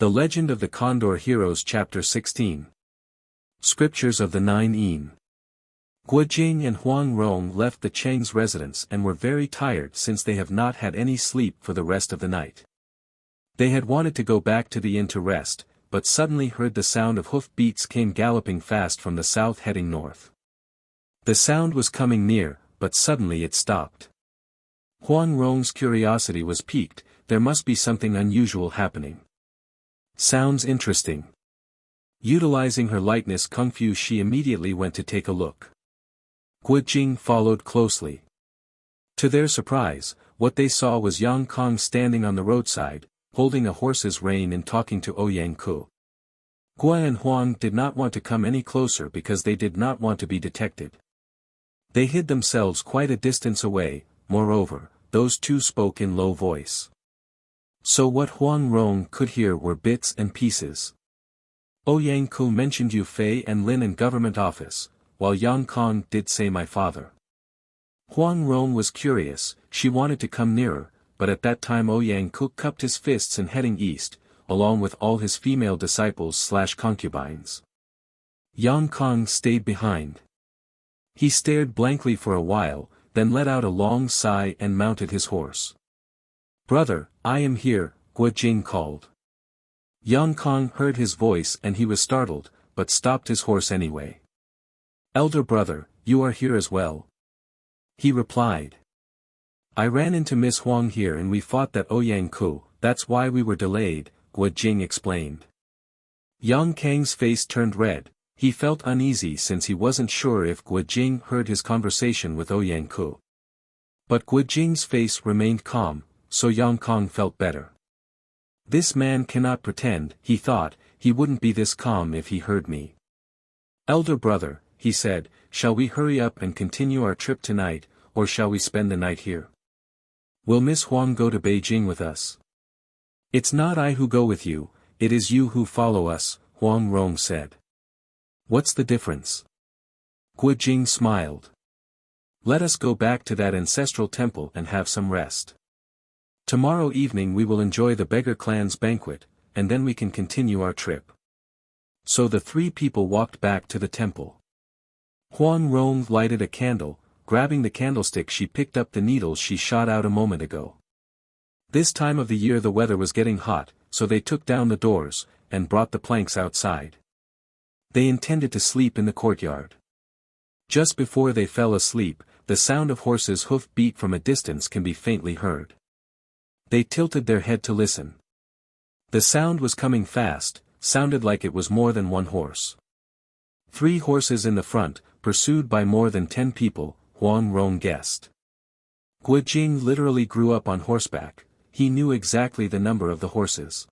The Legend of the Condor Heroes Chapter 16. Scriptures of the Nine Yin. Guo Jing and Huang Rong left the Cheng's residence and were very tired since they have not had any sleep for the rest of the night. They had wanted to go back to the inn to rest, but suddenly heard the sound of hoof beats came galloping fast from the south heading north. The sound was coming near, but suddenly it stopped. Huang Rong's curiosity was piqued. There must be something unusual happening. Sounds interesting. Utilizing her lightness kung fu, she immediately went to take a look. Guo Jing followed closely. To their surprise, what they saw was Yang Kong standing on the roadside, holding a horse's rein and talking to Ouyang Ku. Guo and Huang did not want to come any closer because they did not want to be detected. They hid themselves quite a distance away. Moreover, those two spoke in low voice. So what Huang Rong could hear were bits and pieces. Ouyang Ku mentioned Yu Fei and Lin in government office, while Yang Kong did say my father. Huang Rong was curious, she wanted to come nearer, but at that time Ouyang Ku cupped his fists and heading east, along with all his female disciples/concubines. Yang Kong stayed behind. He stared blankly for a while, then let out a long sigh and mounted his horse. "Brother, I am here," Guo Jing called. Yang Kong heard his voice and he was startled, but stopped his horse anyway. "Elder brother, you are here as well?" he replied. "I ran into Miss Huang here and we fought that Ouyang Ku, that's why we were delayed," Guo Jing explained. Yang Kang's face turned red. He felt uneasy since he wasn't sure if Guo Jing heard his conversation with Ouyang Ku. But Guo Jing's face remained calm, so Yang Kong felt better. This man cannot pretend, he thought, he wouldn't be this calm if he heard me. "Elder brother," he said, "shall we hurry up and continue our trip tonight, or shall we spend the night here? Will Miss Huang go to Beijing with us?" "It's not I who go with you, it is you who follow us," Huang Rong said. "What's the difference?" Guo Jing smiled. "Let us go back to that ancestral temple and have some rest. Tomorrow evening we will enjoy the beggar clan's banquet, and then we can continue our trip." So the three people walked back to the temple. Huang Rong lighted a candle. Grabbing the candlestick, she picked up the needles she shot out a moment ago. This time of the year the weather was getting hot, so they took down the doors, and brought the planks outside. They intended to sleep in the courtyard. Just before they fell asleep, the sound of horses' hoof beat from a distance can be faintly heard. They tilted their head to listen. The sound was coming fast, sounded like it was more than one horse. 3 horses in the front, pursued by more than 10 people, Huang Rong guessed. Guo Jing literally grew up on horseback. He knew exactly the number of the horses.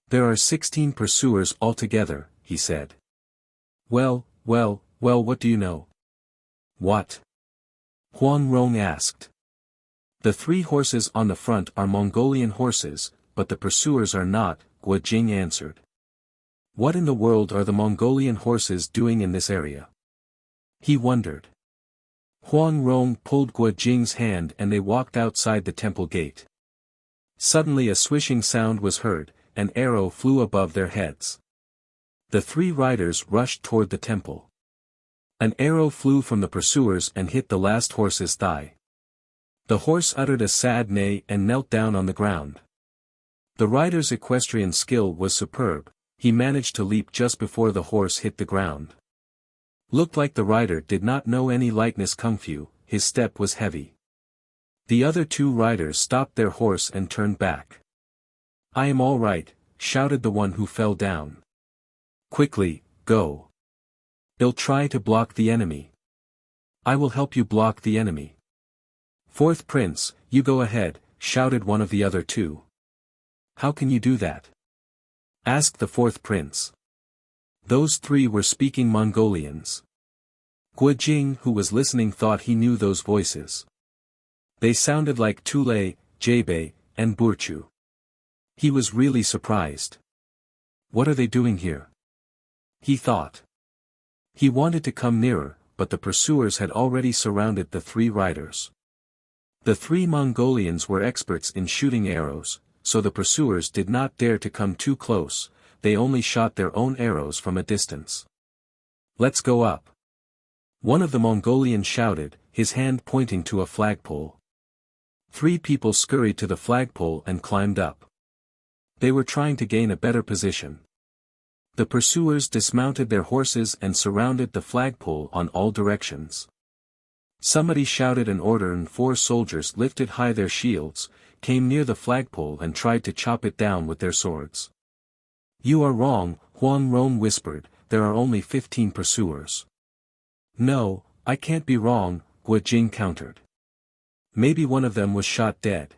"There are 16 pursuers altogether," he said. Well, what do you know?" "What?" Huang Rong asked. "The 3 horses on the front are Mongolian horses, but the pursuers are not," Guo Jing answered. "What in the world are the Mongolian horses doing in this area?" he wondered. Huang Rong pulled Guo Jing's hand and they walked outside the temple gate. Suddenly a swishing sound was heard, an arrow flew above their heads. The 3 riders rushed toward the temple. An arrow flew from the pursuers and hit the last horse's thigh. The horse uttered a sad neigh and knelt down on the ground. The rider's equestrian skill was superb. He managed to leap just before the horse hit the ground. Looked like the rider did not know any lightness kung fu, his step was heavy. The other 2 riders stopped their horse and turned back. "I am all right," shouted the one who fell down. "Quickly, go. They'll try to block the enemy." "I will help you block the enemy." "Fourth Prince, you go ahead," shouted one of the other 2. "How can you do that?" asked the 4th Prince. Those 3 were speaking Mongolians. Guo Jing, who was listening, thought he knew those voices. They sounded like Tule, Jebei, and Burchu. He was really surprised. What are they doing here? He thought. He wanted to come nearer, but the pursuers had already surrounded the 3 riders. The 3 Mongolians were experts in shooting arrows, so the pursuers did not dare to come too close, they only shot their own arrows from a distance. "Let's go up," one of the Mongolians shouted, his hand pointing to a flagpole. 3 people scurried to the flagpole and climbed up. They were trying to gain a better position. The pursuers dismounted their horses and surrounded the flagpole on all directions. Somebody shouted an order and 4 soldiers lifted high their shields, came near the flagpole and tried to chop it down with their swords. "You are wrong," Huang Rong whispered, "there are only 15 pursuers." "No, I can't be wrong," Guo Jing countered. "Maybe one of them was shot dead."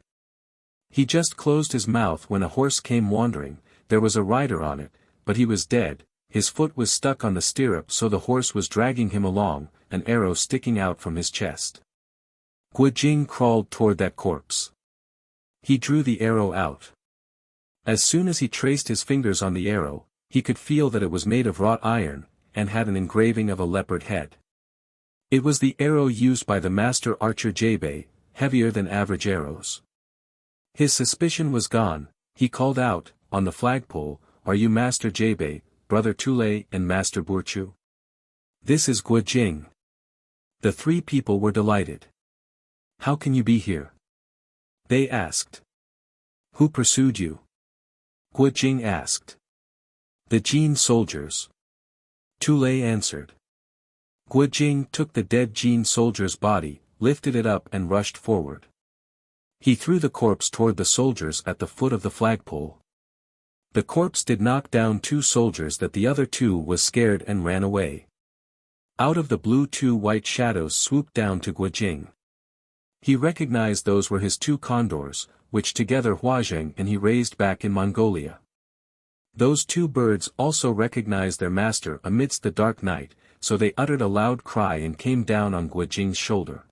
He just closed his mouth when a horse came wandering, there was a rider on it, but he was dead, his foot was stuck on the stirrup so the horse was dragging him along, an arrow sticking out from his chest. Guo Jing crawled toward that corpse. He drew the arrow out. As soon as he traced his fingers on the arrow, he could feel that it was made of wrought iron, and had an engraving of a leopard head. It was the arrow used by the master archer Jebei, heavier than average arrows. His suspicion was gone, he called out, on the flagpole, "Are you Master Jebei, Brother Tule and Master Burchu?" "This is Guo Jing." The 3 people were delighted. "How can you be here?" they asked. "Who pursued you?" Guo Jing asked. "The Jin soldiers." Tule answered. Guo Jing took the dead Jin soldier's body, lifted it up and rushed forward. He threw the corpse toward the soldiers at the foot of the flagpole. The corpse did knock down 2 soldiers that the other 2 was scared and ran away. Out of the blue 2 white shadows swooped down to Guo Jing. He recognized those were his 2 condors, which together Huazheng and he raised back in Mongolia. Those 2 birds also recognized their master amidst the dark night, so they uttered a loud cry and came down on Guo Jing's shoulder.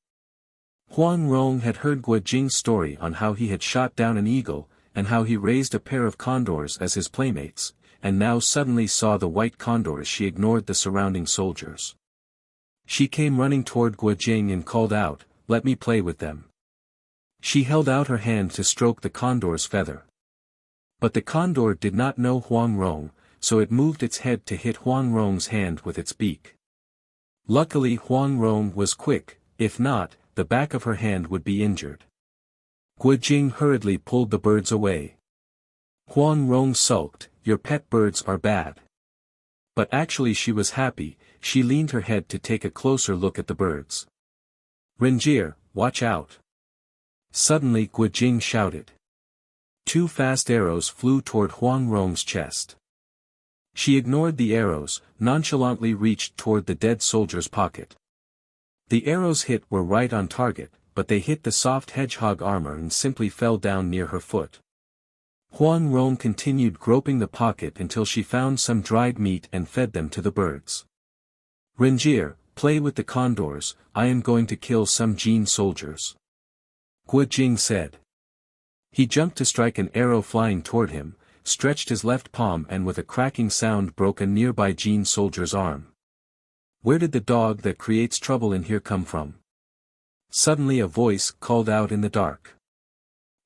Huang Rong had heard Guo Jing's story on how he had shot down an eagle, and how he raised a pair of condors as his playmates, and now suddenly saw the white condors. She ignored the surrounding soldiers. She came running toward Guo Jing and called out, "Let me play with them." She held out her hand to stroke the condor's feather. But the condor did not know Huang Rong, so it moved its head to hit Huang Rong's hand with its beak. Luckily Huang Rong was quick, if not, the back of her hand would be injured. Guo Jing hurriedly pulled the birds away. Huang Rong sulked, "Your pet birds are bad." But actually she was happy, she leaned her head to take a closer look at the birds. "Renjir, watch out!" Suddenly Guo Jing shouted. 2 fast arrows flew toward Huang Rong's chest. She ignored the arrows, nonchalantly reached toward the dead soldier's pocket. The arrows hit were right on target, but they hit the soft hedgehog armor and simply fell down near her foot. Huang Rong continued groping the pocket until she found some dried meat and fed them to the birds. "Renjir, play with the condors, I am going to kill some Jin soldiers," Guo Jing said. He jumped to strike an arrow flying toward him, stretched his left palm and with a cracking sound broke a nearby Jin soldier's arm. "Where did the dog that creates trouble in here come from?" Suddenly a voice called out in the dark.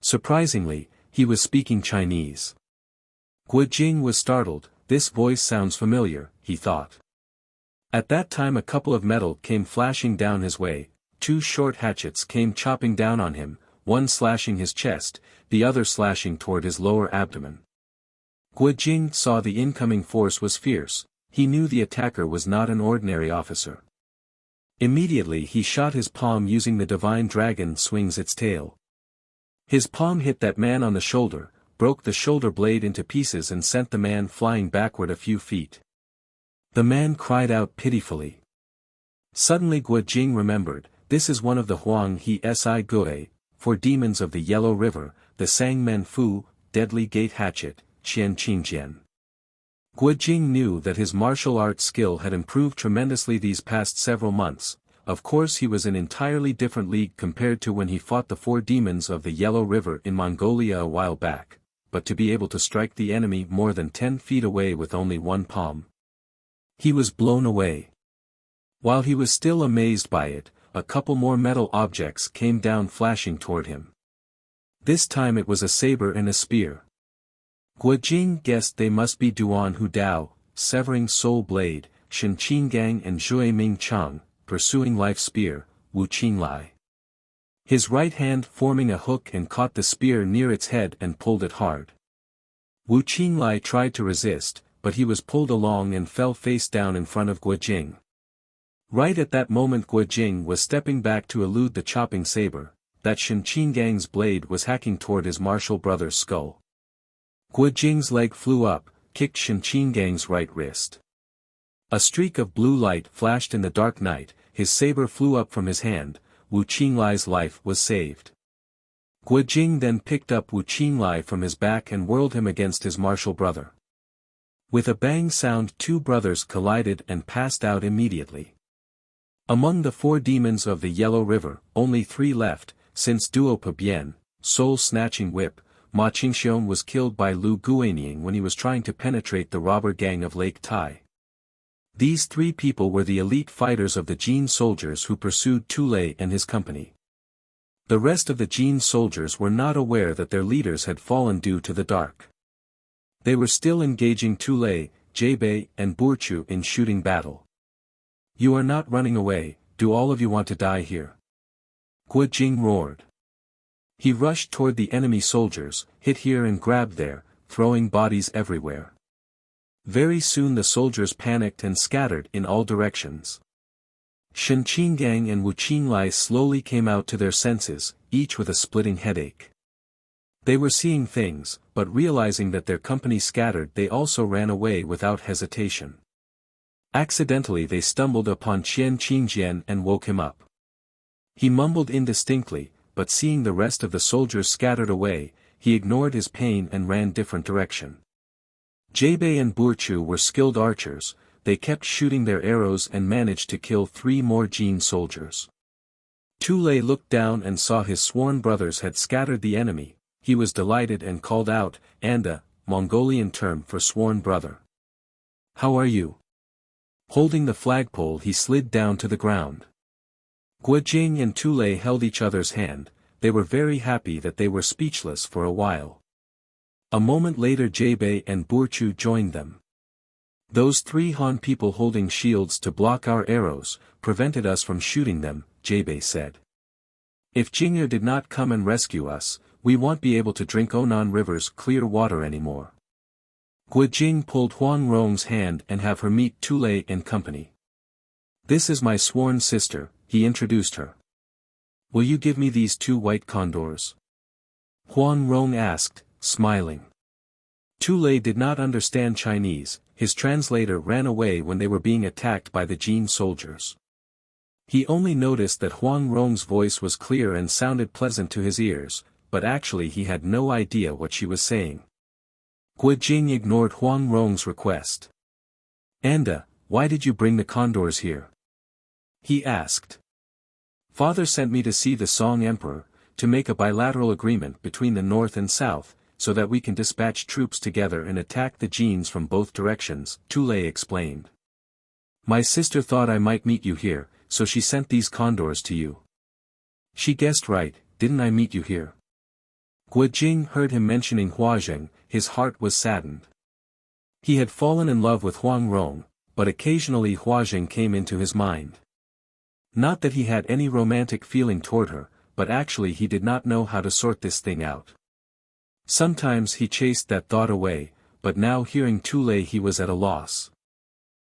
Surprisingly, he was speaking Chinese. Guo Jing was startled, "This voice sounds familiar," he thought. At that time a couple of metal came flashing down his way, 2 short hatchets came chopping down on him, one slashing his chest, the other slashing toward his lower abdomen. Guo Jing saw the incoming force was fierce, he knew the attacker was not an ordinary officer. Immediately he shot his palm using the divine dragon swings its tail. His palm hit that man on the shoulder, broke the shoulder blade into pieces and sent the man flying backward a few feet. The man cried out pitifully. Suddenly Guo Jing remembered, this is one of the Huang He Si Gui, 4 demons of the Yellow River, the Sang Men Fu, deadly gate hatchet, Qian Qingjian. Guo Jing knew that his martial arts skill had improved tremendously these past several months. Of course he was in an entirely different league compared to when he fought the 4 demons of the Yellow River in Mongolia a while back, but to be able to strike the enemy more than 10 feet away with only one palm. He was blown away. While he was still amazed by it, a couple more metal objects came down flashing toward him. This time it was a saber and a spear. Guo Jing guessed they must be Duan Hu Dao, severing soul blade, Shen Qinggang and Zhui Ming Chang, pursuing life spear, Wu Qinglai. His right hand forming a hook and caught the spear near its head and pulled it hard. Wu Qinglai tried to resist, but he was pulled along and fell face down in front of Guo Jing. Right at that moment Guo Jing was stepping back to elude the chopping saber, that Shen Qinggang's blade was hacking toward his martial brother's skull. Guo Jing's leg flew up, kicked Shen Qinggang's right wrist. A streak of blue light flashed in the dark night, his saber flew up from his hand, Wu Qinglai's life was saved. Guo Jing then picked up Wu Qinglai from his back and whirled him against his martial brother. With a bang sound 2 brothers collided and passed out immediately. Among the 4 demons of the Yellow River, only 3 left, since Duo Pabian, soul-snatching whip, Ma Qingxiong was killed by Lu Guanying when he was trying to penetrate the robber gang of Lake Tai. These 3 people were the elite fighters of the Jin soldiers who pursued Tulei and his company. The rest of the Jin soldiers were not aware that their leaders had fallen due to the dark. They were still engaging Tulei, Jebei and Burchu in shooting battle. "You are not running away, do all of you want to die here?" Guo Jing roared. He rushed toward the enemy soldiers, hit here and grabbed there, throwing bodies everywhere. Very soon the soldiers panicked and scattered in all directions. Shen Qinggang and Wu Qinglai slowly came out to their senses, each with a splitting headache. They were seeing things, but realizing that their company scattered they also ran away without hesitation. Accidentally they stumbled upon Qian Qingjian and woke him up. He mumbled indistinctly, but seeing the rest of the soldiers scattered away, he ignored his pain and ran different direction. Jebei and Burchu were skilled archers, they kept shooting their arrows and managed to kill 3 more Jin soldiers. Tulei looked down and saw his sworn brothers had scattered the enemy, he was delighted and called out, "Anda," Mongolian term for sworn brother. "How are you?" Holding the flagpole he slid down to the ground. Guo Jing and Tulei held each other's hand, they were very happy that they were speechless for a while. A moment later Jebei and Burchu joined them. "Those 3 Han people holding shields to block our arrows, prevented us from shooting them," Jebei said. "If Jing'er did not come and rescue us, we won't be able to drink Onan River's clear water anymore." Guo Jing pulled Huang Rong's hand and have her meet Tulei and company. "This is my sworn sister," he introduced her. "Will you give me these 2 white condors?" Huang Rong asked, smiling. Tulei did not understand Chinese, his translator ran away when they were being attacked by the Jin soldiers. He only noticed that Huang Rong's voice was clear and sounded pleasant to his ears, but actually he had no idea what she was saying. Guo Jing ignored Huang Rong's request. "Anda, why did you bring the condors here?" he asked. "Father sent me to see the Song Emperor, to make a bilateral agreement between the North and South, so that we can dispatch troops together and attack the Jins from both directions," Tulei explained. "My sister thought I might meet you here, so she sent these condors to you." "She guessed right, didn't I meet you here?" Guo Jing heard him mentioning Huazheng, his heart was saddened. He had fallen in love with Huang Rong, but occasionally Huazheng came into his mind. Not that he had any romantic feeling toward her, but actually he did not know how to sort this thing out. Sometimes he chased that thought away, but now hearing Tulei he was at a loss.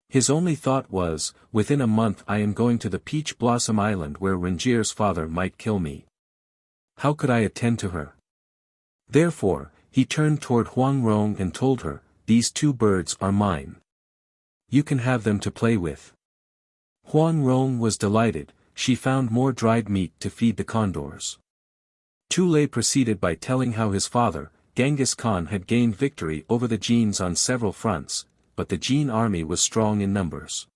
His only thought was, within a month I am going to the Peach Blossom Island where Renjier's father might kill me. How could I attend to her? Therefore, he turned toward Huang Rong and told her, "These 2 birds are mine. You can have them to play with." Huang Rong was delighted, she found more dried meat to feed the condors. Tulei proceeded by telling how his father, Genghis Khan had gained victory over the Jins on several fronts, but the Jin army was strong in numbers.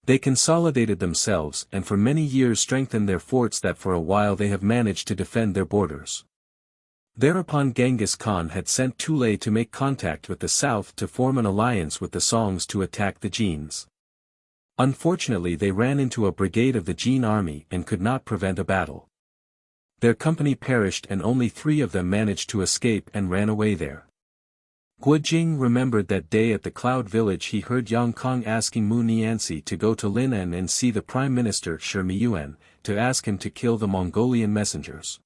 They consolidated themselves and for many years strengthened their forts that for a while they have managed to defend their borders. Thereupon Genghis Khan had sent Tulei to make contact with the south to form an alliance with the Songs to attack the Jins. Unfortunately they ran into a brigade of the Jin army and could not prevent a battle. Their company perished and only 3 of them managed to escape and ran away there. Guo Jing remembered that day at the Cloud Village he heard Yang Kong asking Mu Nianzi to go to Linan and see the Prime Minister Shi Miyuan, to ask him to kill the Mongolian messengers.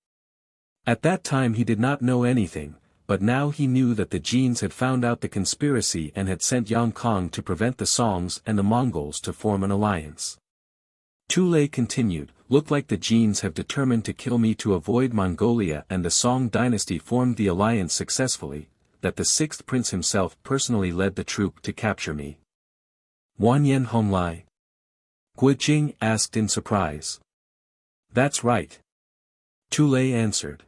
At that time he did not know anything, but now he knew that the Genes had found out the conspiracy and had sent Yang Kong to prevent the Songs and the Mongols to form an alliance. Tu Lei continued, "Look like the Genes have determined to kill me to avoid Mongolia and the Song dynasty formed the alliance successfully, that the 6th prince himself personally led the troop to capture me." Wanyan Honglai? Guo Jing asked in surprise. "That's right." Tu Lei answered.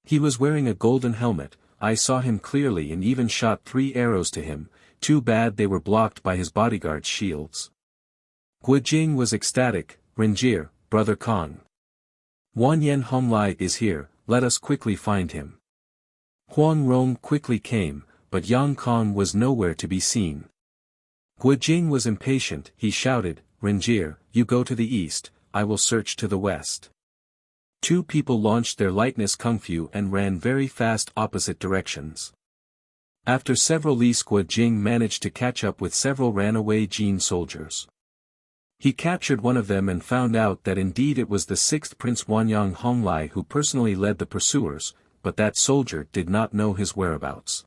"He was wearing a golden helmet, I saw him clearly and even shot 3 arrows to him, too bad they were blocked by his bodyguard's shields." Guo Jing was ecstatic. "Renjir, Brother Kong. Wanyan Honglai is here, let us quickly find him." Huang Rong quickly came, but Yang Kong was nowhere to be seen. Guo Jing was impatient, he shouted, "Renjir, you go to the east, I will search to the west." 2 people launched their lightness kung fu and ran very fast opposite directions. After several leaps Guo Jing managed to catch up with several ran-away Jin soldiers. He captured one of them and found out that indeed it was the 6th Prince Wanyan Honglai who personally led the pursuers, but that soldier did not know his whereabouts.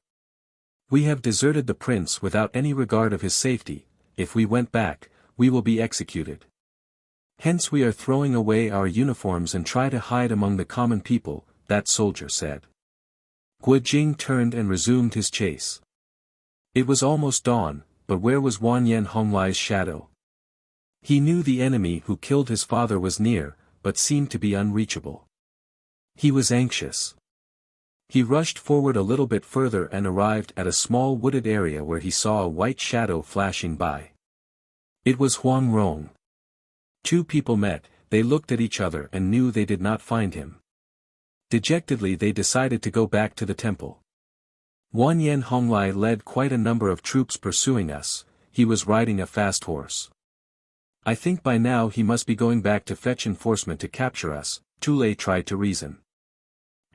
"We have deserted the prince without any regard of his safety, if we went back, we will be executed. Hence we are throwing away our uniforms and try to hide among the common people," that soldier said. Guo Jing turned and resumed his chase. It was almost dawn, but where was Wanyan Honglai's shadow? He knew the enemy who killed his father was near, but seemed to be unreachable. He was anxious. He rushed forward a little bit further and arrived at a small wooded area where he saw a white shadow flashing by. It was Huang Rong. 2 people met, they looked at each other and knew they did not find him. Dejectedly they decided to go back to the temple. Wanyan Honglai led quite a number of troops pursuing us, he was riding a fast horse. "I think by now he must be going back to fetch enforcement to capture us," Tu Lei tried to reason.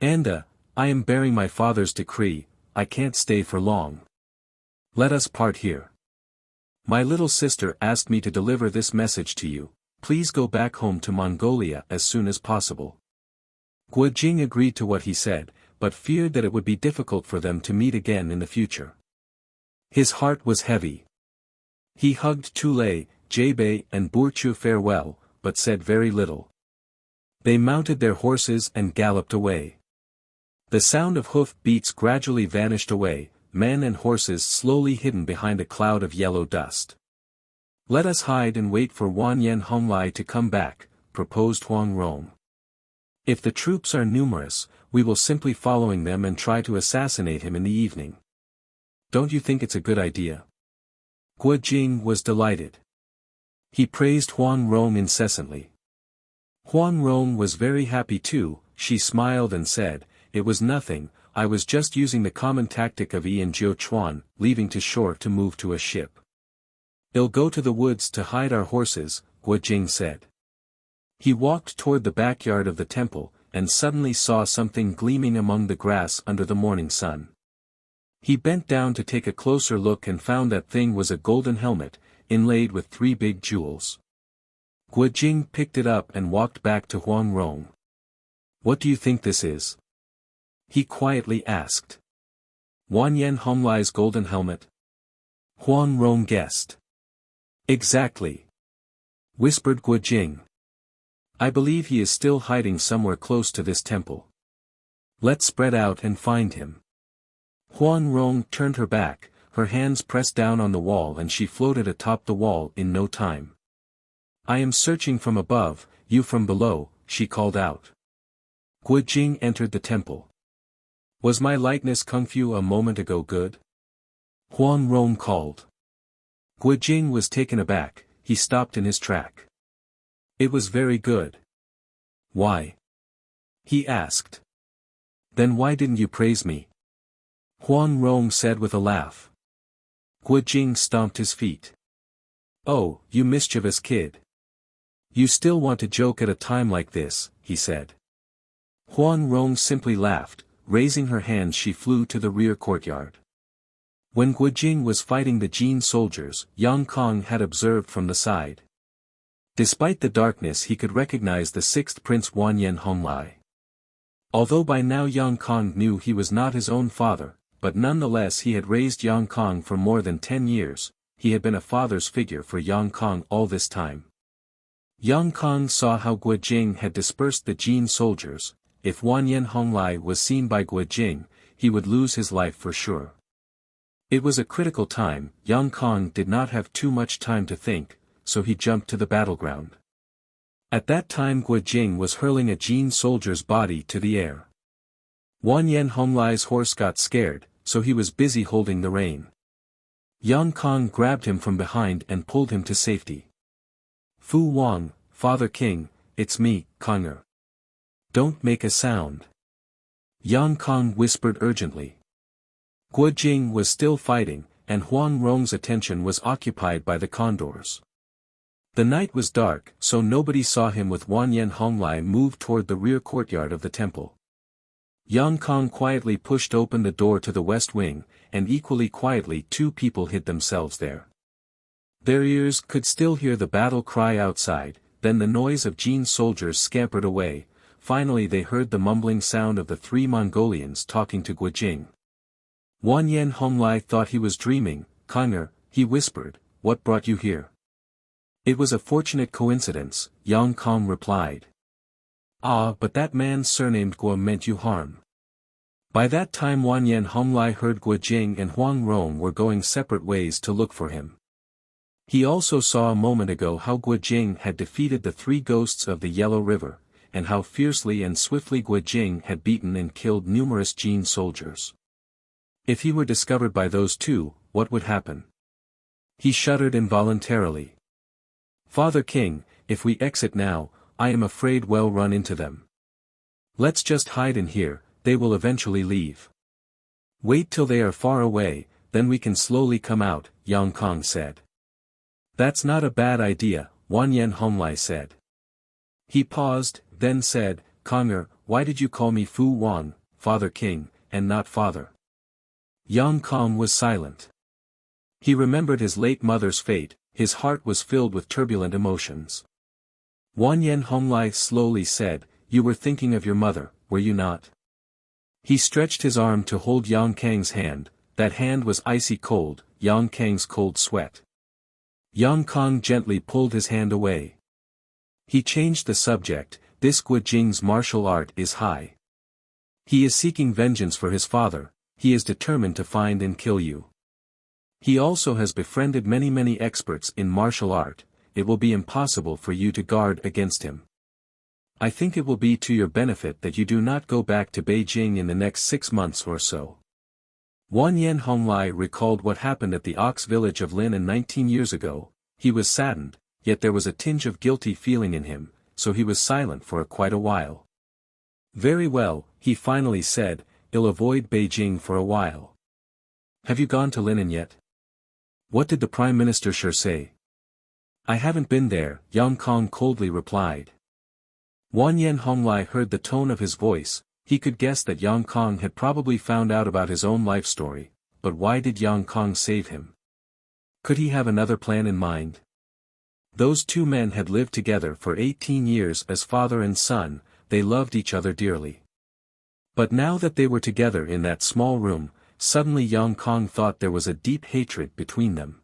"Anda, I am bearing my father's decree, I can't stay for long. Let us part here. My little sister asked me to deliver this message to you, please go back home to Mongolia as soon as possible." Guo Jing agreed to what he said, but feared that it would be difficult for them to meet again in the future. His heart was heavy. He hugged Tu Lei, Jebei and Burchu farewell, but said very little. They mounted their horses and galloped away. The sound of hoof beats gradually vanished away, men and horses slowly hidden behind a cloud of yellow dust. "Let us hide and wait for Wanyan Honglai to come back," proposed Huang Rong. "If the troops are numerous, we will simply following them and try to assassinate him in the evening. Don't you think it's a good idea?" Guo Jing was delighted. He praised Huang Rong incessantly. Huang Rong was very happy too, she smiled and said, "It was nothing, I was just using the common tactic of Yi and Jiu Chuan, leaving to shore to move to a ship." "I'll go to the woods to hide our horses," Guo Jing said. He walked toward the backyard of the temple, and suddenly saw something gleaming among the grass under the morning sun. He bent down to take a closer look and found that thing was a golden helmet, inlaid with 3 big jewels. Guo Jing picked it up and walked back to Huang Rong. "What do you think this is?" he quietly asked. "Wanyan Honglai's golden helmet?" Huang Rong guessed. "Exactly," whispered Guo Jing. "I believe he is still hiding somewhere close to this temple. Let's spread out and find him." Huang Rong turned her back, her hands pressed down on the wall and she floated atop the wall in no time. "I am searching from above, you from below," she called out. Guo Jing entered the temple. "Was my lightness kung fu a moment ago good?" Huang Rong called. Guo Jing was taken aback, he stopped in his track. "It was very good." "Why?" he asked. "Then why didn't you praise me?" Huang Rong said with a laugh. Guo Jing stomped his feet. "Oh, you mischievous kid. You still want to joke at a time like this," he said. Huang Rong simply laughed. Raising her hands she flew to the rear courtyard. When Guojing was fighting the Jin soldiers, Yang Kong had observed from the side. Despite the darkness he could recognize the sixth prince Wanyan Honglai. Although by now Yang Kong knew he was not his own father, but nonetheless he had raised Yang Kong for more than 10 years, he had been a father's figure for Yang Kong all this time. Yang Kong saw how Guojing had dispersed the Jin soldiers. If Wanyan Honglai was seen by Guojing, he would lose his life for sure. It was a critical time. Yang Kong did not have too much time to think, so he jumped to the battleground. At that time Guojing was hurling a Jin soldier's body to the air. Wanyan Honglai's horse got scared, so he was busy holding the rein. Yang Kong grabbed him from behind and pulled him to safety. Fu Wang, Father King, it's me, Konger. Don't make a sound. Yang Kong whispered urgently. Guojing was still fighting, and Huang Rong's attention was occupied by the condors. The night was dark, so nobody saw him with Wanyan Honglai move toward the rear courtyard of the temple. Yang Kong quietly pushed open the door to the west wing, and equally quietly two people hid themselves there. Their ears could still hear the battle cry outside, then the noise of Jin soldiers scampered away. Finally they heard the mumbling sound of the three Mongolians talking to Guojing. Wanyan Honglai thought he was dreaming. Konger, he whispered, what brought you here? It was a fortunate coincidence, Yang Kong replied. Ah, but that man surnamed Guo meant you harm. By that time Wanyan Honglai heard Guojing and Huang Rong were going separate ways to look for him. He also saw a moment ago how Guojing had defeated the three ghosts of the Yellow River, and how fiercely and swiftly Guojing had beaten and killed numerous Jin soldiers. If he were discovered by those two, what would happen? He shuddered involuntarily. Father King, if we exit now, I am afraid we'll run into them. Let's just hide in here, they will eventually leave. Wait till they are far away, then we can slowly come out, Yang Kong said. That's not a bad idea, Wanyan Honglai said. He paused, then said, Konger, why did you call me Fu Wang, Father King, and not Father? Yang Kong was silent. He remembered his late mother's fate, his heart was filled with turbulent emotions. Wanyan Honglai slowly said, you were thinking of your mother, were you not? He stretched his arm to hold Yang Kang's hand, that hand was icy cold, Yang Kang's cold sweat. Yang Kong gently pulled his hand away. He changed the subject, this Guojing's martial art is high. He is seeking vengeance for his father, he is determined to find and kill you. He also has befriended many experts in martial art, it will be impossible for you to guard against him. I think it will be to your benefit that you do not go back to Beijing in the next 6 months or so. Wanyan Honglai recalled what happened at the Ox village of Lin 19 years ago. He was saddened, yet there was a tinge of guilty feeling in him, so he was silent for quite a while. Very well, he finally said, I'll avoid Beijing for a while. Have you gone to Linen yet? What did the Prime Minister Shi say? I haven't been there, Yang Kong coldly replied. Wanyan Honglai heard the tone of his voice, he could guess that Yang Kong had probably found out about his own life story, but why did Yang Kong save him? Could he have another plan in mind? Those two men had lived together for 18 years as father and son, they loved each other dearly. But now that they were together in that small room, suddenly Yang Kong thought there was a deep hatred between them.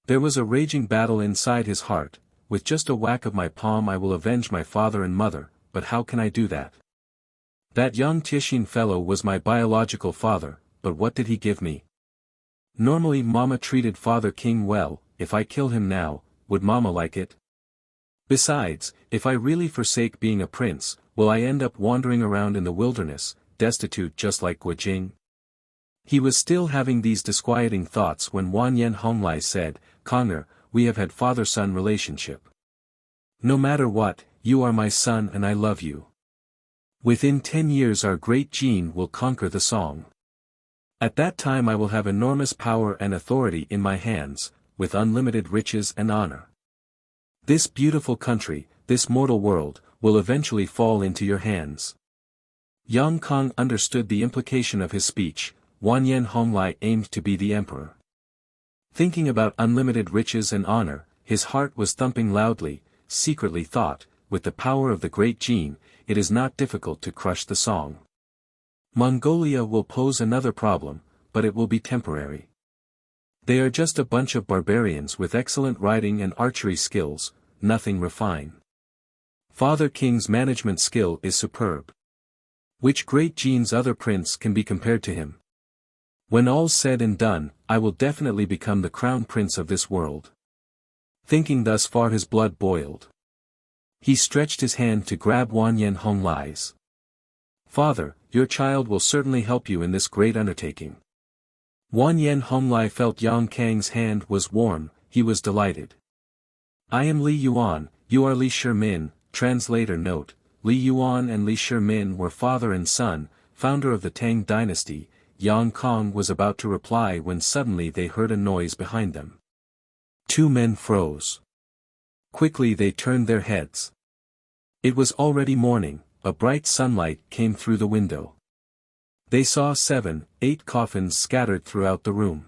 There was a raging battle inside his heart, with just a whack of my palm I will avenge my father and mother, but how can I do that? That young Tixin fellow was my biological father, but what did he give me? Normally Mama treated Father King well, if I kill him now, would Mama like it? Besides, if I really forsake being a prince, will I end up wandering around in the wilderness, destitute just like Guojing? He was still having these disquieting thoughts when Wanyan Honglai said, Konger, we have had father-son relationship. No matter what, you are my son and I love you. Within 10 years our great Jin will conquer the Song. At that time I will have enormous power and authority in my hands, with unlimited riches and honor. This beautiful country, this mortal world, will eventually fall into your hands. Yang Kong understood the implication of his speech. Wanyan Honglai aimed to be the emperor. Thinking about unlimited riches and honor, his heart was thumping loudly, secretly thought, with the power of the great gene, it is not difficult to crush the Song. Mongolia will pose another problem, but it will be temporary. They are just a bunch of barbarians with excellent riding and archery skills, nothing refined. Father King's management skill is superb. Which great gene's other prince can be compared to him? When all's said and done, I will definitely become the crown prince of this world. Thinking thus far, his blood boiled. He stretched his hand to grab Wanyan Honglai's. Father, your child will certainly help you in this great undertaking. Wanyan Honglai felt Yang Kang's hand was warm, he was delighted. I am Li Yuan, you are Li Shimin. Translator note, Li Yuan and Li Shimin were father and son, founder of the Tang dynasty. Yang Kong was about to reply when suddenly they heard a noise behind them. Two men froze. Quickly they turned their heads. It was already morning, a bright sunlight came through the window. They saw 7, 8 coffins scattered throughout the room.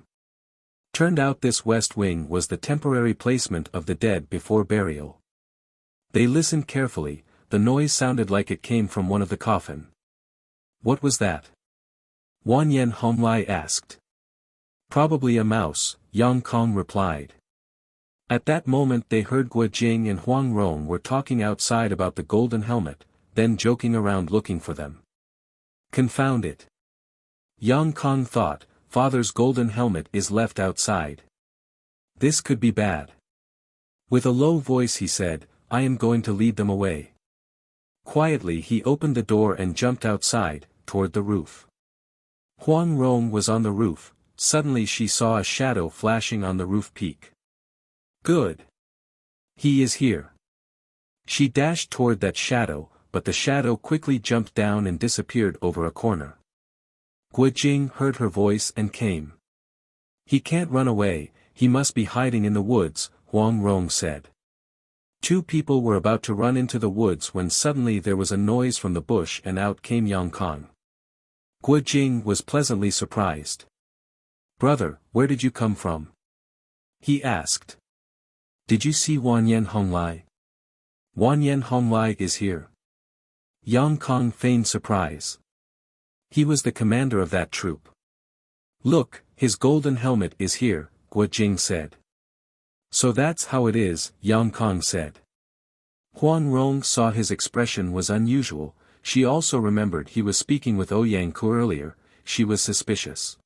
Turned out this west wing was the temporary placement of the dead before burial. They listened carefully, the noise sounded like it came from one of the coffin. What was that? Wanyan Honglai asked. Probably a mouse, Yang Kong replied. At that moment they heard Guo Jing and Huang Rong were talking outside about the golden helmet, then joking around looking for them. Confound it. Yang Kong thought, father's golden helmet is left outside. This could be bad. With a low voice he said, I am going to lead them away. Quietly he opened the door and jumped outside, toward the roof. Huang Rong was on the roof, suddenly she saw a shadow flashing on the roof peak. Good. He is here. She dashed toward that shadow, but the shadow quickly jumped down and disappeared over a corner. Guo Jing heard her voice and came. He can't run away, he must be hiding in the woods, Huang Rong said. Two people were about to run into the woods when suddenly there was a noise from the bush and out came Yang Kong. Guo Jing was pleasantly surprised. Brother, where did you come from? He asked. Did you see Wanyan Honglai? Wanyan Honglai is here. Yang Kong feigned surprise. He was the commander of that troop. Look, his golden helmet is here, Guo Jing said. So that's how it is, Yang Kong said. Huang Rong saw his expression was unusual, she also remembered he was speaking with Ouyang Ku earlier, she was suspicious.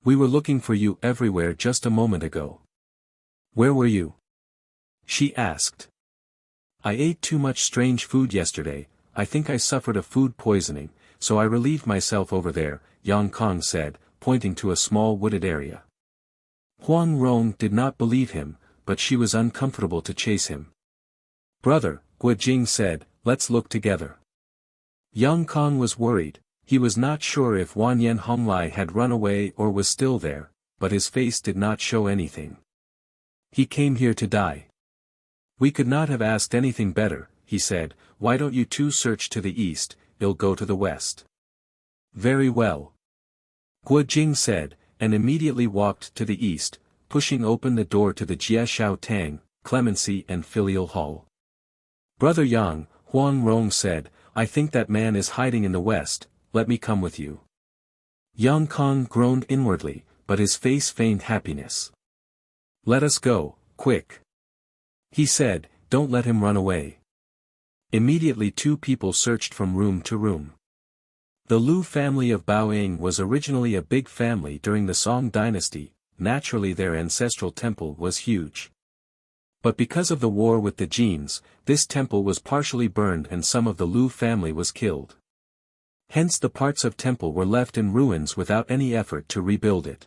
We were looking for you everywhere just a moment ago. Where were you? She asked. I ate too much strange food yesterday, I think I suffered a food poisoning, so I relieved myself over there, Yang Kong said, pointing to a small wooded area. Huang Rong did not believe him, but she was uncomfortable to chase him. Brother, Guo Jing said, let's look together. Yang Kong was worried, he was not sure if Wanyan Honglai had run away or was still there, but his face did not show anything. He came here to die. We could not have asked anything better, he said, why don't you two search to the east, he'll go to the west. Very well. Guo Jing said, and immediately walked to the east, pushing open the door to the Jiashao Tang, Clemency and Filial Hall. Brother Yang, Huang Rong said, I think that man is hiding in the west, let me come with you. Yang Kong groaned inwardly, but his face feigned happiness. Let us go, quick. He said, don't let him run away. Immediately two people searched from room to room. The Lu family of Baoying was originally a big family during the Song dynasty, naturally their ancestral temple was huge. But because of the war with the Genes, this temple was partially burned and some of the Lu family was killed. Hence the parts of temple were left in ruins without any effort to rebuild it.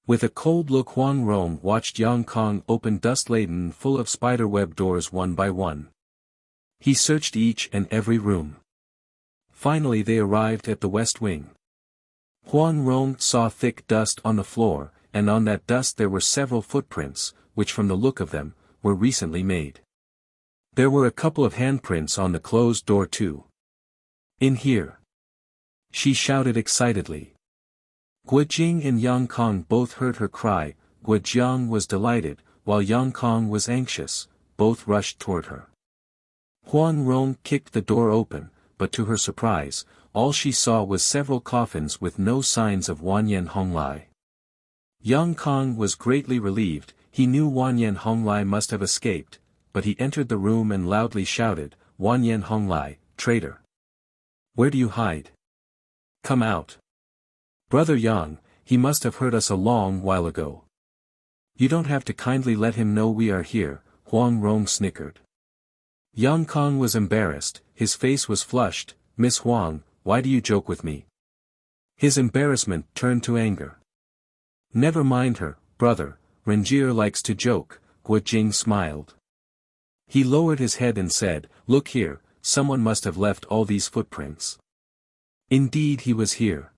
With a cold look Huang Rong watched Yang Kong open dust-laden full of spiderweb doors one by one. He searched each and every room. Finally they arrived at the west wing. Huang Rong saw thick dust on the floor, and on that dust there were several footprints, which from the look of them, were recently made. There were a couple of handprints on the closed door too. In here. she shouted excitedly. Guojing and Yang Kong both heard her cry. Guojiang was delighted, while Yang Kong was anxious. Both rushed toward her. Huang Rong kicked the door open, but to her surprise, all she saw was several coffins with no signs of Wanyan Honglai. Yang Kong was greatly relieved. He knew Wanyan Honglai must have escaped, but he entered the room and loudly shouted, "Wanyan Honglai, traitor! Where do you hide? Come out! Brother Yang, he must have heard us a long while ago. You don't have to kindly let him know we are here," Huang Rong snickered. Yang Kong was embarrassed, his face was flushed. "Miss Huang, why do you joke with me?" His embarrassment turned to anger. "Never mind her, brother, Rengier likes to joke," Guojing smiled. He lowered his head and said, "Look here, someone must have left all these footprints. Indeed he was here.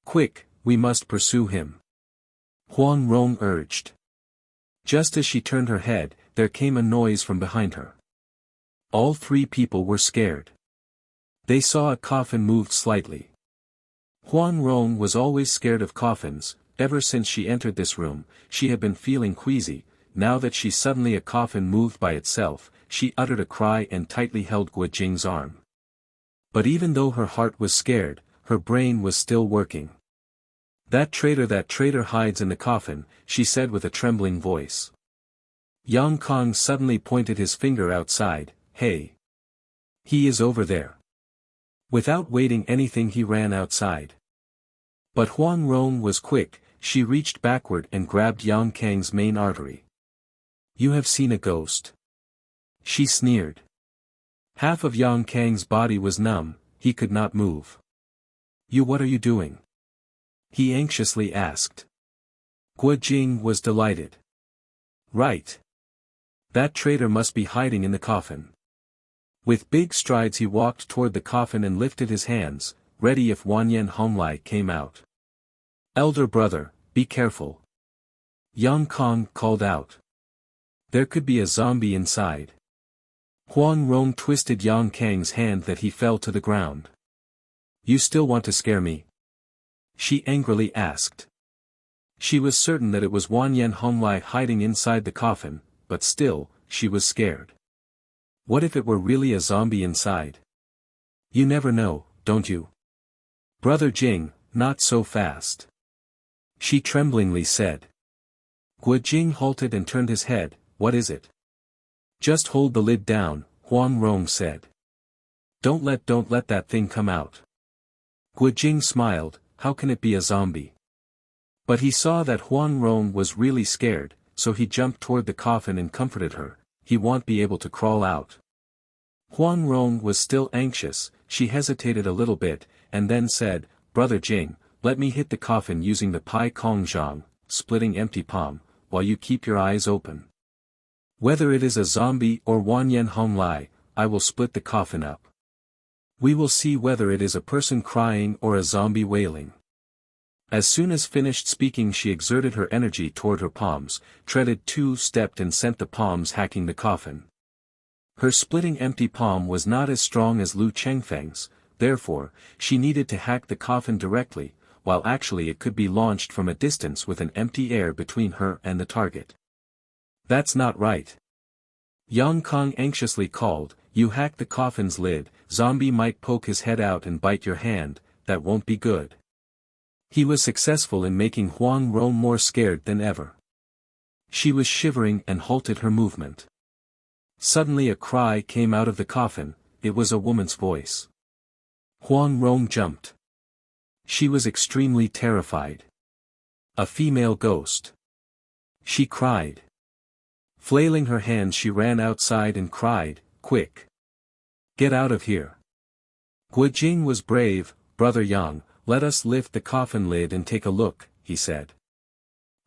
Quick, we must pursue him," Huang Rong urged. Just as she turned her head, there came a noise from behind her. All three people were scared. They saw a coffin moved slightly. Huang Rong was always scared of coffins. Ever since she entered this room, she had been feeling queasy. Now that she suddenly a coffin moved by itself, she uttered a cry and tightly held Guojing's arm. But even though her heart was scared, her brain was still working. That traitor hides in the coffin," she said with a trembling voice. Yang Kong suddenly pointed his finger outside. "Hey! He is over there." Without waiting anything he ran outside. But Huang Rong was quick. She reached backward and grabbed Yang Kang's main artery. "You have seen a ghost," she sneered. Half of Yang Kang's body was numb, he could not move. What are you doing?" he anxiously asked. Guojing was delighted. "Right. That traitor must be hiding in the coffin." With big strides he walked toward the coffin and lifted his hands, ready if Wanyan Honglai came out. "Elder brother, be careful," Yang Kong called out. "There could be a zombie inside." Huang Rong twisted Yang Kang's hand that he fell to the ground. "You still want to scare me?" she angrily asked. She was certain that it was Wanyan Honglai hiding inside the coffin, but still, she was scared. What if it were really a zombie inside? You never know, don't you? "Brother Jing, not so fast," she tremblingly said. Guojing halted and turned his head. "What is it?" "Just hold the lid down," Huang Rong said. Don't let that thing come out." Guojing smiled. How can it be a zombie? But he saw that Huang Rong was really scared, so he jumped toward the coffin and comforted her. "He won't be able to crawl out." Huang Rong was still anxious. She hesitated a little bit, and then said, "Brother Jing, let me hit the coffin using the Pai Kong Zhang, splitting empty palm, while you keep your eyes open. Whether it is a zombie or Wanyan Honglai, I will split the coffin up. We will see whether it is a person crying or a zombie wailing." As soon as finished speaking she exerted her energy toward her palms, treaded two-stepped and sent the palms hacking the coffin. Her splitting empty palm was not as strong as Lu Chengfeng's, therefore, she needed to hack the coffin directly, while actually it could be launched from a distance with an empty air between her and the target. "That's not right," Yang Kong anxiously called. "You hack the coffin's lid, zombie might poke his head out and bite your hand, that won't be good." He was successful in making Huang Rong more scared than ever. She was shivering and halted her movement. Suddenly a cry came out of the coffin. It was a woman's voice. Huang Rong jumped. She was extremely terrified. A female ghost. She cried. Flailing her hands she ran outside and cried, "Quick! Get out of here!" Guojing was brave. "Brother Yang, let us lift the coffin lid and take a look," he said.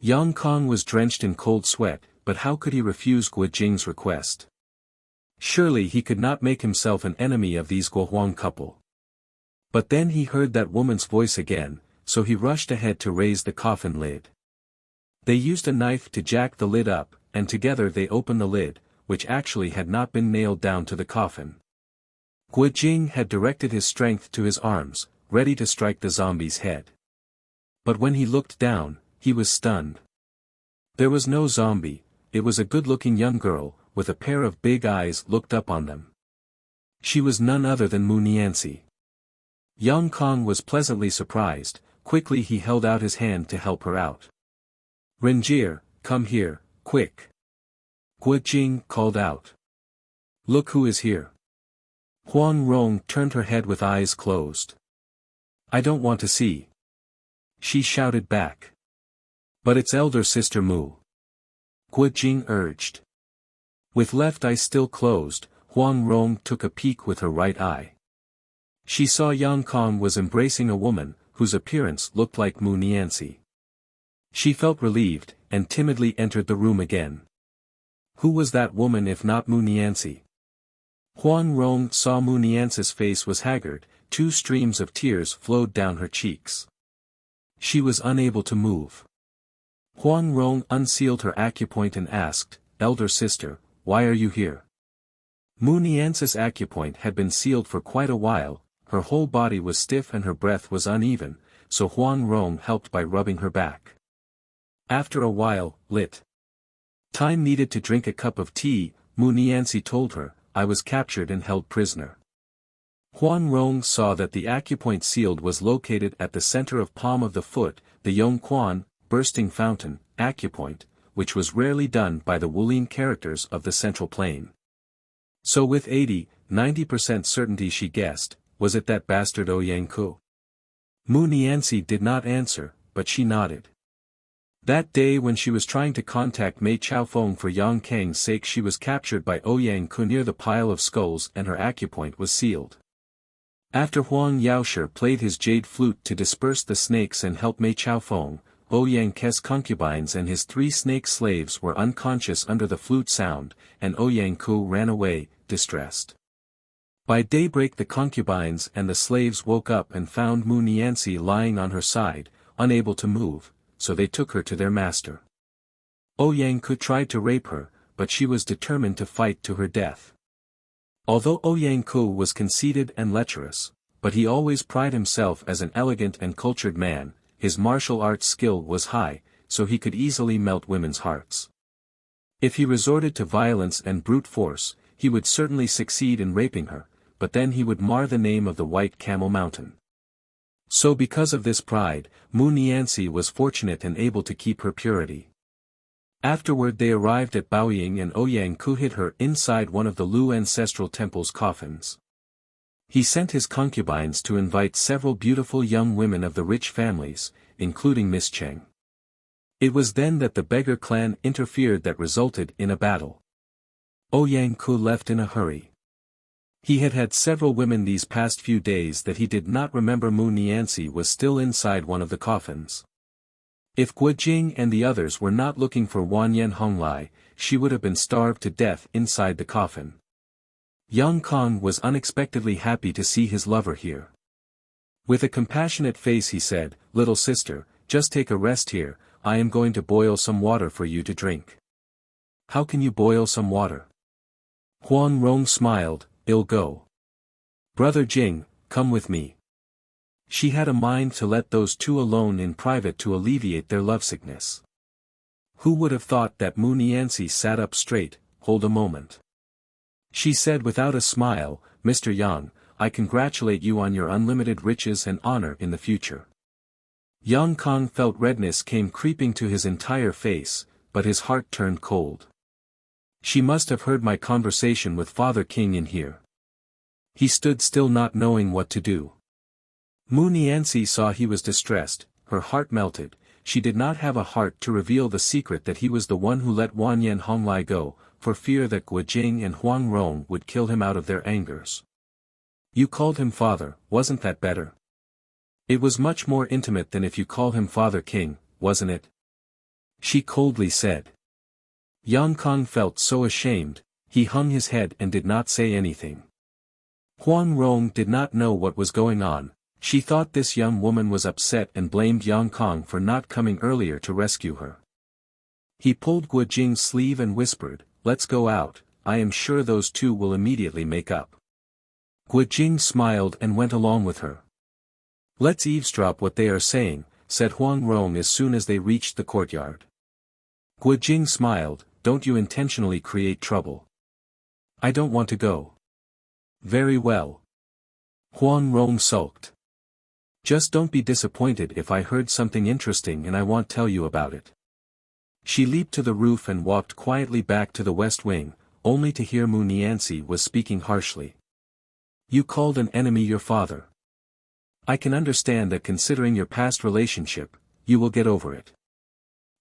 Yang Kong was drenched in cold sweat, but how could he refuse Guojing's request? Surely he could not make himself an enemy of these Guohuang couple. But then he heard that woman's voice again, so he rushed ahead to raise the coffin lid. They used a knife to jack the lid up, and together they opened the lid, which actually had not been nailed down to the coffin. Guojing had directed his strength to his arms, ready to strike the zombie's head. But when he looked down, he was stunned. There was no zombie, it was a good-looking young girl, with a pair of big eyes looked up on them. She was none other than Mu Niancy. Yang Kong was pleasantly surprised. Quickly he held out his hand to help her out. "Renjie, come here, quick!" Guo Jing called out. "Look who is here." Huang Rong turned her head with eyes closed. "I don't want to see," she shouted back. "But it's elder sister Mu," Guo Jing urged. With left eye still closed, Huang Rong took a peek with her right eye. She saw Yang Kong was embracing a woman, whose appearance looked like Mu Niancy. She felt relieved, and timidly entered the room again. Who was that woman if not Mu Niancy? Huang Rong saw Mu Niancy's face was haggard, 2 streams of tears flowed down her cheeks. She was unable to move. Huang Rong unsealed her acupoint and asked, "Elder sister, why are you here?" Mu Niancy's acupoint had been sealed for quite a while. Her whole body was stiff and her breath was uneven, so Huang Rong helped by rubbing her back. After a while, time needed to drink a cup of tea, Mu Niancy told her, "I was captured and held prisoner." Huang Rong saw that the acupoint sealed was located at the center of palm of the foot, the Yong Quan, bursting fountain, acupoint, which was rarely done by the Wulin characters of the central plane. So with 80–90% certainty she guessed, was it that bastard Ouyang-ku? Mu Niancy did not answer, but she nodded. That day when she was trying to contact Mei Chaofeng for Yang Kang's sake she was captured by Ouyang-ku near the pile of skulls and her acupoint was sealed. After Huang Yaoshe played his jade flute to disperse the snakes and help Mei Chaofeng, Ouyang-ku's concubines and his 3 snake slaves were unconscious under the flute sound, and Ouyang-ku ran away, distressed. By daybreak the concubines and the slaves woke up and found Mu Niancy lying on her side, unable to move, so they took her to their master. Ouyang-ku tried to rape her, but she was determined to fight to her death. Although Ouyang-ku was conceited and lecherous, but he always prided himself as an elegant and cultured man, his martial arts skill was high, so he could easily melt women's hearts. If he resorted to violence and brute force, he would certainly succeed in raping her, but then he would mar the name of the White Camel Mountain. So because of this pride, Mu Niancy was fortunate and able to keep her purity. Afterward they arrived at Baoying and Ouyang-ku hid her inside one of the Lu ancestral temple's coffins. He sent his concubines to invite several beautiful young women of the rich families, including Miss Cheng. It was then that the beggar clan interfered that resulted in a battle. Ouyang-ku left in a hurry. He had had several women these past few days that he did not remember Mu Niancy was still inside one of the coffins. If Guo Jing and the others were not looking for Wanyan Honglai, she would have been starved to death inside the coffin. Yang Kong was unexpectedly happy to see his lover here. With a compassionate face he said, "Little sister, just take a rest here, I am going to boil some water for you to drink." "How can you boil some water?" Huang Rong smiled, "I'll go. Brother Jing, come with me." She had a mind to let those 2 alone in private to alleviate their lovesickness. Who would have thought that Mu Niancy sat up straight, "Hold a moment." She said without a smile, "Mr. Yang, I congratulate you on your unlimited riches and honor in the future." Yang Kong felt redness came creeping to his entire face, but his heart turned cold. She must have heard my conversation with Father King in here. He stood still not knowing what to do. Mu Niancy saw he was distressed, her heart melted, she did not have a heart to reveal the secret that he was the one who let Wanyan Honglai go, for fear that Guo Jing and Huang Rong would kill him out of their angers. "You called him father, wasn't that better? It was much more intimate than if you call him Father King, wasn't it?" She coldly said. Yang Kong felt so ashamed, he hung his head and did not say anything. Huang Rong did not know what was going on, she thought this young woman was upset and blamed Yang Kong for not coming earlier to rescue her. He pulled Guo Jing's sleeve and whispered, "Let's go out, I am sure those 2 will immediately make up." Guo Jing smiled and went along with her. Let's eavesdrop what they are saying, said Huang Rong as soon as they reached the courtyard. Guo Jing smiled, don't you intentionally create trouble. I don't want to go. Very well. Huang Rong sulked. Just don't be disappointed if I heard something interesting and I won't tell you about it. She leaped to the roof and walked quietly back to the west wing, only to hear Mu Nianzi was speaking harshly. You called an enemy your father. I can understand that considering your past relationship, you will get over it.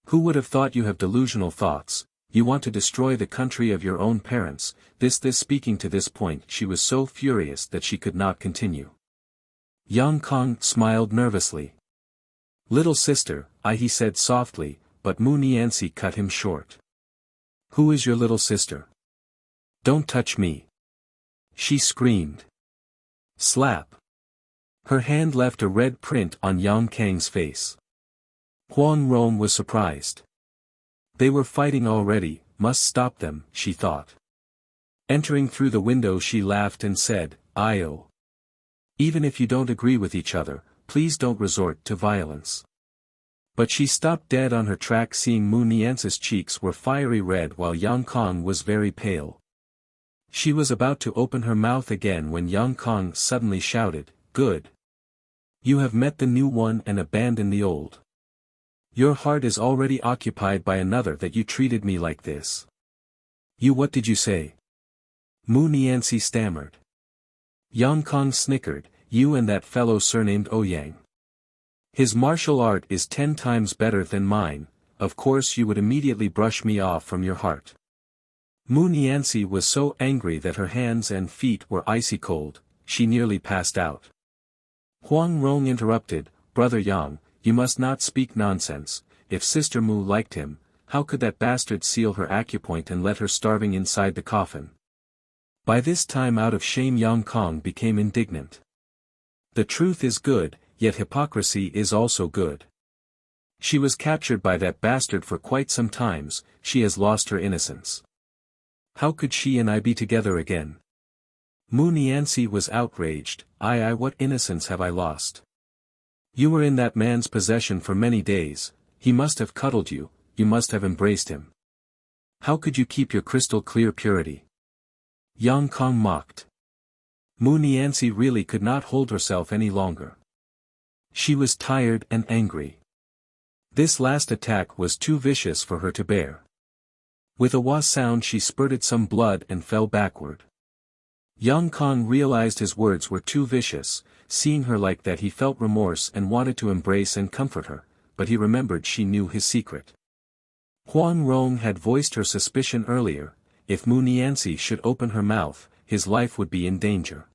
Who would have thought you have delusional thoughts, you want to destroy the country of your own parents, this speaking to this point she was so furious that she could not continue. Yang Kong smiled nervously. Little sister, he said softly, but Mu Nianzi cut him short. Who is your little sister? Don't touch me. She screamed. Slap. Her hand left a red print on Yang Kang's face. Huang Rong was surprised. They were fighting already, must stop them, she thought. Entering through the window she laughed and said, "Io. Even if you don't agree with each other, please don't resort to violence." But she stopped dead on her track seeing Mu Nianzi's cheeks were fiery red while Yang Kong was very pale. She was about to open her mouth again when Yang Kong suddenly shouted, "Good. You have met the new one and abandoned the old. Your heart is already occupied by another that you treated me like this." "You what did you say?" Mu Nianzi stammered. Yang Kong snickered, "You and that fellow surnamed Ouyang. His martial art is 10 times better than mine, of course you would immediately brush me off from your heart." Mu Nianzi was so angry that her hands and feet were icy cold, she nearly passed out. Huang Rong interrupted, "Brother Yang, you must not speak nonsense, if Sister Mu liked him, how could that bastard seal her acupoint and let her starving inside the coffin?" By this time out of shame Yang Kong became indignant. The truth is good, yet hypocrisy is also good. She was captured by that bastard for quite some times, she has lost her innocence. How could she and I be together again? Mu Nianzi was outraged, I what innocence have I lost? You were in that man's possession for many days, he must have cuddled you, you must have embraced him. How could you keep your crystal clear purity? Yang Kong mocked. Mu Nianzi really could not hold herself any longer. She was tired and angry. This last attack was too vicious for her to bear. With a wah sound she spurted some blood and fell backward. Yang Kong realized his words were too vicious, seeing her like that he felt remorse and wanted to embrace and comfort her, but he remembered she knew his secret. Huang Rong had voiced her suspicion earlier, if Mu Nianzi should open her mouth, his life would be in danger.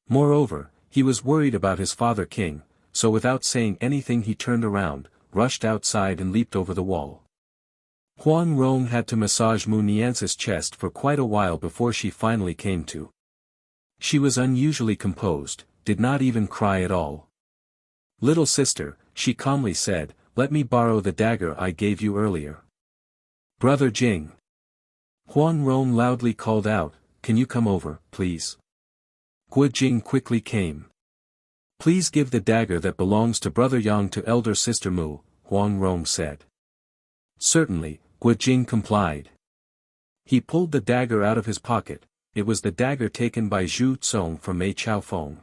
Moreover, he was worried about his father king, so without saying anything he turned around, rushed outside and leaped over the wall. Huang Rong had to massage Mu Nianzi's chest for quite a while before she finally came to. She was unusually composed, did not even cry at all. "Little sister," she calmly said, "let me borrow the dagger I gave you earlier." "Brother Jing." Huang Rong loudly called out, "Can you come over, please?" Guo Jing quickly came. "Please give the dagger that belongs to Brother Yang to elder sister Mu," Huang Rong said. "Certainly," Guo Jing complied. He pulled the dagger out of his pocket, it was the dagger taken by Zhu Tsong from Mei Chaofeng.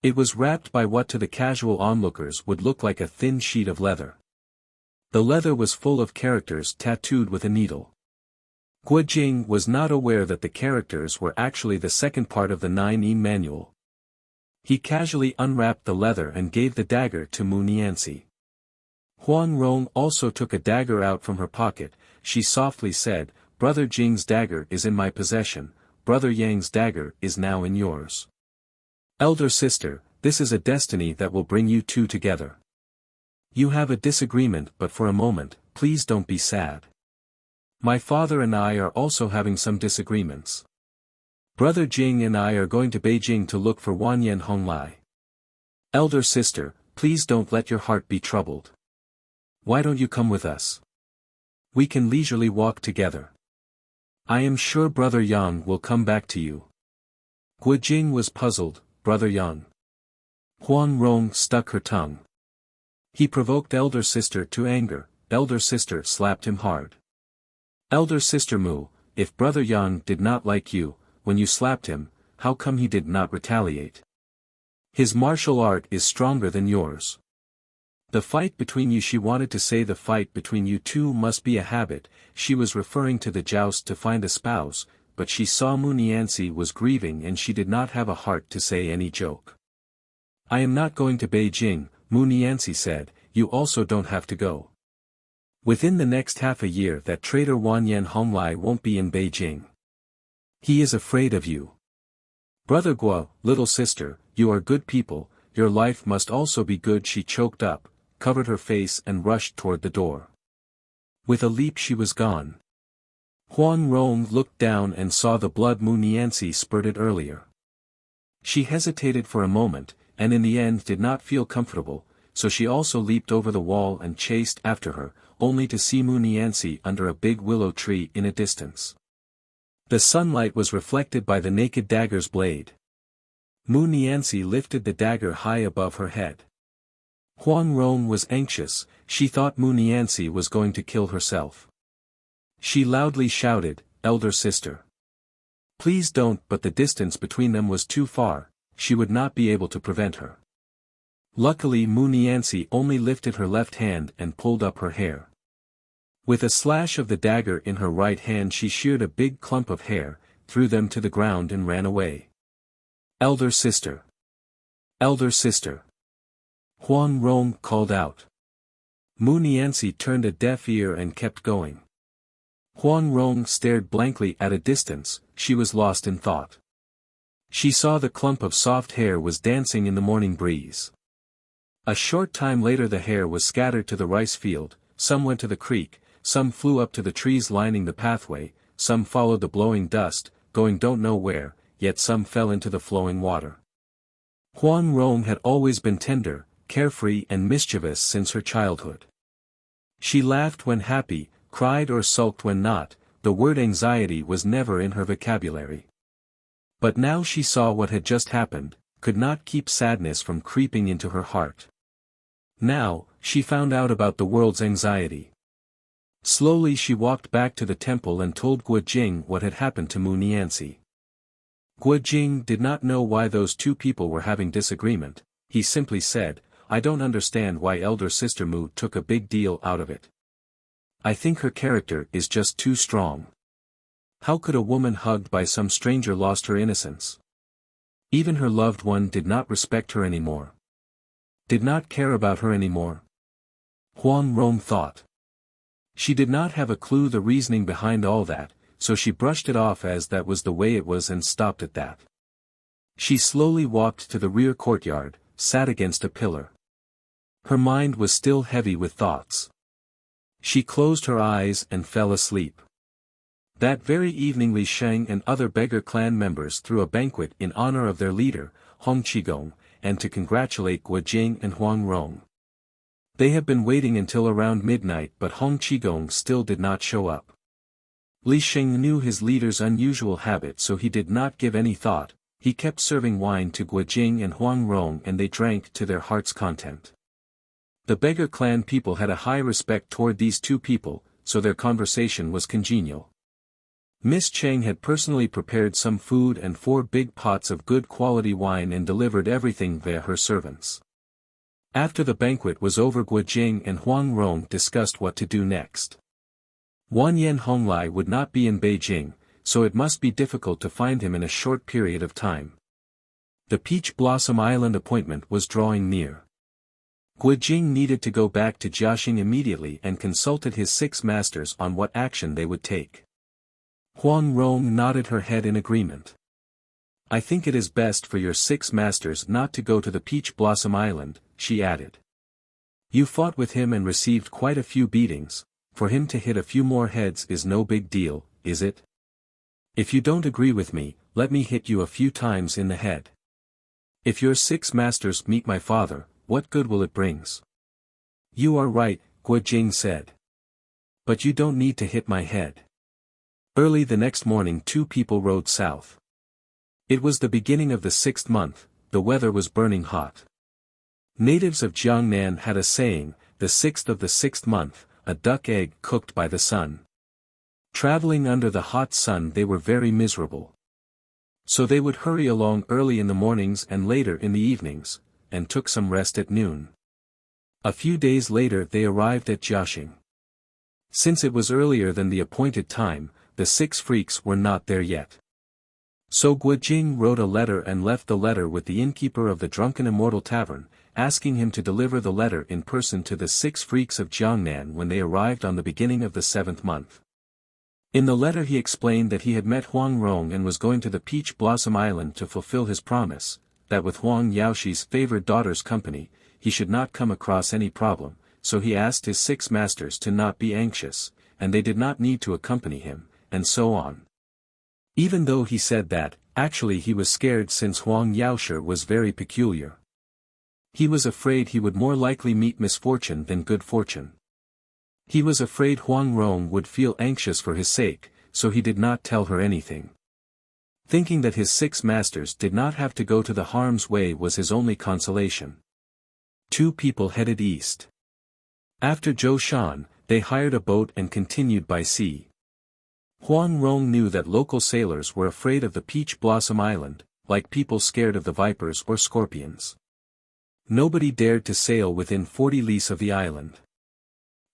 It was wrapped by what to the casual onlookers would look like a thin sheet of leather. The leather was full of characters tattooed with a needle. Guo Jing was not aware that the characters were actually the second part of the 9E manual. He casually unwrapped the leather and gave the dagger to Mu Nianzi. Huang Rong also took a dagger out from her pocket, she softly said, "Brother Jing's dagger is in my possession, Brother Yang's dagger is now in yours. Elder sister, this is a destiny that will bring you two together. You have a disagreement but for a moment, please don't be sad. My father and I are also having some disagreements. Brother Jing and I are going to Beijing to look for Wanyan Honglai. Elder sister, please don't let your heart be troubled. Why don't you come with us? We can leisurely walk together. I am sure Brother Yang will come back to you." Guo Jing was puzzled, "Brother Yang?" Huang Rong stuck her tongue. He provoked elder sister to anger. Elder sister slapped him hard. Elder sister Mu, if brother Yang did not like you, when you slapped him, how come he did not retaliate? His martial art is stronger than yours. The fight between you, she wanted to say the fight between you two must be a habit. She was referring to the joust to find a spouse, but she saw Mu Niancy was grieving and she did not have a heart to say any joke. I am not going to Beijing, Mu Niancy said, you also don't have to go. Within the next half a year that traitor Wanyan Honglai won't be in Beijing. He is afraid of you. Brother Guo, little sister, you are good people, your life must also be good. She choked up, covered her face and rushed toward the door. With a leap she was gone. Huang Rong looked down and saw the blood Mu Niancy spurted earlier. She hesitated for a moment, and in the end did not feel comfortable, so she also leaped over the wall and chased after her, only to see Mu Niancy under a big willow tree in a distance. The sunlight was reflected by the naked dagger's blade. Mu Niancy lifted the dagger high above her head. Huang Rong was anxious, she thought Mu Niancy was going to kill herself. She loudly shouted, elder sister. Please don't, but the distance between them was too far, she would not be able to prevent her. Luckily Mu Niancy only lifted her left hand and pulled up her hair. With a slash of the dagger in her right hand she sheared a big clump of hair, threw them to the ground and ran away. Elder sister! Elder sister! Huang Rong called out. Mu Niancy turned a deaf ear and kept going. Huang Rong stared blankly at a distance, she was lost in thought. She saw the clump of soft hair was dancing in the morning breeze. A short time later the hair was scattered to the rice field, some went to the creek, some flew up to the trees lining the pathway, some followed the blowing dust, going don't know where, yet some fell into the flowing water. Huang Rong had always been tender, carefree and mischievous since her childhood. She laughed when happy, cried or sulked when not, the word anxiety was never in her vocabulary. But now she saw what had just happened, could not keep sadness from creeping into her heart. Now, she found out about the world's anxiety. Slowly she walked back to the temple and told Guo Jing what had happened to Mu Niancy. Guo Jing did not know why those two people were having disagreement, he simply said, I don't understand why elder sister Mu took a big deal out of it. I think her character is just too strong. How could a woman hugged by some stranger lost her innocence? Even her loved one did not respect her anymore. Did not care about her anymore. Huang Rong thought. She did not have a clue the reasoning behind all that, so she brushed it off as that was the way it was and stopped at that. She slowly walked to the rear courtyard, sat against a pillar. Her mind was still heavy with thoughts. She closed her eyes and fell asleep. That very evening Li Sheng and other beggar clan members threw a banquet in honor of their leader, Hong Qigong, and to congratulate Guo Jing and Huang Rong. They had been waiting until around midnight but Hong Qigong still did not show up. Li Sheng knew his leader's unusual habit so he did not give any thought, he kept serving wine to Guo Jing and Huang Rong and they drank to their heart's content. The beggar clan people had a high respect toward these two people, so their conversation was congenial. Miss Cheng had personally prepared some food and 4 big pots of good quality wine and delivered everything via her servants. After the banquet was over Guo Jing and Huang Rong discussed what to do next. Wanyan Honglai would not be in Beijing, so it must be difficult to find him in a short period of time. The Peach Blossom Island appointment was drawing near. Guo Jing needed to go back to Jiaxing immediately and consulted his 6 masters on what action they would take. Huang Rong nodded her head in agreement. I think it is best for your 6 masters not to go to the Peach Blossom Island, she added. You fought with him and received quite a few beatings, for him to hit a few more heads is no big deal, is it? If you don't agree with me, let me hit you a few times in the head. If your 6 masters meet my father, what good will it bring? You are right, Guo Jing said. But you don't need to hit my head. Early the next morning 2 people rode south. It was the beginning of the 6th month, the weather was burning hot. Natives of Jiangnan had a saying, the 6th of the 6th month, a duck egg cooked by the sun. Traveling under the hot sun they were very miserable. So they would hurry along early in the mornings and later in the evenings, and took some rest at noon. A few days later they arrived at Jiaxing. Since it was earlier than the appointed time, the 6 freaks were not there yet. So Guojing wrote a letter and left the letter with the innkeeper of the Drunken Immortal Tavern, asking him to deliver the letter in person to the 6 freaks of Jiangnan when they arrived on the beginning of the 7th month. In the letter he explained that he had met Huang Rong and was going to the Peach Blossom Island to fulfill his promise, that with Huang Yaoxi's favored daughter's company, he should not come across any problem, so he asked his 6 masters to not be anxious, and they did not need to accompany him, and so on. Even though he said that, actually he was scared since Huang Yaoshi was very peculiar. He was afraid he would more likely meet misfortune than good fortune. He was afraid Huang Rong would feel anxious for his sake, so he did not tell her anything. Thinking that his 6 masters did not have to go to the harm's way was his only consolation. 2 people headed east. After Zhoushan, they hired a boat and continued by sea. Huang Rong knew that local sailors were afraid of the Peach Blossom Island, like people scared of the vipers or scorpions. Nobody dared to sail within 40 lis of the island.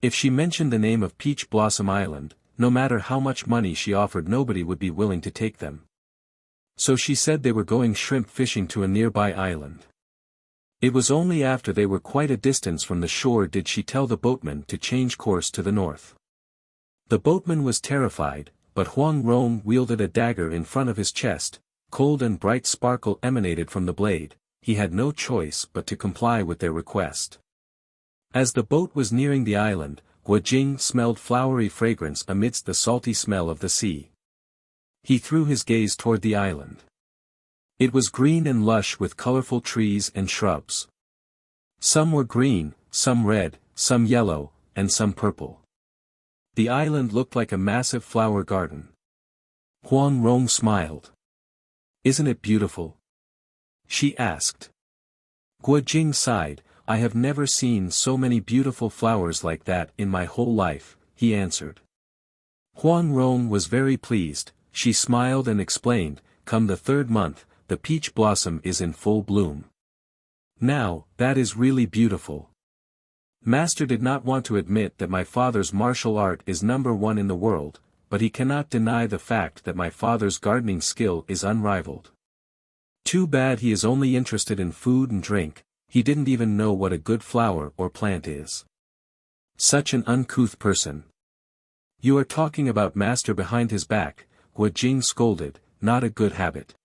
If she mentioned the name of Peach Blossom Island, no matter how much money she offered nobody would be willing to take them. So she said they were going shrimp fishing to a nearby island. It was only after they were quite a distance from the shore did she tell the boatman to change course to the north. The boatman was terrified, but Huang Rong wielded a dagger in front of his chest, cold and bright sparkle emanated from the blade. He had no choice but to comply with their request. As the boat was nearing the island, Guojing smelled flowery fragrance amidst the salty smell of the sea. He threw his gaze toward the island. It was green and lush with colorful trees and shrubs. Some were green, some red, some yellow, and some purple. The island looked like a massive flower garden. Huang Rong smiled. "Isn't it beautiful?" she asked. Guojing sighed. "I have never seen so many beautiful flowers like that in my whole life," he answered. Huang Rong was very pleased. She smiled and explained, "Come the 3rd month, the peach blossom is in full bloom. Now, that is really beautiful. Master did not want to admit that my father's martial art is number 1 in the world, but he cannot deny the fact that my father's gardening skill is unrivaled. Too bad he is only interested in food and drink, he didn't even know what a good flower or plant is. Such an uncouth person." "You are talking about master behind his back," Guojing scolded, "not a good habit."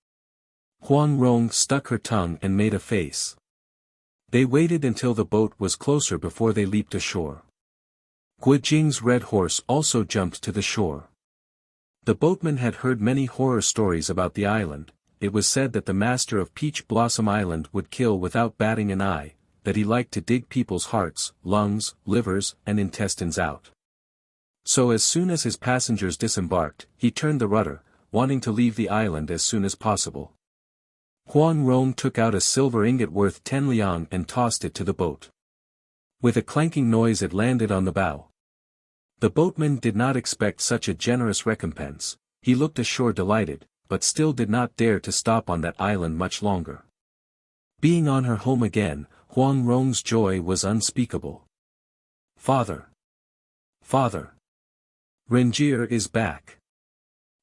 Huang Rong stuck her tongue and made a face. They waited until the boat was closer before they leaped ashore. Guojing's red horse also jumped to the shore. The boatman had heard many horror stories about the island. It was said that the master of Peach Blossom Island would kill without batting an eye, that he liked to dig people's hearts, lungs, livers, and intestines out. So as soon as his passengers disembarked, he turned the rudder, wanting to leave the island as soon as possible. Huang Rong took out a silver ingot worth 10 liang and tossed it to the boat. With a clanking noise it landed on the bow. The boatman did not expect such a generous recompense. He looked ashore delighted, but still did not dare to stop on that island much longer. Being on her home again, Huang Rong's joy was unspeakable. "Father! Father! Renjir is back!"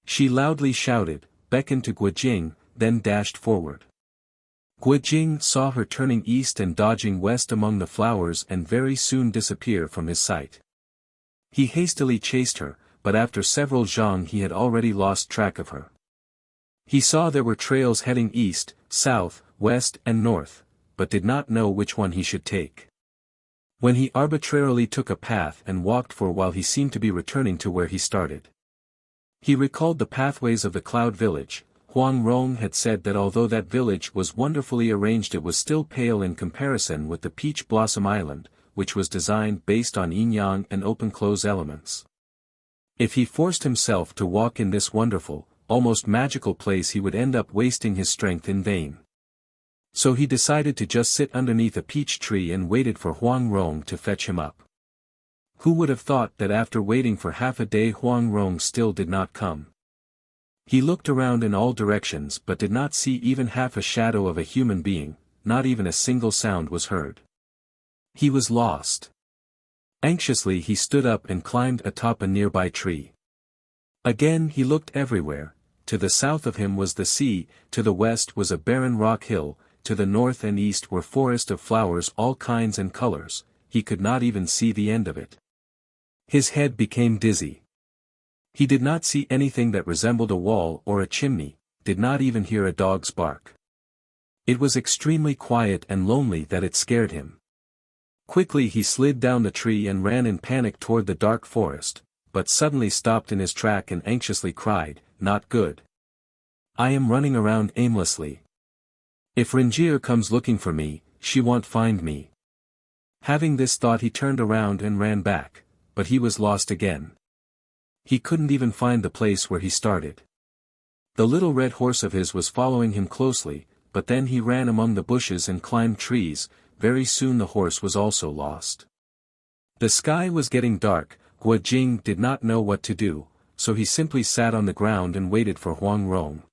She loudly shouted, beckoned to Guojing, then dashed forward. Guojing saw her turning east and dodging west among the flowers and very soon disappear from his sight. He hastily chased her, but after several zhang he had already lost track of her. He saw there were trails heading east, south, west and north, but did not know which one he should take. When he arbitrarily took a path and walked for a while he seemed to be returning to where he started. He recalled the pathways of the Cloud Village. Huang Rong had said that although that village was wonderfully arranged it was still pale in comparison with the Peach Blossom Island, which was designed based on yin-yang and open-close elements. If he forced himself to walk in this wonderful, almost magical place he would end up wasting his strength in vain. So he decided to just sit underneath a peach tree and waited for Huang Rong to fetch him up. Who would have thought that after waiting for half a day Huang Rong still did not come? He looked around in all directions but did not see even half a shadow of a human being, not even a single sound was heard. He was lost. Anxiously he stood up and climbed atop a nearby tree. Again he looked everywhere. To the south of him was the sea, to the west was a barren rock hill, to the north and east were forests of flowers all kinds and colors, he could not even see the end of it. His head became dizzy. He did not see anything that resembled a wall or a chimney, did not even hear a dog's bark. It was extremely quiet and lonely that it scared him. Quickly he slid down the tree and ran in panic toward the dark forest, but suddenly stopped in his track and anxiously cried, "Not good. I am running around aimlessly. If Ringier comes looking for me, she won't find me." Having this thought he turned around and ran back, but he was lost again. He couldn't even find the place where he started. The little red horse of his was following him closely, but then he ran among the bushes and climbed trees, very soon the horse was also lost. The sky was getting dark, Guo Jing did not know what to do, so he simply sat on the ground and waited for Huang Rong.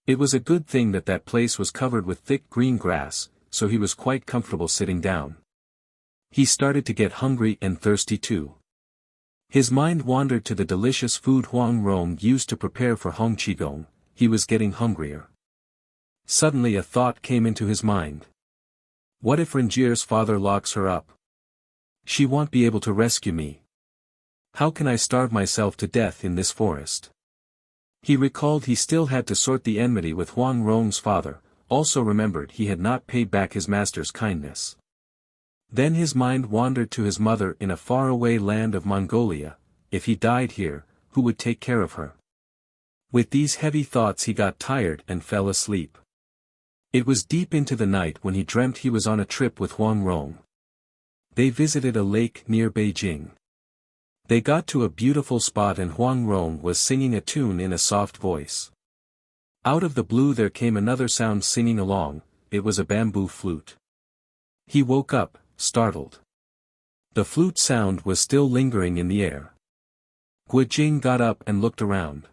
It was a good thing that that place was covered with thick green grass, so he was quite comfortable sitting down. He started to get hungry and thirsty too. His mind wandered to the delicious food Huang Rong used to prepare for Hong Qigong. He was getting hungrier. Suddenly a thought came into his mind. What if Rengier's father locks her up? She won't be able to rescue me. How can I starve myself to death in this forest? He recalled he still had to sort the enmity with Huang Rong's father, also remembered he had not paid back his master's kindness. Then his mind wandered to his mother in a faraway land of Mongolia. If he died here, who would take care of her? With these heavy thoughts he got tired and fell asleep. It was deep into the night when he dreamt he was on a trip with Huang Rong. They visited a lake near Beijing. They got to a beautiful spot and Huang Rong was singing a tune in a soft voice. Out of the blue there came another sound singing along, it was a bamboo flute. He woke up, startled. The flute sound was still lingering in the air. Guo Jing got up and looked around.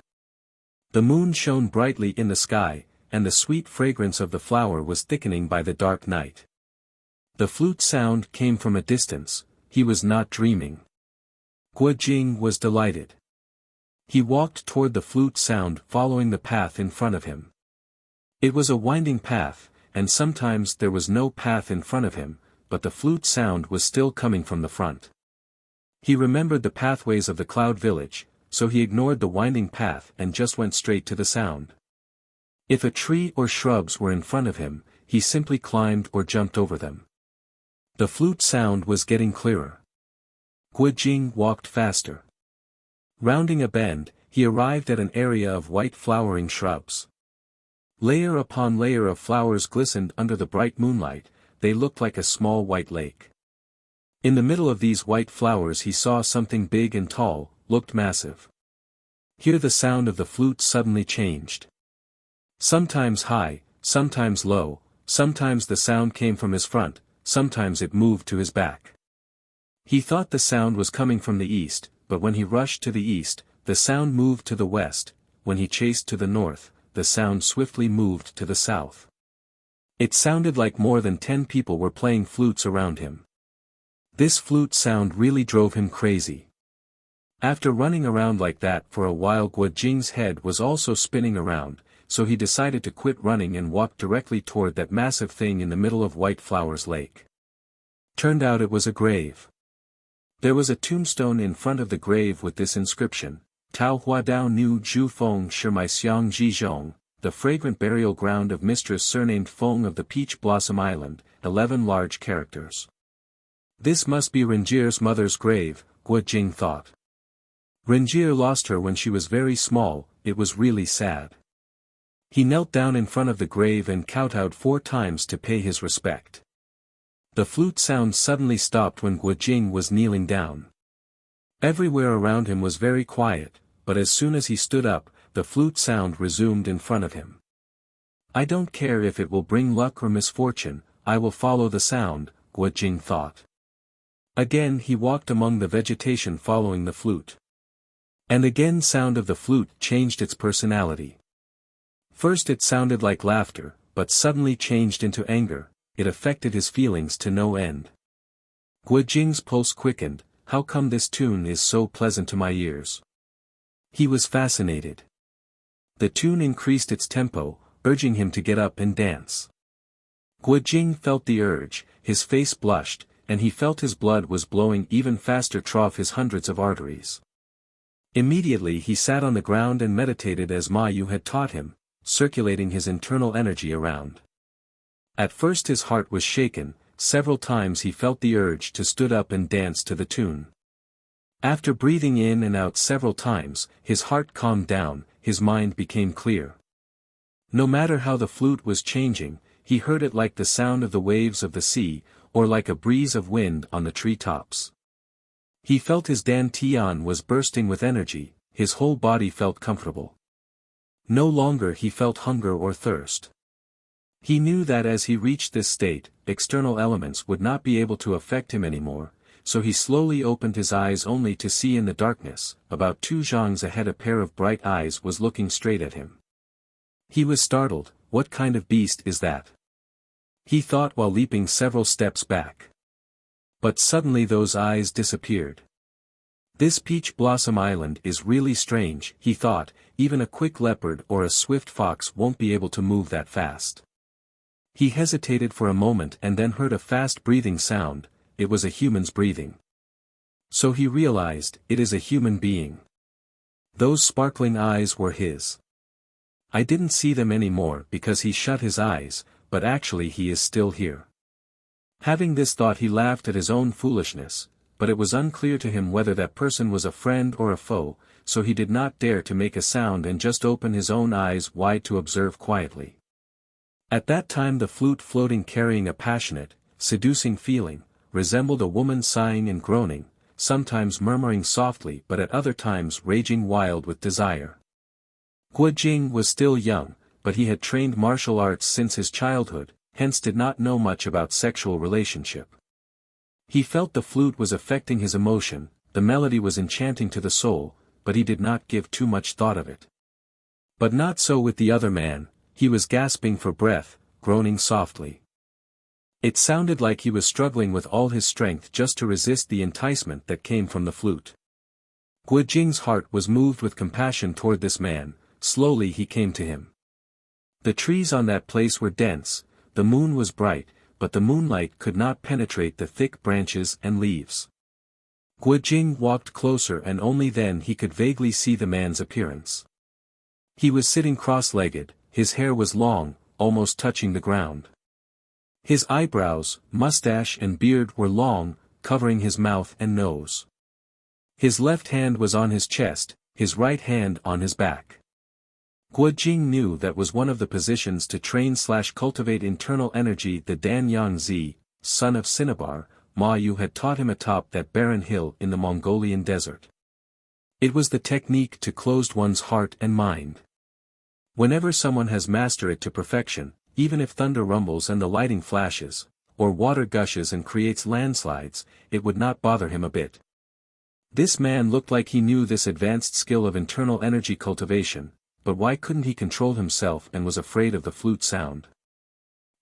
The moon shone brightly in the sky, and the sweet fragrance of the flower was thickening by the dark night. The flute sound came from a distance, he was not dreaming. Guo Jing was delighted. He walked toward the flute sound following the path in front of him. It was a winding path, and sometimes there was no path in front of him, but the flute sound was still coming from the front. He remembered the pathways of the cloud village, so he ignored the winding path and just went straight to the sound. If a tree or shrubs were in front of him, he simply climbed or jumped over them. The flute sound was getting clearer. Guo Jing walked faster. Rounding a bend, he arrived at an area of white flowering shrubs. Layer upon layer of flowers glistened under the bright moonlight, they looked like a small white lake. In the middle of these white flowers he saw something big and tall, looked massive. Here the sound of the flute suddenly changed. Sometimes high, sometimes low, sometimes the sound came from his front, sometimes it moved to his back. He thought the sound was coming from the east, but when he rushed to the east, the sound moved to the west, when he chased to the north, the sound swiftly moved to the south. It sounded like more than 10 people were playing flutes around him. This flute sound really drove him crazy. After running around like that for a while Guo Jing's head was also spinning around, so he decided to quit running and walk directly toward that massive thing in the middle of White Flowers Lake. Turned out it was a grave. There was a tombstone in front of the grave with this inscription, Tao Hua Dao Nu Zhu Feng Shi Mai Xiang Ji Zhong, the fragrant burial ground of Mistress surnamed Feng of the Peach Blossom Island, 11 large characters. This must be Rengier's mother's grave, Guo Jing thought. Rengier lost her when she was very small, it was really sad. He knelt down in front of the grave and kowtowed 4 times to pay his respect. The flute sound suddenly stopped when Guo Jing was kneeling down. Everywhere around him was very quiet, but as soon as he stood up, the flute sound resumed in front of him. I don't care if it will bring luck or misfortune, I will follow the sound, Guo Jing thought. Again he walked among the vegetation following the flute. And again sound of the flute changed its personality. First it sounded like laughter, but suddenly changed into anger, it affected his feelings to no end. Guo Jing's pulse quickened, how come this tune is so pleasant to my ears? He was fascinated. The tune increased its tempo, urging him to get up and dance. Guo Jing felt the urge, his face blushed, and he felt his blood was blowing even faster through his hundreds of arteries. Immediately he sat on the ground and meditated as Ma Yu had taught him, circulating his internal energy around. At first his heart was shaken, several times he felt the urge to stood up and dance to the tune. After breathing in and out several times, his heart calmed down, his mind became clear. No matter how the flute was changing, he heard it like the sound of the waves of the sea, or like a breeze of wind on the tree tops. He felt his Dan Tian was bursting with energy, his whole body felt comfortable. No longer he felt hunger or thirst. He knew that as he reached this state, external elements would not be able to affect him anymore, so he slowly opened his eyes only to see in the darkness, about 2 zhangs ahead a pair of bright eyes was looking straight at him. He was startled, what kind of beast is that? He thought while leaping several steps back. But suddenly those eyes disappeared. This Peach Blossom Island is really strange, he thought, even a quick leopard or a swift fox won't be able to move that fast. He hesitated for a moment and then heard a fast breathing sound, it was a human's breathing. So he realized, it is a human being. Those sparkling eyes were his. I didn't see them anymore because he shut his eyes, but actually he is still here. Having this thought he laughed at his own foolishness, but it was unclear to him whether that person was a friend or a foe, so he did not dare to make a sound and just open his own eyes wide to observe quietly. At that time the flute floating carrying a passionate, seducing feeling, resembled a woman sighing and groaning, sometimes murmuring softly but at other times raging wild with desire. Guo Jing was still young, but he had trained martial arts since his childhood, hence did not know much about sexual relationship. He felt the flute was affecting his emotion, the melody was enchanting to the soul, but he did not give too much thought of it. But not so with the other man, he was gasping for breath, groaning softly. It sounded like he was struggling with all his strength just to resist the enticement that came from the flute. Guo Jing's heart was moved with compassion toward this man, slowly he came to him. The trees on that place were dense, the moon was bright, but the moonlight could not penetrate the thick branches and leaves. Guo Jing walked closer and only then he could vaguely see the man's appearance. He was sitting cross-legged, his hair was long, almost touching the ground. His eyebrows, mustache and beard were long, covering his mouth and nose. His left hand was on his chest, his right hand on his back. Guo Jing knew that was one of the positions to train/cultivate internal energy the Dan Yang Zi, son of Cinnabar, Ma Yu had taught him atop that barren hill in the Mongolian desert. It was the technique to close one's heart and mind. Whenever someone has mastered it to perfection, even if thunder rumbles and the lightning flashes, or water gushes and creates landslides, it would not bother him a bit. This man looked like he knew this advanced skill of internal energy cultivation, but why couldn't he control himself and was afraid of the flute sound?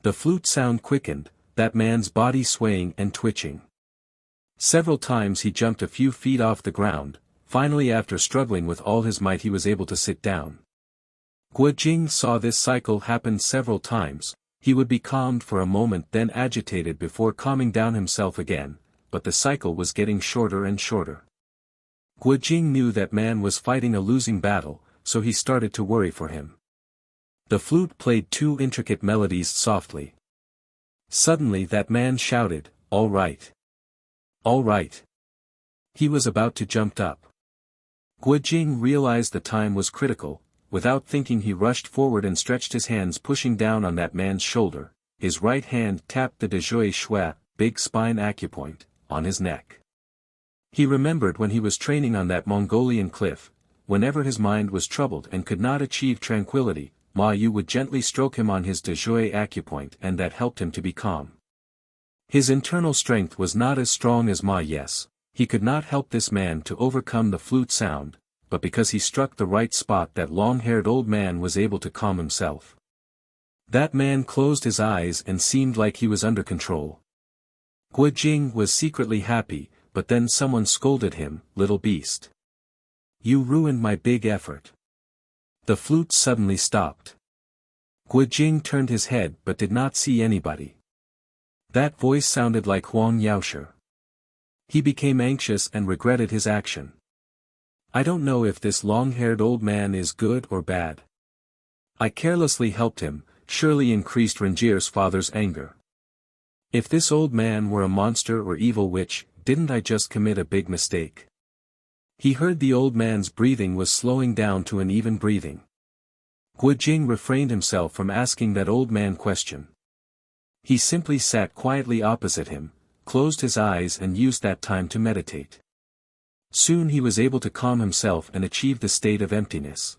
The flute sound quickened, that man's body swaying and twitching. Several times he jumped a few feet off the ground, finally after struggling with all his might he was able to sit down. Guo Jing saw this cycle happen several times, he would be calmed for a moment then agitated before calming down himself again, but the cycle was getting shorter and shorter. Guo Jing knew that man was fighting a losing battle, so he started to worry for him. The flute played 2 intricate melodies softly. Suddenly that man shouted, "All right. All right." He was about to jump up. Guo Jing realized the time was critical, without thinking he rushed forward and stretched his hands pushing down on that man's shoulder, his right hand tapped the Dezhui Shui, big spine acupoint, on his neck. He remembered when he was training on that Mongolian cliff, whenever his mind was troubled and could not achieve tranquility, Ma Yu would gently stroke him on his de joie acupoint and that helped him to be calm. His internal strength was not as strong as Ma Yes, he could not help this man to overcome the flute sound, but because he struck the right spot that long-haired old man was able to calm himself. That man closed his eyes and seemed like he was under control. Guo Jing was secretly happy, but then someone scolded him, "Little beast. You ruined my big effort." The flute suddenly stopped. Guo Jing turned his head but did not see anybody. That voice sounded like Huang Yaoshi. He became anxious and regretted his action. I don't know if this long-haired old man is good or bad. I carelessly helped him, surely increased Rengier's father's anger. If this old man were a monster or evil witch, didn't I just commit a big mistake? He heard the old man's breathing was slowing down to an even breathing. Guo Jing refrained himself from asking that old man question. He simply sat quietly opposite him, closed his eyes and used that time to meditate. Soon he was able to calm himself and achieve the state of emptiness.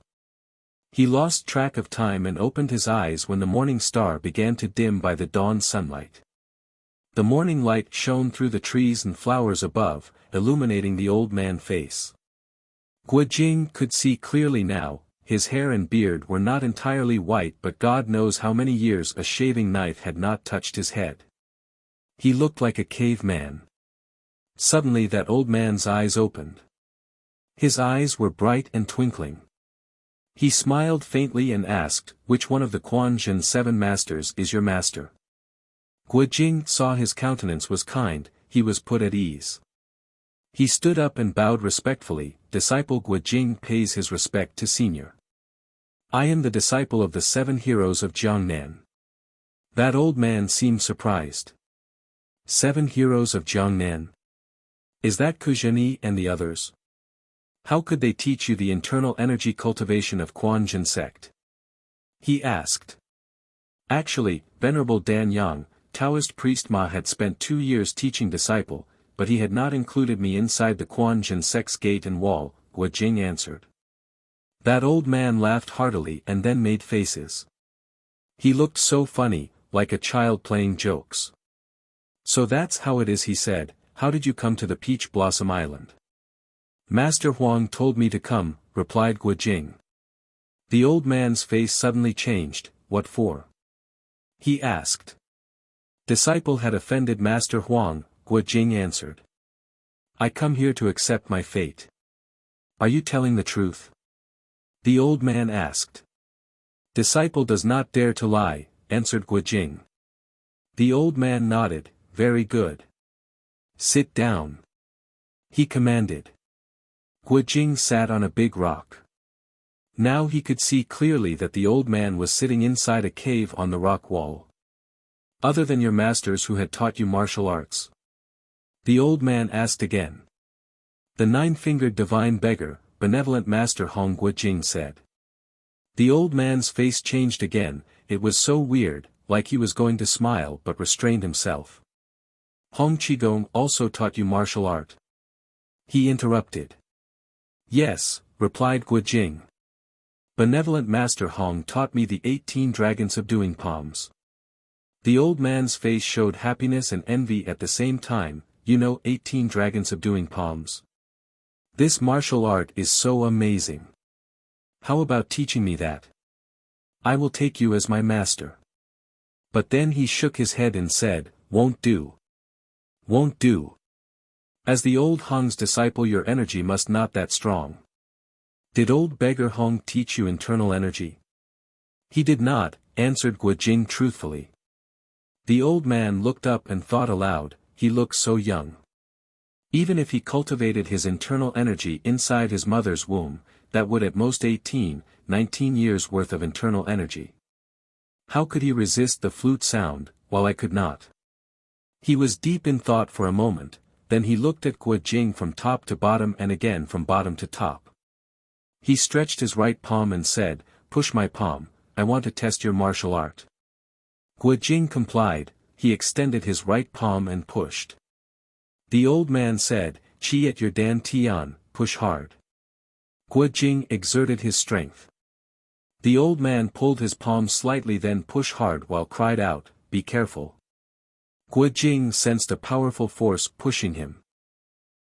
He lost track of time and opened his eyes when the morning star began to dim by the dawn sunlight. The morning light shone through the trees and flowers above, illuminating the old man's face. Guo Jing could see clearly now. His hair and beard were not entirely white but God knows how many years a shaving knife had not touched his head. He looked like a caveman. Suddenly that old man's eyes opened. His eyes were bright and twinkling. He smiled faintly and asked, "Which one of the Quanzhen 7 masters is your master?" Guo Jing saw his countenance was kind, he was put at ease. He stood up and bowed respectfully, "Disciple Guo Jing pays his respect to senior. I am the disciple of the 7 heroes of Jiangnan." That old man seemed surprised. 7 heroes of Jiangnan? Is that Kuzheni and the others? How could they teach you the internal energy cultivation of Quanzhen sect? He asked. Actually, Venerable Dan Yang, Taoist priest Ma had spent 2 years teaching disciple, but he had not included me inside the Quanzhen sect's gate and wall, Guo Jing answered. That old man laughed heartily and then made faces. He looked so funny, like a child playing jokes. So that's how it is, he said. How did you come to the Peach Blossom Island? Master Huang told me to come, replied Guo Jing. The old man's face suddenly changed. What for? He asked. Disciple had offended Master Huang, Guo Jing answered. I come here to accept my fate. Are you telling the truth? The old man asked. Disciple does not dare to lie, answered Guo Jing. The old man nodded, very good. Sit down. He commanded. Guo Jing sat on a big rock. Now he could see clearly that the old man was sitting inside a cave on the rock wall. Other than your masters who had taught you martial arts? The old man asked again. The 9-fingered divine beggar, benevolent master Hong, Guo Jing said. The old man's face changed again, it was so weird, like he was going to smile but restrained himself. Hong Qigong also taught you martial art? He interrupted. Yes, replied Guo Jing. Benevolent master Hong taught me the 18 dragon subduing palms. The old man's face showed happiness and envy at the same time. You know 18 dragon subduing palms? This martial art is so amazing. How about teaching me that? I will take you as my master. But then he shook his head and said, won't do. Won't do. As the old Hong's disciple your energy must not that strong. Did old beggar Hong teach you internal energy? He did not, answered Guo Jing truthfully. The old man looked up and thought aloud, he looks so young. Even if he cultivated his internal energy inside his mother's womb, that would at most 18, 19 years worth of internal energy. How could he resist the flute sound, while I could not? He was deep in thought for a moment, then he looked at Guo Jing from top to bottom and again from bottom to top. He stretched his right palm and said, push my palm, I want to test your martial art. Guo Jing complied, he extended his right palm and pushed. The old man said, Qi at your Dan Tian, push hard. Guo Jing exerted his strength. The old man pulled his palm slightly then pushed hard while cried out, "Be careful." Guo Jing sensed a powerful force pushing him.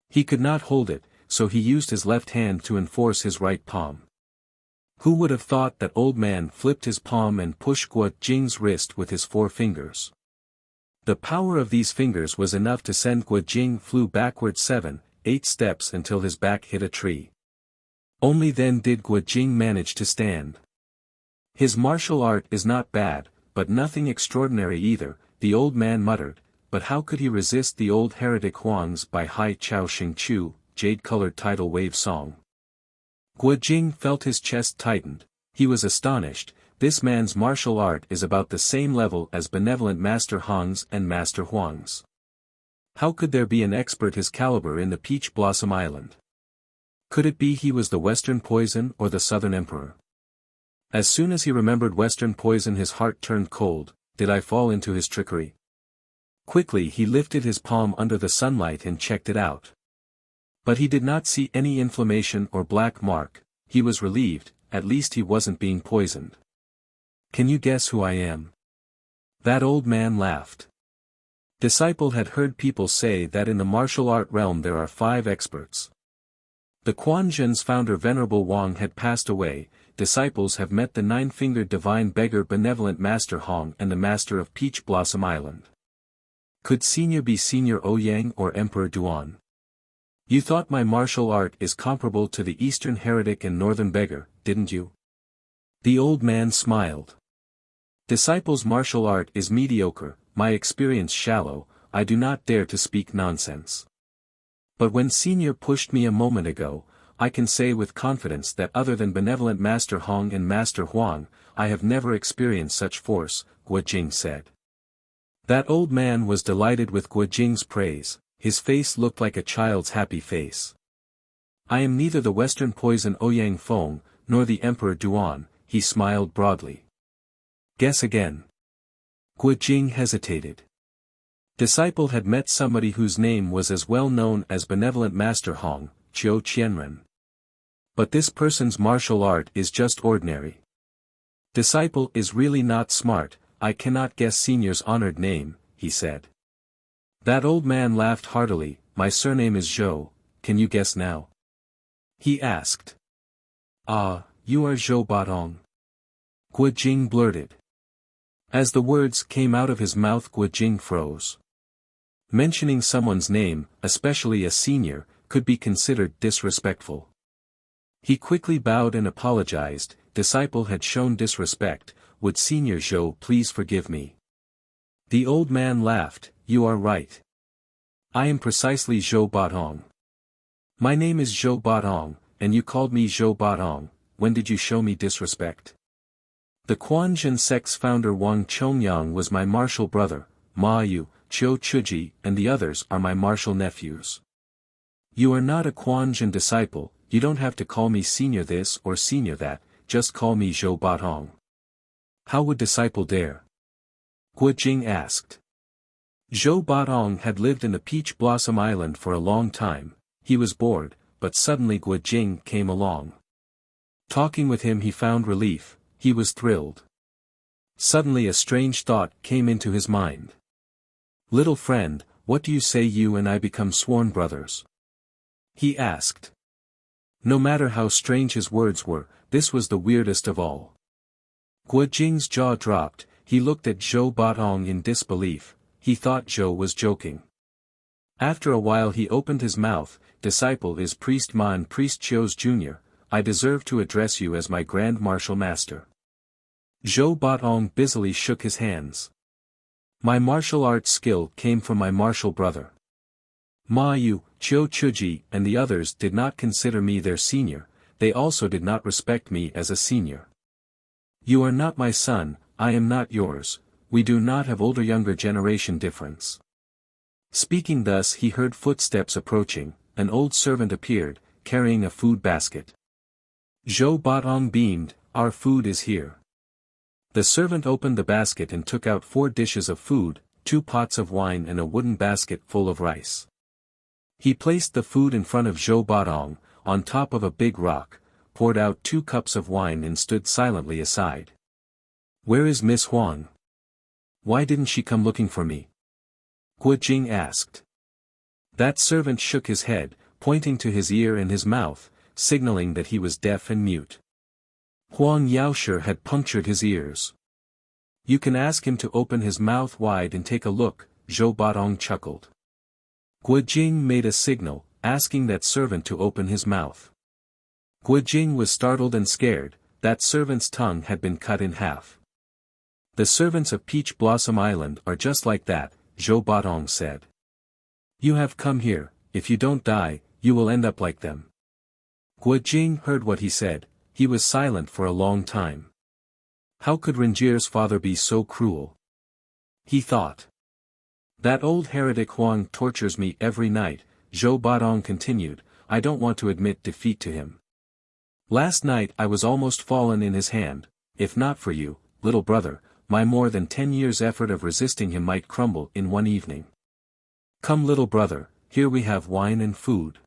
He could not hold it, so he used his left hand to enforce his right palm. Who would have thought that old man flipped his palm and pushed Guo Jing's wrist with his 4 fingers. The power of these fingers was enough to send Guo Jing flew backward 7, 8 steps until his back hit a tree. Only then did Guo Jing manage to stand. His martial art is not bad, but nothing extraordinary either, the old man muttered, but how could he resist the old heretic Huang's by Hai Chao Xing Chu, jade-colored tidal wave song? Guo Jing felt his chest tightened. He was astonished. This man's martial art is about the same level as benevolent Master Hong's and Master Huang's. How could there be an expert his caliber in the Peach Blossom Island? Could it be he was the Western Poison or the Southern Emperor? As soon as he remembered Western Poison his heart turned cold. Did I fall into his trickery? Quickly he lifted his palm under the sunlight and checked it out. But he did not see any inflammation or black mark. He was relieved, at least he wasn't being poisoned. Can you guess who I am? That old man laughed. Disciple had heard people say that in the martial art realm there are 5 experts. The Quanzhen's founder Venerable Wang had passed away. Disciples have met the 9-fingered divine beggar benevolent Master Hong and the master of Peach Blossom Island. Could Senior be Senior Ouyang or Emperor Duan? You thought my martial art is comparable to the Eastern heretic and Northern beggar, didn't you? The old man smiled. Disciple's martial art is mediocre, my experience shallow, I do not dare to speak nonsense. But when Senior pushed me a moment ago, I can say with confidence that other than benevolent Master Hong and Master Huang, I have never experienced such force, Guo Jing said. That old man was delighted with Guo Jing's praise, his face looked like a child's happy face. I am neither the Western Poison Ouyang Feng, nor the Emperor Duan, he smiled broadly. Guess again. Guo Jing hesitated. Disciple had met somebody whose name was as well known as benevolent Master Hong, Qiu Qianren. But this person's martial art is just ordinary. Disciple is really not smart, I cannot guess Senior's honored name, he said. That old man laughed heartily, my surname is Zhou, can you guess now? He asked. Ah, you are Zhou Batong. Guo Jing blurted. As the words came out of his mouth Guo Jing froze. Mentioning someone's name, especially a senior, could be considered disrespectful. He quickly bowed and apologized, disciple had shown disrespect, would Senior Zhou please forgive me? The old man laughed, you are right. I am precisely Zhou Batong. My name is Zhou Batong, and you called me Zhou Batong, when did you show me disrespect? The Quanzhen sect's founder Wang Chongyang was my martial brother, Ma Yu, Qiu Chuji and the others are my martial nephews. You are not a Quanzhen disciple, you don't have to call me Senior this or Senior that, just call me Zhou Batong. How would disciple dare? Guo Jing asked. Zhou Batong had lived in the Peach Blossom Island for a long time, he was bored, but suddenly Guo Jing came along. Talking with him he found relief, he was thrilled. Suddenly a strange thought came into his mind. Little friend, what do you say you and I become sworn brothers? He asked. No matter how strange his words were, this was the weirdest of all. Guo Jing's jaw dropped, he looked at Zhou Batong in disbelief, he thought Zhou was joking. After a while he opened his mouth, disciple is Priest Ma and Priest Qiu's Jr., I deserve to address you as my Grand Martial Master. Zhou Batong busily shook his hands. My martial arts skill came from my martial brother. Ma Yu, Qiu Chuji and the others did not consider me their senior, they also did not respect me as a senior. You are not my son, I am not yours, we do not have older-younger generation difference. Speaking thus he heard footsteps approaching, an old servant appeared, carrying a food basket. Zhou Batong beamed, our food is here. The servant opened the basket and took out 4 dishes of food, 2 pots of wine and a wooden basket full of rice. He placed the food in front of Zhou Batong, on top of a big rock. poured out 2 cups of wine and stood silently aside. "Where is Miss Huang? Why didn't she come looking for me?" Guo Jing asked. That servant shook his head, pointing to his ear and his mouth, signaling that he was deaf and mute. Huang Yaoshe had punctured his ears. "You can ask him to open his mouth wide and take a look," Zhou Batong chuckled. Guo Jing made a signal, asking that servant to open his mouth. Guo Jing was startled and scared. That servant's tongue had been cut in half. "The servants of Peach Blossom Island are just like that," Zhou Batong said. "You have come here, if you don't die, you will end up like them." Guo Jing heard what he said. He was silent for a long time. How could Rengier's father be so cruel? He thought. "That old heretic Huang tortures me every night," Zhou Batong continued. "I don't want to admit defeat to him. Last night I was almost fallen in his hand. If not for you, little brother, my more than 10 years' effort of resisting him might crumble in one evening. Come little brother, here we have wine and food.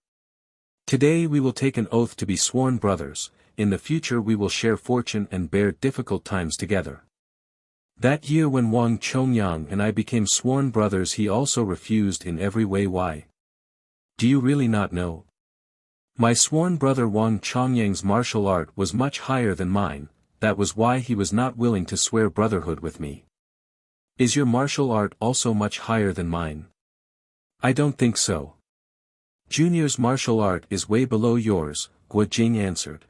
Today we will take an oath to be sworn brothers, in the future we will share fortune and bear difficult times together." That year when Wang Chongyang and I became sworn brothers, he also refused in every way. Why? Do you really not know? My sworn brother Wang Chongyang's martial art was much higher than mine, that was why he was not willing to swear brotherhood with me. Is your martial art also much higher than mine? I don't think so. Junior's martial art is way below yours, Guo Jing answered.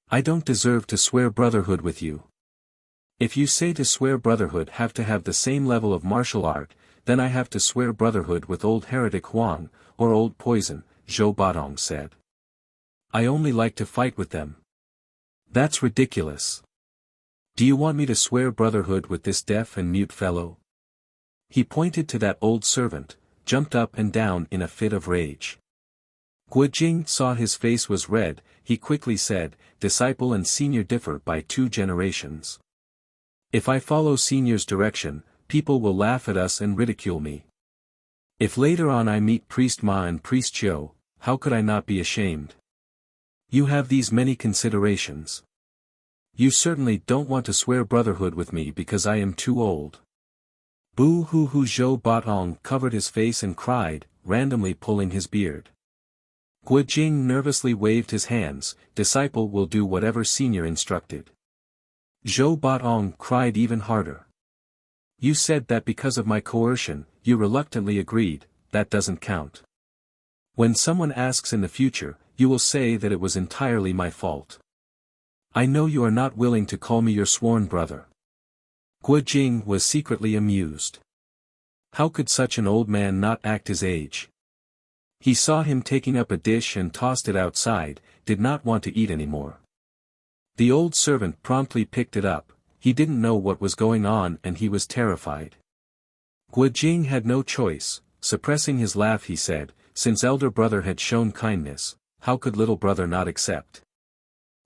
I don't deserve to swear brotherhood with you. If you say to swear brotherhood have to have the same level of martial art, then I have to swear brotherhood with old heretic Huang, or old poison, Zhou Batong said. I only like to fight with them. That's ridiculous. Do you want me to swear brotherhood with this deaf and mute fellow? He pointed to that old servant, jumped up and down in a fit of rage. Guo Jing saw his face was red. He quickly said, disciple and senior differ by 2 generations. If I follow senior's direction, people will laugh at us and ridicule me. If later on I meet Priest Ma and Priest Chiu, how could I not be ashamed? You have these many considerations. You certainly don't want to swear brotherhood with me because I am too old. Boo-hoo-hoo. Zhou Batong covered his face and cried, randomly pulling his beard. Guo Jing nervously waved his hands, disciple will do whatever senior instructed. Zhou Batong cried even harder. You said that because of my coercion, you reluctantly agreed, that doesn't count. When someone asks in the future, you will say that it was entirely my fault. I know you are not willing to call me your sworn brother. Guo Jing was secretly amused. How could such an old man not act his age? He saw him taking up a dish and tossed it outside, did not want to eat anymore. The old servant promptly picked it up. He didn't know what was going on and he was terrified. Guo Jing had no choice. Suppressing his laugh he said, since elder brother had shown kindness, how could little brother not accept?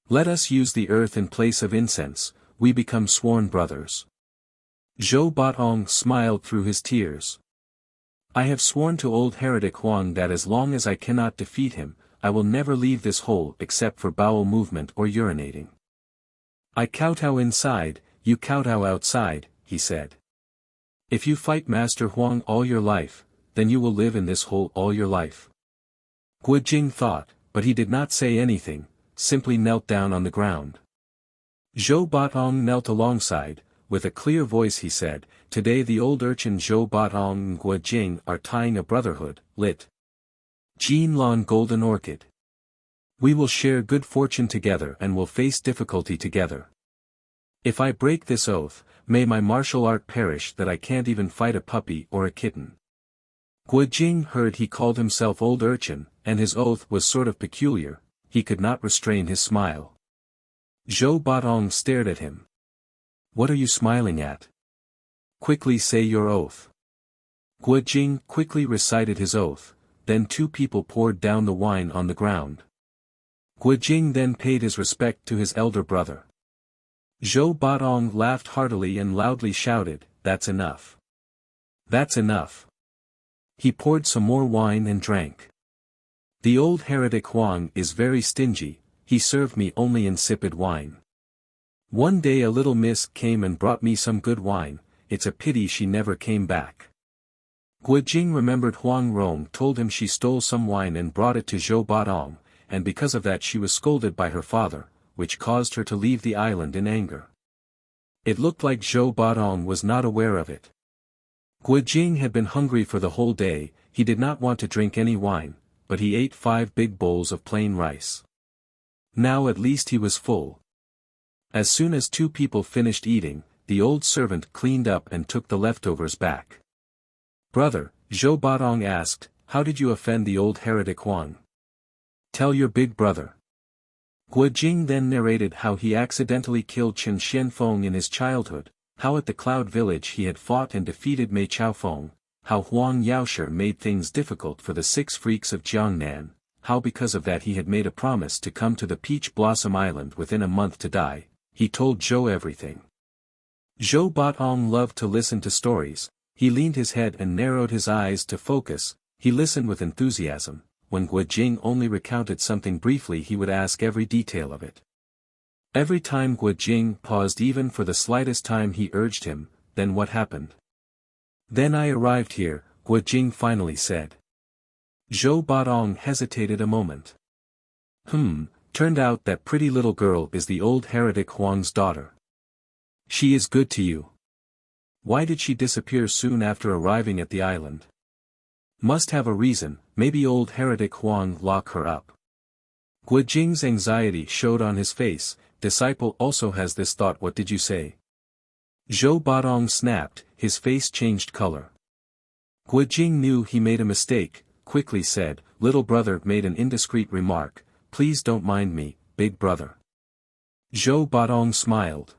Let us use the earth in place of incense, we become sworn brothers. Zhou Batong smiled through his tears. I have sworn to old heretic Huang that as long as I cannot defeat him, I will never leave this hole except for bowel movement or urinating. I kowtow inside, you kowtow outside, he said. If you fight Master Huang all your life, then you will live in this hole all your life. Guo Jing thought, but he did not say anything, simply knelt down on the ground. Zhou Batong knelt alongside. With a clear voice he said, today the old urchin Zhou Batong and Guo Jing are tying a brotherhood, lit. Jin Lan Golden Orchid. We will share good fortune together and will face difficulty together. If I break this oath, may my martial art perish that I can't even fight a puppy or a kitten. Guo Jing heard he called himself old urchin, and his oath was sort of peculiar, he could not restrain his smile. Zhou Batong stared at him. What are you smiling at? Quickly say your oath. Guo Jing quickly recited his oath, then 2 people poured down the wine on the ground. Guo Jing then paid his respect to his elder brother. Zhou Batong laughed heartily and loudly shouted, that's enough. That's enough. He poured some more wine and drank. The old heretic Huang is very stingy, he served me only insipid wine. One day a little miss came and brought me some good wine, it's a pity she never came back. Guojing remembered Huang Rong told him she stole some wine and brought it to Zhou Baodong, and because of that she was scolded by her father, which caused her to leave the island in anger. It looked like Zhou Baodong was not aware of it. Guojing had been hungry for the whole day, he did not want to drink any wine, but he ate 5 big bowls of plain rice. Now at least he was full. As soon as 2 people finished eating, the old servant cleaned up and took the leftovers back. "Brother," Zhou Baodong asked, "how did you offend the old heretic Huang? Tell your big brother." Guojing then narrated how he accidentally killed Chen Xianfeng in his childhood, how at the Cloud Village he had fought and defeated Mei Chaofeng, how Huang Yaoshi made things difficult for the 6 freaks of Jiangnan, how because of that he had made a promise to come to the Peach Blossom Island within a month to die. He told Zhou everything. Zhou Baodong loved to listen to stories, he leaned his head and narrowed his eyes to focus, he listened with enthusiasm. When Guojing only recounted something briefly he would ask every detail of it. Every time Guojing paused even for the slightest time he urged him, "Then what happened?" "Then I arrived here," Guojing finally said. Zhou Baodong hesitated a moment. Turned out that pretty little girl is the old heretic Huang's daughter. She is good to you. Why did she disappear soon after arriving at the island? Must have a reason, maybe old heretic Huang lock her up. Guojing's anxiety showed on his face, disciple also has this thought. What did you say? Zhou Baodong snapped, his face changed color. Guojing knew he made a mistake, quickly said, "Little brother made an indiscreet remark, please don't mind me, big brother." Zhou Baodong smiled.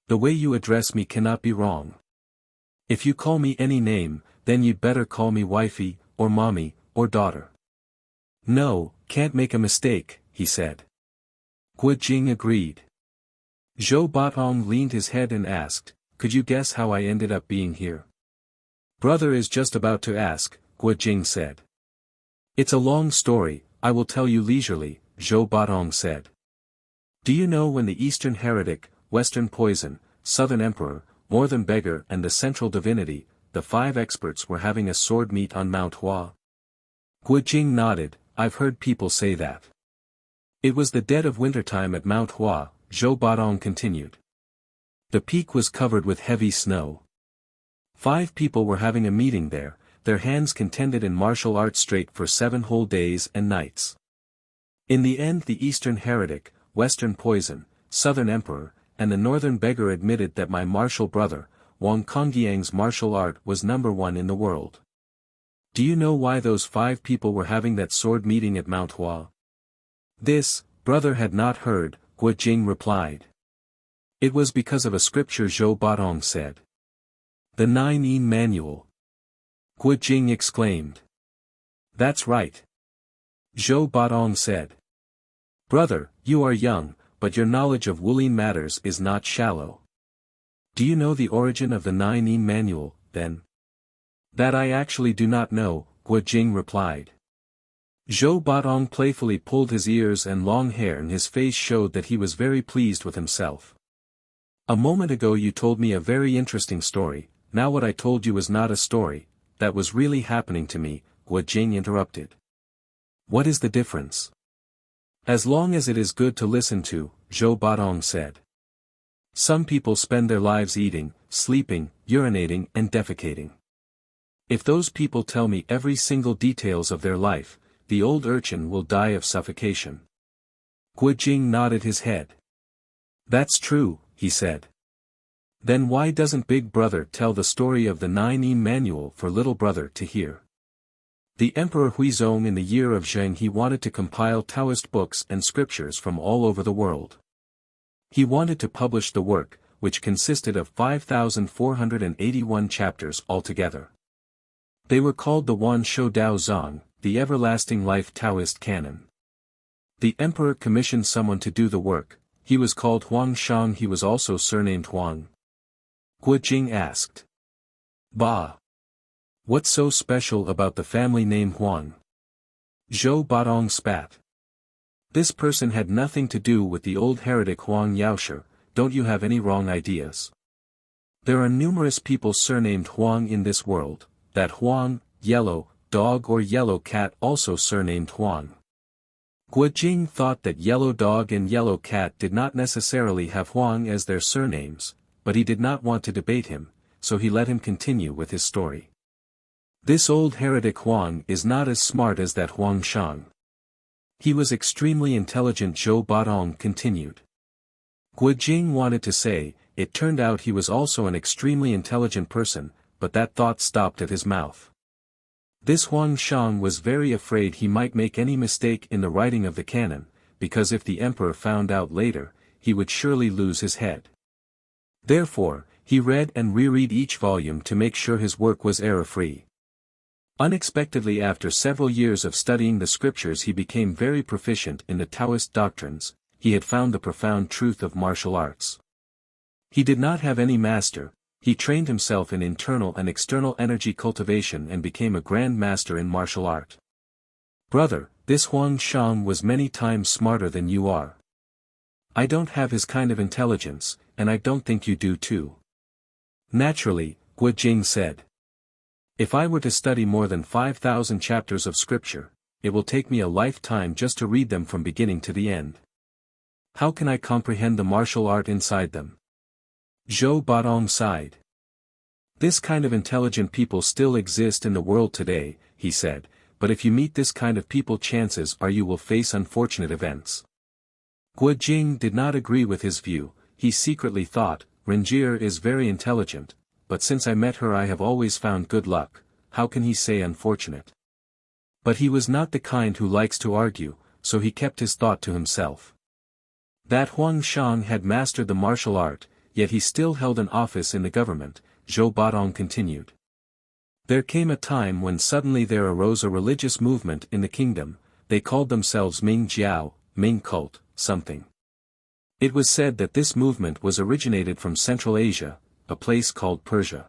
"The way you address me cannot be wrong. If you call me any name, then you'd better call me wifey, or mommy, or daughter." "No, can't make a mistake," he said. Guojing agreed. Zhou Baodong leaned his head and asked, "Could you guess how I ended up being here?" "Brother is just about to ask," Guojing said. "It's a long story, I will tell you leisurely," Zhou Baodong said. "Do you know when the Eastern Heretic, Western Poison, Southern Emperor, Northern Beggar and the Central Divinity, the 5 experts were having a sword meet on Mount Hua?" Guojing nodded, "I've heard people say that." "It was the dead of wintertime at Mount Hua," Zhou Baodong continued. "The peak was covered with heavy snow. 5 people were having a meeting there, their hands contended in martial arts straight for 7 whole days and nights. In the end the Eastern Heretic, Western Poison, Southern Emperor, and the Northern Beggar admitted that my martial brother, Wang Congyang's martial art was #1 in the world. Do you know why those 5 people were having that sword meeting at Mount Hua?" "This, brother had not heard," Guojing replied. "It was because of a scripture," Zhou Baodong said. "The 9 Yin Manual." Guojing exclaimed. "That's right." Zhou Baodong said. "Brother, you are young, but your knowledge of Wulin matters is not shallow. Do you know the origin of the 9 Yin Manual, then?" "That I actually do not know," Guojing replied. Zhou Baodong playfully pulled his ears and long hair and his face showed that he was very pleased with himself. "A moment ago you told me a very interesting story, now what I told you was not a story, that was really happening to me," Guojing interrupted. "What is the difference?" "As long as it is good to listen to," Zhou Baodong said. "Some people spend their lives eating, sleeping, urinating and defecating. If those people tell me every single details of their life, the old urchin will die of suffocation." Guojing nodded his head. "That's true," he said. "Then why doesn't Big Brother tell the story of the 9 Yin Manual for Little Brother to hear?" The Emperor Huizong in the year of Zheng he wanted to compile Taoist books and scriptures from all over the world. He wanted to publish the work, which consisted of 5,481 chapters altogether. They were called the Wan Shou Dao Zong, the Everlasting Life Taoist Canon. The Emperor commissioned someone to do the work, he was called Huang Shang, he was also surnamed Huang. Guojing asked. "Bah! What's so special about the family name Huang?" Zhou Baodong spat. This person had nothing to do with the old heretic Huang Yaoshe. Don't you have any wrong ideas? There are numerous people surnamed Huang in this world, that Huang, yellow, dog or yellow cat also surnamed Huang. Guo Jing thought that yellow dog and yellow cat did not necessarily have Huang as their surnames, but he did not want to debate him, so he let him continue with his story. This old heretic Huang is not as smart as that Huang Shang. He was extremely intelligent. Zhou Batong continued. Guo Jing wanted to say, it turned out he was also an extremely intelligent person, but that thought stopped at his mouth. This Huang Shang was very afraid he might make any mistake in the writing of the canon, because if the emperor found out later, he would surely lose his head. Therefore, he read and reread each volume to make sure his work was error-free. Unexpectedly, after several years of studying the scriptures, he became very proficient in the Taoist doctrines. He had found the profound truth of martial arts. He did not have any master. He trained himself in internal and external energy cultivation and became a grand master in martial art. Brother, this Huang Shang was many times smarter than you are. I don't have his kind of intelligence, and I don't think you do too. Naturally, Guo Jing said. If I were to study more than 5,000 chapters of scripture, it will take me a lifetime just to read them from beginning to the end. How can I comprehend the martial art inside them? Zhou Batong sighed. This kind of intelligent people still exist in the world today, he said, but if you meet this kind of people, chances are you will face unfortunate events. Guo Jing did not agree with his view. He secretly thought, Renjie is very intelligent, but since I met her I have always found good luck. How can he say unfortunate? But he was not the kind who likes to argue, so he kept his thought to himself. That Huang Shang had mastered the martial art, yet he still held an office in the government, Zhou Batong continued. There came a time when suddenly there arose a religious movement in the kingdom. They called themselves Ming Jiao, Ming cult, something. It was said that this movement was originated from Central Asia, a place called Persia.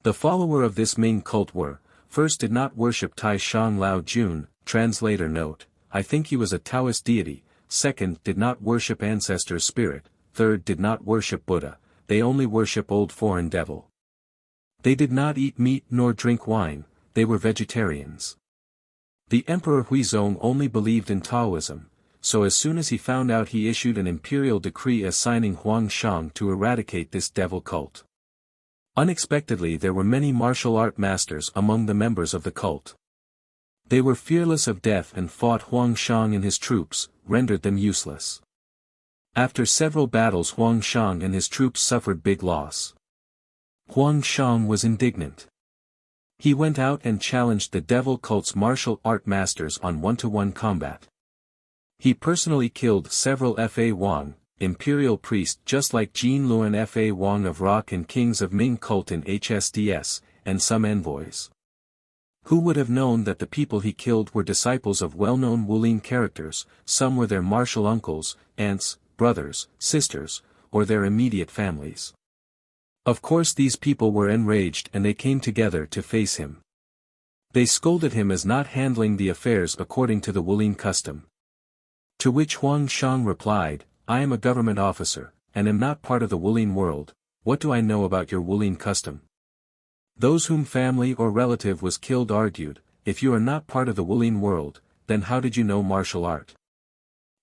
The follower of this Ming cult were, first did not worship Tai Shang Lao Jun, translator note, I think he was a Taoist deity, second did not worship ancestors' spirit, third did not worship Buddha, they only worship old foreign devil. They did not eat meat nor drink wine, they were vegetarians. The Emperor Huizong only believed in Taoism, so as soon as he found out he issued an imperial decree assigning Huang Shang to eradicate this devil cult. Unexpectedly there were many martial art masters among the members of the cult. They were fearless of death and fought Huang Shang and his troops, rendered them useless. After several battles Huang Shang and his troops suffered big loss. Huang Shang was indignant. He went out and challenged the devil cult's martial art masters on one-to-one combat. He personally killed several Fa Wang, imperial priest just like Jin Luan Fa Wang of Rock and kings of Ming cult in HSDS, and some envoys. Who would have known that the people he killed were disciples of well-known Wulin characters? Some were their martial uncles, aunts, brothers, sisters, or their immediate families. Of course these people were enraged and they came together to face him. They scolded him as not handling the affairs according to the Wulin custom. To which Huang Shang replied, I am a government officer, and am not part of the Wulin world. What do I know about your Wulin custom? Those whom family or relative was killed argued, if you are not part of the Wulin world, then how did you know martial art?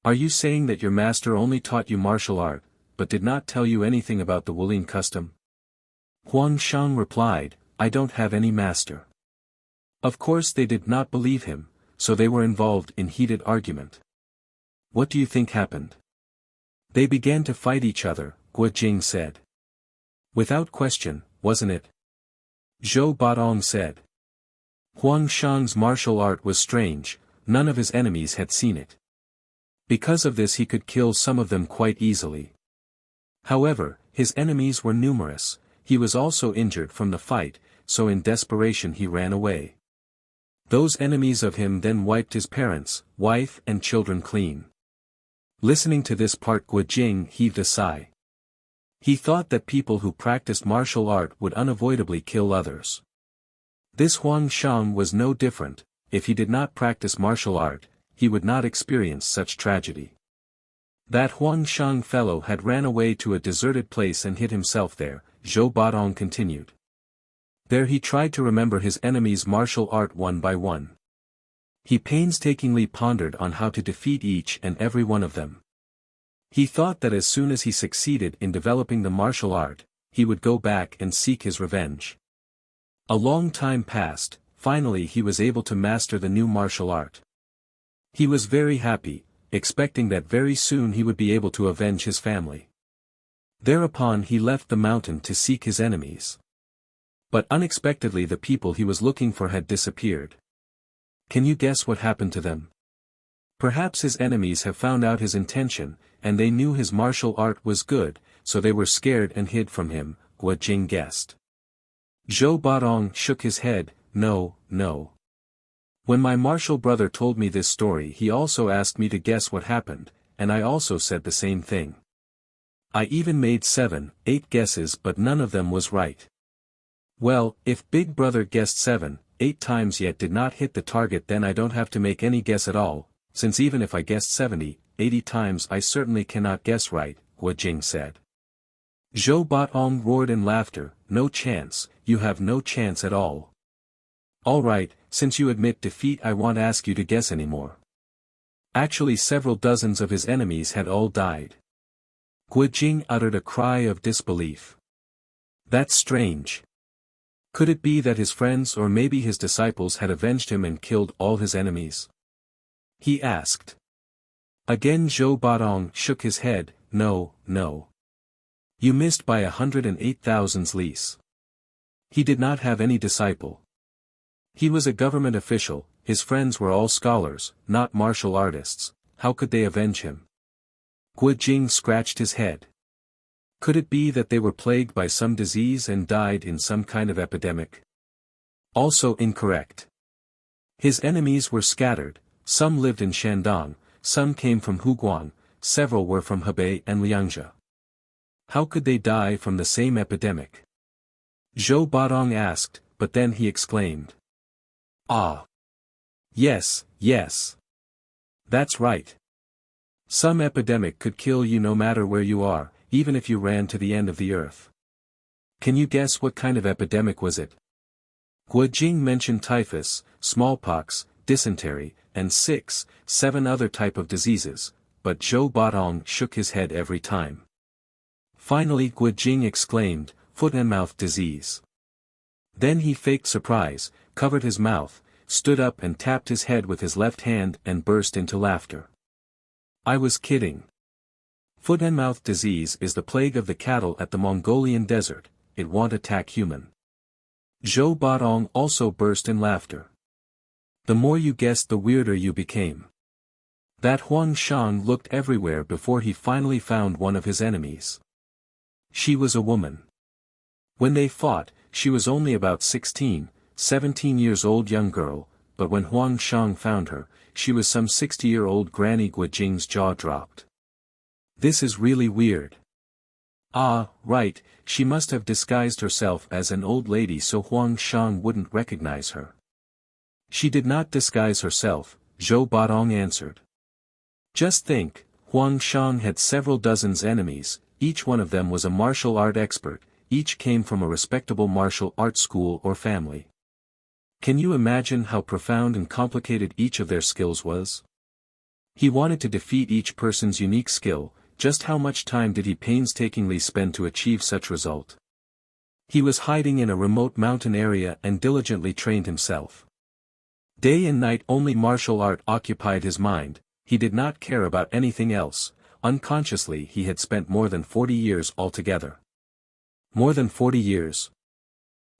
Are you saying that your master only taught you martial art, but did not tell you anything about the Wulin custom? Huang Shang replied, I don't have any master. Of course they did not believe him, so they were involved in heated argument. What do you think happened? They began to fight each other, Guo Jing said. Without question, wasn't it? Zhou Batong said. Huang Shang's martial art was strange, none of his enemies had seen it. Because of this he could kill some of them quite easily. However, his enemies were numerous, he was also injured from the fight, so in desperation he ran away. Those enemies of him then wiped his parents, wife and children clean. Listening to this part Guo Jing heaved a sigh. He thought that people who practiced martial art would unavoidably kill others. This Huang Shang was no different. If he did not practice martial art, he would not experience such tragedy. That Huang Shang fellow had ran away to a deserted place and hid himself there, Zhou Badong continued. There he tried to remember his enemy's martial art one by one. He painstakingly pondered on how to defeat each and every one of them. He thought that as soon as he succeeded in developing the martial art, he would go back and seek his revenge. A long time passed, finally he was able to master the new martial art. He was very happy, expecting that very soon he would be able to avenge his family. Thereupon he left the mountain to seek his enemies. But unexpectedly the people he was looking for had disappeared. Can you guess what happened to them? Perhaps his enemies have found out his intention, and they knew his martial art was good, so they were scared and hid from him, Guo Jing guessed. Zhou Badong shook his head, no, no. When my martial brother told me this story he also asked me to guess what happened, and I also said the same thing. I even made 7, 8 guesses but none of them was right. Well, if Big Brother guessed 7, 8 times yet did not hit the target, then I don't have to make any guess at all, since even if I guessed 70, 80 times I certainly cannot guess right, Guo Jing said. Zhou Badong roared in laughter, no chance, you have no chance at all. Alright, since you admit defeat I won't ask you to guess anymore. Actually several dozens of his enemies had all died. Guo Jing uttered a cry of disbelief. That's strange. Could it be that his friends or maybe his disciples had avenged him and killed all his enemies? He asked. Again Zhou Badong shook his head, no, no. You missed by 108,000 lease. He did not have any disciple. He was a government official, his friends were all scholars, not martial artists, how could they avenge him? Guo Jing scratched his head. Could it be that they were plagued by some disease and died in some kind of epidemic? Also incorrect. His enemies were scattered, some lived in Shandong, some came from Huguang, several were from Hebei and Liangzhi. How could they die from the same epidemic? Zhou Badong asked, but then he exclaimed. Ah! Yes, yes. That's right. Some epidemic could kill you no matter where you are, even if you ran to the end of the earth. Can you guess what kind of epidemic was it? Guo Jing mentioned typhus, smallpox, dysentery, and 6, 7 other type of diseases, but Zhou Badong shook his head every time. Finally Guo Jing exclaimed, foot-and-mouth disease. Then he faked surprise, covered his mouth, stood up and tapped his head with his left hand and burst into laughter. I was kidding. Foot-and-mouth disease is the plague of the cattle at the Mongolian desert, it won't attack human. Zhou Badong also burst in laughter. The more you guessed the weirder you became. That Huang Shang looked everywhere before he finally found one of his enemies. She was a woman. When they fought, she was only about 16, 17 years old young girl, but when Huang Shang found her, she was some 60-year-old granny. Guo Jing's jaw dropped. This is really weird. Ah, right, she must have disguised herself as an old lady so Huang Shang wouldn't recognize her. She did not disguise herself, Zhou Badong answered. Just think, Huang Shang had several dozens enemies, each one of them was a martial art expert, each came from a respectable martial art school or family. Can you imagine how profound and complicated each of their skills was? He wanted to defeat each person's unique skill, just how much time did he painstakingly spend to achieve such result? He was hiding in a remote mountain area and diligently trained himself. Day and night only martial art occupied his mind, he did not care about anything else, unconsciously he had spent more than 40 years altogether. More than 40 years?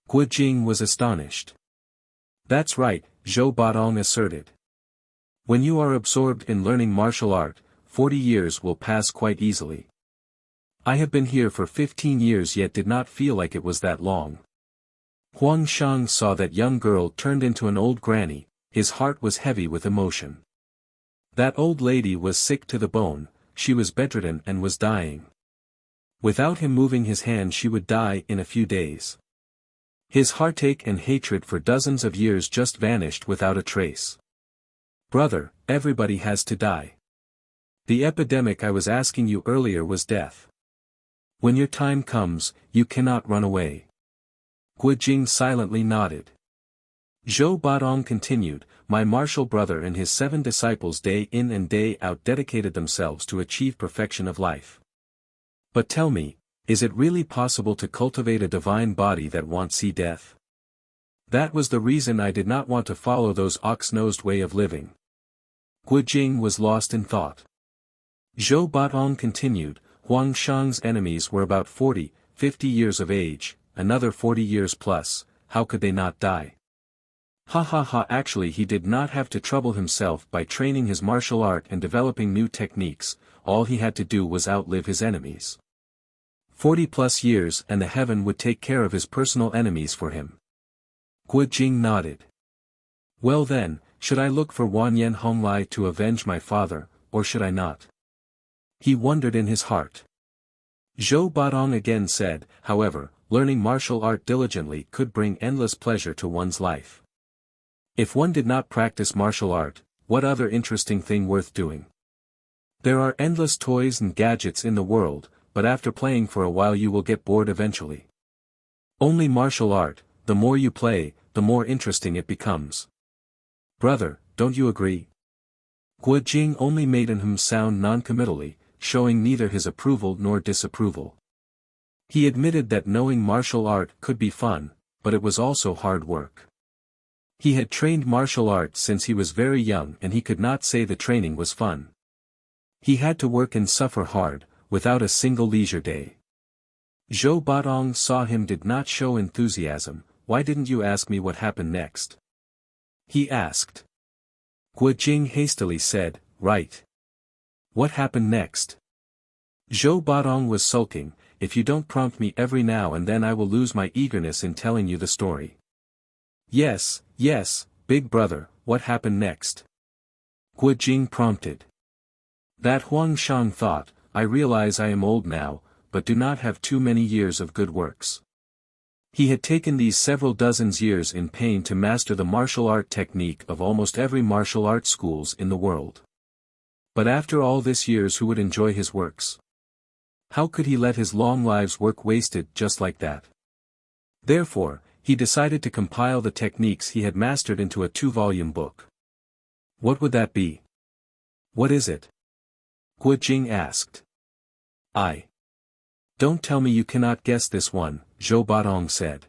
Guo Jing was astonished. That's right, Zhou Badong asserted. When you are absorbed in learning martial art, 40 years will pass quite easily. I have been here for 15 years yet did not feel like it was that long. Huang Shang saw that young girl turned into an old granny, his heart was heavy with emotion. That old lady was sick to the bone, she was bedridden and was dying. Without him moving his hand she would die in a few days. His heartache and hatred for dozens of years just vanished without a trace. Brother, everybody has to die. The epidemic I was asking you earlier was death. When your time comes, you cannot run away. Guo Jing silently nodded. Zhou Badong continued, my martial brother and his 7 disciples day in and day out dedicated themselves to achieve perfection of life. But tell me, is it really possible to cultivate a divine body that won't see death? That was the reason I did not want to follow those ox-nosed way of living. Guo Jing was lost in thought. Zhou Badong continued, Huang Shang's enemies were about 40, 50 years of age, another 40 years plus, how could they not die? Ha ha ha, actually he did not have to trouble himself by training his martial art and developing new techniques, all he had to do was outlive his enemies. 40 plus years and the heaven would take care of his personal enemies for him. Guo Jing nodded. Well then, should I look for Wanyan Honglai to avenge my father, or should I not? He wondered in his heart. Zhou Badong again said, however, learning martial art diligently could bring endless pleasure to one's life. If one did not practice martial art, what other interesting thing worth doing? There are endless toys and gadgets in the world, but after playing for a while you will get bored eventually. Only martial art, the more you play, the more interesting it becomes. Brother, don't you agree? Guo Jing only made him sound non-committally, showing neither his approval nor disapproval. He admitted that knowing martial art could be fun, but it was also hard work. He had trained martial arts since he was very young and he could not say the training was fun. He had to work and suffer hard, without a single leisure day. Zhou Badong saw him did not show enthusiasm. Why didn't you ask me what happened next? He asked. Guo Jing hastily said, right. What happened next? Zhou Badong was sulking, if you don't prompt me every now and then I will lose my eagerness in telling you the story. Yes, big brother, what happened next? Guo Jing prompted. That Huang Shang thought, I realize I am old now, but do not have too many years of good works. He had taken these several dozens years in pain to master the martial art technique of almost every martial art schools in the world. But after all this years who would enjoy his works? How could he let his long lives work wasted just like that? Therefore, he decided to compile the techniques he had mastered into a 2-volume book. What would that be? What is it? Guo Jing asked. Don't tell me you cannot guess this one, Zhou Badong said.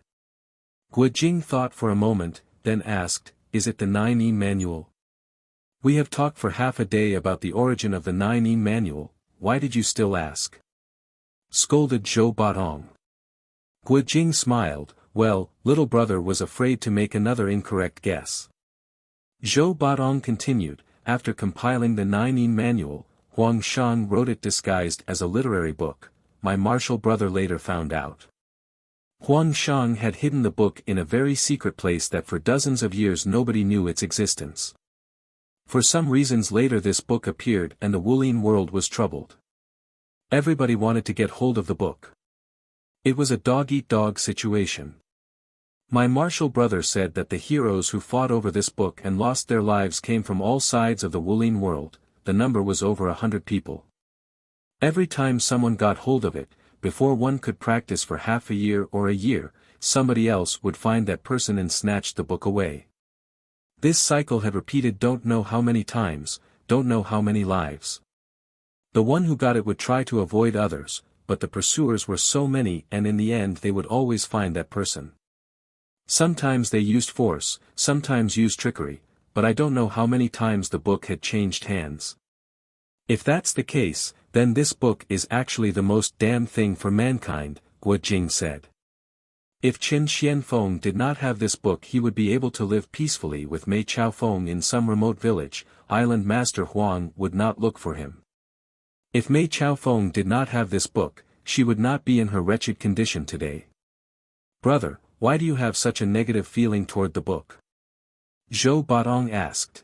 Guo Jing thought for a moment, then asked, is it the 9E manual? We have talked for half a day about the origin of the 9E manual, why did you still ask? Scolded Zhou Badong. Guo Jing smiled, well, little brother was afraid to make another incorrect guess. Zhou Badong continued, after compiling the 9E manual, Huang Shang wrote it disguised as a literary book, my martial brother later found out. Huang Shang had hidden the book in a very secret place that for dozens of years nobody knew its existence. For some reasons later this book appeared and the Wulin world was troubled. Everybody wanted to get hold of the book. It was a dog-eat-dog situation. My martial brother said that the heroes who fought over this book and lost their lives came from all sides of the Wulin world, the number was over 100 people. Every time someone got hold of it, before one could practice for half a year or a year, somebody else would find that person and snatch the book away. This cycle had repeated don't know how many times, don't know how many lives. The one who got it would try to avoid others, but the pursuers were so many and in the end they would always find that person. Sometimes they used force, sometimes used trickery, but I don't know how many times the book had changed hands. If that's the case, then this book is actually the most damn thing for mankind, Guo Jing said. If Qin Xianfeng did not have this book he would be able to live peacefully with Mei Chaofeng in some remote village, Island Master Huang would not look for him. If Mei Chaofeng did not have this book, she would not be in her wretched condition today. Brother, why do you have such a negative feeling toward the book? Zhou Badong asked.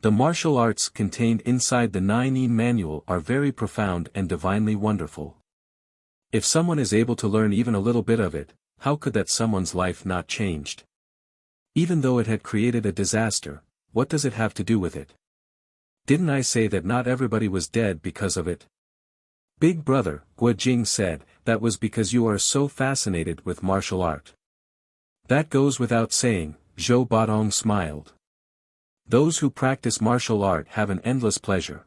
The martial arts contained inside the 9E manual are very profound and divinely wonderful. If someone is able to learn even a little bit of it, how could that someone's life not changed? Even though it had created a disaster, what does it have to do with it? Didn't I say that not everybody was dead because of it? Big brother, Guo Jing said, that was because you are so fascinated with martial art. That goes without saying, Zhou Baodong smiled. Those who practice martial art have an endless pleasure.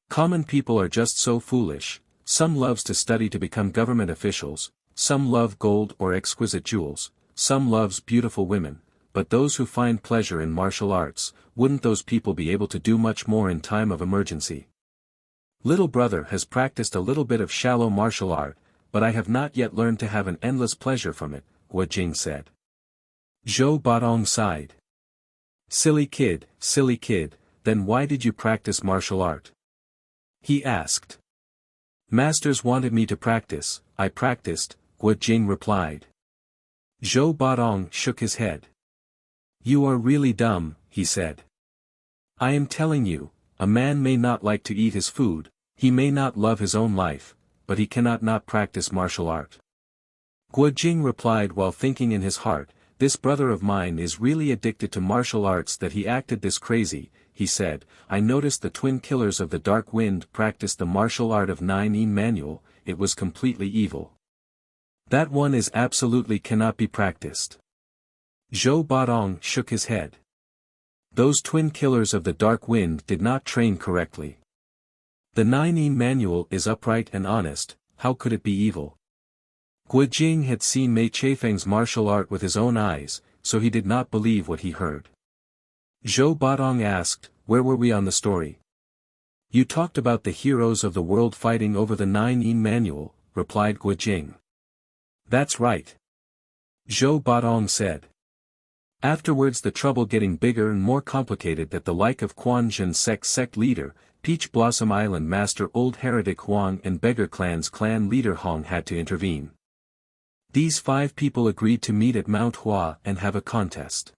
Common people are just so foolish, some loves to study to become government officials, some love gold or exquisite jewels, some loves beautiful women, but those who find pleasure in martial arts, wouldn't those people be able to do much more in time of emergency? Little brother has practiced a little bit of shallow martial art, but I have not yet learned to have an endless pleasure from it, Guo Jing said. Zhou Baodong sighed. Silly kid, then why did you practice martial art? He asked. Masters wanted me to practice, I practiced, Guo Jing replied. Zhou Baodong shook his head. You are really dumb, he said. I am telling you, a man may not like to eat his food, he may not love his own life, but he cannot not practice martial art. Guo Jing replied while thinking in his heart, this brother of mine is really addicted to martial arts that he acted this crazy, he said. I noticed the twin killers of the Dark Wind practiced the martial art of 9-in manual, it was completely evil. That one is absolutely cannot be practiced. Zhou Baodong shook his head. Those twin killers of the Dark Wind did not train correctly. The 9-in manual is upright and honest, how could it be evil? Guo Jing had seen Mei Chaifeng's martial art with his own eyes, so he did not believe what he heard. Zhou Baodong asked, where were we on the story? You talked about the heroes of the world fighting over the 9-in manual, replied Guo Jing. That's right. Zhou Baodong said. Afterwards the trouble getting bigger and more complicated that the like of Quan Zhen sect leader, Peach Blossom Island master Old Heretic Huang and Beggar Clan's clan leader Hong had to intervene. These 5 people agreed to meet at Mount Hua and have a contest.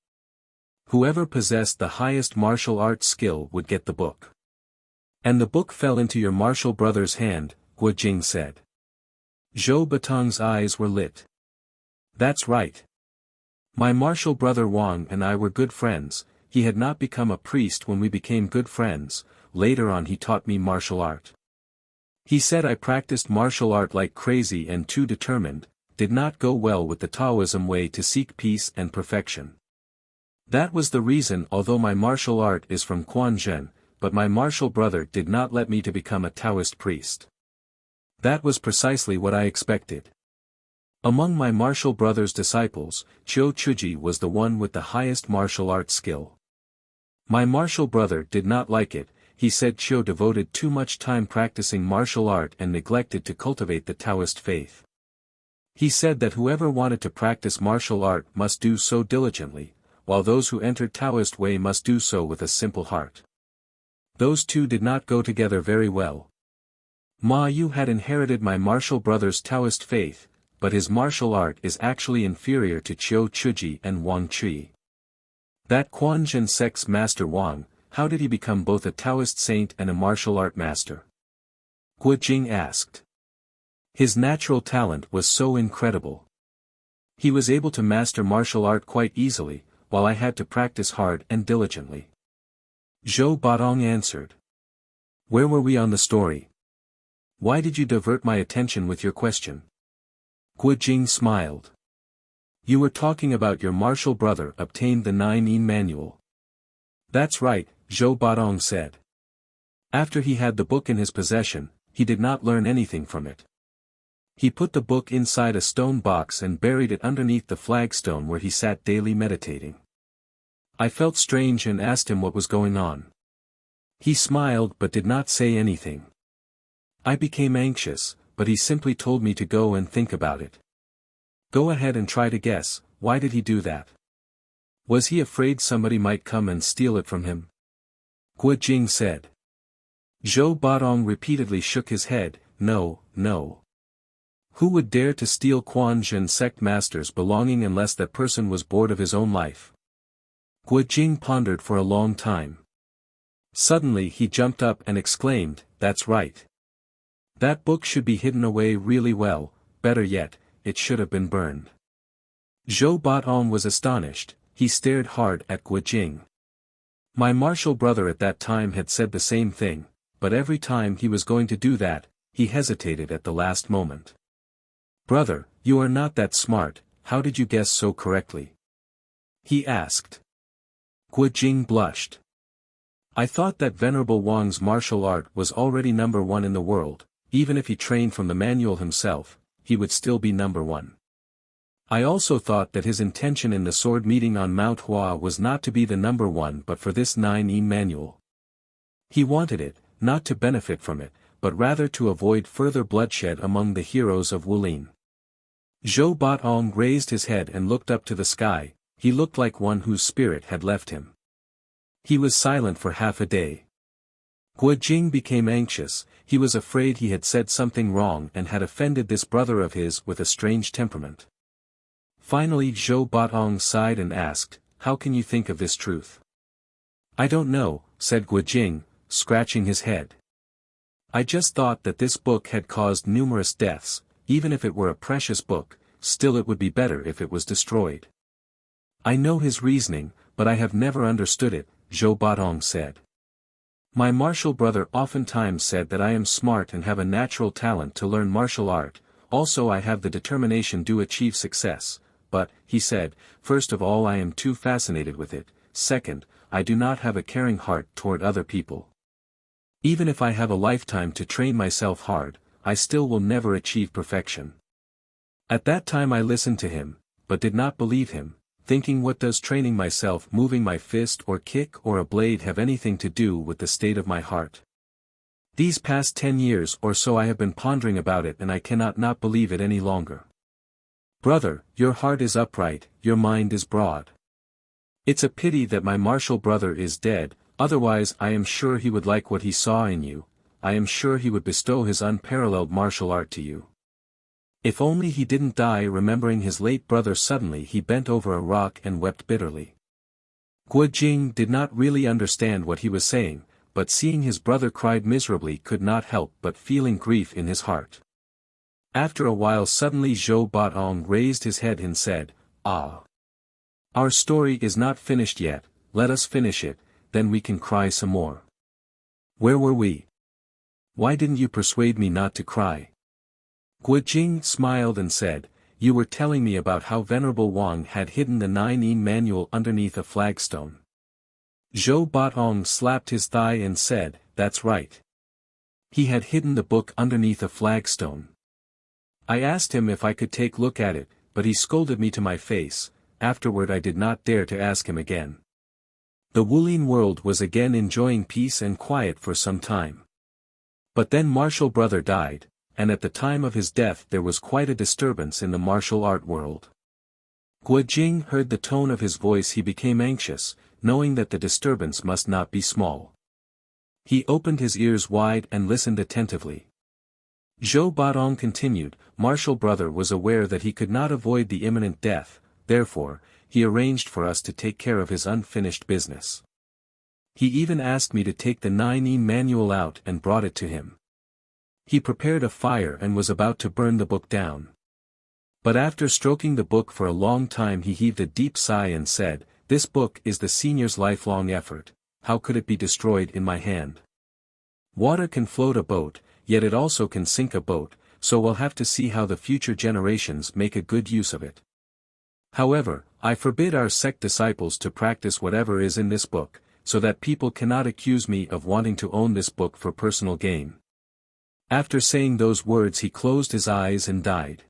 Whoever possessed the highest martial arts skill would get the book. And the book fell into your martial brother's hand, Guo Jing said. Zhou Baodong's eyes were lit. That's right. My martial brother Wang and I were good friends, he had not become a priest when we became good friends, later on he taught me martial art. He said I practiced martial art like crazy and too determined, did not go well with the Taoism way to seek peace and perfection. That was the reason although my martial art is from Quan Zhen, but my martial brother did not let me to become a Taoist priest. That was precisely what I expected. Among my martial brother's disciples, Qiu Chuji was the one with the highest martial art skill. My martial brother did not like it, he said Qiu devoted too much time practicing martial art and neglected to cultivate the Taoist faith. He said that whoever wanted to practice martial art must do so diligently, while those who entered Taoist way must do so with a simple heart. Those two did not go together very well. Ma Yu had inherited my martial brother's Taoist faith, but his martial art is actually inferior to Qiu Chuji and Wang Qi. That Quan Zhen sect's master Wang, how did he become both a Taoist saint and a martial art master? Guo Jing asked. His natural talent was so incredible. He was able to master martial art quite easily, while I had to practice hard and diligently. Zhou Baodong answered. Where were we on the story? Why did you divert my attention with your question? Guo Jing smiled. You were talking about your martial brother obtained the 9-in manual. That's right, Zhou Baodong said. After he had the book in his possession, he did not learn anything from it. He put the book inside a stone box and buried it underneath the flagstone where he sat daily meditating. I felt strange and asked him what was going on. He smiled but did not say anything. I became anxious, but he simply told me to go and think about it. Go ahead and try to guess, why did he do that? Was he afraid somebody might come and steal it from him? Guo Jing said. Zhou Baodong repeatedly shook his head, no. Who would dare to steal Quan Zhen sect master's belonging unless that person was bored of his own life? Guo Jing pondered for a long time. Suddenly he jumped up and exclaimed, that's right. That book should be hidden away really well, better yet, it should have been burned. Zhou Baodong was astonished, he stared hard at Guo Jing. My martial brother at that time had said the same thing, but every time he was going to do that, he hesitated at the last moment. Brother, you are not that smart, how did you guess so correctly? He asked. Guo Jing blushed. I thought that Venerable Wang's martial art was already number one in the world, even if he trained from the manual himself, he would still be number one. I also thought that his intention in the sword meeting on Mount Hua was not to be the number one but for this 9E manual. He wanted it, not to benefit from it, but rather to avoid further bloodshed among the heroes of Wulin. Zhou Batong raised his head and looked up to the sky, he looked like one whose spirit had left him. He was silent for half a day. Guo Jing became anxious, he was afraid he had said something wrong and had offended this brother of his with a strange temperament. Finally Zhou Batong sighed and asked, how can you think of this truth? I don't know, said Guo Jing, scratching his head. I just thought that this book had caused numerous deaths, even if it were a precious book, still it would be better if it was destroyed. I know his reasoning, but I have never understood it, Zhou Batong said. My martial brother oftentimes said that I am smart and have a natural talent to learn martial art, also I have the determination to achieve success, but, he said, first of all I am too fascinated with it, second, I do not have a caring heart toward other people. Even if I have a lifetime to train myself hard, I still will never achieve perfection. At that time I listened to him, but did not believe him, thinking what does training myself moving my fist or kick or a blade have anything to do with the state of my heart? These past 10 years or so I have been pondering about it and I cannot not believe it any longer. Brother, your heart is upright, your mind is broad. It's a pity that my martial brother is dead, otherwise I am sure he would like what he saw in you, I am sure he would bestow his unparalleled martial art to you. If only he didn't die. Remembering his late brother, suddenly he bent over a rock and wept bitterly. Guo Jing did not really understand what he was saying, but seeing his brother cried miserably could not help but feeling grief in his heart. After a while suddenly Zhou Batong raised his head and said, Ah! Our story is not finished yet, let us finish it, then we can cry some more. Where were we? Why didn't you persuade me not to cry? Guo Jing smiled and said, you were telling me about how Venerable Wang had hidden the 9E manual underneath a flagstone. Zhou Batong slapped his thigh and said, that's right. He had hidden the book underneath a flagstone. I asked him if I could take a look at it, but he scolded me to my face, afterward I did not dare to ask him again. The Wulin world was again enjoying peace and quiet for some time. But then martial brother died, and at the time of his death there was quite a disturbance in the martial art world. Guo Jing heard the tone of his voice, he became anxious, knowing that the disturbance must not be small. He opened his ears wide and listened attentively. Zhou Batong continued, martial brother was aware that he could not avoid the imminent death, therefore, he arranged for us to take care of his unfinished business. He even asked me to take the 9E manual out and brought it to him. He prepared a fire and was about to burn the book down. But after stroking the book for a long time he heaved a deep sigh and said, this book is the senior's lifelong effort, how could it be destroyed in my hand? Water can float a boat, yet it also can sink a boat, so we'll have to see how the future generations make a good use of it. However, I forbid our sect disciples to practice whatever is in this book, so that people cannot accuse me of wanting to own this book for personal gain. After saying those words he closed his eyes and died.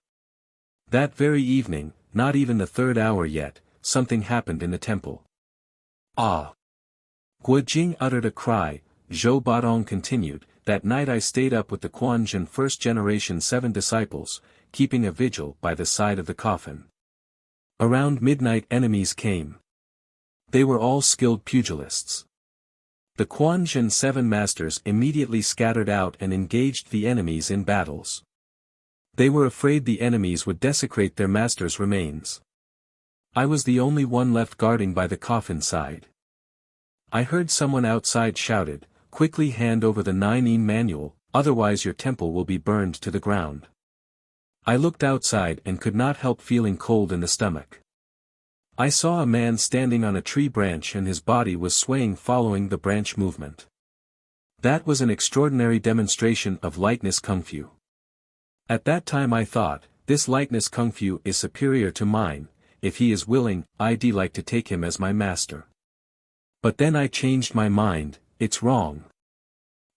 That very evening, not even the 3rd hour yet, something happened in the temple. Ah! Guo Jing uttered a cry. Zhou Batong continued, that night I stayed up with the Quanzhen first generation 7 disciples, keeping a vigil by the side of the coffin. Around midnight enemies came. They were all skilled pugilists. The Quanzhen 7 masters immediately scattered out and engaged the enemies in battles. They were afraid the enemies would desecrate their masters' remains. I was the only one left guarding by the coffin side. I heard someone outside shouted, quickly hand over the 9E manual, otherwise your temple will be burned to the ground. I looked outside and could not help feeling cold in the stomach. I saw a man standing on a tree branch and his body was swaying following the branch movement. That was an extraordinary demonstration of lightness kung fu. At that time I thought, this lightness kung fu is superior to mine. If he is willing, I'd like to take him as my master. But then I changed my mind. It's wrong.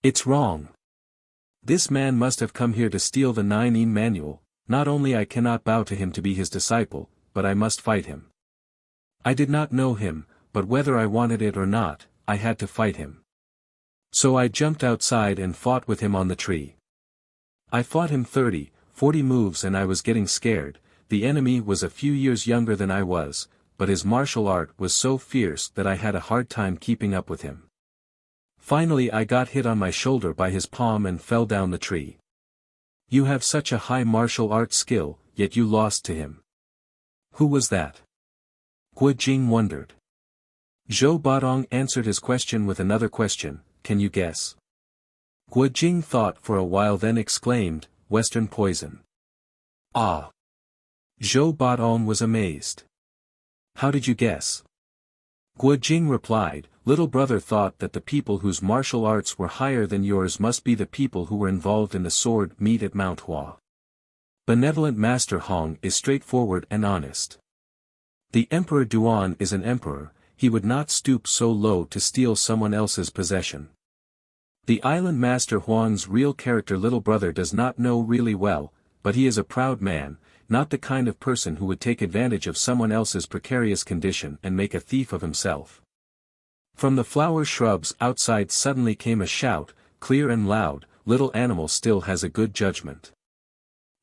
It's wrong. This man must have come here to steal the 9-in manual. Not only I cannot bow to him to be his disciple, but I must fight him. I did not know him, but whether I wanted it or not, I had to fight him. So I jumped outside and fought with him on the tree. I fought him 30, 40 moves and I was getting scared. The enemy was a few years younger than I was, but his martial art was so fierce that I had a hard time keeping up with him. Finally I got hit on my shoulder by his palm and fell down the tree. You have such a high martial arts skill, yet you lost to him. Who was that? Guo Jing wondered. Zhou Badong answered his question with another question, can you guess? Guo Jing thought for a while then exclaimed, Western poison. Ah! Zhou Badong was amazed. How did you guess? Guo Jing replied, little brother thought that the people whose martial arts were higher than yours must be the people who were involved in the sword meet at Mount Hua. Benevolent Master Hong is straightforward and honest. The Emperor Duan is an emperor, he would not stoop so low to steal someone else's possession. The Island Master Huang's real character little brother does not know really well, but he is a proud man, not the kind of person who would take advantage of someone else's precarious condition and make a thief of himself. From the flower shrubs outside suddenly came a shout, clear and loud, little animal still has a good judgment.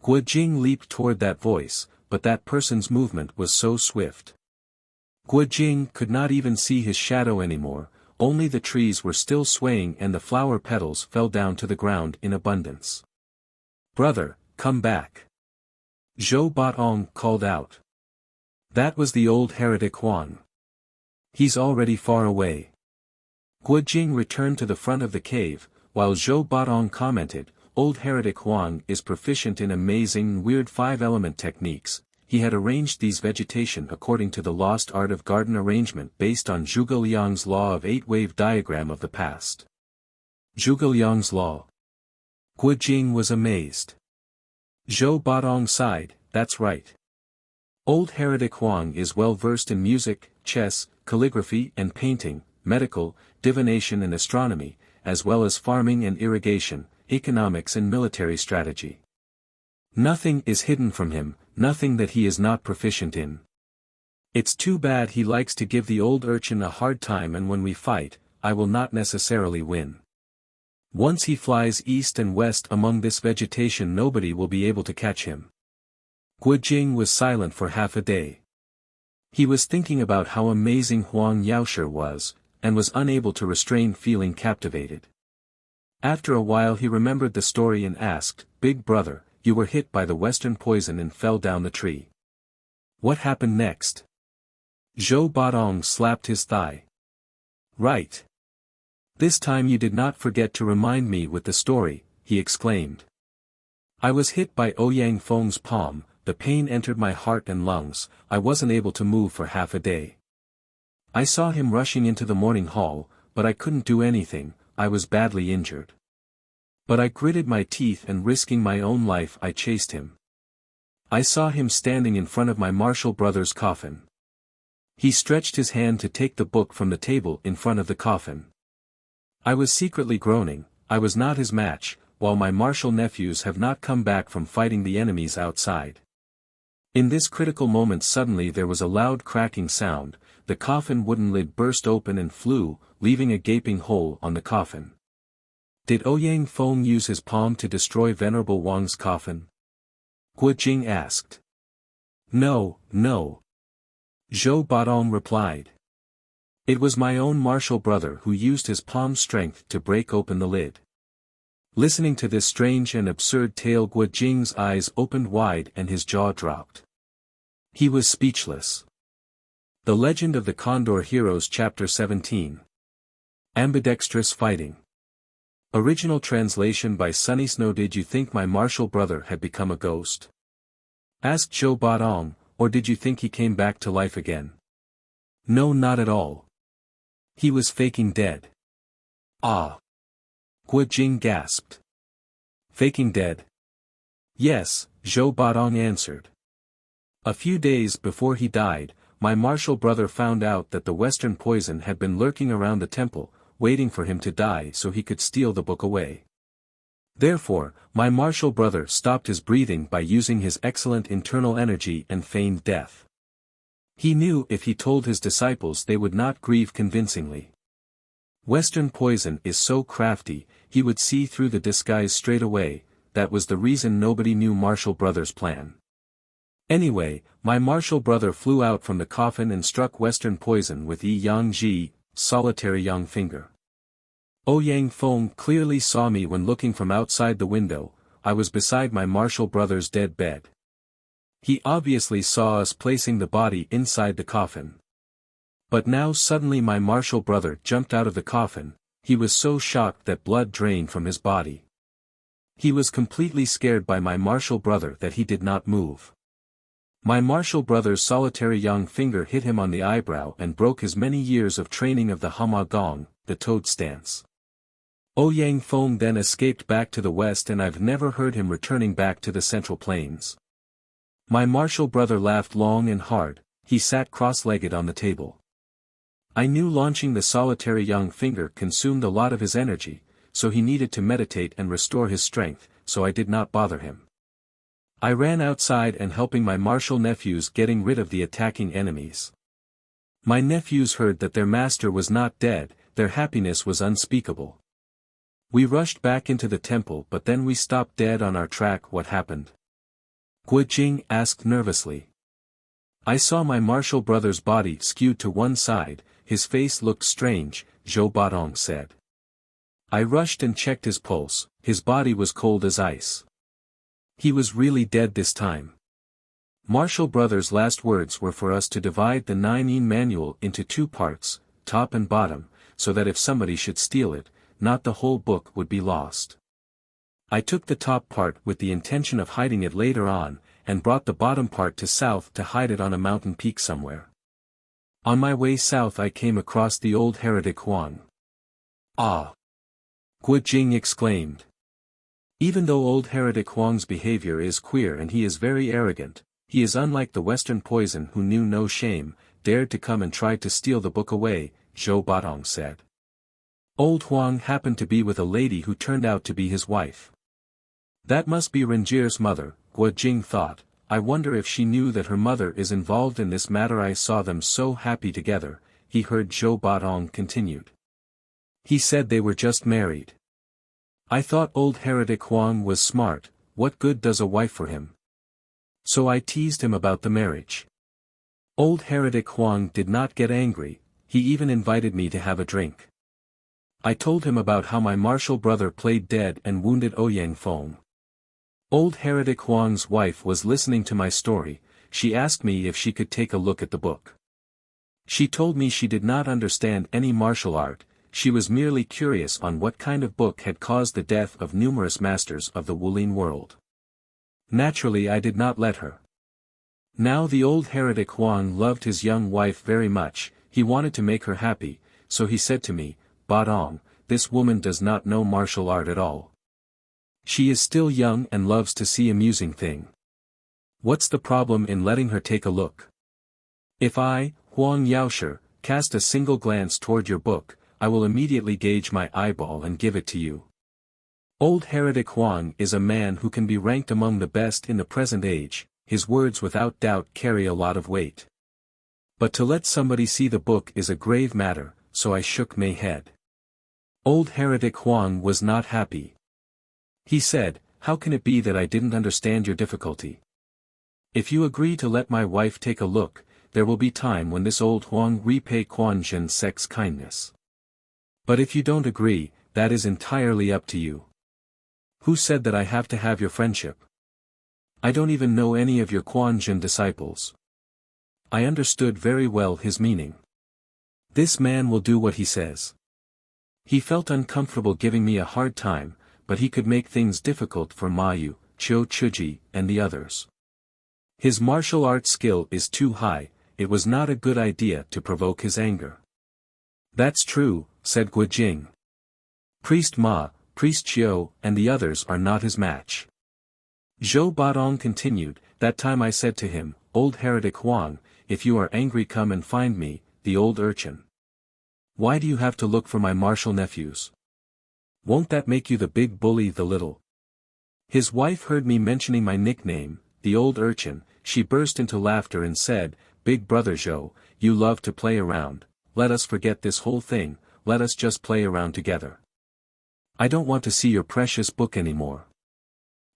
Guo Jing leaped toward that voice, but that person's movement was so swift. Guo Jing could not even see his shadow anymore, only the trees were still swaying and the flower petals fell down to the ground in abundance. Brother, come back. Zhou Badong called out. That was the old heretic Huang. He's already far away. Guo Jing returned to the front of the cave, while Zhou Badong commented, old heretic Huang is proficient in amazing weird 5-element techniques. He had arranged these vegetation according to the lost art of garden arrangement based on Zhuge Liang's law of 8-wave diagram of the past. Zhuge Liang's law. Guo Jing was amazed. Zhou Badong sighed, that's right. Old heretic Huang is well versed in music, chess, calligraphy and painting, medical, divination and astronomy, as well as farming and irrigation, economics and military strategy. Nothing is hidden from him, nothing that he is not proficient in. It's too bad he likes to give the old urchin a hard time and when we fight, I will not necessarily win. Once he flies east and west among this vegetation nobody will be able to catch him. Guo Jing was silent for half a day. He was thinking about how amazing Huang Yaoshi was, and was unable to restrain feeling captivated. After a while he remembered the story and asked, Big brother, you were hit by the western poison and fell down the tree. What happened next? Zhou Badong slapped his thigh. Right. This time you did not forget to remind me with the story, he exclaimed. I was hit by Ouyang Feng's palm, the pain entered my heart and lungs, I wasn't able to move for half a day. I saw him rushing into the morning hall, but I couldn't do anything, I was badly injured. But I gritted my teeth and risking my own life I chased him. I saw him standing in front of my martial brother's coffin. He stretched his hand to take the book from the table in front of the coffin. I was secretly groaning, I was not his match, while my martial nephews have not come back from fighting the enemies outside. In this critical moment suddenly there was a loud cracking sound, the coffin wooden lid burst open and flew, leaving a gaping hole on the coffin. Did Ouyang Feng use his palm to destroy Venerable Wang's coffin? Guo Jing asked. No, no. Zhou Badong replied. It was my own martial brother who used his palm strength to break open the lid. Listening to this strange and absurd tale Guo Jing's eyes opened wide and his jaw dropped. He was speechless. The Legend of the Condor Heroes Chapter 17. Ambidextrous Fighting. Original translation by Sunny Snow. Did you think my martial brother had become a ghost? Asked Zhou Badong, or did you think he came back to life again? No, not at all. He was faking dead. Ah. Guo Jing gasped. Faking dead? Yes, Zhou Badong answered. A few days before he died, my martial brother found out that the Western poison had been lurking around the temple, waiting for him to die so he could steal the book away. Therefore, my martial brother stopped his breathing by using his excellent internal energy and feigned death. He knew if he told his disciples they would not grieve convincingly. Western poison is so crafty, he would see through the disguise straight away. That was the reason nobody knew martial brother's plan. Anyway, my martial brother flew out from the coffin and struck Western poison with Yi Yang Ji, solitary young finger. Ouyang Feng clearly saw me when looking from outside the window. I was beside my martial brother's dead bed. He obviously saw us placing the body inside the coffin. But now suddenly my martial brother jumped out of the coffin. He was so shocked that blood drained from his body. He was completely scared by my martial brother that he did not move. My martial brother's solitary young finger hit him on the eyebrow and broke his many years of training of the Hama Gong, the toad stance. Ouyang Feng then escaped back to the west and I've never heard him returning back to the Central Plains. My martial brother laughed long and hard. He sat cross-legged on the table. I knew launching the solitary young finger consumed a lot of his energy, so he needed to meditate and restore his strength, so I did not bother him. I ran outside and helping my martial nephews getting rid of the attacking enemies. My nephews heard that their master was not dead, their happiness was unspeakable. We rushed back into the temple but then we stopped dead on our track. What happened? Guo Jing asked nervously. I saw my martial brother's body skewed to one side, his face looked strange, Zhou Badong said. I rushed and checked his pulse, his body was cold as ice. He was really dead this time. Martial brother's last words were for us to divide the 9-yin manual into 2 parts, top and bottom, so that if somebody should steal it, not the whole book would be lost. I took the top part with the intention of hiding it later on, and brought the bottom part to south to hide it on a mountain peak somewhere. On my way south I came across the old heretic Huang. Ah! Guo Jing exclaimed. Even though old heretic Huang's behavior is queer and he is very arrogant, he is unlike the Western poison who knew no shame, dared to come and tried to steal the book away, Zhou Badong said. Old Huang happened to be with a lady who turned out to be his wife. That must be Renjier's mother, Guo Jing thought. I wonder if she knew that her mother is involved in this matter. I saw them so happy together, he heard Zhou Badong continued. He said they were just married. I thought old heretic Huang was smart, what good does a wife for him? So I teased him about the marriage. Old heretic Huang did not get angry, he even invited me to have a drink. I told him about how my martial brother played dead and wounded Ouyang Feng. Old heretic Huang's wife was listening to my story. She asked me if she could take a look at the book. She told me she did not understand any martial art, she was merely curious on what kind of book had caused the death of numerous masters of the Wulin world. Naturally I did not let her. Now the old heretic Huang loved his young wife very much, he wanted to make her happy, so he said to me, Badong, this woman does not know martial art at all. She is still young and loves to see amusing thing. What's the problem in letting her take a look? If I, Huang Yaoshi, cast a single glance toward your book, I will immediately gauge my eyeball and give it to you. Old heretic Huang is a man who can be ranked among the best in the present age, his words without doubt carry a lot of weight. But to let somebody see the book is a grave matter, so I shook my head. Old heretic Huang was not happy. He said, how can it be that I didn't understand your difficulty? If you agree to let my wife take a look, there will be time when this old Huang repay Quan Zhen's sex kindness. But if you don't agree, that is entirely up to you. Who said that I have to have your friendship? I don't even know any of your Quan Zhen disciples. I understood very well his meaning. This man will do what he says. He felt uncomfortable giving me a hard time, but he could make things difficult for Mayu, Qiu Chuji, and the others. His martial arts skill is too high, it was not a good idea to provoke his anger. That's true, said Guojing. Priest Ma, Priest Qiu, and the others are not his match. Zhou Badong continued, that time I said to him, Old heretic Huang, if you are angry come and find me, the old urchin. Why do you have to look for my martial nephews? Won't that make you the big bully the little? His wife heard me mentioning my nickname, the old urchin, she burst into laughter and said, Big brother Zhou, you love to play around, let us forget this whole thing, let us just play around together. I don't want to see your precious book anymore.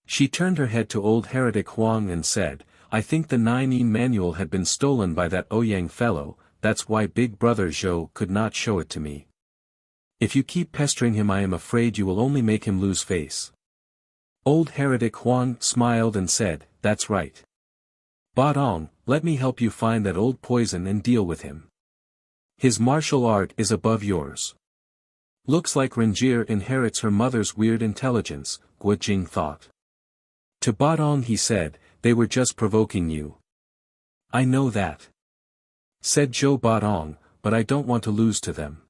She turned her head to old heretic Huang and said, I think the 9-yin manual had been stolen by that Ouyang fellow, that's why big brother Zhou could not show it to me. If you keep pestering him I am afraid you will only make him lose face. Old heretic Huang smiled and said, that's right. Badong, let me help you find that old poison and deal with him. His martial art is above yours. Looks like Renjir inherits her mother's weird intelligence, Guojing thought. To Badong he said, they were just provoking you. I know that. Said Zhou Badong, but I don't want to lose to them.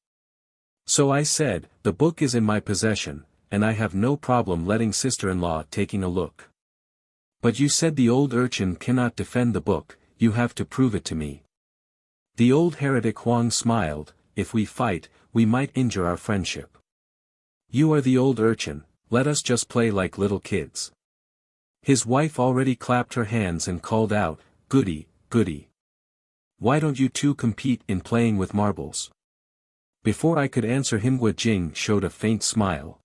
So I said, the book is in my possession, and I have no problem letting sister-in-law taking a look. But you said the old urchin cannot defend the book, you have to prove it to me. The old heretic Huang smiled, if we fight, we might injure our friendship. You are the old urchin, let us just play like little kids. His wife already clapped her hands and called out, goody, goody. Why don't you two compete in playing with marbles? Before I could answer him Guojing showed a faint smile.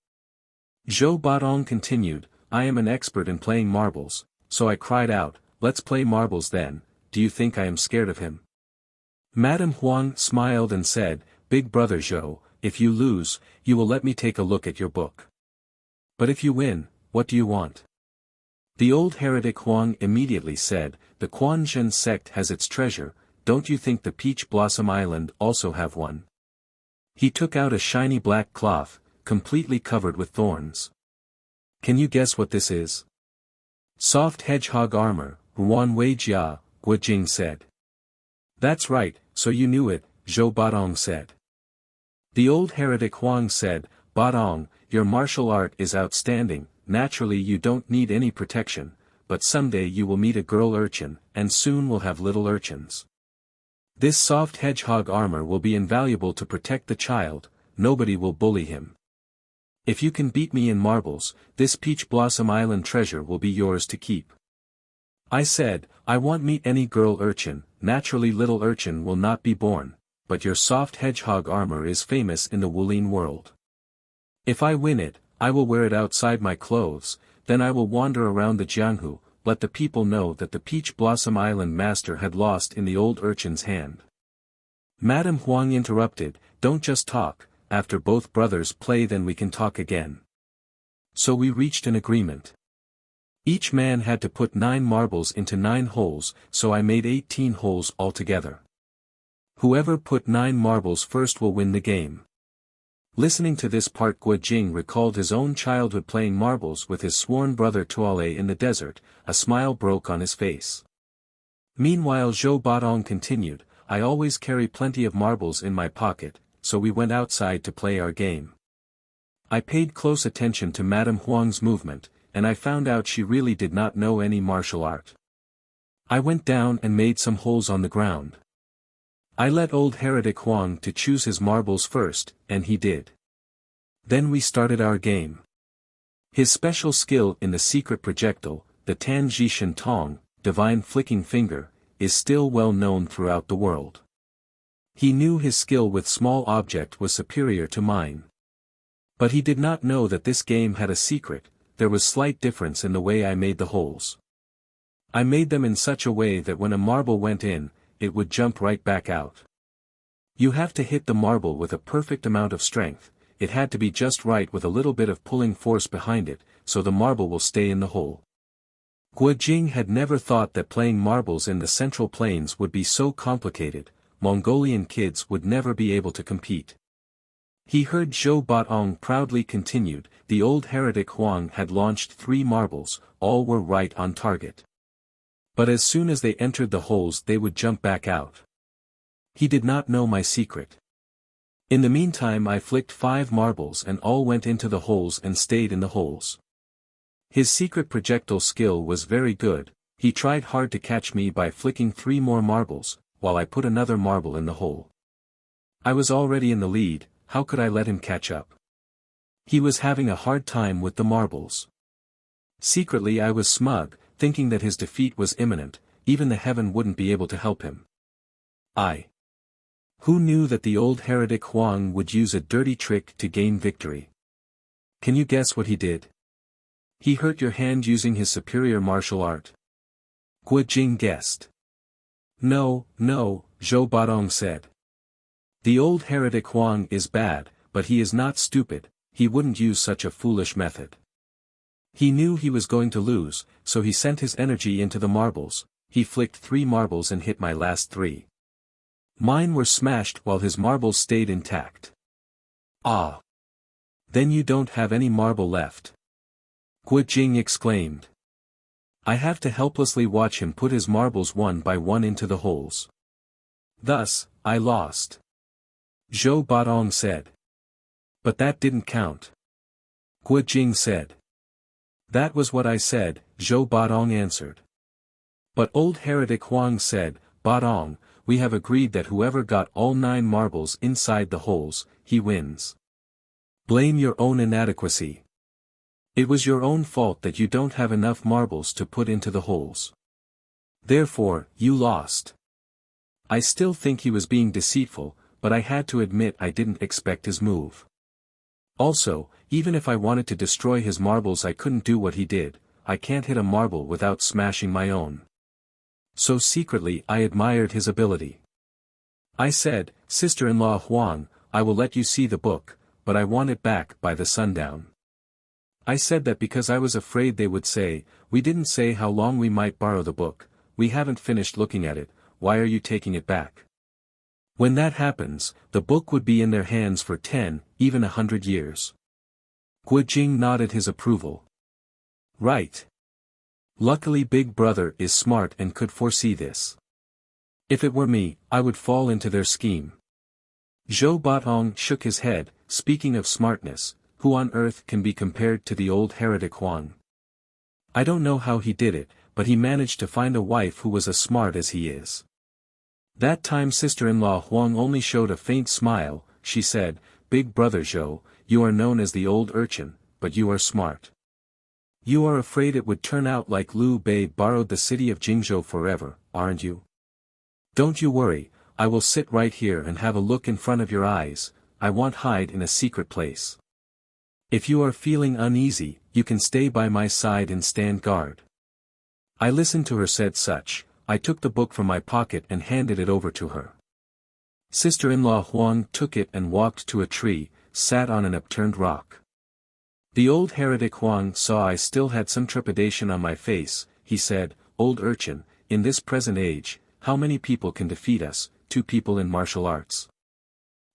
Zhou Badong continued, I am an expert in playing marbles, so I cried out, let's play marbles then, do you think I am scared of him? Madame Huang smiled and said, Big brother Zhou, if you lose, you will let me take a look at your book. But if you win, what do you want? The old heretic Huang immediately said, the Quanzhen sect has its treasure, don't you think the Peach Blossom Island also have one? He took out a shiny black cloth, completely covered with thorns. Can you guess what this is? Soft hedgehog armor, Ruan Wei Jia, Guojing said. That's right, so you knew it, Zhou Badong said. The old heretic Huang said, Badong, your martial art is outstanding, naturally you don't need any protection, but someday you will meet a girl urchin, and soon will have little urchins. This soft hedgehog armor will be invaluable to protect the child, nobody will bully him. If you can beat me in marbles, this Peach Blossom Island treasure will be yours to keep. I said, I won't meet any girl urchin, naturally little urchin will not be born, but your soft hedgehog armor is famous in the Wulin world. If I win it, I will wear it outside my clothes, then I will wander around the Jianghu, let the people know that the Peach Blossom Island master had lost in the old urchin's hand. Madame Huang interrupted, don't just talk, after both brothers play then we can talk again. So we reached an agreement. Each man had to put 9 marbles into 9 holes, so I made 18 holes altogether. Whoever put 9 marbles first will win the game. Listening to this part Guojing recalled his own childhood playing marbles with his sworn brother Tuale in the desert, a smile broke on his face. Meanwhile Zhou Badong continued, I always carry plenty of marbles in my pocket, so we went outside to play our game. I paid close attention to Madame Huang's movement, and I found out she really did not know any martial art. I went down and made some holes on the ground. I let old heretic Huang to choose his marbles first, and he did. Then we started our game. His special skill in the secret projectile, the Tan Jishan Tong, divine flicking finger, is still well known throughout the world. He knew his skill with small object was superior to mine. But he did not know that this game had a secret, there was slight difference in the way I made the holes. I made them in such a way that when a marble went in, it would jump right back out. You have to hit the marble with a perfect amount of strength, it had to be just right with a little bit of pulling force behind it, so the marble will stay in the hole. Guojing had never thought that playing marbles in the Central Plains would be so complicated, Mongolian kids would never be able to compete. He heard Zhou Badong proudly continued, the old heretic Huang had launched 3 marbles, all were right on target. But as soon as they entered the holes they would jump back out. He did not know my secret. In the meantime I flicked 5 marbles and all went into the holes and stayed in the holes. His secret projectile skill was very good. He tried hard to catch me by flicking 3 more marbles, while I put another marble in the hole. I was already in the lead, how could I let him catch up? He was having a hard time with the marbles. Secretly I was smug, thinking that his defeat was imminent, even the heaven wouldn't be able to help him. Who knew that the old heretic Huang would use a dirty trick to gain victory? Can you guess what he did? He hurt your hand using his superior martial art. Guo Jing guessed. No, Zhou Badong said. The old heretic Huang is bad, but he is not stupid, he wouldn't use such a foolish method. He knew he was going to lose, so he sent his energy into the marbles. He flicked 3 marbles and hit my last 3. Mine were smashed while his marbles stayed intact. Ah! Then you don't have any marble left. Guo Jing exclaimed. I have to helplessly watch him put his marbles one by one into the holes. Thus, I lost. Zhou Badong said. But that didn't count. Guo Jing said. That was what I said, Zhou Badong answered. But old heretic Huang said, Badong, we have agreed that whoever got all 9 marbles inside the holes, he wins. Blame your own inadequacy. It was your own fault that you don't have enough marbles to put into the holes. Therefore, you lost. I still think he was being deceitful, but I had to admit I didn't expect his move. Also, even if I wanted to destroy his marbles I couldn't do what he did. I can't hit a marble without smashing my own. So secretly I admired his ability. I said, Sister-in-law Huang, I will let you see the book, but I want it back by the sundown. I said that because I was afraid they would say, we didn't say how long we might borrow the book, we haven't finished looking at it, why are you taking it back? When that happens, the book would be in their hands for 10, even 100 years. Guo Jing nodded his approval. Right. Luckily Big Brother is smart and could foresee this. If it were me, I would fall into their scheme. Zhou Badong shook his head, speaking of smartness, who on earth can be compared to the old heretic Huang? I don't know how he did it, but he managed to find a wife who was as smart as he is. That time sister-in-law Huang only showed a faint smile. She said, Big Brother Zhou, you are known as the old urchin, but you are smart. You are afraid it would turn out like Liu Bei borrowed the city of Jingzhou forever, aren't you? Don't you worry, I will sit right here and have a look in front of your eyes, I won't hide in a secret place. If you are feeling uneasy, you can stay by my side and stand guard. I listened to her said such, I took the book from my pocket and handed it over to her. Sister-in-law Huang took it and walked to a tree, sat on an upturned rock. The old heretic Huang saw I still had some trepidation on my face. He said, Old urchin, in this present age, how many people can defeat us, 2 people in martial arts?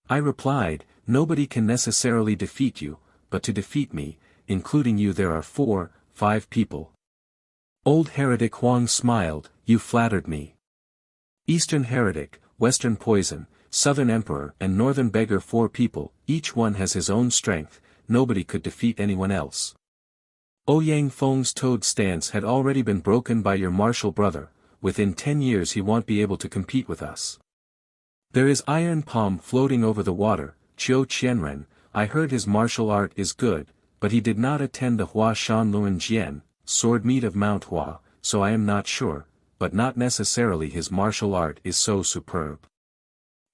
I replied, nobody can necessarily defeat you, but to defeat me, including you there are 4, 5 people. Old heretic Huang smiled, you flattered me. Eastern heretic, Western poison, Southern emperor and Northern beggar 4 people, each one has his own strength, nobody could defeat anyone else. Ouyang Feng's toad stance had already been broken by your martial brother, within 10 years he won't be able to compete with us. There is iron palm floating over the water, Qiu Qianren, I heard his martial art is good, but he did not attend the Hua Shan Luan Jian, sword meet of Mount Hua, so I am not sure, but not necessarily his martial art is so superb.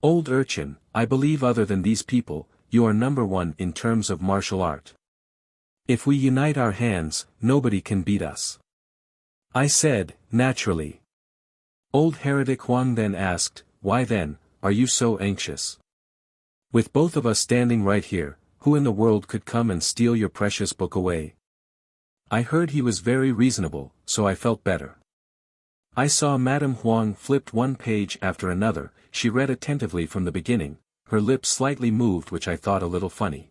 Old urchin, I believe other than these people, you are number 1 in terms of martial art. If we unite our hands, nobody can beat us. I said, naturally. Old heretic Huang then asked, why then, are you so anxious? With both of us standing right here, who in the world could come and steal your precious book away? I heard he was very reasonable, so I felt better. I saw Madame Huang flipped one page after another, she read attentively from the beginning, her lips slightly moved which I thought a little funny.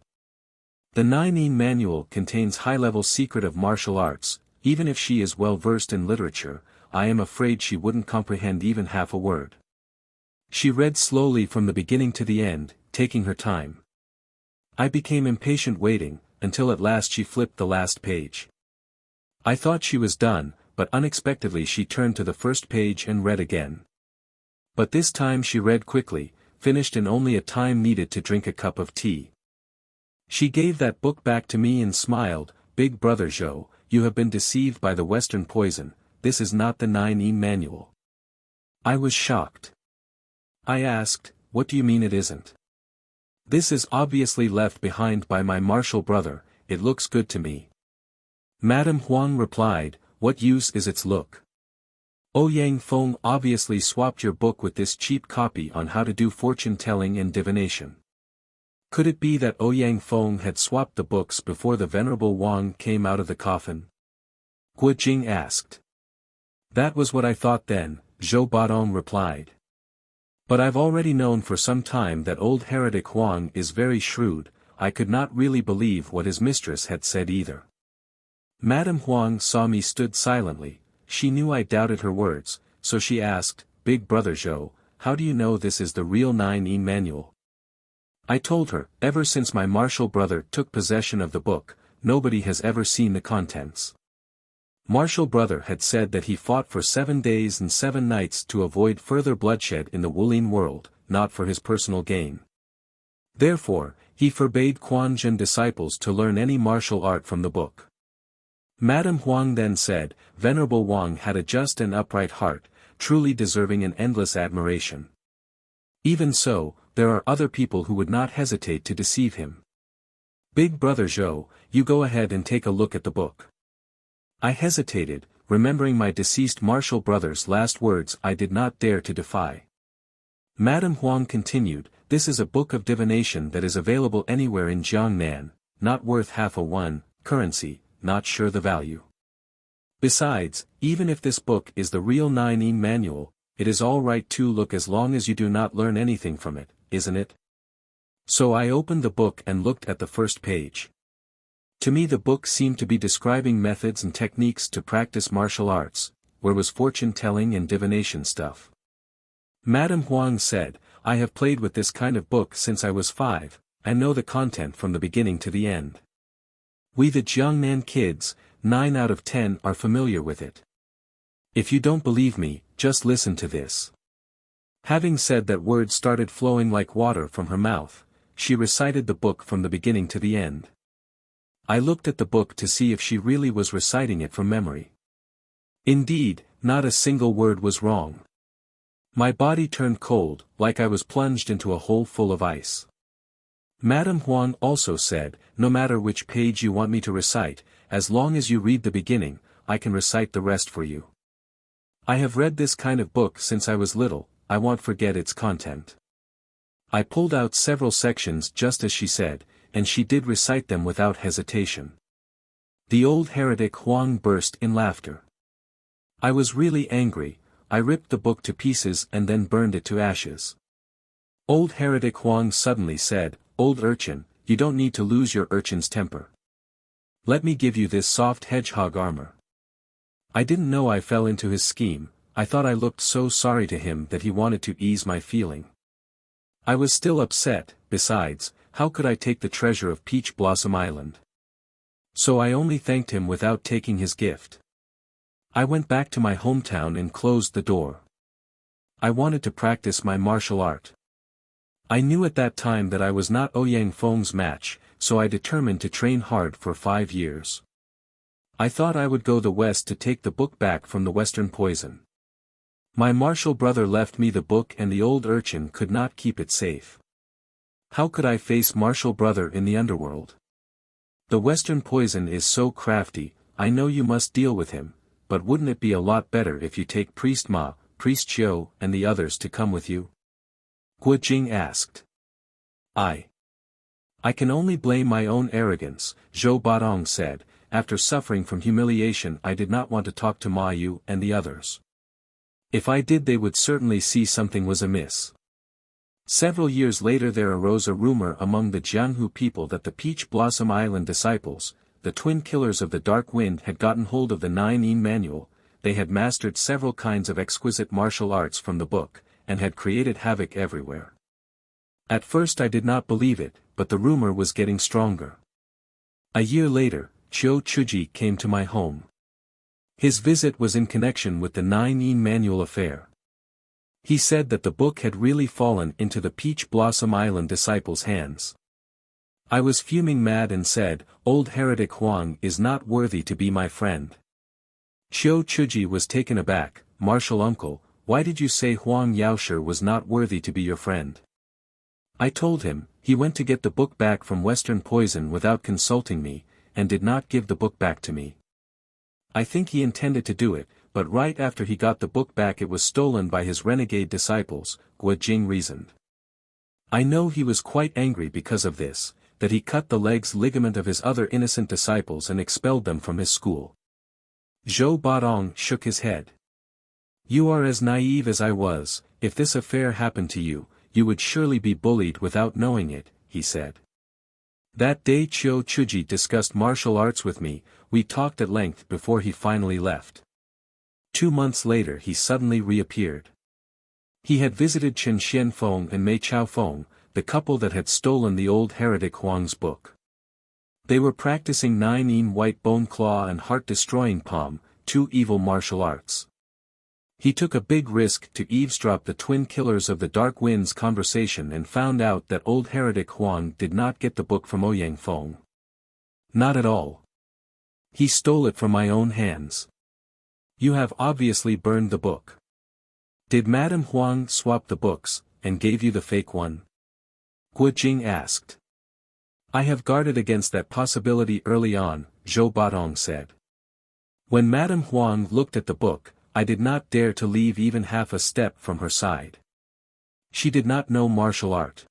The 9-ine manual contains high-level secret of martial arts, even if she is well versed in literature, I am afraid she wouldn't comprehend even half a word. She read slowly from the beginning to the end, taking her time. I became impatient waiting, until at last she flipped the last page. I thought she was done, but unexpectedly she turned to the first page and read again. But this time she read quickly, finished in only a time needed to drink a cup of tea. She gave that book back to me and smiled. Big brother Zhou, you have been deceived by the Western poison, this is not the 9E manual. I was shocked. I asked, what do you mean it isn't? This is obviously left behind by my martial brother, it looks good to me. Madame Huang replied, what use is its look? Ouyang Feng obviously swapped your book with this cheap copy on how to do fortune-telling and divination. Could it be that Ouyang Feng had swapped the books before the Venerable Wang came out of the coffin? Guo Jing asked. That was what I thought then, Zhou Badong replied. But I've already known for some time that old heretic Huang is very shrewd, I could not really believe what his mistress had said either. Madame Huang saw me stood silently, she knew I doubted her words, so she asked, Big brother Zhou, how do you know this is the real 9E manual? I told her, ever since my martial brother took possession of the book, nobody has ever seen the contents. Martial brother had said that he fought for 7 days and 7 nights to avoid further bloodshed in the Wulin world, not for his personal gain. Therefore, he forbade Quanzhen disciples to learn any martial art from the book. Madame Huang then said, Venerable Wang had a just and upright heart, truly deserving an endless admiration. Even so, there are other people who would not hesitate to deceive him. Big brother Zhou, you go ahead and take a look at the book. I hesitated, remembering my deceased martial brother's last words I did not dare to defy. Madame Huang continued, this is a book of divination that is available anywhere in Jiangnan, not worth half a yuan, currency, not sure the value. Besides, even if this book is the real 9E manual, it is all right to look as long as you do not learn anything from it, isn't it? So I opened the book and looked at the first page. To me the book seemed to be describing methods and techniques to practice martial arts, where was fortune-telling and divination stuff. Madame Huang said, I have played with this kind of book since I was 5, I know the content from the beginning to the end. We the Jiangnan kids, 9 out of 10 are familiar with it. If you don't believe me, just listen to this. Having said that, words started flowing like water from her mouth, she recited the book from the beginning to the end. I looked at the book to see if she really was reciting it from memory. Indeed, not a single word was wrong. My body turned cold, like I was plunged into a hole full of ice. Madame Huang also said, no matter which page you want me to recite, as long as you read the beginning, I can recite the rest for you. I have read this kind of book since I was little, I won't forget its content. I pulled out several sections just as she said, and she did recite them without hesitation. The old heretic Huang burst in laughter. I was really angry, I ripped the book to pieces and then burned it to ashes. Old heretic Huang suddenly said, Old urchin, you don't need to lose your urchin's temper. Let me give you this soft hedgehog armor. I didn't know I fell into his scheme, I thought I looked so sorry to him that he wanted to ease my feeling. I was still upset, besides, how could I take the treasure of Peach Blossom Island? So I only thanked him without taking his gift. I went back to my hometown and closed the door. I wanted to practice my martial art. I knew at that time that I was not Ouyang Feng's match, so I determined to train hard for 5 years. I thought I would go the west to take the book back from the Western poison. My martial brother left me the book and the old urchin could not keep it safe. How could I face martial brother in the underworld? The Western poison is so crafty, I know you must deal with him, but wouldn't it be a lot better if you take Priest Ma, Priest Chiu and the others to come with you? Guo Jing asked. I can only blame my own arrogance, Zhou Badong said, after suffering from humiliation I did not want to talk to Ma Yu and the others. If I did they would certainly see something was amiss. Several years later there arose a rumor among the Jianghu people that the Peach Blossom Island disciples, the twin killers of the Dark Wind had gotten hold of the 9E manual, they had mastered several kinds of exquisite martial arts from the book, and had created havoc everywhere. At first I did not believe it, but the rumor was getting stronger. A year later, Chiu Chuji came to my home. His visit was in connection with the 9-yin manual affair. He said that the book had really fallen into the Peach Blossom Island disciples' hands. I was fuming mad and said, "Old heretic Huang is not worthy to be my friend." Chiu Chuji was taken aback. "Martial uncle, why did you say Huang Yaoshe was not worthy to be your friend?" I told him, "He went to get the book back from Western Poison without consulting me, and did not give the book back to me. I think he intended to do it, but right after he got the book back it was stolen by his renegade disciples," Guo Jing reasoned. I know he was quite angry because of this, that he cut the legs ligament of his other innocent disciples and expelled them from his school. Zhou Badong shook his head. "You are as naive as I was. If this affair happened to you, you would surely be bullied without knowing it," he said. That day Chiu Chuji discussed martial arts with me. We talked at length before he finally left. 2 months later he suddenly reappeared. He had visited Chen Xianfeng and Mei Chaofeng, the couple that had stolen the old heretic Huang's book. They were practicing 9-yin white bone claw and heart-destroying palm, 2 evil martial arts. He took a big risk to eavesdrop the twin killers of the Dark Wind's conversation and found out that old heretic Huang did not get the book from Ouyang Feng. Not at all. He stole it from my own hands. You have obviously burned the book. Did Madame Huang swap the books, and gave you the fake one? Guo Jing asked. I have guarded against that possibility early on, Zhou Badong said. When Madame Huang looked at the book, I did not dare to leave even half a step from her side. She did not know martial art.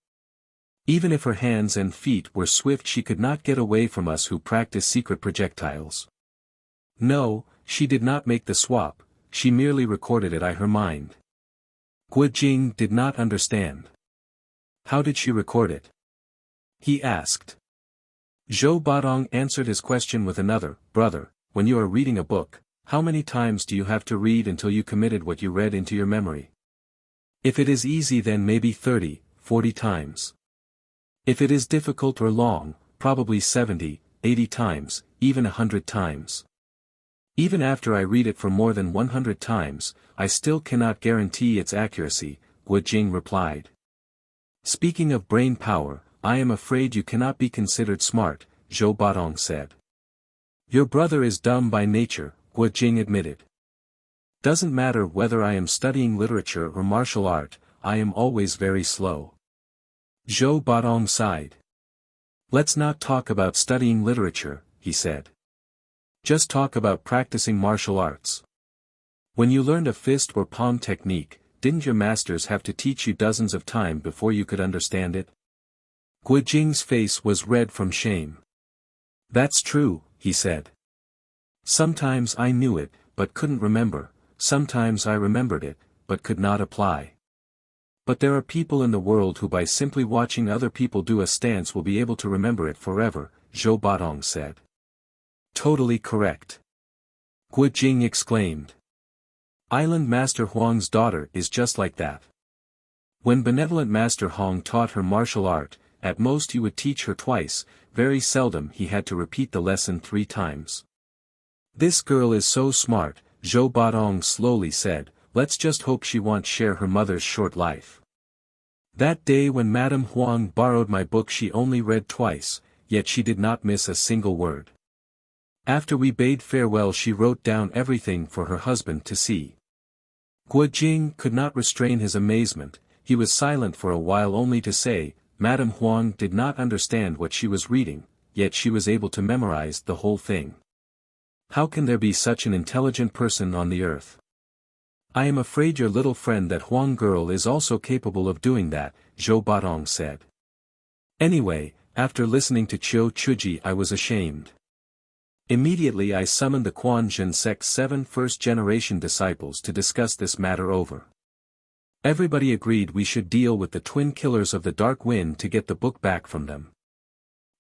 Even if her hands and feet were swift she could not get away from us who practice secret projectiles. No, she did not make the swap, she merely recorded it in her mind. Guo Jing did not understand. How did she record it? He asked. Zhou Badong answered his question with another, Brother, when you are reading a book, how many times do you have to read until you committed what you read into your memory? If it is easy then maybe 30, 40 times. If it is difficult or long, probably 70, 80 times, even 100 times. Even after I read it for more than 100 times, I still cannot guarantee its accuracy, Guo Jing replied. Speaking of brain power, I am afraid you cannot be considered smart, Zhou Badong said. Your brother is dumb by nature, Guo Jing admitted. Doesn't matter whether I am studying literature or martial art, I am always very slow. Zhou Badong sighed. Let's not talk about studying literature, he said. Just talk about practicing martial arts. When you learned a fist or palm technique, didn't your masters have to teach you dozens of times before you could understand it? Guo Jing's face was red from shame. That's true, he said. Sometimes I knew it, but couldn't remember, sometimes I remembered it, but could not apply. But there are people in the world who by simply watching other people do a stance will be able to remember it forever, Zhou Badong said. Totally correct. Guo Jing exclaimed. Island Master Huang's daughter is just like that. When benevolent Master Hong taught her martial art, at most you would teach her twice, very seldom he had to repeat the lesson 3 times. This girl is so smart, Zhou Badong slowly said, let's just hope she won't share her mother's short life. That day when Madame Huang borrowed my book she only read twice, yet she did not miss a single word. After we bade farewell she wrote down everything for her husband to see. Guo Jing could not restrain his amazement, he was silent for a while only to say, Madame Huang did not understand what she was reading, yet she was able to memorize the whole thing. How can there be such an intelligent person on the earth? I am afraid your little friend that Huang girl is also capable of doing that, Zhou Badong said. Anyway, after listening to Chiu Chuji I was ashamed. Immediately I summoned the Quan Zhen sect's 7 first-generation disciples to discuss this matter over. Everybody agreed we should deal with the twin killers of the Dark Wind to get the book back from them.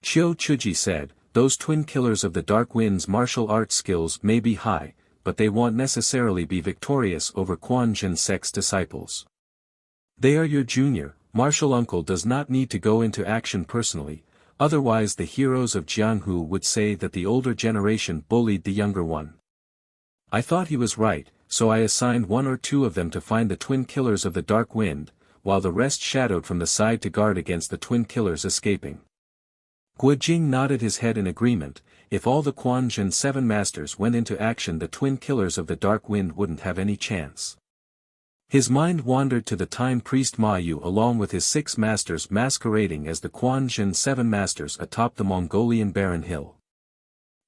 Chiu Chuji said, those twin killers of the Dark Wind's martial arts skills may be high, but they won't necessarily be victorious over Quan Jin Sek's disciples. They are your junior, martial uncle does not need to go into action personally, otherwise the heroes of Jianghu would say that the older generation bullied the younger one. I thought he was right, so I assigned one or two of them to find the twin killers of the Dark Wind, while the rest shadowed from the side to guard against the twin killers escaping. Guo Jing nodded his head in agreement. If all the Quan Jin 7 masters went into action, the twin killers of the Dark Wind wouldn't have any chance. His mind wandered to the time priest Ma Yu along with his 6 masters masquerading as the Quan Jin 7 masters atop the Mongolian barren hill.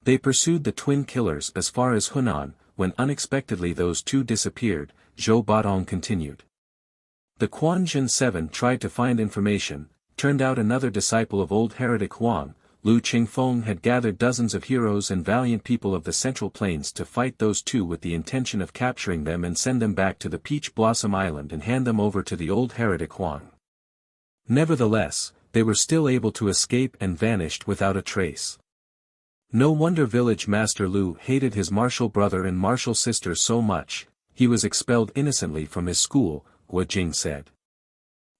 They pursued the twin killers as far as Hunan. When unexpectedly those 2 disappeared, Zhou Badong continued. The Quan Jin 7 tried to find information. Turned out another disciple of old heretic Huang, Lu Qingfeng had gathered dozens of heroes and valiant people of the Central Plains to fight those 2 with the intention of capturing them and send them back to the Peach Blossom Island and hand them over to the old heretic Huang. Nevertheless, they were still able to escape and vanished without a trace. No wonder village master Lu hated his martial brother and martial sister so much. He was expelled innocently from his school, Guo Jing said.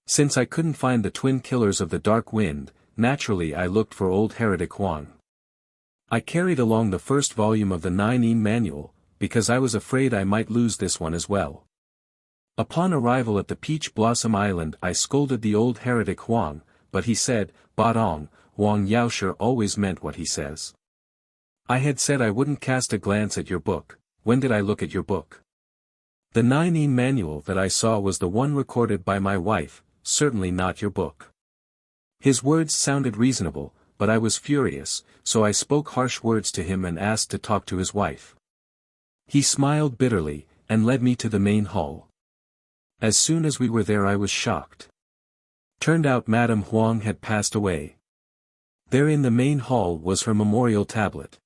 Since I couldn't find the twin killers of the Dark Wind, naturally I looked for old heretic Huang. I carried along the first volume of the 9-yin manual, because I was afraid I might lose this one as well. Upon arrival at the Peach Blossom Island I scolded the old heretic Huang, but he said, Badong, Huang Yaoshi always meant what he says. I had said I wouldn't cast a glance at your book. When did I look at your book? The 9-yin manual that I saw was the one recorded by my wife, certainly not your book. His words sounded reasonable, but I was furious, so I spoke harsh words to him and asked to talk to his wife. He smiled bitterly, and led me to the main hall. As soon as we were there I was shocked. Turned out Madame Huang had passed away. There in the main hall was her memorial tablet.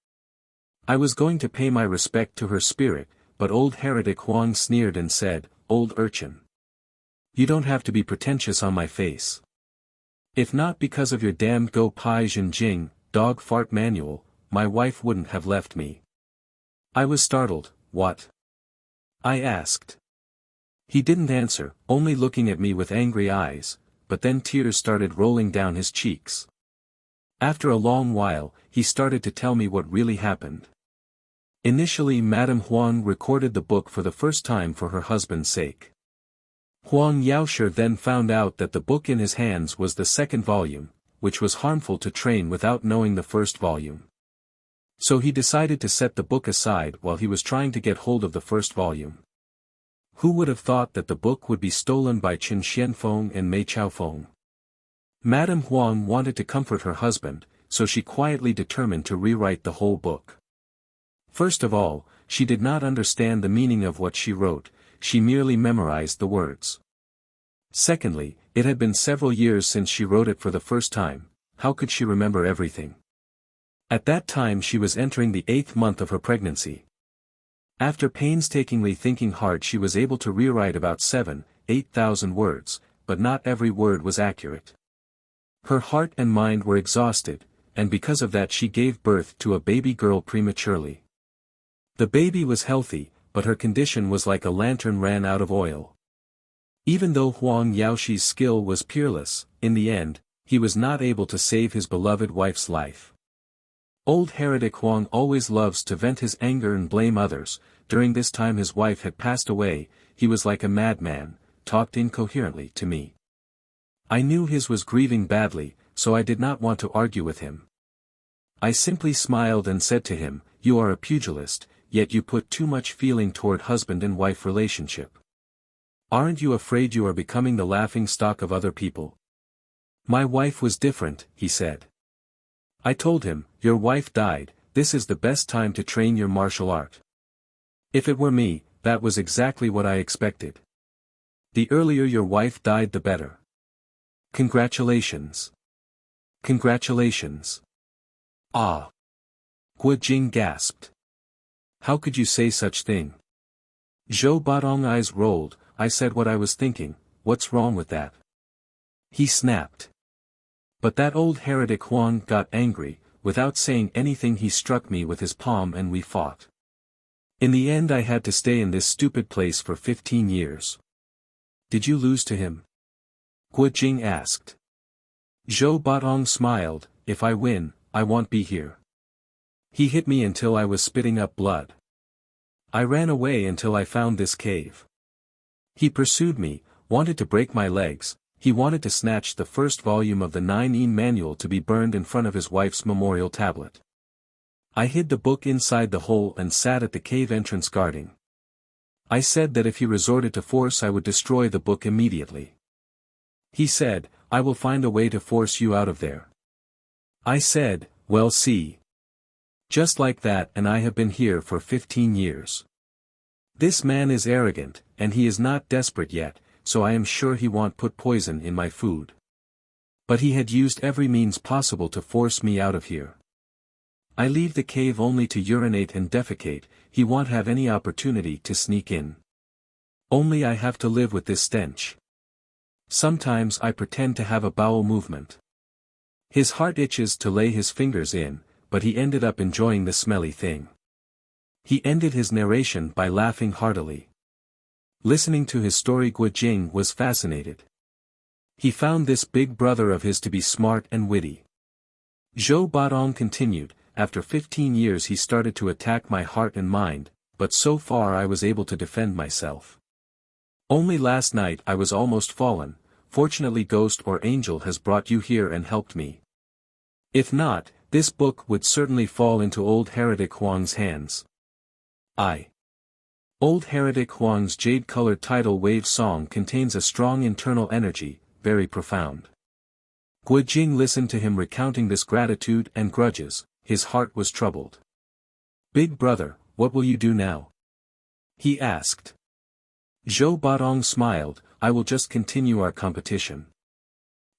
I was going to pay my respect to her spirit, but old heretic Huang sneered and said, Old urchin. You don't have to be pretentious on my face. If not because of your damned Go Pai Jin Jing, dog fart manual, my wife wouldn't have left me. I was startled. What? I asked. He didn't answer, only looking at me with angry eyes, but then tears started rolling down his cheeks. After a long while, he started to tell me what really happened. Initially Madame Huang recorded the book for the first time for her husband's sake. Huang Yaoshi then found out that the book in his hands was the second volume, which was harmful to train without knowing the first volume. So he decided to set the book aside while he was trying to get hold of the first volume. Who would have thought that the book would be stolen by Qin Xianfeng and Mei Chaofeng? Madame Huang wanted to comfort her husband, so she quietly determined to rewrite the whole book. First of all, she did not understand the meaning of what she wrote, she merely memorized the words. Secondly, it had been several years since she wrote it for the first time, how could she remember everything? At that time she was entering the 8th month of her pregnancy. After painstakingly thinking hard she was able to rewrite about 7,000-8,000 words, but not every word was accurate. Her heart and mind were exhausted, and because of that she gave birth to a baby girl prematurely. The baby was healthy, but her condition was like a lantern ran out of oil. Even though Huang Yaoshi's skill was peerless, in the end, he was not able to save his beloved wife's life. Old heretic Huang always loves to vent his anger and blame others. During this time his wife had passed away, he was like a madman, talked incoherently to me. I knew his was grieving badly, so I did not want to argue with him. I simply smiled and said to him, You are a pugilist, yet you put too much feeling toward husband and wife relationship. Aren't you afraid you are becoming the laughing stock of other people? My wife was different, he said. I told him, Your wife died, this is the best time to train your martial art. If it were me, that was exactly what I expected. The earlier your wife died the better. Congratulations. Congratulations. Ah. Guo Jing gasped. How could you say such thing? Zhou Badong eyes rolled. I said what I was thinking, what's wrong with that? He snapped. But that old heretic Huang got angry, without saying anything he struck me with his palm and we fought. In the end I had to stay in this stupid place for 15 years. Did you lose to him? Guo Jing asked. Zhou Batong smiled, if I win, I won't be here. He hit me until I was spitting up blood. I ran away until I found this cave. He pursued me, wanted to break my legs, he wanted to snatch the first volume of the 9-yin manual to be burned in front of his wife's memorial tablet. I hid the book inside the hole and sat at the cave entrance guarding. I said that if he resorted to force I would destroy the book immediately. He said, I will find a way to force you out of there. I said, well see. Just like that, and I have been here for 15 years. This man is arrogant, and he is not desperate yet, so I am sure he won't put poison in my food. But he had used every means possible to force me out of here. I leave the cave only to urinate and defecate, he won't have any opportunity to sneak in. Only I have to live with this stench. Sometimes I pretend to have a bowel movement. His heart itches to lay his fingers in, but he ended up enjoying the smelly thing. He ended his narration by laughing heartily. Listening to his story, Guo Jing was fascinated. He found this big brother of his to be smart and witty. Zhou Batong continued, after 15 years he started to attack my heart and mind, but so far I was able to defend myself. Only last night I was almost fallen, fortunately ghost or angel has brought you here and helped me. If not, this book would certainly fall into old heretic Huang's hands. Old heretic Huang's jade-colored tidal wave song contains a strong internal energy, very profound. Guo Jing listened to him recounting this gratitude and grudges, his heart was troubled. Big brother, what will you do now? He asked. Zhou Batong smiled, I will just continue our competition.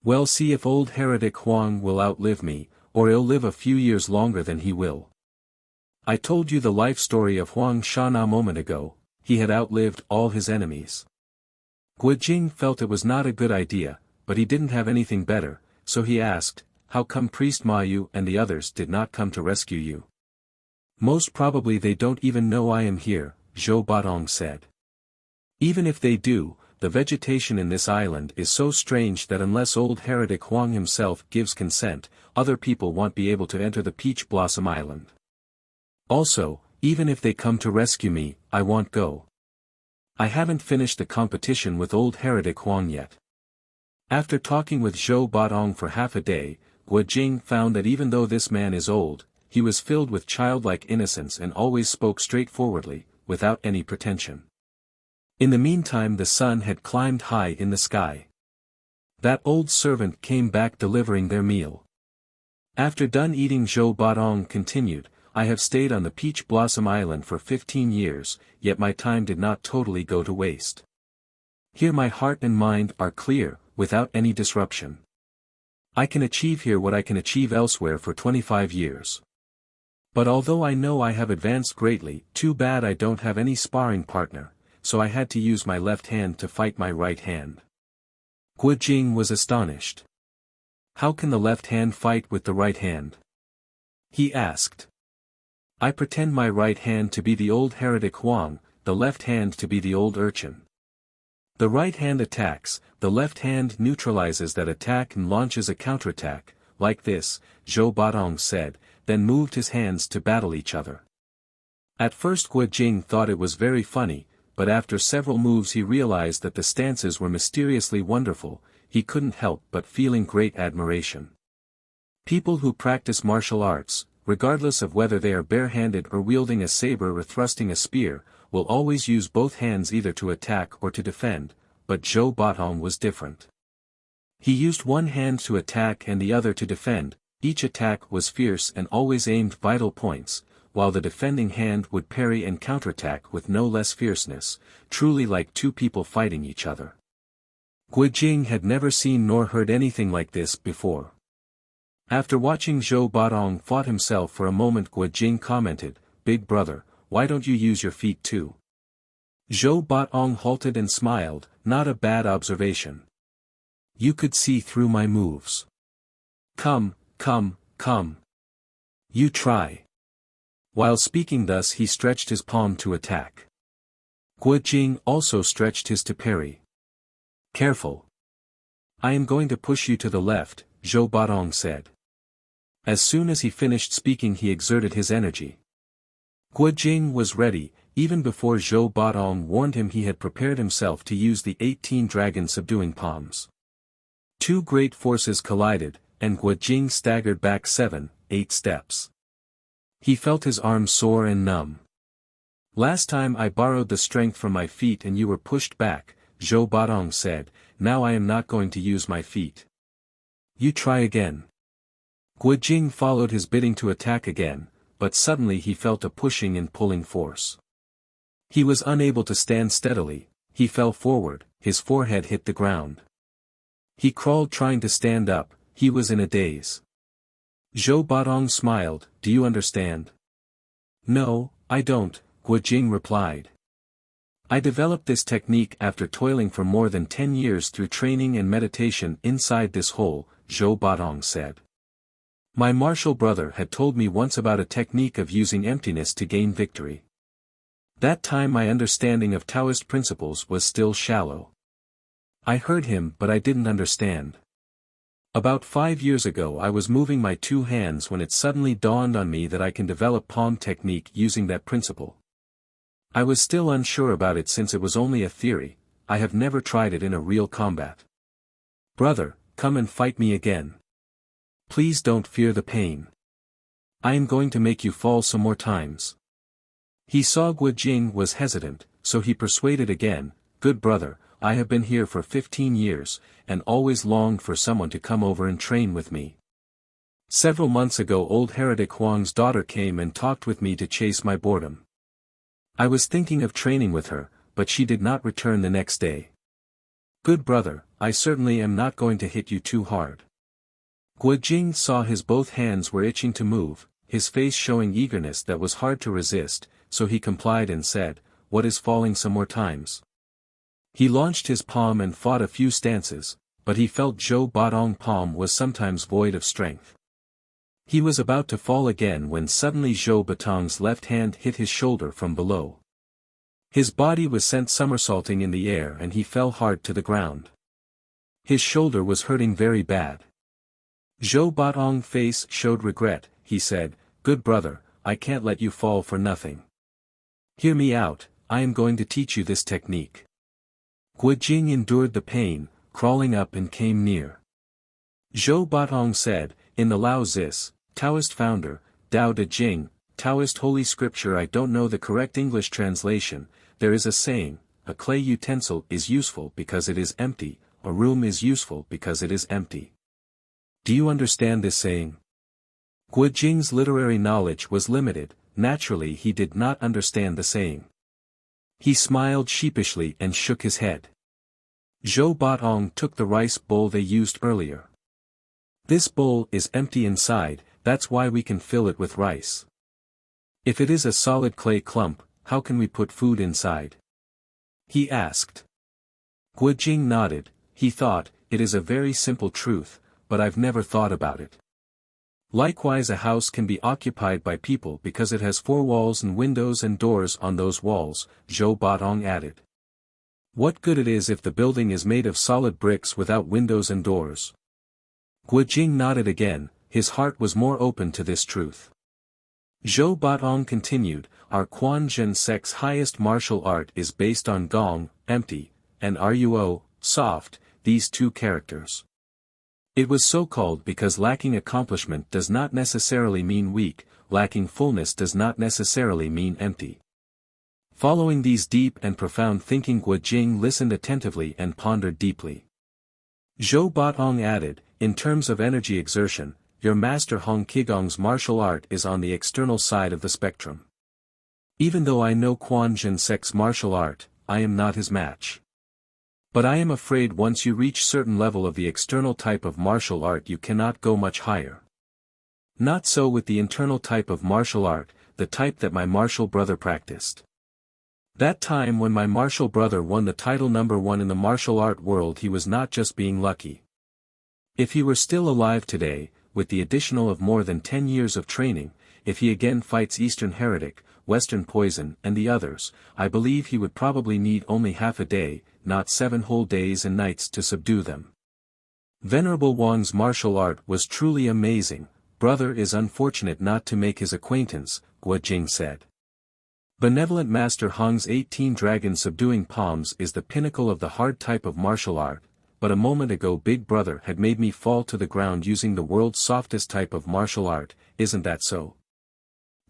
Well, see if old heretic Huang will outlive me, or he'll live a few years longer than he will. I told you the life story of Huang Shan a moment ago, he had outlived all his enemies. Guo Jing felt it was not a good idea, but he didn't have anything better, so he asked, how come Priest Ma Yu and the others did not come to rescue you? Most probably they don't even know I am here, Zhou Batong said. Even if they do, the vegetation in this island is so strange that unless old heretic Huang himself gives consent, other people won't be able to enter the Peach Blossom Island. Also, even if they come to rescue me, I won't go. I haven't finished the competition with old heretic Huang yet. After talking with Zhou Batong for half a day, Guo Jing found that even though this man is old, he was filled with childlike innocence and always spoke straightforwardly, without any pretension. In the meantime the sun had climbed high in the sky. That old servant came back delivering their meal. After done eating, Zhou Batong continued, I have stayed on the Peach Blossom Island for 15 years, yet my time did not totally go to waste. Here my heart and mind are clear, without any disruption. I can achieve here what I can achieve elsewhere for 25 years. But although I know I have advanced greatly, too bad I don't have any sparring partner, so I had to use my left hand to fight my right hand. Guo Jing was astonished. How can the left hand fight with the right hand? He asked. I pretend my right hand to be the old heretic Huang, the left hand to be the old urchin. The right hand attacks, the left hand neutralizes that attack and launches a counterattack, like this, Zhou Batong said, then moved his hands to battle each other. At first Guo Jing thought it was very funny, but after several moves he realized that the stances were mysteriously wonderful, he couldn't help but feeling great admiration. People who practice martial arts, regardless of whether they are barehanded or wielding a saber or thrusting a spear, will always use both hands either to attack or to defend, but Zhou Batong was different. He used one hand to attack and the other to defend, each attack was fierce and always aimed vital points, while the defending hand would parry and counterattack with no less fierceness, truly like two people fighting each other. Guo Jing had never seen nor heard anything like this before. After watching Zhou Batong fought himself for a moment, Guo Jing commented, Big brother, why don't you use your feet too? Zhou Batong halted and smiled, not a bad observation. You could see through my moves. Come. You try. While speaking thus he stretched his palm to attack. Guo Jing also stretched his to parry. Careful. I am going to push you to the left, Zhou Batong said. As soon as he finished speaking he exerted his energy. Guo Jing was ready, even before Zhou Batong warned him he had prepared himself to use the 18 dragon subduing palms. Two great forces collided, and Guo Jing staggered back 7-8 steps. He felt his arms sore and numb. Last time I borrowed the strength from my feet and you were pushed back, Zhou Batong said, now I am not going to use my feet. You try again. Guo Jing followed his bidding to attack again, but suddenly he felt a pushing and pulling force. He was unable to stand steadily, he fell forward, his forehead hit the ground. He crawled trying to stand up, he was in a daze. Zhou Batong smiled, do you understand? No, I don't, Guo Jing replied. I developed this technique after toiling for more than 10 years through training and meditation inside this hole, Zhou Batong said. My martial brother had told me once about a technique of using emptiness to gain victory. That time my understanding of Taoist principles was still shallow. I heard him but I didn't understand. About 5 years ago I was moving my two hands when it suddenly dawned on me that I can develop palm technique using that principle. I was still unsure about it since it was only a theory, I have never tried it in a real combat. Brother, come and fight me again. Please don't fear the pain. I am going to make you fall some more times. He saw Guo Jing was hesitant, so he persuaded again, good brother, I have been here for 15 years, and always longed for someone to come over and train with me. Several months ago old heretic Huang's daughter came and talked with me to chase my boredom. I was thinking of training with her, but she did not return the next day. Good brother, I certainly am not going to hit you too hard. Guo Jing saw his both hands were itching to move, his face showing eagerness that was hard to resist, so he complied and said, what is falling some more times? He launched his palm and fought a few stances, but he felt Zhou Batong's palm was sometimes void of strength. He was about to fall again when suddenly Zhou Batong's left hand hit his shoulder from below. His body was sent somersaulting in the air and he fell hard to the ground. His shoulder was hurting very bad. Zhou Batong's face showed regret, he said, good brother, I can't let you fall for nothing. Hear me out, I am going to teach you this technique. Guo Jing endured the pain, crawling up and came near. Zhou Batong said, in the Lao Zis, Taoist founder, Tao De Jing, Taoist holy scripture I don't know the correct English translation, there is a saying, a clay utensil is useful because it is empty, a room is useful because it is empty. Do you understand this saying? Guo Jing's literary knowledge was limited, naturally he did not understand the saying. He smiled sheepishly and shook his head. Zhou Batong took the rice bowl they used earlier. This bowl is empty inside, that's why we can fill it with rice. If it is a solid clay clump, how can we put food inside? He asked. Guo Jing nodded, he thought, it is a very simple truth, but I've never thought about it. Likewise a house can be occupied by people because it has 4 walls and windows and doors on those walls, Zhou Batong added. What good it is if the building is made of solid bricks without windows and doors? Guo Jing nodded again, his heart was more open to this truth. Zhou Batong continued, our Quan Zhen sect's highest martial art is based on Gong, empty, and Ruo, soft, these two characters. It was so called because lacking accomplishment does not necessarily mean weak, lacking fullness does not necessarily mean empty. Following these deep and profound thinking Guo Jing listened attentively and pondered deeply. Zhou Batong added, in terms of energy exertion, your master Hong Qigong's martial art is on the external side of the spectrum. Even though I know Quan Zhen sect's martial art, I am not his match. But I am afraid once you reach certain level of the external type of martial art you cannot go much higher. Not so with the internal type of martial art, the type that my martial brother practiced. That time when my martial brother won the title #1 in the martial art world he was not just being lucky. If he were still alive today, with the additional of more than 10 years of training, if he again fights Eastern Heretic, Western Poison and the others, I believe he would probably need only half a day, not 7 whole days and nights to subdue them. Venerable Wang's martial art was truly amazing. Brother is unfortunate not to make his acquaintance, Guo Jing said. Benevolent Master Hong's 18 dragon subduing palms is the pinnacle of the hard type of martial art, but a moment ago Big Brother had made me fall to the ground using the world's softest type of martial art, isn't that so?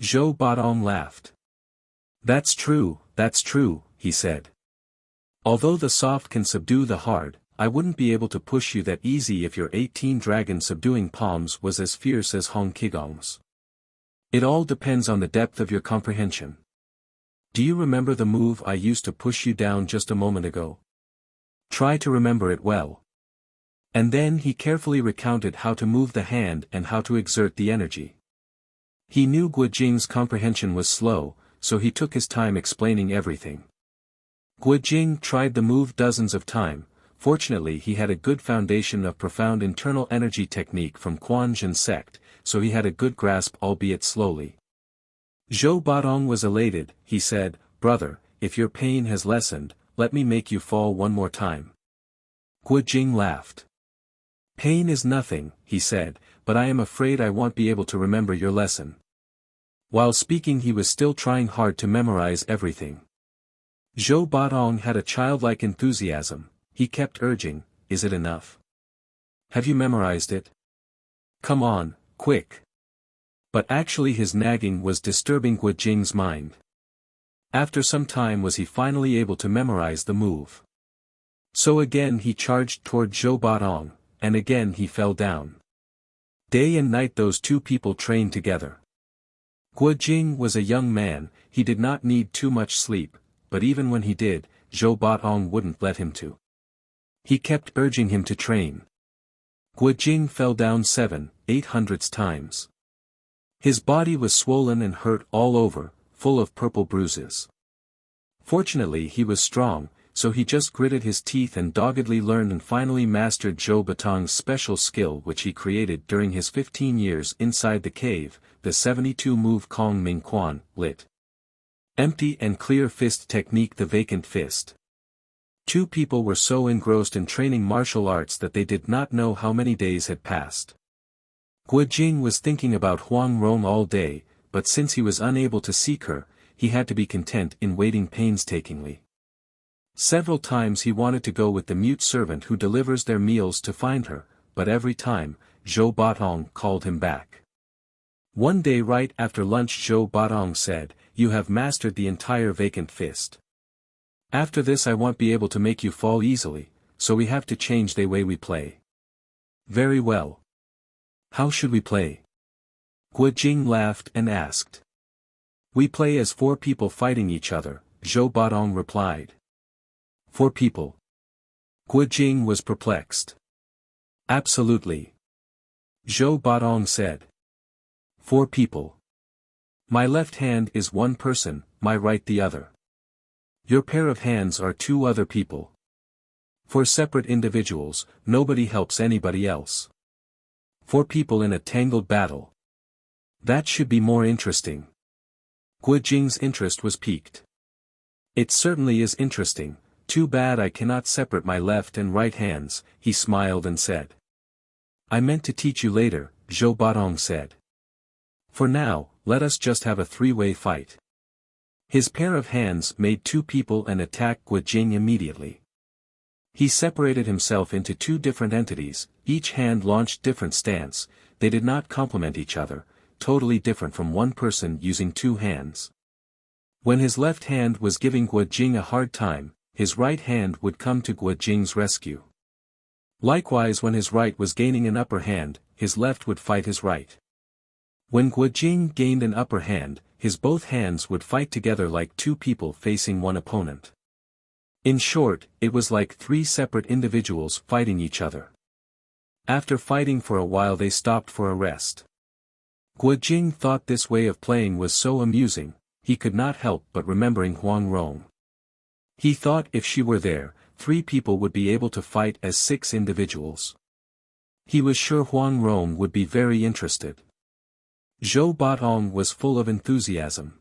Zhou Baodong laughed. That's true, he said. Although the soft can subdue the hard, I wouldn't be able to push you that easy if your 18 dragon subduing palms was as fierce as Hong Qigong's. It all depends on the depth of your comprehension. Do you remember the move I used to push you down just a moment ago? Try to remember it well. And then he carefully recounted how to move the hand and how to exert the energy. He knew Guo Jing's comprehension was slow, so he took his time explaining everything. Guo Jing tried the move dozens of times. Fortunately he had a good foundation of profound internal energy technique from Quanzhen sect, so he had a good grasp albeit slowly. Zhou Baodong was elated, he said, brother, if your pain has lessened, let me make you fall one more time. Guo Jing laughed. Pain is nothing, he said, but I am afraid I won't be able to remember your lesson. While speaking he was still trying hard to memorize everything. Zhou Baodong had a childlike enthusiasm. He kept urging, is it enough? Have you memorized it? Come on, quick. But actually his nagging was disturbing Guo Jing's mind. After some time was he finally able to memorize the move. So again he charged toward Zhou Baodong, and again he fell down. Day and night those two people trained together. Guo Jing was a young man, he did not need too much sleep, but even when he did, Zhou Baodong wouldn't let him to. He kept urging him to train. Guo Jing fell down 700 times. His body was swollen and hurt all over, full of purple bruises. Fortunately he was strong, so he just gritted his teeth and doggedly learned and finally mastered Zhou Baodong's special skill which he created during his 15 years inside the cave, the 72-move Kong Ming Quan, lit. Empty and clear fist technique, the vacant fist. Two people were so engrossed in training martial arts that they did not know how many days had passed. Guo Jing was thinking about Huang Rong all day, but since he was unable to seek her, he had to be content in waiting painstakingly. Several times he wanted to go with the mute servant who delivers their meals to find her, but every time, Zhou Baodong called him back. One day right after lunch Zhou Baodong said, you have mastered the entire vacant fist. After this I won't be able to make you fall easily, so we have to change the way we play. Very well. How should we play? Guo Jing laughed and asked. We play as 4 people fighting each other, Zhou Baodong replied. 4 people. Guo Jing was perplexed. Absolutely. Zhou Baodong said. 4 people. My left hand is one person, my right the other. Your pair of hands are 2 other people. For separate individuals, nobody helps anybody else. 4 people in a tangled battle. That should be more interesting. Guo Jing's interest was piqued. It certainly is interesting, too bad I cannot separate my left and right hands, he smiled and said. I meant to teach you later, Zhou Baodong said. For now, let us just have a 3-way fight. His pair of hands made 2 people and attacked Guo Jing immediately. He separated himself into 2 different entities, each hand launched different stance, they did not complement each other, totally different from one person using 2 hands. When his left hand was giving Guo Jing a hard time, his right hand would come to Guo Jing's rescue. Likewise when his right was gaining an upper hand, his left would fight his right. When Guo Jing gained an upper hand, his both hands would fight together like 2 people facing one opponent. In short, it was like 3 separate individuals fighting each other. After fighting for a while they stopped for a rest. Guo Jing thought this way of playing was so amusing, he could not help but remembering Huang Rong. He thought if she were there, 3 people would be able to fight as 6 individuals. He was sure Huang Rong would be very interested. Zhou Batong was full of enthusiasm.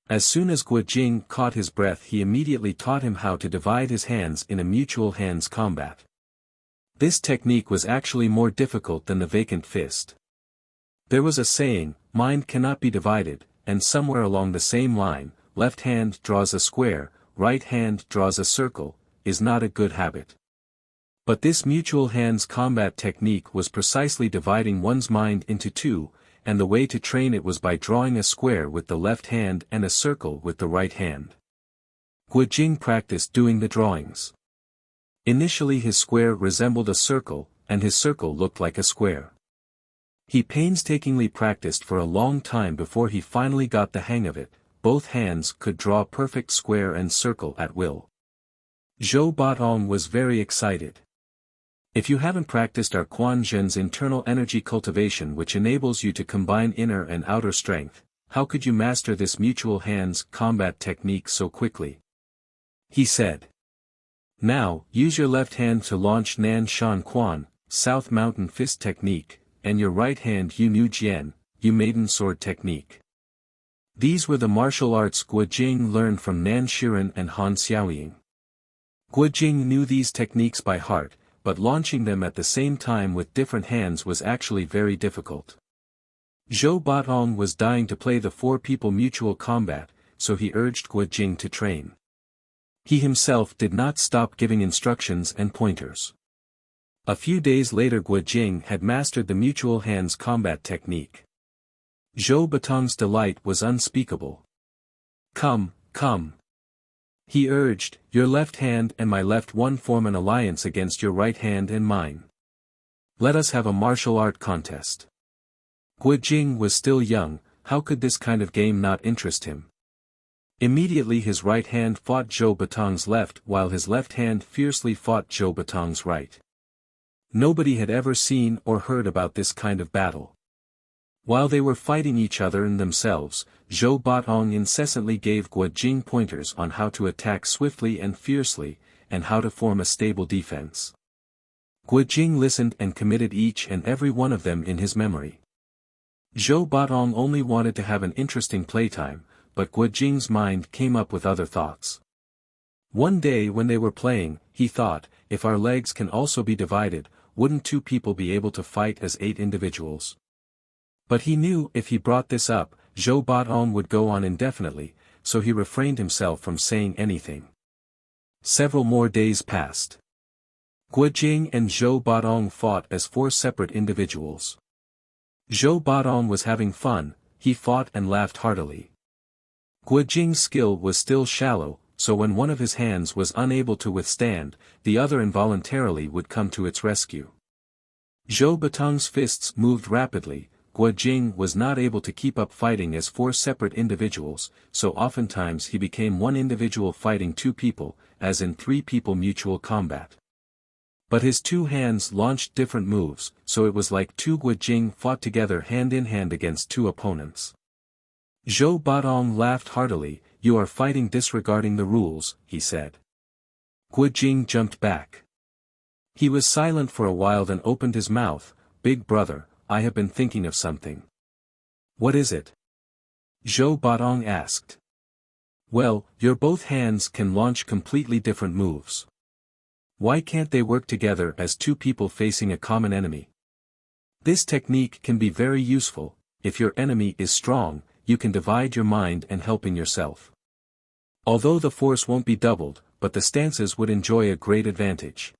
As soon as Guo Jing caught his breath, he immediately taught him how to divide his hands in a mutual hands combat. This technique was actually more difficult than the vacant fist. There was a saying, mind cannot be divided, and somewhere along the same line, left hand draws a square, right hand draws a circle, is not a good habit. But this mutual hands combat technique was precisely dividing one's mind into two, and the way to train it was by drawing a square with the left hand and a circle with the right hand. Guo Jing practiced doing the drawings. Initially his square resembled a circle, and his circle looked like a square. He painstakingly practiced for a long time before he finally got the hang of it. Both hands could draw perfect square and circle at will. Zhou Batong was very excited. If you haven't practiced our Quan Zhen's internal energy cultivation, which enables you to combine inner and outer strength, how could you master this mutual hands combat technique so quickly? He said. Now, use your left hand to launch Nan Shan Quan, South Mountain Fist technique, and your right hand Yu Nu Jian, Yu Maiden Sword technique. These were the martial arts Guo Jing learned from Nan Shiren and Han Xiaoying. Guo Jing knew these techniques by heart, but launching them at the same time with different hands was actually very difficult. Zhou Batong was dying to play the four-people mutual combat, so he urged Guo Jing to train. He himself did not stop giving instructions and pointers. A few days later Guo Jing had mastered the mutual hands combat technique. Zhou Batong's delight was unspeakable. Come, come. He urged, your left hand and my left one form an alliance against your right hand and mine. Let us have a martial art contest. Guo Jing was still young, how could this kind of game not interest him? Immediately his right hand fought Zhou Batong's left while his left hand fiercely fought Zhou Batong's right. Nobody had ever seen or heard about this kind of battle. While they were fighting each other and themselves, Zhou Batong incessantly gave Guo Jing pointers on how to attack swiftly and fiercely, and how to form a stable defense. Guo Jing listened and committed each and every one of them in his memory. Zhou Batong only wanted to have an interesting playtime, but Guo Jing's mind came up with other thoughts. One day when they were playing, he thought, if our legs can also be divided, wouldn't two people be able to fight as 8 individuals? But he knew if he brought this up, Zhou Batong would go on indefinitely, so he refrained himself from saying anything. Several more days passed. Guo Jing and Zhou Batong fought as 4 separate individuals. Zhou Batong was having fun, he fought and laughed heartily. Guo Jing's skill was still shallow, so when one of his hands was unable to withstand, the other involuntarily would come to its rescue. Zhou Batong's fists moved rapidly. Guo Jing was not able to keep up fighting as 4 separate individuals, so oftentimes he became one individual fighting 2 people, as in 3-people mutual combat. But his 2 hands launched different moves, so it was like 2 Guo Jing fought together hand in hand against 2 opponents. Zhou Batong laughed heartily, you are fighting disregarding the rules, he said. Guo Jing jumped back. He was silent for a while then opened his mouth, big brother, I have been thinking of something. What is it? Zhou Batong asked. Well, your both hands can launch completely different moves. Why can't they work together as 2 people facing a common enemy? This technique can be very useful. If your enemy is strong, you can divide your mind and helping yourself. Although the force won't be doubled, but the stances would enjoy a great advantage.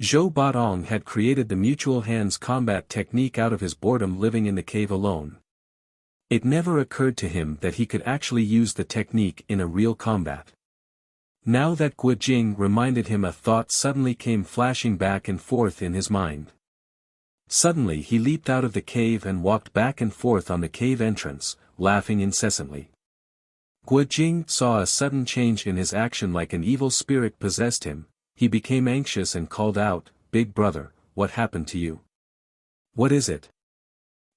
Zhou Batong had created the mutual hands combat technique out of his boredom living in the cave alone. It never occurred to him that he could actually use the technique in a real combat. Now that Guo Jing reminded him, a thought suddenly came flashing back and forth in his mind. Suddenly he leaped out of the cave and walked back and forth on the cave entrance, laughing incessantly. Guo Jing saw a sudden change in his action, like an evil spirit possessed him. He became anxious and called out, big brother, what happened to you? What is it?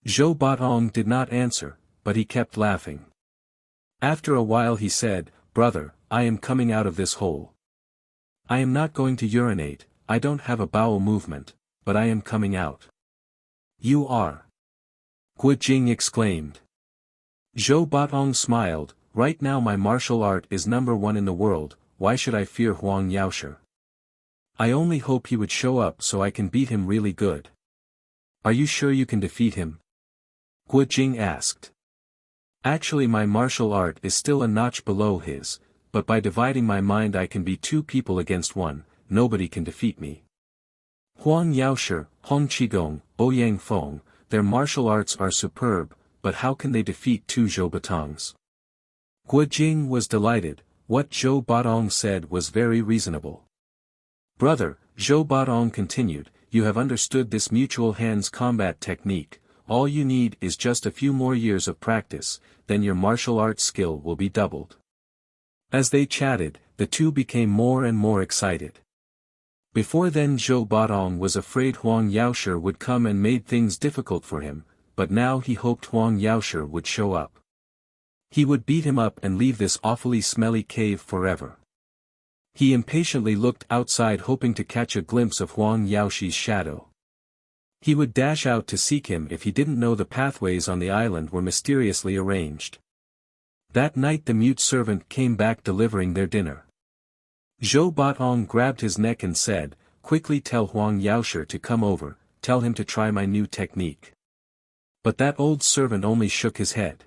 Zhou Batong did not answer, but he kept laughing. After a while he said, brother, I am coming out of this hole. I am not going to urinate, I don't have a bowel movement, but I am coming out. You are. Guo Jing exclaimed. Zhou Batong smiled, right now my martial art is #1 in the world, why should I fear Huang Yaoshi? I only hope he would show up so I can beat him really good. Are you sure you can defeat him? Guo Jing asked. Actually my martial art is still a notch below his, but by dividing my mind I can be 2 people against 1, nobody can defeat me. Huang Yaoshi, Hong Qigong, Ouyang Feng, their martial arts are superb, but how can they defeat 2 Zhou Batongs? Guo Jing was delighted, what Zhou Batong said was very reasonable. Brother, Zhou Batong continued, you have understood this mutual hands combat technique, all you need is just a few more years of practice, then your martial arts skill will be doubled. As they chatted, the two became more and more excited. Before then Zhou Batong was afraid Huang Yaoshi would come and made things difficult for him, but now he hoped Huang Yaoshi would show up. He would beat him up and leave this awfully smelly cave forever. He impatiently looked outside hoping to catch a glimpse of Huang Yaoshi's shadow. He would dash out to seek him if he didn't know the pathways on the island were mysteriously arranged. That night the mute servant came back delivering their dinner. Zhou Batong grabbed his neck and said, quickly tell Huang Yaoshi to come over, tell him to try my new technique. But that old servant only shook his head.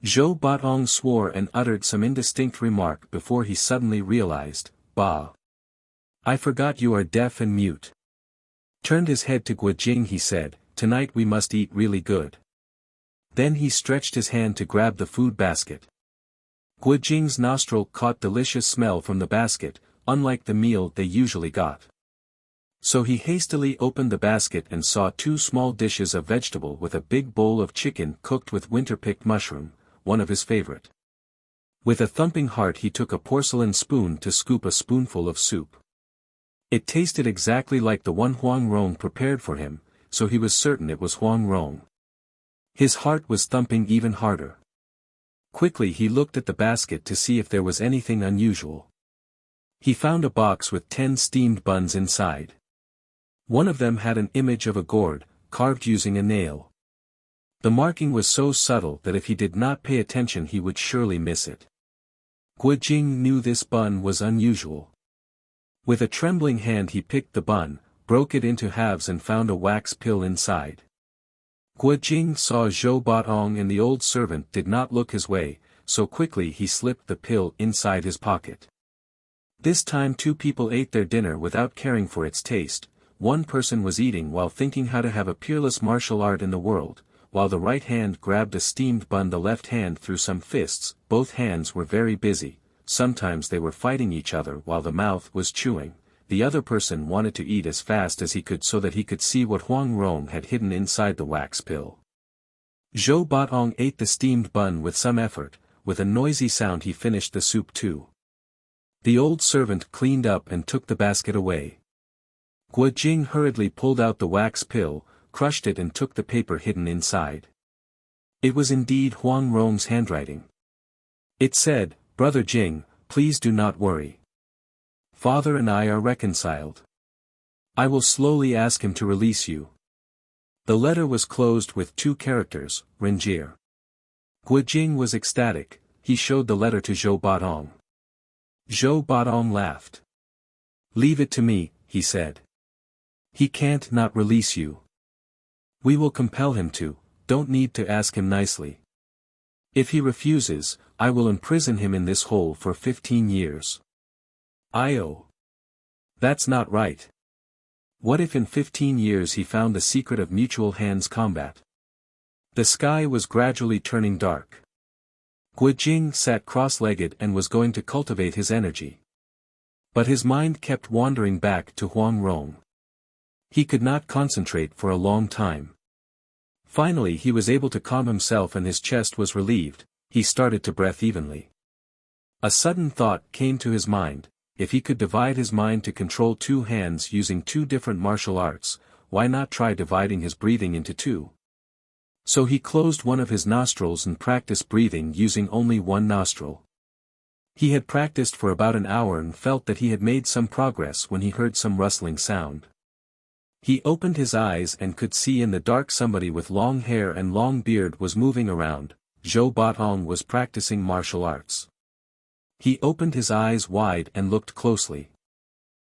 Zhou Batong swore and uttered some indistinct remark before he suddenly realized, bah! I forgot you are deaf and mute. Turned his head to Guo Jing he said, tonight we must eat really good. Then he stretched his hand to grab the food basket. Guo Jing's nostril caught delicious smell from the basket, unlike the meal they usually got. So he hastily opened the basket and saw 2 small dishes of vegetable with a big bowl of chicken cooked with winter-picked mushroom, one of his favorite. With a thumping heart he took a porcelain spoon to scoop a spoonful of soup. It tasted exactly like the one Huang Rong prepared for him, so he was certain it was Huang Rong. His heart was thumping even harder. Quickly he looked at the basket to see if there was anything unusual. He found a box with 10 steamed buns inside. One of them had an image of a gourd, carved using a nail. The marking was so subtle that if he did not pay attention he would surely miss it. Guo Jing knew this bun was unusual. With a trembling hand he picked the bun, broke it into halves and found a wax pill inside. Guo Jing saw Zhou Batong and the old servant did not look his way, so quickly he slipped the pill inside his pocket. This time 2 people ate their dinner without caring for its taste. One person was eating while thinking how to have a peerless martial art in the world, while the right hand grabbed a steamed bun the left hand threw some fists, both hands were very busy, sometimes they were fighting each other while the mouth was chewing. The other person wanted to eat as fast as he could so that he could see what Huang Rong had hidden inside the wax pill. Zhou Batong ate the steamed bun with some effort, with a noisy sound he finished the soup too. The old servant cleaned up and took the basket away. Guo Jing hurriedly pulled out the wax pill, crushed it and took the paper hidden inside. It was indeed Huang Rong's handwriting. It said, Brother Jing, please do not worry. Father and I are reconciled. I will slowly ask him to release you. The letter was closed with 2 characters, Renjir. Guo Jing was ecstatic, he showed the letter to Zhou Batong. Zhou Batong laughed. Leave it to me, he said. He can't not release you. We will compel him to, don't need to ask him nicely. If he refuses, I will imprison him in this hole for 15 years. That's not right. What if in 15 years he found the secret of mutual hands combat? The sky was gradually turning dark. Guo Jing sat cross-legged and was going to cultivate his energy. But his mind kept wandering back to Huang Rong. He could not concentrate for a long time. Finally he was able to calm himself and his chest was relieved, he started to breathe evenly. A sudden thought came to his mind. If he could divide his mind to control 2 hands using 2 different martial arts, why not try dividing his breathing into 2? So he closed one of his nostrils and practiced breathing using only one nostril. He had practiced for about an hour and felt that he had made some progress when he heard some rustling sound. He opened his eyes and could see in the dark somebody with long hair and long beard was moving around. Zhou Batong was practicing martial arts. He opened his eyes wide and looked closely.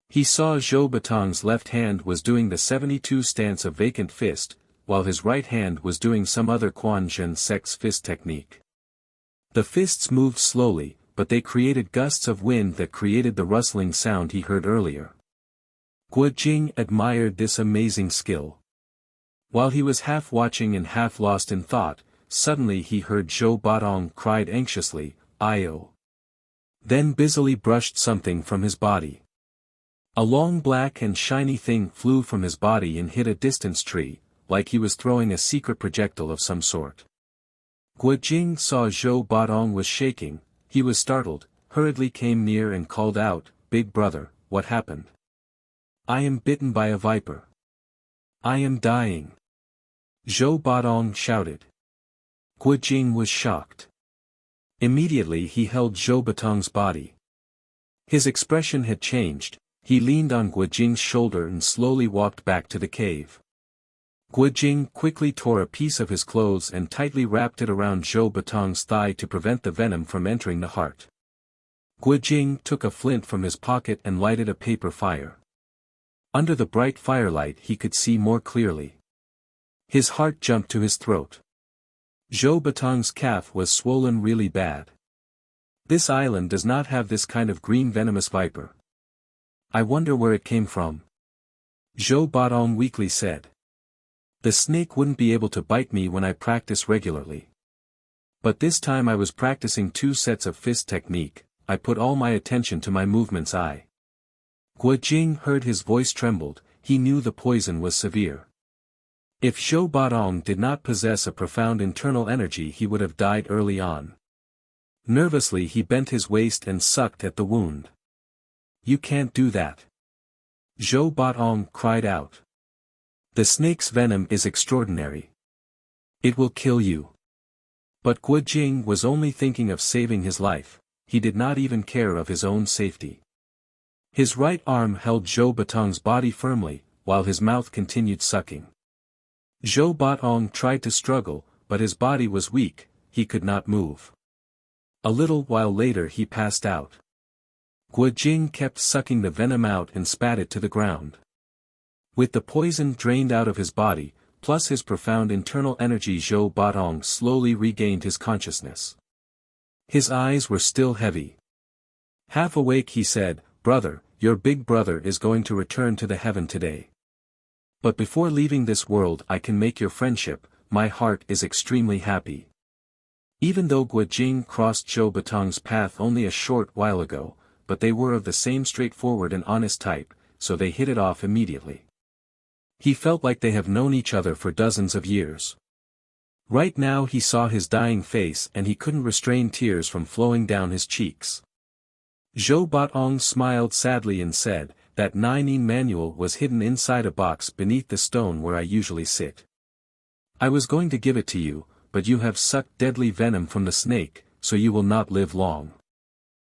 He saw Zhou Batong's left hand was doing the 72 stance of vacant fist, while his right hand was doing some other Quan Zhen sex fist technique. The fists moved slowly, but they created gusts of wind that created the rustling sound he heard earlier. Guo Jing admired this amazing skill. While he was half watching and half lost in thought, suddenly he heard Zhou Batong cried anxiously, "Io!" Then busily brushed something from his body. A long black and shiny thing flew from his body and hit a distant tree, like he was throwing a secret projectile of some sort. Guo Jing saw Zhou Batong was shaking. He was startled, hurriedly came near and called out, "Big brother, what happened?" "I am bitten by a viper. I am dying." Zhou Batong shouted. Guo Jing was shocked. Immediately he held Zhou Batong's body. His expression had changed. He leaned on Guo Jing's shoulder and slowly walked back to the cave. Guo Jing quickly tore a piece of his clothes and tightly wrapped it around Zhou Batong's thigh to prevent the venom from entering the heart. Guo Jing took a flint from his pocket and lighted a paper fire. Under the bright firelight he could see more clearly. His heart jumped to his throat. Zhou Batong's calf was swollen really bad. This island does not have this kind of green venomous viper. I wonder where it came from. Zhou Batong weakly said. The snake wouldn't be able to bite me when I practice regularly. But this time I was practicing 2 sets of fist technique. I put all my attention to my movements. Guo Jing heard his voice trembled. He knew the poison was severe. If Zhou Batong did not possess a profound internal energy he would have died early on. Nervously he bent his waist and sucked at the wound. You can't do that. Zhou Batong cried out. The snake's venom is extraordinary. It will kill you. But Guo Jing was only thinking of saving his life. He did not even care of his own safety. His right arm held Zhou Batong's body firmly, while his mouth continued sucking. Zhou Batong tried to struggle, but his body was weak, he could not move. A little while later he passed out. Guo Jing kept sucking the venom out and spat it to the ground. With the poison drained out of his body, plus his profound internal energy, Zhou Batong slowly regained his consciousness. His eyes were still heavy. Half awake he said, "Brother, your big brother is going to return to the heaven today. But before leaving this world I can make your friendship, my heart is extremely happy." Even though Guo Jing crossed Zhou Batong's path only a short while ago, but they were of the same straightforward and honest type, so they hit it off immediately. He felt like they have known each other for dozens of years. Right now he saw his dying face and he couldn't restrain tears from flowing down his cheeks. Zhou Batong smiled sadly and said, "That 9-yin manual was hidden inside a box beneath the stone where I usually sit. I was going to give it to you, but you have sucked deadly venom from the snake, so you will not live long.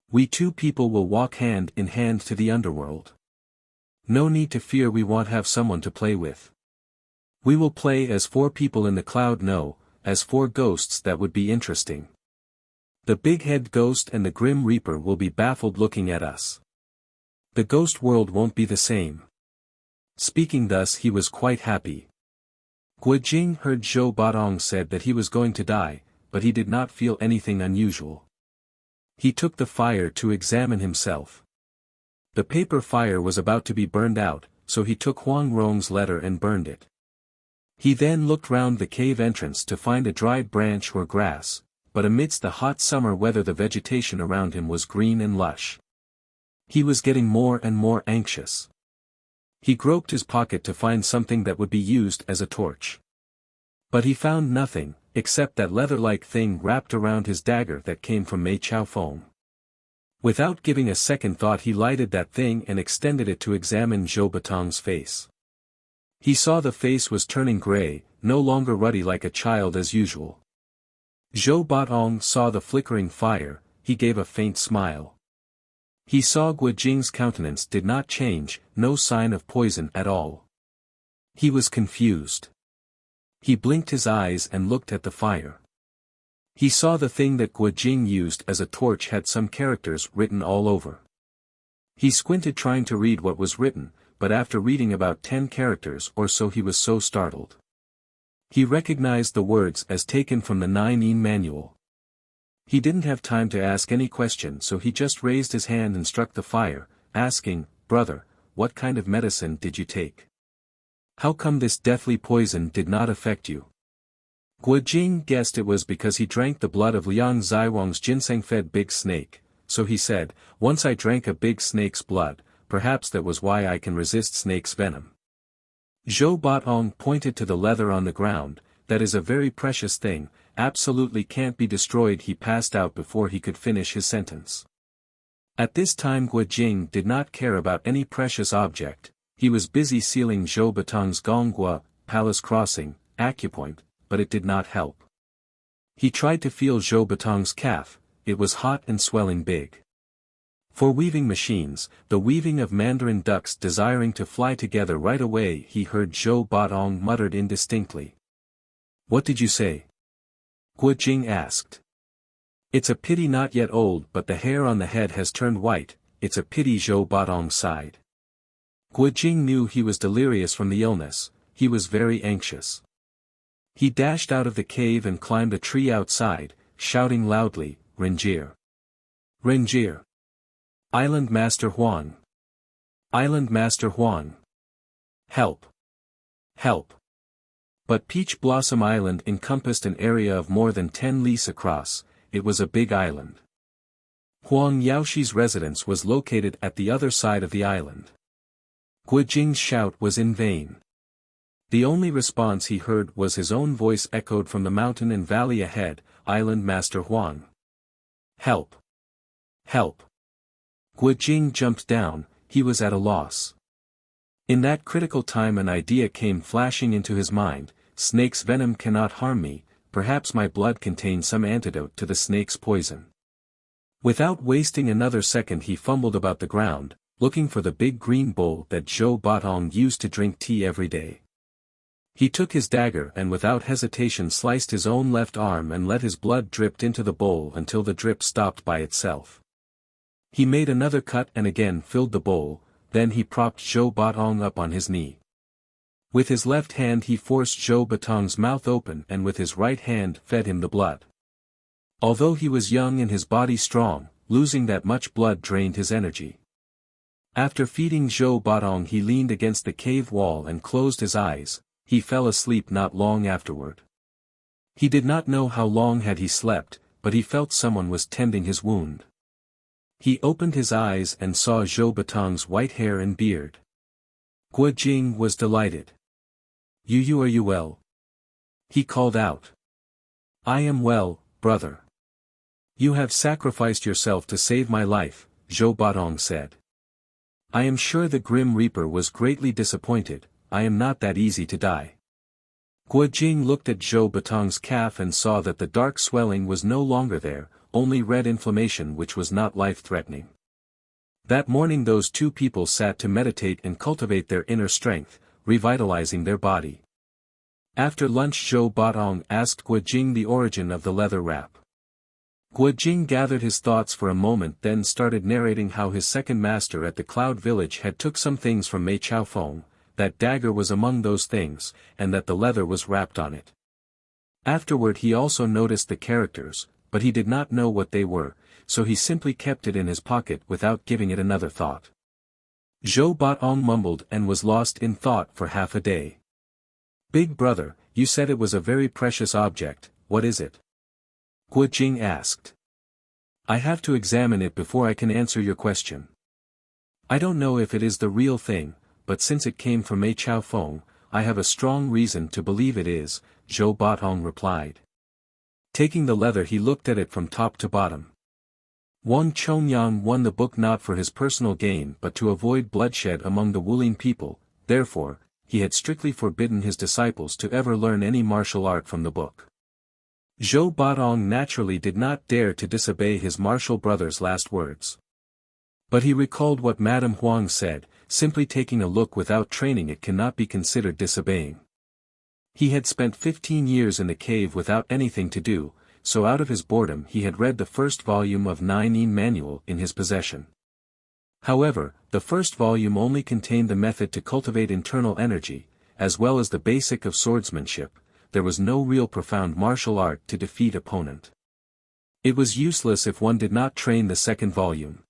We 2 people will walk hand in hand to the underworld. No need to fear, we won't have someone to play with. We will play as 4 people in the cloud, no, as 4 ghosts. That would be interesting. The big-head ghost and the grim reaper will be baffled looking at us. The ghost world won't be the same." Speaking thus he was quite happy. Guo Jing heard Zhou Batong said that he was going to die, but he did not feel anything unusual. He took the fire to examine himself. The paper fire was about to be burned out, so he took Huang Rong's letter and burned it. He then looked round the cave entrance to find a dried branch or grass, but amidst the hot summer weather the vegetation around him was green and lush. He was getting more and more anxious. He groped his pocket to find something that would be used as a torch. But he found nothing, except that leather-like thing wrapped around his dagger that came from Mei Chao Feng. Without giving a second thought he lighted that thing and extended it to examine Zhou Batong's face. He saw the face was turning gray, no longer ruddy like a child as usual. Zhou Batong saw the flickering fire, he gave a faint smile. He saw Guo Jing's countenance did not change, no sign of poison at all. He was confused. He blinked his eyes and looked at the fire. He saw the thing that Guo Jing used as a torch had some characters written all over. He squinted trying to read what was written, but after reading about 10 characters or so he was so startled. He recognized the words as taken from the 9-in manual. He didn't have time to ask any question, so he just raised his hand and struck the fire, asking, "Brother, what kind of medicine did you take? How come this deathly poison did not affect you?" Guo Jing guessed it was because he drank the blood of Liang Zaiwang's ginseng-fed big snake, so he said, "Once I drank a big snake's blood, perhaps that was why I can resist snake's venom." Zhou Batong pointed to the leather on the ground. "That is a very precious thing, absolutely can't be destroyed." He passed out before he could finish his sentence. At this time Guo Jing did not care about any precious object. He was busy sealing Zhou Batong's Gonghua, Palace Crossing, acupoint, but it did not help. He tried to feel Zhou Batong's calf, it was hot and swelling big. For weaving machines, the weaving of mandarin ducks desiring to fly together right away, he heard Zhou Batong muttered indistinctly. "What did you say?" Guo Jing asked. "It's a pity not yet old, but the hair on the head has turned white, it's a pity." Zhou Batong sighed. Guo Jing knew he was delirious from the illness, he was very anxious. He dashed out of the cave and climbed a tree outside, shouting loudly, "Renjir! Renjir! Island Master Huang! Island Master Huang! Help! Help!" But Peach Blossom Island encompassed an area of more than 10 lis across, it was a big island. Huang Yaoshi's residence was located at the other side of the island. Guo Jing's shout was in vain. The only response he heard was his own voice echoed from the mountain and valley ahead, "Island Master Huang! Help! Help!" Guo Jing jumped down, he was at a loss. In that critical time an idea came flashing into his mind, "Snake's venom cannot harm me, perhaps my blood contains some antidote to the snake's poison." Without wasting another second he fumbled about the ground, looking for the big green bowl that Zhou Batong used to drink tea every day. He took his dagger and without hesitation sliced his own left arm and let his blood drip into the bowl until the drip stopped by itself. He made another cut and again filled the bowl, then he propped Zhou Batong up on his knee. With his left hand he forced Zhou Batong's mouth open and with his right hand fed him the blood. Although he was young and his body strong, losing that much blood drained his energy. After feeding Zhou Batong he leaned against the cave wall and closed his eyes. He fell asleep not long afterward. He did not know how long had he slept, but he felt someone was tending his wound. He opened his eyes and saw Zhou Batong's white hair and beard. Guo Jing was delighted. "You are you well?" he called out. "I am well, brother. You have sacrificed yourself to save my life," Zhou Batong said. "I am sure the Grim Reaper was greatly disappointed. I am not that easy to die." Guo Jing looked at Zhou Batong's calf and saw that the dark swelling was no longer there, only red inflammation which was not life-threatening. That morning those two people sat to meditate and cultivate their inner strength, revitalizing their body. After lunch Zhou Batong asked Guo Jing the origin of the leather wrap. Guo Jing gathered his thoughts for a moment then started narrating how his second master at the Cloud Village had took some things from Mei Chaofeng, that dagger was among those things, and that the leather was wrapped on it. Afterward he also noticed the characters, but he did not know what they were, so he simply kept it in his pocket without giving it another thought. Zhou Batong mumbled and was lost in thought for half a day. "Big brother, you said it was a very precious object, what is it?" Guo Jing asked. "I have to examine it before I can answer your question. I don't know if it is the real thing, but since it came from Mei Chaofeng, I have a strong reason to believe it is," Zhou Batong replied. Taking the leather he looked at it from top to bottom. Wang Chongyang won the book not for his personal gain but to avoid bloodshed among the Wulin people, therefore, he had strictly forbidden his disciples to ever learn any martial art from the book. Zhou Batong naturally did not dare to disobey his martial brother's last words. But he recalled what Madame Huang said, simply taking a look without training it cannot be considered disobeying. He had spent 15 years in the cave without anything to do, so out of his boredom he had read the first volume of 9-in manual in his possession. However, the first volume only contained the method to cultivate internal energy, as well as the basic of swordsmanship. There was no real profound martial art to defeat opponent. It was useless if one did not train the second volume.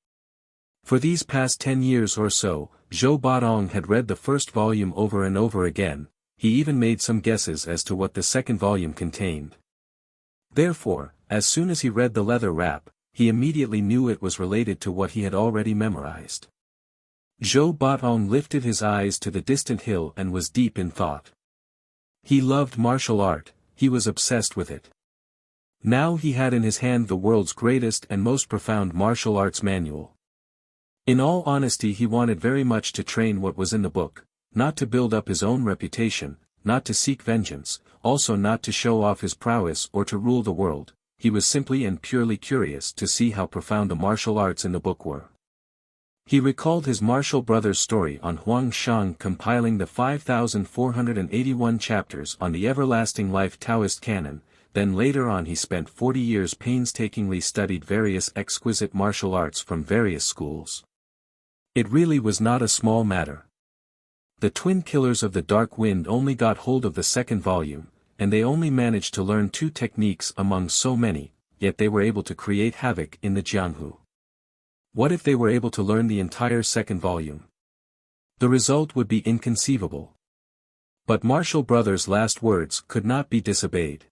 For these past 10 years or so, Zhou Baodong had read the first volume over and over again. He even made some guesses as to what the second volume contained. Therefore, as soon as he read the leather wrap, he immediately knew it was related to what he had already memorized. Zhou Baodong lifted his eyes to the distant hill and was deep in thought. He loved martial art, he was obsessed with it. Now he had in his hand the world's greatest and most profound martial arts manual. In all honesty, he wanted very much to train what was in the book, not to build up his own reputation, not to seek vengeance, also not to show off his prowess or to rule the world. He was simply and purely curious to see how profound the martial arts in the book were. He recalled his martial brother's story on Huang Shang compiling the 5,481 chapters on the everlasting life Taoist canon. Then later on he spent 40 years painstakingly studied various exquisite martial arts from various schools. It really was not a small matter. The twin killers of the Dark Wind only got hold of the second volume, and they only managed to learn 2 techniques among so many, yet they were able to create havoc in the Jianghu. What if they were able to learn the entire second volume? The result would be inconceivable. But Martial Brothers' last words could not be disobeyed.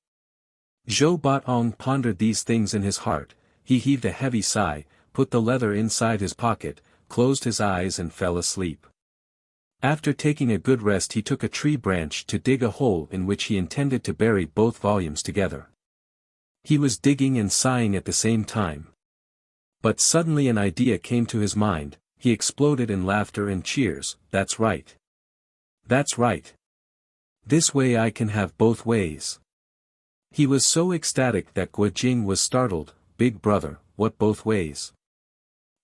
Zhou Baodong pondered these things in his heart. He heaved a heavy sigh, put the leather inside his pocket, closed his eyes and fell asleep. After taking a good rest he took a tree branch to dig a hole in which he intended to bury both volumes together. He was digging and sighing at the same time. But suddenly an idea came to his mind. He exploded in laughter and cheers. That's right. That's right. This way I can have both ways. He was so ecstatic that Guojing was startled. Big brother, what both ways?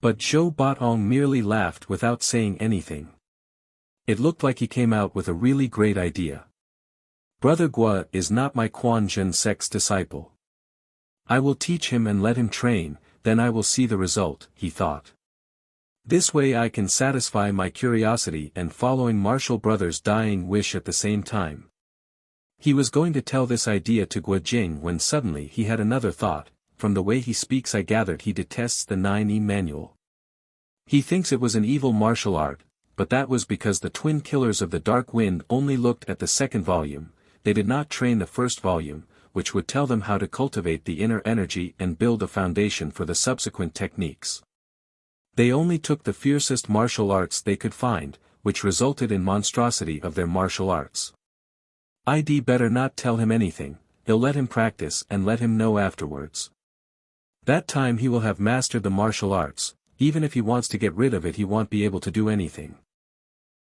But Zhou Baodong merely laughed without saying anything. It looked like he came out with a really great idea. Brother Gua is not my Quan Zhen sect's disciple. I will teach him and let him train, then I will see the result, he thought. This way I can satisfy my curiosity and following Martial Brother's dying wish at the same time. He was going to tell this idea to Guojing when suddenly he had another thought. From the way he speaks I gathered he detests the 9-in manual. He thinks it was an evil martial art, but that was because the twin killers of the Dark Wind only looked at the second volume. They did not train the first volume, which would tell them how to cultivate the inner energy and build a foundation for the subsequent techniques. They only took the fiercest martial arts they could find, which resulted in monstrosity of their martial arts. I'd better not tell him anything. He'll let him practice and let him know afterwards. That time he will have mastered the martial arts. Even if he wants to get rid of it he won't be able to do anything.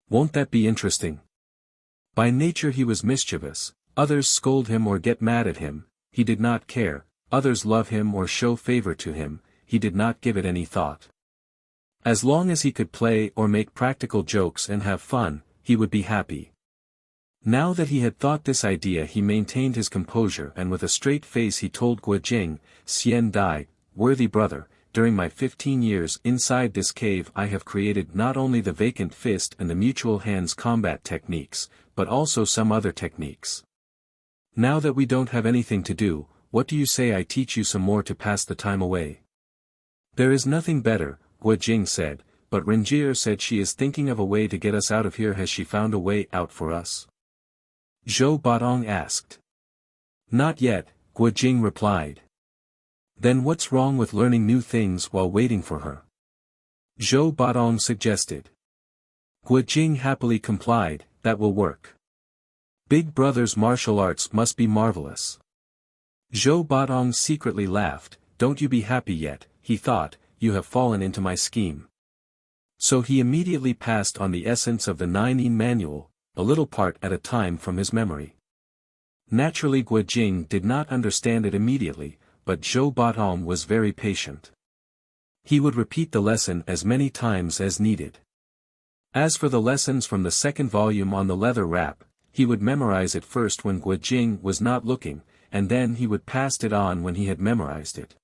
Won't that be interesting? By nature he was mischievous. Others scold him or get mad at him, he did not care. Others love him or show favor to him, he did not give it any thought. As long as he could play or make practical jokes and have fun, he would be happy. Now that he had thought this idea he maintained his composure and with a straight face he told Guojing, Xian Dai, worthy brother, during my 15 years inside this cave I have created not only the vacant fist and the mutual hands combat techniques, but also some other techniques. Now that we don't have anything to do, what do you say I teach you some more to pass the time away? There is nothing better, Guojing said, but Renjir said she is thinking of a way to get us out of here. Has she found a way out for us? Zhou Baodong asked. Not yet, Guojing replied. Then what's wrong with learning new things while waiting for her? Zhou Baodong suggested. Guojing happily complied, that will work. Big brother's martial arts must be marvelous. Zhou Baodong secretly laughed. Don't you be happy yet, he thought, you have fallen into my scheme. So he immediately passed on the essence of the 9-in manual, a little part at a time from his memory. Naturally Guojing did not understand it immediately, but Zhou Baodong was very patient. He would repeat the lesson as many times as needed. As for the lessons from the second volume on the leather wrap, he would memorize it first when Guojing was not looking, and then he would pass it on when he had memorized it.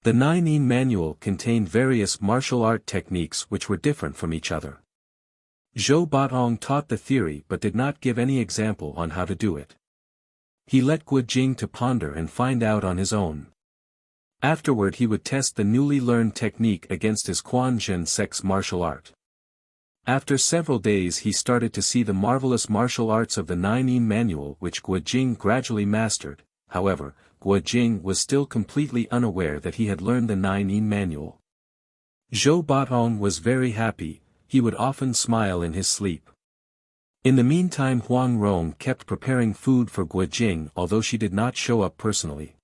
The 9-in manual contained various martial art techniques which were different from each other. Zhou Batong taught the theory but did not give any example on how to do it. He let Guojing to ponder and find out on his own. Afterward he would test the newly learned technique against his Quanzhen sect's martial art. After several days he started to see the marvelous martial arts of the 9-in manual which Guojing gradually mastered. However, Guojing was still completely unaware that he had learned the 9-in manual. Zhou Batong was very happy, he would often smile in his sleep. In the meantime Huang Rong kept preparing food for Guojing although she did not show up personally.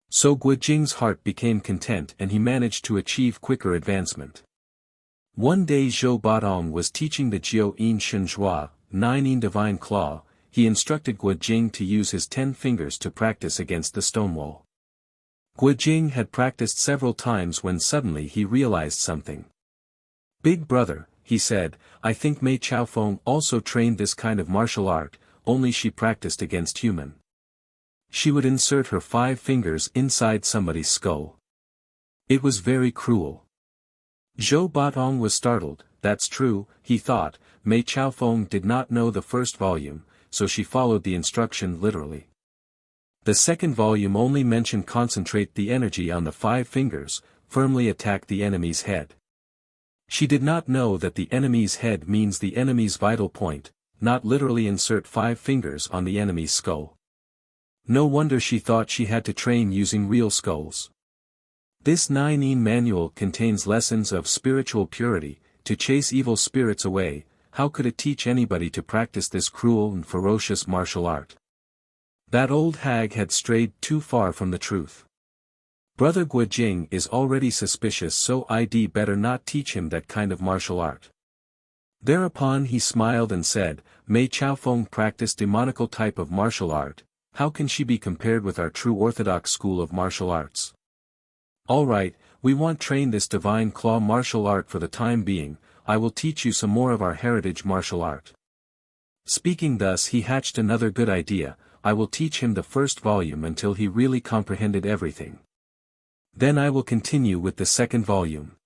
So Guojing's heart became content and he managed to achieve quicker advancement. One day Zhou Batong was teaching the Jiu Yin Shenhua, 9-in Divine Claw. He instructed Guojing to use his 10 fingers to practice against the stone wall. Guojing had practiced several times when suddenly he realized something. "Big brother," he said, "I think Mei Chaofeng also trained this kind of martial art, only she practiced against human. She would insert her 5 fingers inside somebody's skull. It was very cruel." Zhou Batong was startled. That's true, he thought, Mei Chaofeng did not know the first volume, so she followed the instruction literally. The second volume only mentioned concentrate the energy on the 5 fingers, firmly attack the enemy's head. She did not know that the enemy's head means the enemy's vital point, not literally insert 5 fingers on the enemy's skull. No wonder she thought she had to train using real skulls. This 9-in manual contains lessons of spiritual purity, to chase evil spirits away. How could it teach anybody to practice this cruel and ferocious martial art? That old hag had strayed too far from the truth. Brother Guojing is already suspicious, so I'd better not teach him that kind of martial art. Thereupon he smiled and said, Mei Chaofeng practiced demonical type of martial art, how can she be compared with our true orthodox school of martial arts? All right, we won't train this divine claw martial art for the time being, I will teach you some more of our heritage martial art. Speaking thus he hatched another good idea, I will teach him the first volume until he really comprehended everything. Then I will continue with the second volume.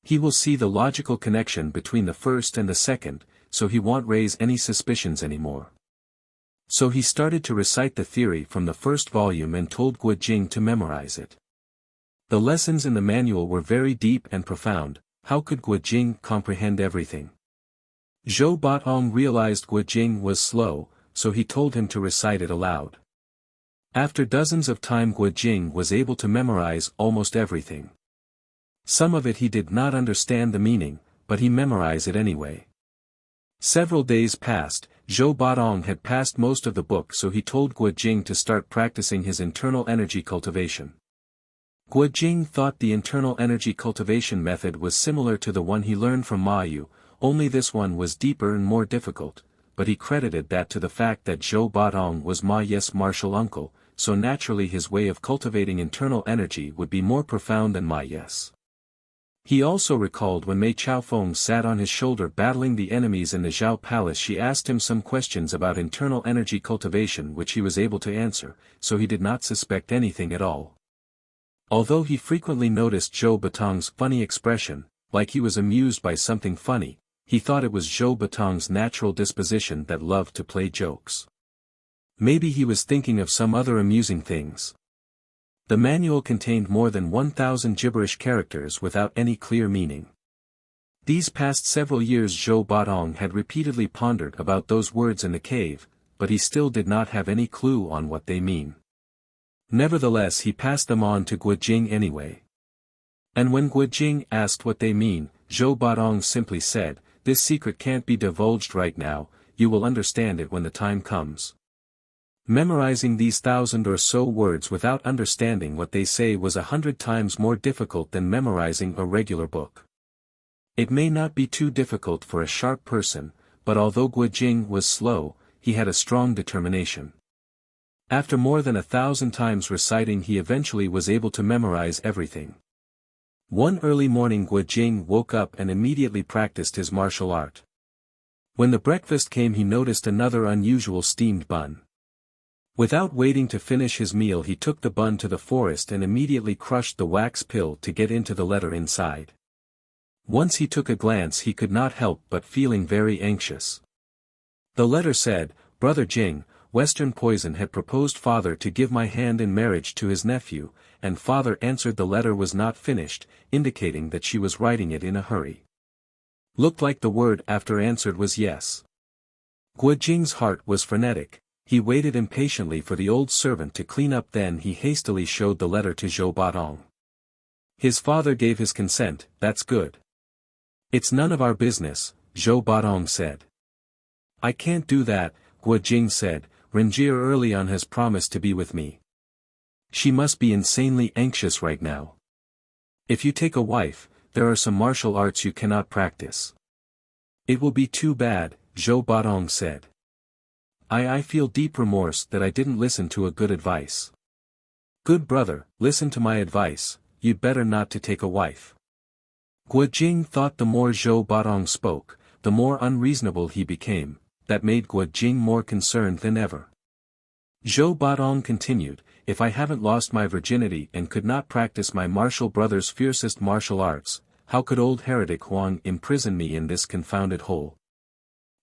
He will see the logical connection between the first and the second, so he won't raise any suspicions anymore. So he started to recite the theory from the first volume and told Guojing to memorize it. The lessons in the manual were very deep and profound. How could Guojing comprehend everything? Zhou Batong realized Guojing was slow, so he told him to recite it aloud. After dozens of time Guojing was able to memorize almost everything. Some of it he did not understand the meaning, but he memorized it anyway. Several days passed, Zhou Batong had passed most of the book, so he told Guojing to start practicing his internal energy cultivation. Guojing thought the internal energy cultivation method was similar to the one he learned from Ma Yu, only this one was deeper and more difficult, but he credited that to the fact that Zhou Batong was Ma Ye's martial uncle, so naturally his way of cultivating internal energy would be more profound than Ma Ye's. He also recalled when Mei Chaofeng sat on his shoulder battling the enemies in the Zhao Palace, she asked him some questions about internal energy cultivation which he was able to answer, so he did not suspect anything at all. Although he frequently noticed Zhou Batong's funny expression, like he was amused by something funny, he thought it was Zhou Batong's natural disposition that loved to play jokes. Maybe he was thinking of some other amusing things. The manual contained more than 1,000 gibberish characters without any clear meaning. These past several years Zhou Batong had repeatedly pondered about those words in the cave, but he still did not have any clue on what they mean. Nevertheless he passed them on to Guojing anyway. And when Guojing asked what they mean, Zhou Batong simply said, this secret can't be divulged right now, you will understand it when the time comes. Memorizing these 1,000 or so words without understanding what they say was 100 times more difficult than memorizing a regular book. It may not be too difficult for a sharp person, but although Guojing was slow, he had a strong determination. After more than 1,000 times reciting he eventually was able to memorize everything. One early morning Guojing woke up and immediately practiced his martial art. When the breakfast came he noticed another unusual steamed bun. Without waiting to finish his meal he took the bun to the forest and immediately crushed the wax pill to get into the letter inside. Once he took a glance he could not help but feeling very anxious. The letter said, "Brother Jing, Western Poison had proposed father to give my hand in marriage to his nephew, and father answered the letter was not finished, indicating that she was writing it in a hurry." Looked like the word after answered was yes. Guojing's heart was frenetic. He waited impatiently for the old servant to clean up, then he hastily showed the letter to Zhou Batong. His father gave his consent. "That's good." "It's none of our business," Zhou Batong said. "I can't do that," Guojing said. "Renjie early on has promised to be with me. She must be insanely anxious right now. If you take a wife, there are some martial arts you cannot practice." "It will be too bad," Zhou Batong said. I feel deep remorse that I didn't listen to a good advice." "Good brother, listen to my advice, you'd better not to take a wife." Guojing thought the more Zhou Batong spoke, the more unreasonable he became. That made Guojing more concerned than ever. Zhou Batong continued, "If I haven't lost my virginity and could not practice my martial brother's fiercest martial arts, how could old heretic Huang imprison me in this confounded hole?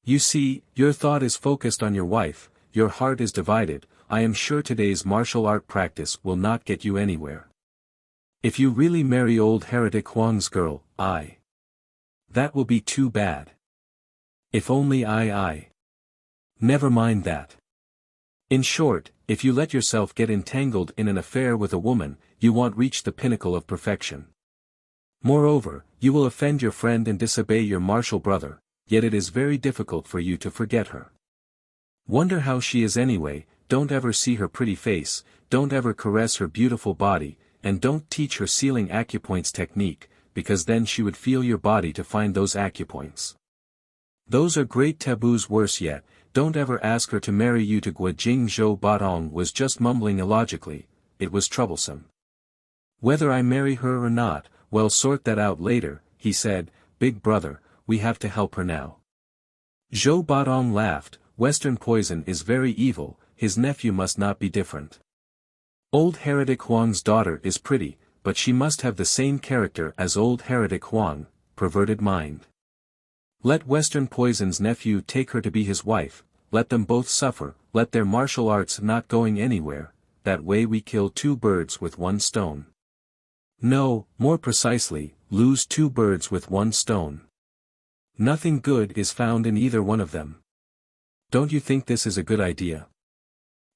You see, your thought is focused on your wife, your heart is divided. I am sure today's martial art practice will not get you anywhere. If you really marry old heretic Huang's girl, that will be too bad. If only Never mind that. In short, if you let yourself get entangled in an affair with a woman, you won't reach the pinnacle of perfection. Moreover, you will offend your friend and disobey your martial brother, yet it is very difficult for you to forget her. Wonder how she is anyway, don't ever see her pretty face, don't ever caress her beautiful body, and don't teach her sealing acupoints technique, because then she would feel your body to find those acupoints. Those are great taboos. Worse yet, don't ever ask her to marry you." To Guojing, Zhou Batong was just mumbling illogically. It was troublesome. "Whether I marry her or not, well, sort that out later," he said. "Big brother, we have to help her now." Zhou Batong laughed. "Western Poison is very evil, his nephew must not be different. Old heretic Huang's daughter is pretty, but she must have the same character as old heretic Huang, perverted mind. Let Western Poison's nephew take her to be his wife, let them both suffer, let their martial arts not going anywhere, that way we kill two birds with one stone. No, more precisely, lose two birds with one stone. Nothing good is found in either one of them. Don't you think this is a good idea?"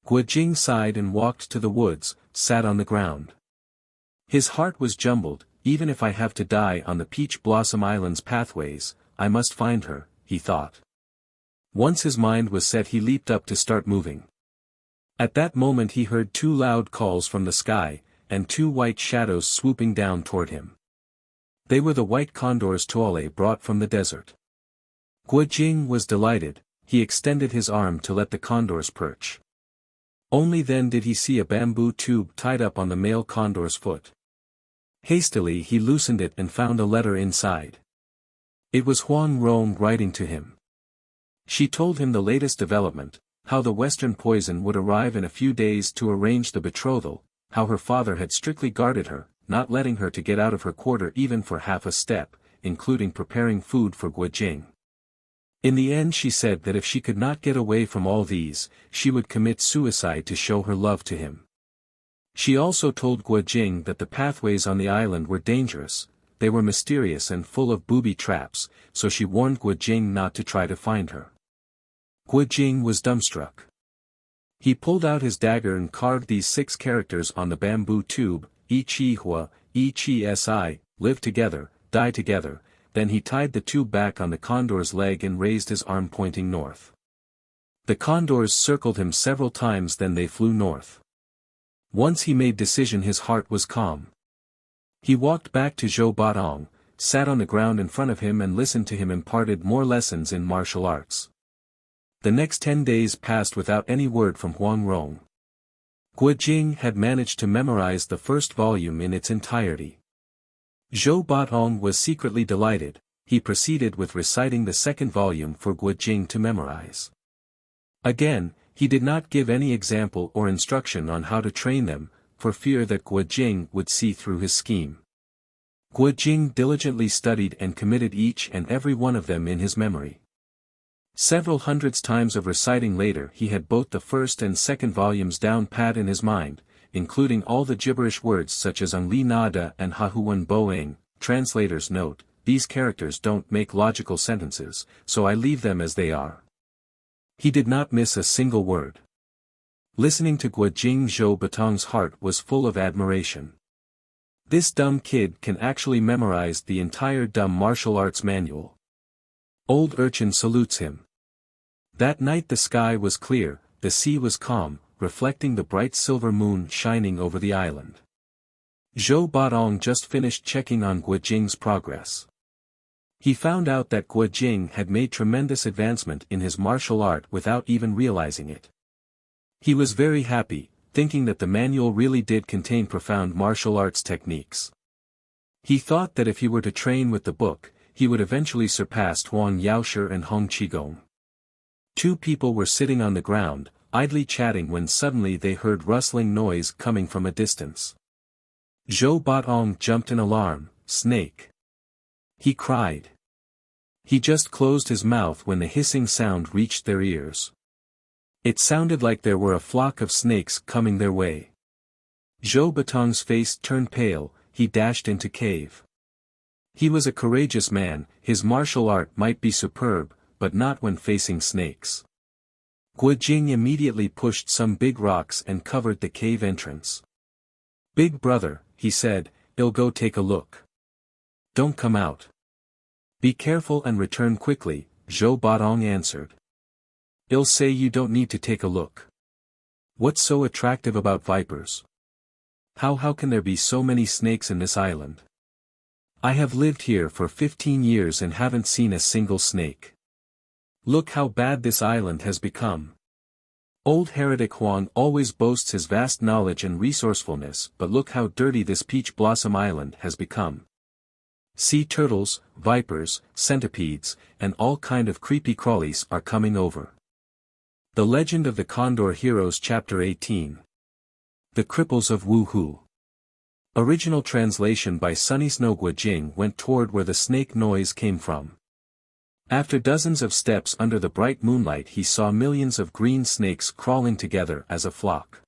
Guojing sighed and walked to the woods, sat on the ground. His heart was jumbled. "Even if I have to die on the Peach Blossom Island's pathways, I must find her," he thought. Once his mind was set he leaped up to start moving. At that moment he heard two loud calls from the sky, and two white shadows swooping down toward him. They were the white condors Tuole brought from the desert. Guojing was delighted. He extended his arm to let the condors perch. Only then did he see a bamboo tube tied up on the male condor's foot. Hastily he loosened it and found a letter inside. It was Huang Rong writing to him. She told him the latest development, how the Western Poison would arrive in a few days to arrange the betrothal, how her father had strictly guarded her, not letting her to get out of her quarter even for half a step, including preparing food for Guojing. In the end she said that if she could not get away from all these, she would commit suicide to show her love to him. She also told Guojing that the pathways on the island were dangerous, they were mysterious and full of booby traps, so she warned Guojing not to try to find her. Guojing was dumbstruck. He pulled out his dagger and carved these 6 characters on the bamboo tube: Ichi Hua, Ichi Si, live together, die together. Then he tied the tube back on the condor's leg and raised his arm pointing north. The condors circled him several times, then they flew north. Once he made decision his heart was calm. He walked back to Zhou Batong, sat on the ground in front of him and listened to him imparted more lessons in martial arts. The next 10 days passed without any word from Huang Rong. Guojing had managed to memorize the first volume in its entirety. Zhou Batong was secretly delighted. He proceeded with reciting the second volume for Guo Jing to memorize. Again, he did not give any example or instruction on how to train them, for fear that Guo Jing would see through his scheme. Guo Jing diligently studied and committed each and every one of them in his memory. Several hundreds times of reciting later he had both the first and second volumes down pat in his mind, including all the gibberish words such as Li Nada and Hahuan Boeng. Translator's note: these characters don't make logical sentences, so I leave them as they are. He did not miss a single word. Listening to Guo Jing, Zhou Batong's heart was full of admiration. This dumb kid can actually memorize the entire dumb martial arts manual. Old urchin salutes him. That night the sky was clear, the sea was calm, reflecting the bright silver moon shining over the island. Zhou Batong just finished checking on Guo Jing's progress. He found out that Guo Jing had made tremendous advancement in his martial art without even realizing it. He was very happy, thinking that the manual really did contain profound martial arts techniques. He thought that if he were to train with the book, he would eventually surpass Huang Yaoshi and Hong Qigong. Two people were sitting on the ground, idly chatting when suddenly they heard rustling noise coming from a distance. Zhou Batong jumped in alarm. Snake! He cried. He just closed his mouth when the hissing sound reached their ears. It sounded like there were a flock of snakes coming their way. Zhou Batong's face turned pale. He dashed into cave. He was a courageous man. His martial art might be superb, but not when facing snakes. Guo Jing immediately pushed some big rocks and covered the cave entrance. "Big brother," he said, "I'll go take a look. Don't come out. Be careful and return quickly," Zhou Batong answered. "I'll say you don't need to take a look. What's so attractive about vipers? How can there be so many snakes in this island? I have lived here for 15 years and haven't seen a single snake. Look how bad this island has become. Old heretic Huang always boasts his vast knowledge and resourcefulness, but look how dirty this Peach Blossom Island has become. Sea turtles, vipers, centipedes, and all kind of creepy crawlies are coming over." The Legend of the Condor Heroes Chapter 18. The Cripples of Wuhu. Original translation by Sunny Snow. Guo Jing went toward where the snake noise came from. After dozens of steps under the bright moonlight he saw millions of green snakes crawling together as a flock.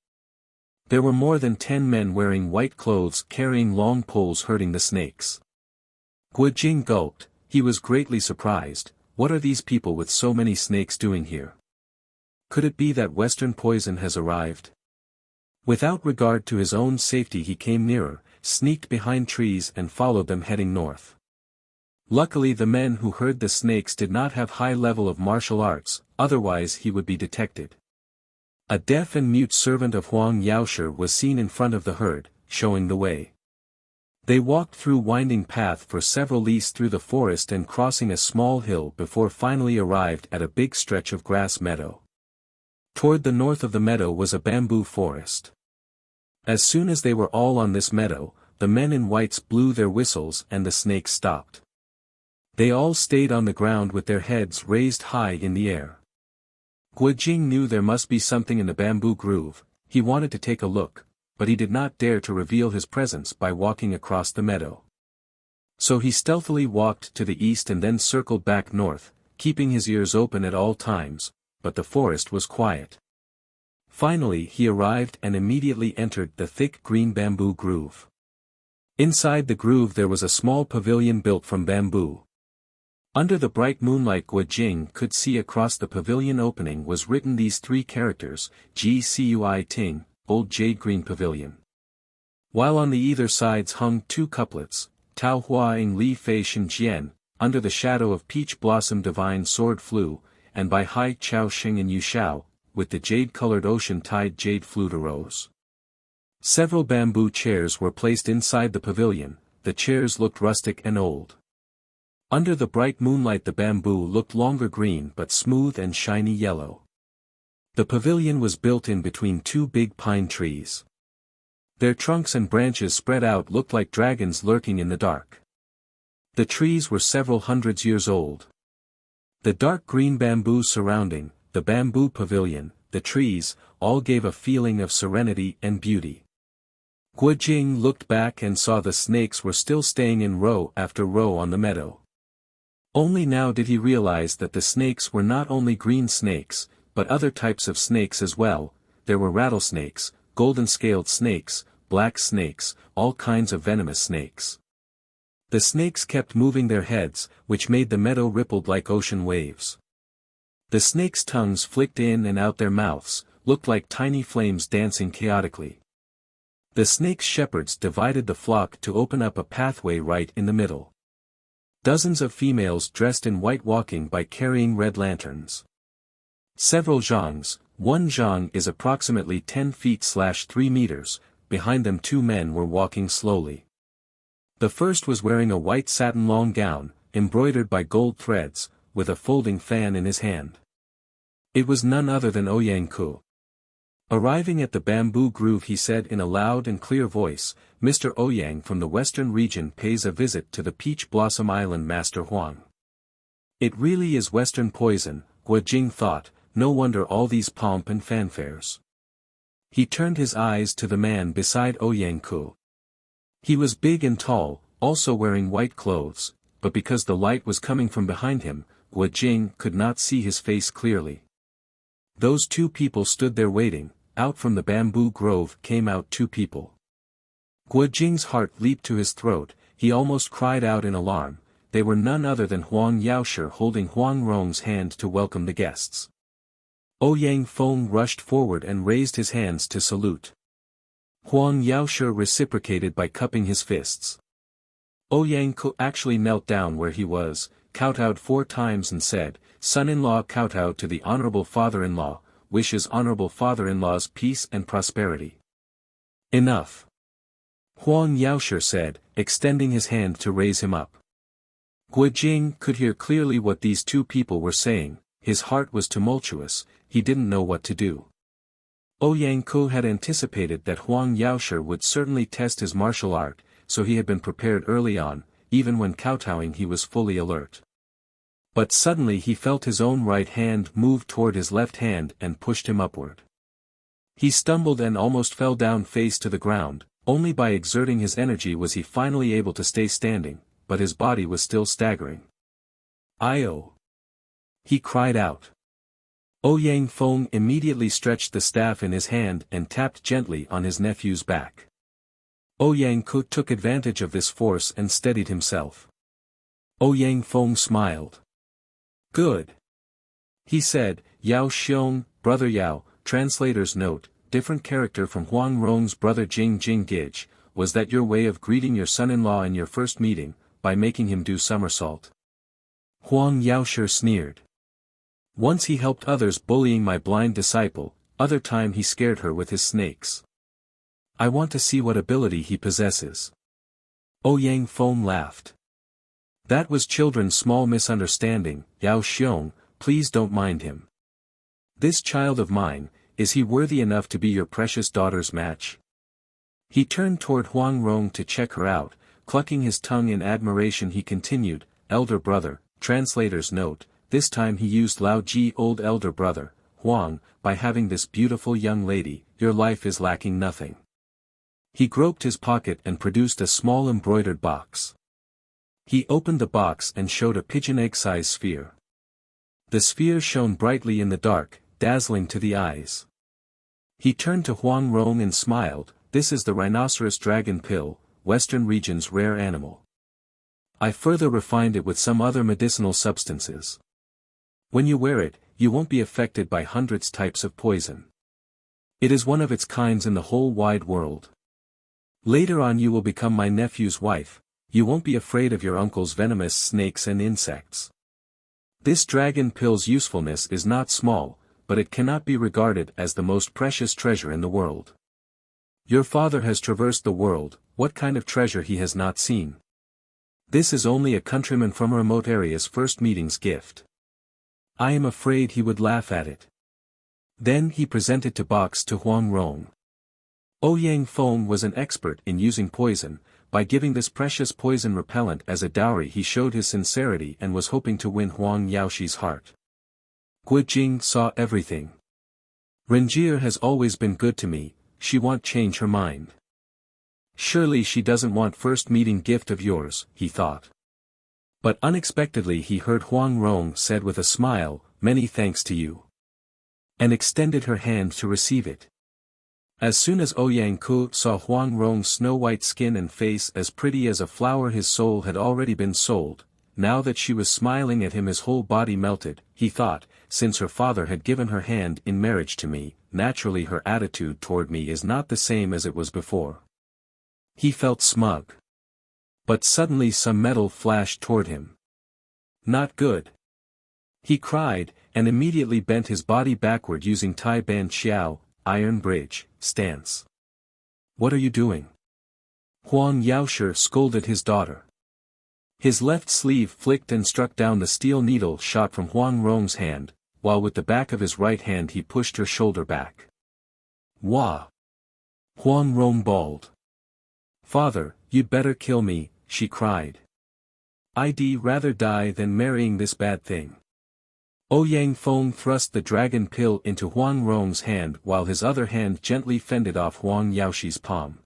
There were more than 10 men wearing white clothes carrying long poles herding the snakes. Guo Jing gulped. He was greatly surprised. What are these people with so many snakes doing here? Could it be that Western poison has arrived? Without regard to his own safety he came nearer, sneaked behind trees and followed them heading north. Luckily the men who herd the snakes did not have high level of martial arts, otherwise he would be detected. A deaf and mute servant of Huang Yaoshi was seen in front of the herd, showing the way. They walked through winding path for several leagues through the forest and crossing a small hill before finally arrived at a big stretch of grass meadow. Toward the north of the meadow was a bamboo forest. As soon as they were all on this meadow, the men in whites blew their whistles and the snakes stopped. They all stayed on the ground with their heads raised high in the air. Guo Jing knew there must be something in the bamboo grove. He wanted to take a look, but he did not dare to reveal his presence by walking across the meadow. So he stealthily walked to the east and then circled back north, keeping his ears open at all times, but the forest was quiet. Finally he arrived and immediately entered the thick green bamboo grove. Inside the grove there was a small pavilion built from bamboo. Under the bright moonlight Guo Jing could see across the pavilion opening was written these 3 characters, Gcui Ting, Old Jade Green Pavilion. While on the either sides hung 2 couplets, Tao Hua Ing Li Fei Shen Jian, under the shadow of Peach Blossom Divine Sword Flew, and by Hai Chao Xing and Yu Shao, with the jade-colored ocean tide jade flute arose. Several bamboo chairs were placed inside the pavilion. The chairs looked rustic and old. Under the bright moonlight the bamboo looked longer green but smooth and shiny yellow. The pavilion was built in between 2 big pine trees. Their trunks and branches spread out looked like dragons lurking in the dark. The trees were several hundreds years old. The dark green bamboo surrounding, the bamboo pavilion, the trees, all gave a feeling of serenity and beauty. Guo Jing looked back and saw the snakes were still staying in row after row on the meadow. Only now did he realize that the snakes were not only green snakes, but other types of snakes as well. There were rattlesnakes, golden-scaled snakes, black snakes, all kinds of venomous snakes. The snakes kept moving their heads, which made the meadow rippled like ocean waves. The snakes' tongues flicked in and out their mouths, looked like tiny flames dancing chaotically. The snakes' shepherds divided the flock to open up a pathway right in the middle. Dozens of females dressed in white walking by carrying red lanterns. Several zhangs, one zhang is approximately 10 feet/3 meters, behind them 2 men were walking slowly. The first was wearing a white satin long gown, embroidered by gold threads, with a folding fan in his hand. It was none other than Ouyang Ku. Arriving at the bamboo grove, he said in a loud and clear voice, "Mr. Ouyang from the western region pays a visit to the Peach Blossom Island Master Huang." It really is western poison, Guo Jing thought, no wonder all these pomp and fanfares. He turned his eyes to the man beside Ouyang Ku. He was big and tall, also wearing white clothes, but because the light was coming from behind him, Guo Jing could not see his face clearly. Those 2 people stood there waiting. Out from the bamboo grove came out 2 people. Guo Jing's heart leaped to his throat, he almost cried out in alarm. They were none other than Huang Yaoshi holding Huang Rong's hand to welcome the guests. Ouyang Feng rushed forward and raised his hands to salute. Huang Yaoshi reciprocated by cupping his fists. Ouyang Ku actually knelt down where he was, kowtowed 4 times and said, "Son-in-law kowtow to the honorable father-in-law, wishes honorable father-in-law's peace and prosperity." "Enough," Huang Yaoshi said, extending his hand to raise him up. Guo Jing could hear clearly what these 2 people were saying, his heart was tumultuous, he didn't know what to do. Ouyang Ku had anticipated that Huang Yaoshi would certainly test his martial art, so he had been prepared early on, even when kowtowing he was fully alert. But suddenly he felt his own right hand move toward his left hand and pushed him upward. He stumbled and almost fell down face to the ground, only by exerting his energy was he finally able to stay standing, but his body was still staggering. "Io!" he cried out. Ouyang Feng immediately stretched the staff in his hand and tapped gently on his nephew's back. Ouyang Ku took advantage of this force and steadied himself. Ouyang Feng smiled. "Good," he said. "Yao Xiong, brother Yao," translator's note, different character from Huang Rong's brother Jing Gij, "was that your way of greeting your son-in-law in your first meeting, by making him do somersault?" Huang Yaoshi sneered. "Once he helped others bullying my blind disciple, other time he scared her with his snakes. I want to see what ability he possesses." Ouyang Feng laughed. "That was children's small misunderstanding, Yao Xiong, please don't mind him. This child of mine, is he worthy enough to be your precious daughter's match?" He turned toward Huang Rong to check her out, clucking his tongue in admiration he continued, "Elder brother," translator's note, this time he used Lao Ji old elder brother, Huang, "by having this beautiful young lady, your life is lacking nothing." He groped his pocket and produced a small embroidered box. He opened the box and showed a pigeon egg-sized sphere. The sphere shone brightly in the dark, dazzling to the eyes. He turned to Huang Rong and smiled, "This is the rhinoceros dragon pill, western region's rare animal. I further refined it with some other medicinal substances. When you wear it, you won't be affected by hundreds types of poison. It is one of its kinds in the whole wide world. Later on you will become my nephew's wife, you won't be afraid of your uncle's venomous snakes and insects. This dragon pill's usefulness is not small, but it cannot be regarded as the most precious treasure in the world. Your father has traversed the world, what kind of treasure he has not seen? This is only a countryman from a remote area's first meeting's gift. I am afraid he would laugh at it." Then he presented the box to Huang Rong. Ouyang Feng was an expert in using poison. By giving this precious poison repellent as a dowry he showed his sincerity and was hoping to win Huang Yaoxi's heart. Gu Jing saw everything. Renjie has always been good to me, she won't change her mind. Surely she doesn't want first meeting gift of yours, he thought. But unexpectedly he heard Huang Rong said with a smile, many thanks to you. And extended her hand to receive it. As soon as Ouyang Ku saw Huang Rong's snow-white skin and face as pretty as a flower his soul had already been sold, now that she was smiling at him his whole body melted, he thought, since her father had given her hand in marriage to me, naturally her attitude toward me is not the same as it was before. He felt smug. But suddenly some metal flashed toward him. Not good. He cried, and immediately bent his body backward using Tai Ban Xiao, Iron Bridge, stance. What are you doing? Huang Yaoshi scolded his daughter. His left sleeve flicked and struck down the steel needle shot from Huang Rong's hand, while with the back of his right hand he pushed her shoulder back. Wah! Huang Rong bawled. Father, you'd better kill me, she cried. I'd rather die than marrying this bad thing. Ouyang Feng thrust the dragon pill into Huang Rong's hand while his other hand gently fended off Huang Yaoxi's palm.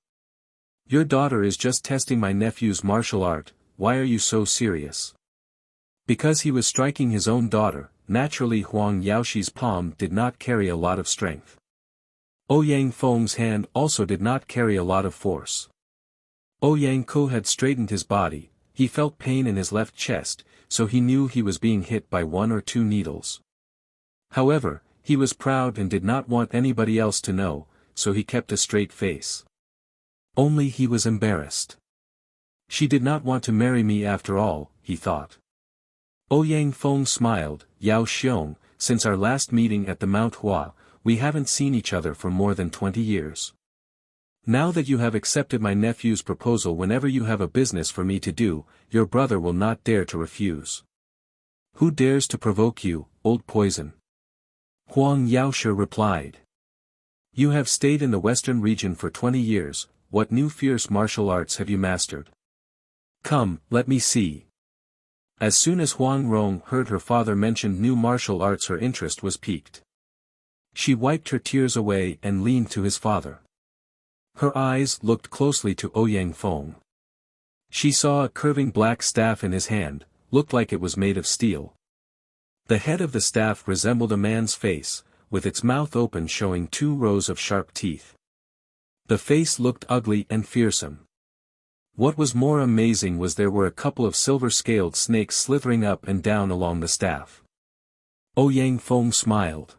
Your daughter is just testing my nephew's martial art, why are you so serious? Because he was striking his own daughter, naturally Huang Yaoxi's palm did not carry a lot of strength. Ouyang Feng's hand also did not carry a lot of force. Ouyang Ku had straightened his body, he felt pain in his left chest, so he knew he was being hit by 1 or 2 needles. However, he was proud and did not want anybody else to know, so he kept a straight face. Only he was embarrassed. She did not want to marry me after all, he thought. Ouyang Feng smiled, Yao Xiong, since our last meeting at the Mount Hua, we haven't seen each other for more than 20 years. Now that you have accepted my nephew's proposal, whenever you have a business for me to do, your brother will not dare to refuse. Who dares to provoke you, old poison? Huang Yaoshi replied. You have stayed in the western region for 20 years, what new fierce martial arts have you mastered? Come, let me see. As soon as Huang Rong heard her father mention new martial arts her interest was piqued. She wiped her tears away and leaned to his father. Her eyes looked closely to Ouyang Feng. She saw a curving black staff in his hand, looked like it was made of steel. The head of the staff resembled a man's face, with its mouth open showing 2 rows of sharp teeth. The face looked ugly and fearsome. What was more amazing was there were a couple of silver-scaled snakes slithering up and down along the staff. Ouyang Feng smiled.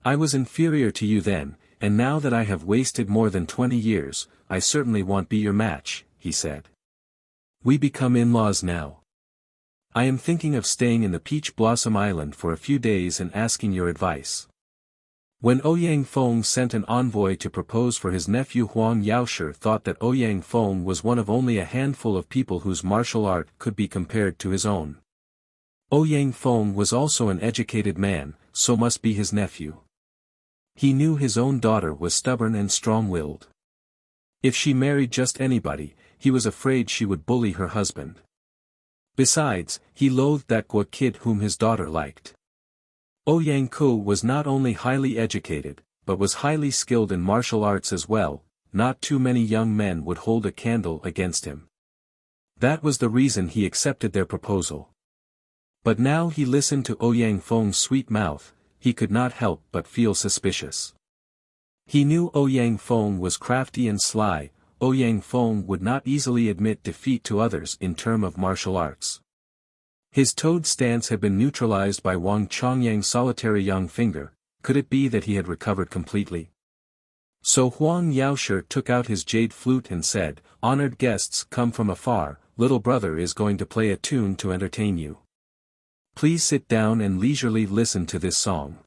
I was inferior to you then, and now that I have wasted more than 20 years, I certainly won't be your match, he said. We become in-laws now. I am thinking of staying in the Peach Blossom Island for a few days and asking your advice. When Ouyang Feng sent an envoy to propose for his nephew, Huang Yaoshi thought that Ouyang Feng was one of only a handful of people whose martial art could be compared to his own. Ouyang Feng was also an educated man, so must be his nephew. He knew his own daughter was stubborn and strong-willed. If she married just anybody, he was afraid she would bully her husband. Besides, he loathed that Guo kid whom his daughter liked. Ouyang Ku was not only highly educated, but was highly skilled in martial arts as well, not too many young men would hold a candle against him. That was the reason he accepted their proposal. But now he listened to Ouyang Feng's sweet mouth, he could not help but feel suspicious. He knew Ouyang Feng was crafty and sly, Ouyang Feng would not easily admit defeat to others in terms of martial arts. His toad stance had been neutralized by Wang Chongyang's solitary young finger, could it be that he had recovered completely? So Huang Yaoshi took out his jade flute and said, "Honored guests come from afar, little brother is going to play a tune to entertain you. Please sit down and leisurely listen to this song."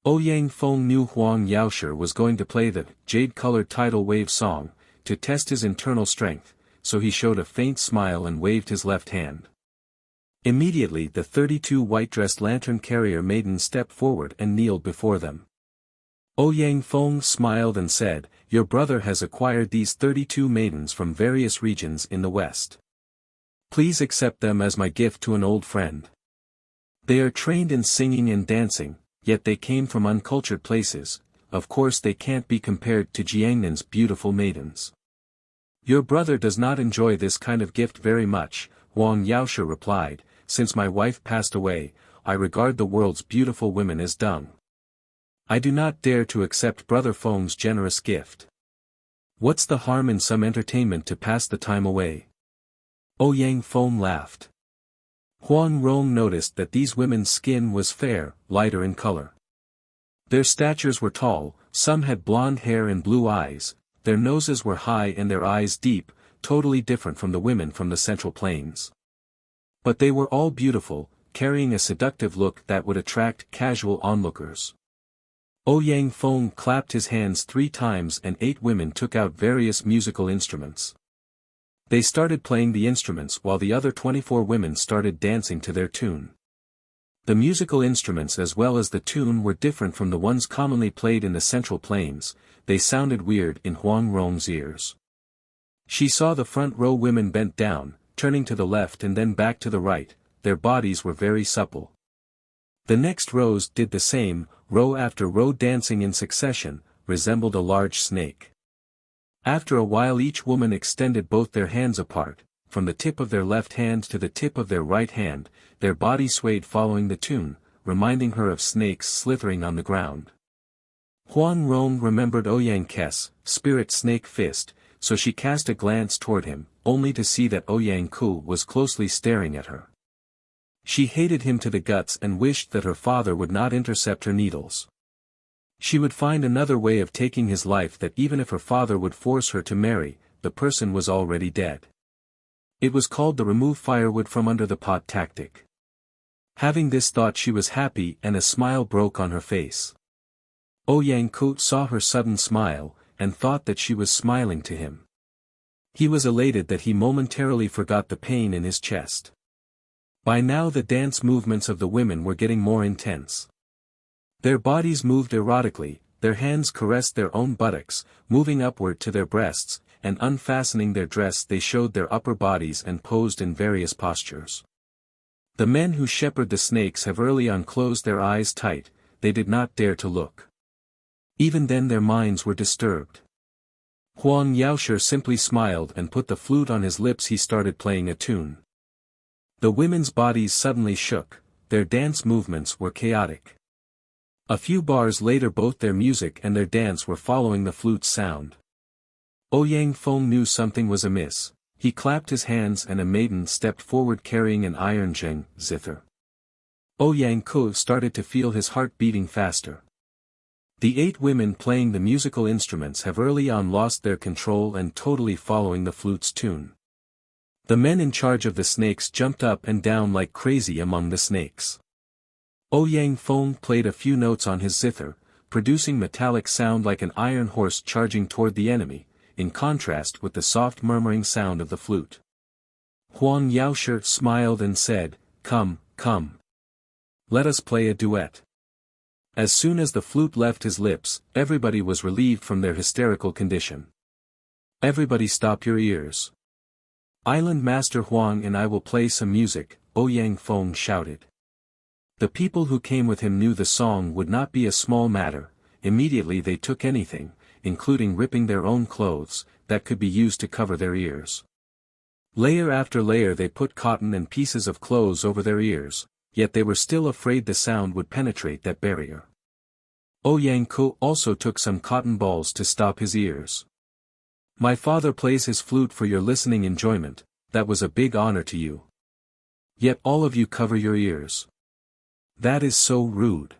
Ouyang Feng knew Huang Yaoshi was going to play the jade-colored tidal wave song, to test his internal strength, so he showed a faint smile and waved his left hand. Immediately the 32 white-dressed lantern-carrier maidens stepped forward and kneeled before them. Ouyang Feng smiled and said, "Your brother has acquired these 32 maidens from various regions in the west. Please accept them as my gift to an old friend. They are trained in singing and dancing, yet they came from uncultured places. Of course they can't be compared to Jiangnan's beautiful maidens." "Your brother does not enjoy this kind of gift very much," Wang Yaoshe replied. "Since my wife passed away, I regard the world's beautiful women as dung. I do not dare to accept Brother Feng's generous gift. What's the harm in some entertainment to pass the time away?" Ouyang Feng laughed. Huang Rong noticed that these women's skin was fair, lighter in color. Their statures were tall, some had blonde hair and blue eyes, their noses were high and their eyes deep, totally different from the women from the Central Plains. But they were all beautiful, carrying a seductive look that would attract casual onlookers. Ouyang Feng clapped his hands 3 times and 8 women took out various musical instruments. They started playing the instruments while the other 24 women started dancing to their tune. The musical instruments as well as the tune were different from the ones commonly played in the Central Plains. They sounded weird in Huang Rong's ears. She saw the front row women bent down, turning to the left and then back to the right, their bodies were very supple. The next rows did the same, row after row dancing in succession, resembled a large snake. After a while each woman extended both their hands apart, from the tip of their left hand to the tip of their right hand, their body swayed following the tune, reminding her of snakes slithering on the ground. Huang Rong remembered Ouyang Kes, spirit snake fist, so she cast a glance toward him, only to see that Ouyang Ku was closely staring at her. She hated him to the guts and wished that her father would not intercept her needles. She would find another way of taking his life, that even if her father would force her to marry, the person was already dead. It was called the remove firewood from under the pot tactic. Having this thought she was happy and a smile broke on her face. Ouyang Ku saw her sudden smile, and thought that she was smiling to him. He was elated that he momentarily forgot the pain in his chest. By now the dance movements of the women were getting more intense. Their bodies moved erotically, their hands caressed their own buttocks, moving upward to their breasts, and unfastening their dress they showed their upper bodies and posed in various postures. The men who shepherd the snakes have early on closed their eyes tight, they did not dare to look. Even then their minds were disturbed. Huang Yaoshe simply smiled and put the flute on his lips. He started playing a tune. The women's bodies suddenly shook, their dance movements were chaotic. A few bars later both their music and their dance were following the flute's sound. Ouyang Feng knew something was amiss. He clapped his hands and a maiden stepped forward carrying an iron zheng, zither. Ouyang Ku started to feel his heart beating faster. The 8 women playing the musical instruments have early on lost their control and totally following the flute's tune. The men in charge of the snakes jumped up and down like crazy among the snakes. Ouyang Feng played a few notes on his zither, producing metallic sound like an iron horse charging toward the enemy, in contrast with the soft murmuring sound of the flute. Huang Yaoshe smiled and said, "Come, come. Let us play a duet." As soon as the flute left his lips, everybody was relieved from their hysterical condition. "Everybody stop your ears. Island Master Huang and I will play some music," Ouyang Feng shouted. The people who came with him knew the song would not be a small matter. Immediately they took anything, including ripping their own clothes, that could be used to cover their ears. Layer after layer they put cotton and pieces of clothes over their ears, yet they were still afraid the sound would penetrate that barrier. Ouyang Ku also took some cotton balls to stop his ears. "My father plays his flute for your listening enjoyment, that was a big honor to you. Yet all of you cover your ears. That is so rude.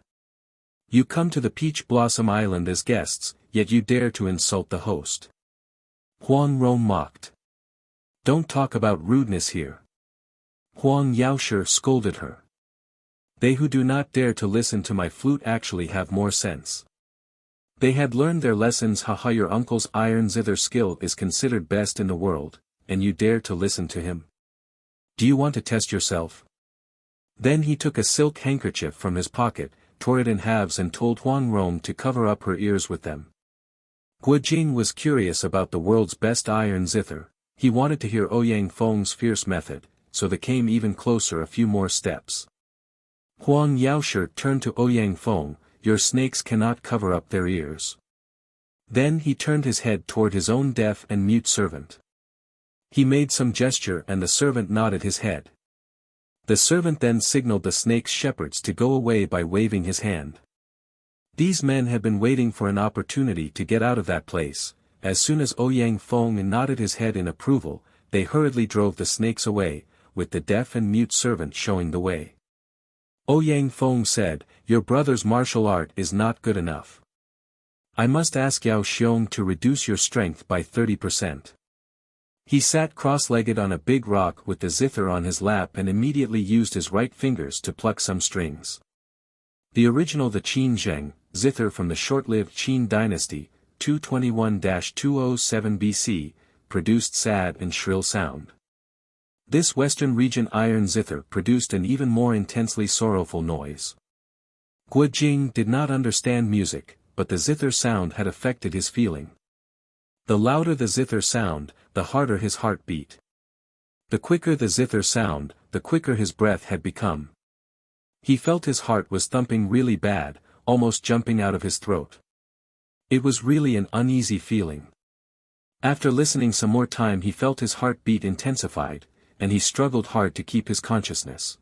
You come to the Peach Blossom Island as guests, yet you dare to insult the host." Huang Rong mocked. "Don't talk about rudeness here." Huang Yaoshe scolded her. "They who do not dare to listen to my flute actually have more sense. They had learned their lessons. Haha, your uncle's iron zither skill is considered best in the world, and you dare to listen to him? Do you want to test yourself?" Then he took a silk handkerchief from his pocket, tore it in halves and told Huang Rong to cover up her ears with them. Guojing was curious about the world's best iron zither. He wanted to hear Ouyang Feng's fierce method, so they came even closer a few more steps. Huang Yaoshi turned to Ouyang Feng, "Your snakes cannot cover up their ears." Then he turned his head toward his own deaf and mute servant. He made some gesture and the servant nodded his head. The servant then signaled the snake's shepherds to go away by waving his hand. These men had been waiting for an opportunity to get out of that place. As soon as Ouyang Feng nodded his head in approval, they hurriedly drove the snakes away, with the deaf and mute servant showing the way. Ouyang Feng said, "Your brother's martial art is not good enough. I must ask Yao Xiong to reduce your strength by 30%. He sat cross-legged on a big rock with the zither on his lap and immediately used his right fingers to pluck some strings. The original Qin Zheng, zither from the short-lived Qin dynasty, 221-207 BC, produced sad and shrill sound. This western region iron zither produced an even more intensely sorrowful noise. Guojing did not understand music, but the zither sound had affected his feeling. The louder the zither sound, the harder his heart beat. The quicker the zither sound, the quicker his breath had become. He felt his heart was thumping really bad, almost jumping out of his throat. It was really an uneasy feeling. After listening some more time he felt his heartbeat intensified, and he struggled hard to keep his consciousness.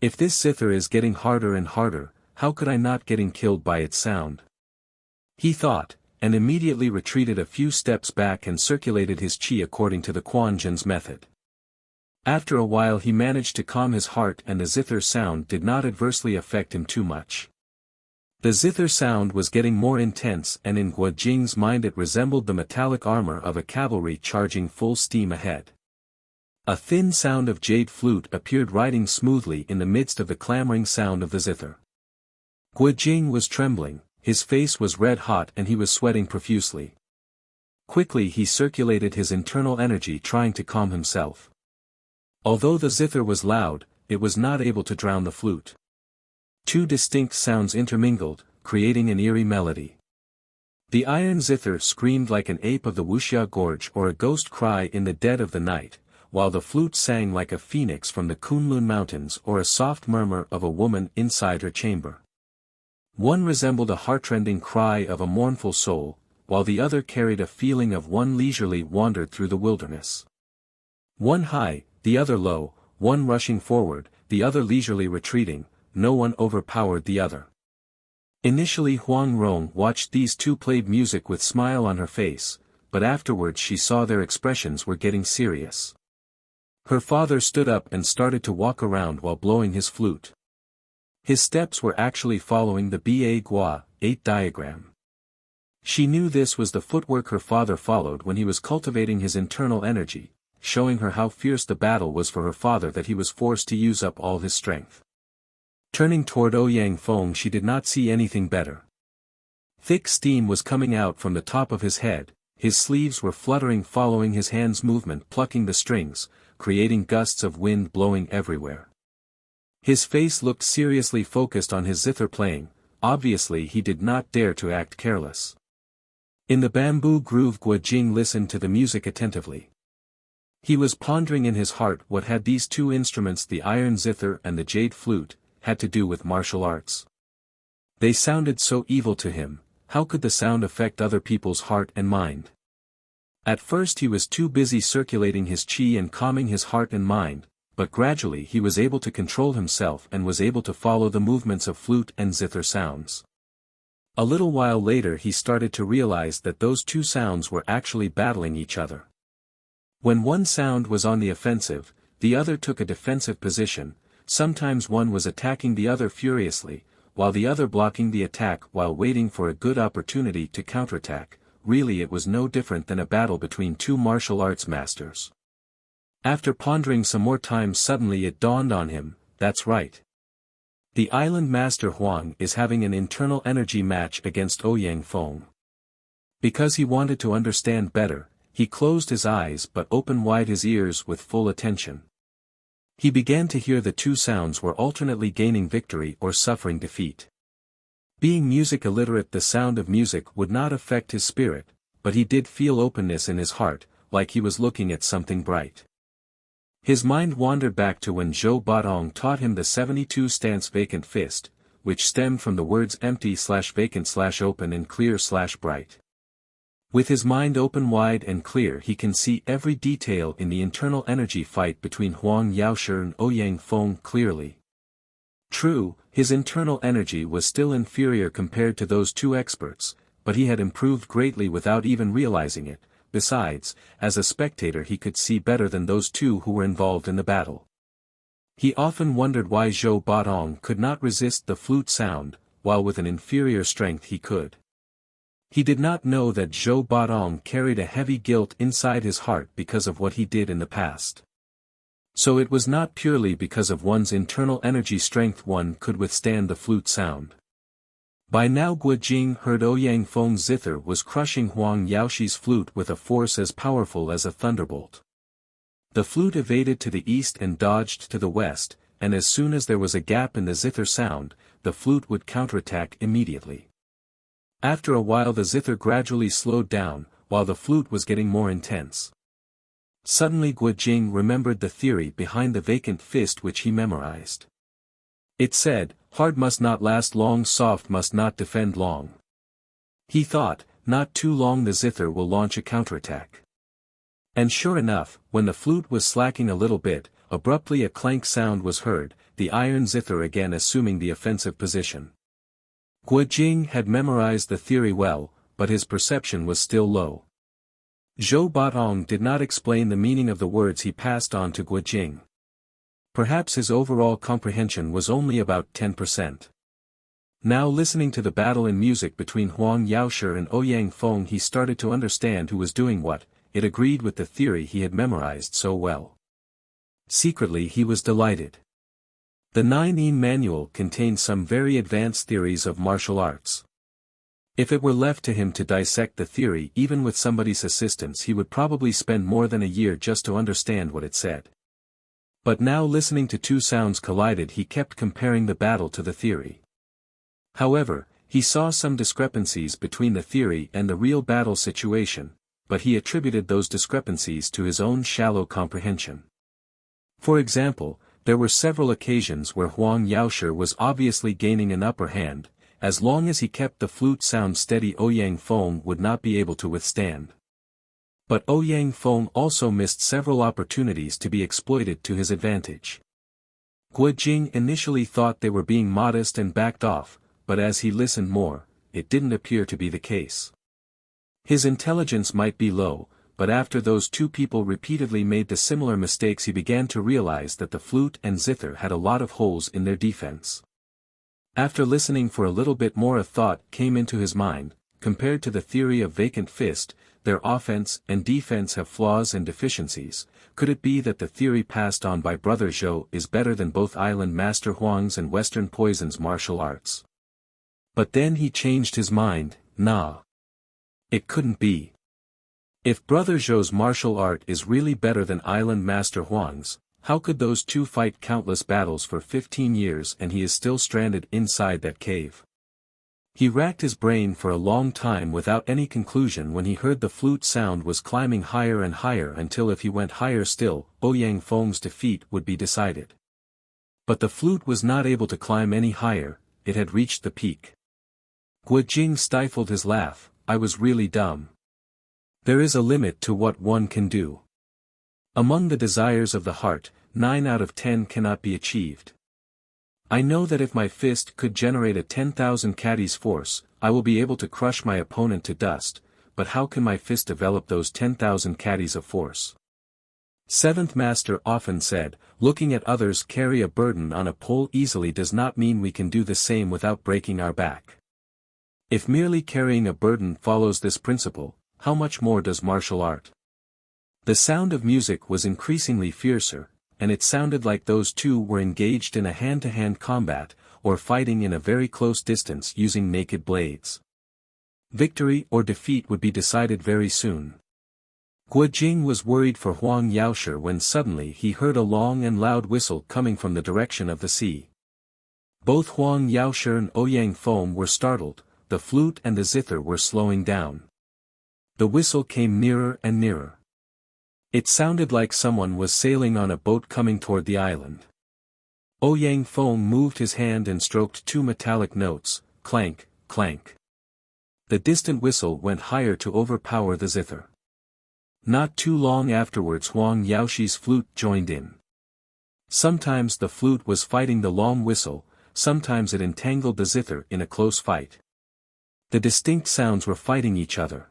If this zither is getting harder and harder, how could I not getting killed by its sound? He thought, and immediately retreated a few steps back and circulated his qi according to the Quanzhen's method. After a while he managed to calm his heart and the zither sound did not adversely affect him too much. The zither sound was getting more intense and in Guojing's mind it resembled the metallic armor of a cavalry charging full steam ahead. A thin sound of jade flute appeared riding smoothly in the midst of the clamoring sound of the zither. Guojing was trembling, his face was red hot and he was sweating profusely. Quickly he circulated his internal energy trying to calm himself. Although the zither was loud, it was not able to drown the flute. Two distinct sounds intermingled, creating an eerie melody. The iron zither screamed like an ape of the Wuxia gorge or a ghost cry in the dead of the night, while the flute sang like a phoenix from the Kunlun mountains or a soft murmur of a woman inside her chamber. One resembled a heartrending cry of a mournful soul, while the other carried a feeling of one leisurely wandered through the wilderness. One high, the other low, one rushing forward, the other leisurely retreating, no one overpowered the other. Initially Huang Rong watched these two play music with smile on her face, but afterwards she saw their expressions were getting serious. Her father stood up and started to walk around while blowing his flute. His steps were actually following the Ba Gua 8 diagram. She knew this was the footwork her father followed when he was cultivating his internal energy, showing her how fierce the battle was for her father that he was forced to use up all his strength. Turning toward Ouyang Feng she did not see anything better. Thick steam was coming out from the top of his head, his sleeves were fluttering following his hand's movement plucking the strings, creating gusts of wind blowing everywhere. His face looked seriously focused on his zither playing, obviously he did not dare to act careless. In the bamboo groove Guojing listened to the music attentively. He was pondering in his heart what had these two instruments, the iron zither and the jade flute, had to do with martial arts. They sounded so evil to him, how could the sound affect other people's heart and mind? At first he was too busy circulating his qi and calming his heart and mind, but gradually he was able to control himself and was able to follow the movements of flute and zither sounds. A little while later he started to realize that those two sounds were actually battling each other. When one sound was on the offensive, the other took a defensive position. Sometimes one was attacking the other furiously, while the other blocking the attack while waiting for a good opportunity to counterattack. Really it was no different than a battle between two martial arts masters. After pondering some more time suddenly it dawned on him, that's right. The island master Huang is having an internal energy match against Ouyang Feng. Because he wanted to understand better, he closed his eyes but opened wide his ears with full attention. He began to hear the two sounds were alternately gaining victory or suffering defeat. Being music illiterate, the sound of music would not affect his spirit, but he did feel openness in his heart, like he was looking at something bright. His mind wandered back to when Zhou Baotong taught him the 72 stance vacant fist, which stemmed from the words empty/vacant/open and clear/bright. With his mind open wide and clear, he can see every detail in the internal energy fight between Huang Yaoshi and Ouyang Feng clearly. True, his internal energy was still inferior compared to those two experts, but he had improved greatly without even realizing it. Besides, as a spectator he could see better than those two who were involved in the battle. He often wondered why Zhou Baotong could not resist the flute sound, while with an inferior strength he could. He did not know that Zhou Baotong carried a heavy guilt inside his heart because of what he did in the past. So it was not purely because of one's internal energy strength one could withstand the flute sound. By now Guo Jing heard Ouyang Feng's zither was crushing Huang Yaoshi's flute with a force as powerful as a thunderbolt. The flute evaded to the east and dodged to the west, and as soon as there was a gap in the zither sound, the flute would counterattack immediately. After a while the zither gradually slowed down, while the flute was getting more intense. Suddenly Guo Jing remembered the theory behind the vacant fist which he memorized. It said, "Hard must not last long, soft must not defend long." He thought, not too long the zither will launch a counterattack. And sure enough, when the flute was slacking a little bit, abruptly a clank sound was heard, the iron zither again assuming the offensive position. Guo Jing had memorized the theory well, but his perception was still low. Zhou Baotong did not explain the meaning of the words he passed on to Guo Jing. Perhaps his overall comprehension was only about 10%. Now listening to the battle in music between Huang Yaoshi and Ouyang Feng he started to understand who was doing what. It agreed with the theory he had memorized so well. Secretly he was delighted. The 9-yin manual contained some very advanced theories of martial arts. If it were left to him to dissect the theory even with somebody's assistance he would probably spend more than a year just to understand what it said. But now listening to two sounds collided he kept comparing the battle to the theory. However, he saw some discrepancies between the theory and the real battle situation, but he attributed those discrepancies to his own shallow comprehension. For example, there were several occasions where Huang Yaoshi was obviously gaining an upper hand. As long as he kept the flute sound steady Ouyang Feng would not be able to withstand. But Ouyang Feng also missed several opportunities to be exploited to his advantage. Guo Jing initially thought they were being modest and backed off, but as he listened more, it didn't appear to be the case. His intelligence might be low, but after those two people repeatedly made the similar mistakes he began to realize that the flute and zither had a lot of holes in their defense. After listening for a little bit more a thought came into his mind, compared to the theory of vacant fist, their offense and defense have flaws and deficiencies. Could it be that the theory passed on by Brother Zhou is better than both Island Master Huang's and Western Poison's martial arts? But then he changed his mind. Nah. It couldn't be. If Brother Zhou's martial art is really better than Island Master Huang's, how could those two fight countless battles for 15 years and he is still stranded inside that cave? He racked his brain for a long time without any conclusion when he heard the flute sound was climbing higher and higher until if he went higher still, Ouyang Feng's defeat would be decided. But the flute was not able to climb any higher, it had reached the peak. Guo Jing stifled his laugh. I was really dumb. There is a limit to what one can do. Among the desires of the heart, 9 out of 10 cannot be achieved. I know that if my fist could generate a 10,000 caddies force, I will be able to crush my opponent to dust, but how can my fist develop those 10,000 caddies of force? Seventh Master often said, looking at others carry a burden on a pole easily does not mean we can do the same without breaking our back. If merely carrying a burden follows this principle, how much more does martial art? The sound of music was increasingly fiercer, and it sounded like those two were engaged in a hand-to-hand combat, or fighting in a very close distance using naked blades. Victory or defeat would be decided very soon. Guo Jing was worried for Huang Yaoshi when suddenly he heard a long and loud whistle coming from the direction of the sea. Both Huang Yaoshi and Ouyang Feng were startled, the flute and the zither were slowing down. The whistle came nearer and nearer. It sounded like someone was sailing on a boat coming toward the island. Ouyang Feng moved his hand and stroked two metallic notes, clank, clank. The distant whistle went higher to overpower the zither. Not too long afterwards Huang Yaoshi's flute joined in. Sometimes the flute was fighting the long whistle, sometimes it entangled the zither in a close fight. The distinct sounds were fighting each other.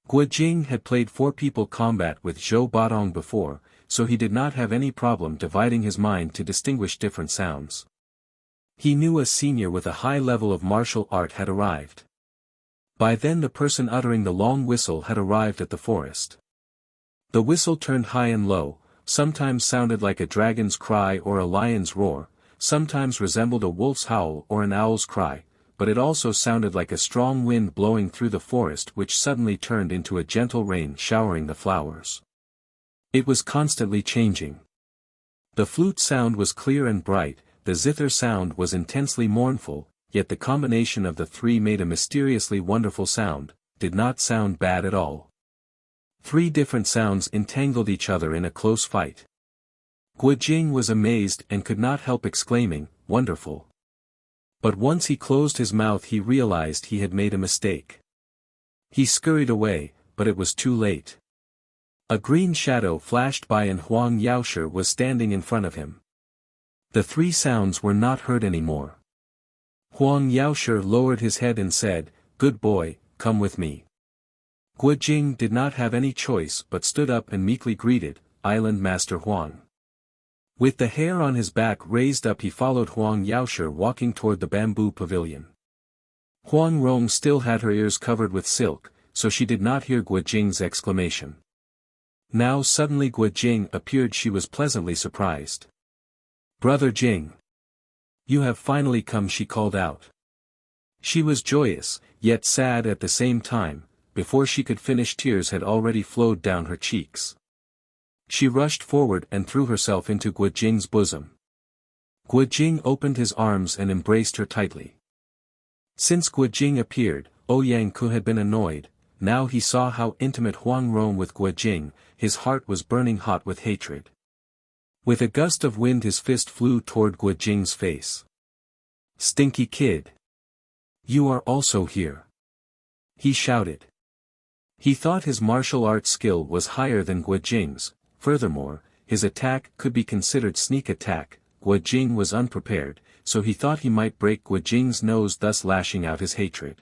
Guojing had played four-people combat with Zhou Badong before, so he did not have any problem dividing his mind to distinguish different sounds. He knew a senior with a high level of martial art had arrived. By then the person uttering the long whistle had arrived at the forest. The whistle turned high and low, sometimes sounded like a dragon's cry or a lion's roar, sometimes resembled a wolf's howl or an owl's cry, but it also sounded like a strong wind blowing through the forest which suddenly turned into a gentle rain showering the flowers. It was constantly changing. The flute sound was clear and bright, the zither sound was intensely mournful, yet the combination of the three made a mysteriously wonderful sound, did not sound bad at all. Three different sounds entangled each other in a close fight. Guojing was amazed and could not help exclaiming, "Wonderful." But once he closed his mouth he realized he had made a mistake. He scurried away, but it was too late. A green shadow flashed by and Huang Yaoshi was standing in front of him. The three sounds were not heard anymore. Huang Yaoshi lowered his head and said, "Good boy, come with me." Guojing did not have any choice but stood up and meekly greeted, "Island Master Huang." With the hair on his back raised up he followed Huang Yaoshi walking toward the bamboo pavilion. Huang Rong still had her ears covered with silk, so she did not hear Guojing's exclamation. Now suddenly Guojing appeared. She was pleasantly surprised. "Brother Jing! You have finally come," she called out. She was joyous, yet sad at the same time. Before she could finish tears had already flowed down her cheeks. She rushed forward and threw herself into Guojing's bosom. Guojing opened his arms and embraced her tightly. Since Guojing appeared, Ouyang Ku had been annoyed. Now he saw how intimate Huang roamed with Guojing, his heart was burning hot with hatred. With a gust of wind his fist flew toward Guojing's face. "Stinky kid! You are also here!" he shouted. He thought his martial arts skill was higher than Guojing's, furthermore, his attack could be considered sneak attack. Guojing was unprepared, so he thought he might break Guojing's nose, thus lashing out his hatred.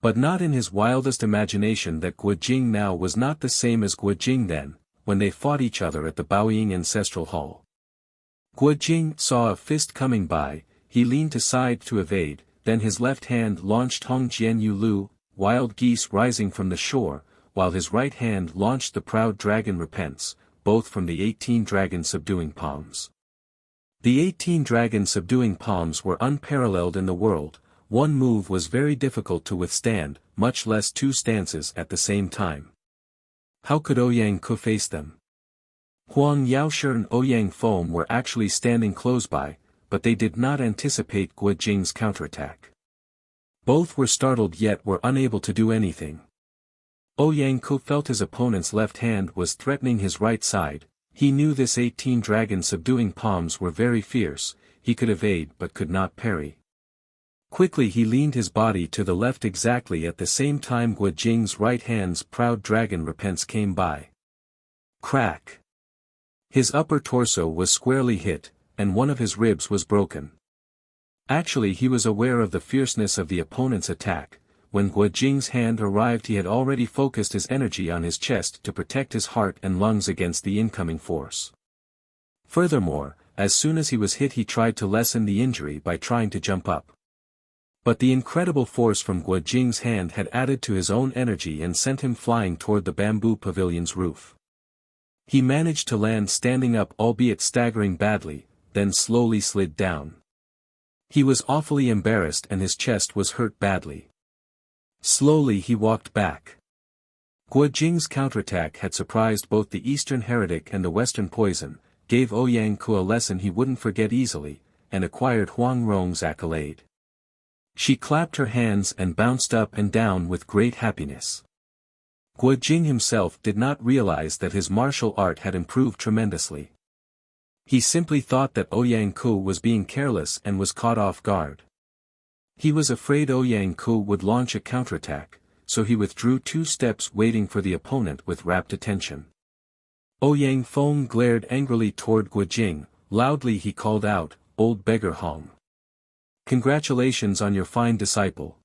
But not in his wildest imagination that Guojing now was not the same as Guojing then, when they fought each other at the Baoying Ancestral Hall. Guojing saw a fist coming by, he leaned aside to evade, then his left hand launched Hong Jian Yu Lu, wild geese rising from the shore, while his right hand launched the proud dragon Repents, both from the 18 dragon subduing palms. The 18 dragon subduing palms were unparalleled in the world. One move was very difficult to withstand, much less two stances at the same time. How could Ouyang Ku face them? Huang Yaoshi and Ouyang Feng were actually standing close by, but they did not anticipate Guojing's counterattack. Both were startled yet were unable to do anything. Ouyang Ku felt his opponent's left hand was threatening his right side. He knew this 18 dragon subduing palms were very fierce, he could evade but could not parry. Quickly he leaned his body to the left exactly at the same time Guojing's right hand's proud dragon Repents came by. Crack! His upper torso was squarely hit, and one of his ribs was broken. Actually he was aware of the fierceness of the opponent's attack. When Guojing's hand arrived he had already focused his energy on his chest to protect his heart and lungs against the incoming force. Furthermore, as soon as he was hit he tried to lessen the injury by trying to jump up. But the incredible force from Guojing's hand had added to his own energy and sent him flying toward the bamboo pavilion's roof. He managed to land standing up, albeit staggering badly, then slowly slid down. He was awfully embarrassed and his chest was hurt badly. Slowly he walked back. Guojing's counterattack had surprised both the Eastern Heretic and the Western Poison, gave Ouyang Ku a lesson he wouldn't forget easily, and acquired Huang Rong's accolade. She clapped her hands and bounced up and down with great happiness. Guo Jing himself did not realize that his martial art had improved tremendously. He simply thought that Ouyang Ku was being careless and was caught off guard. He was afraid Ouyang Ku would launch a counterattack, so he withdrew 2 steps waiting for the opponent with rapt attention. Ouyang Feng glared angrily toward Guo Jing. Loudly he called out, "Old beggar Hong! Congratulations on your fine disciple."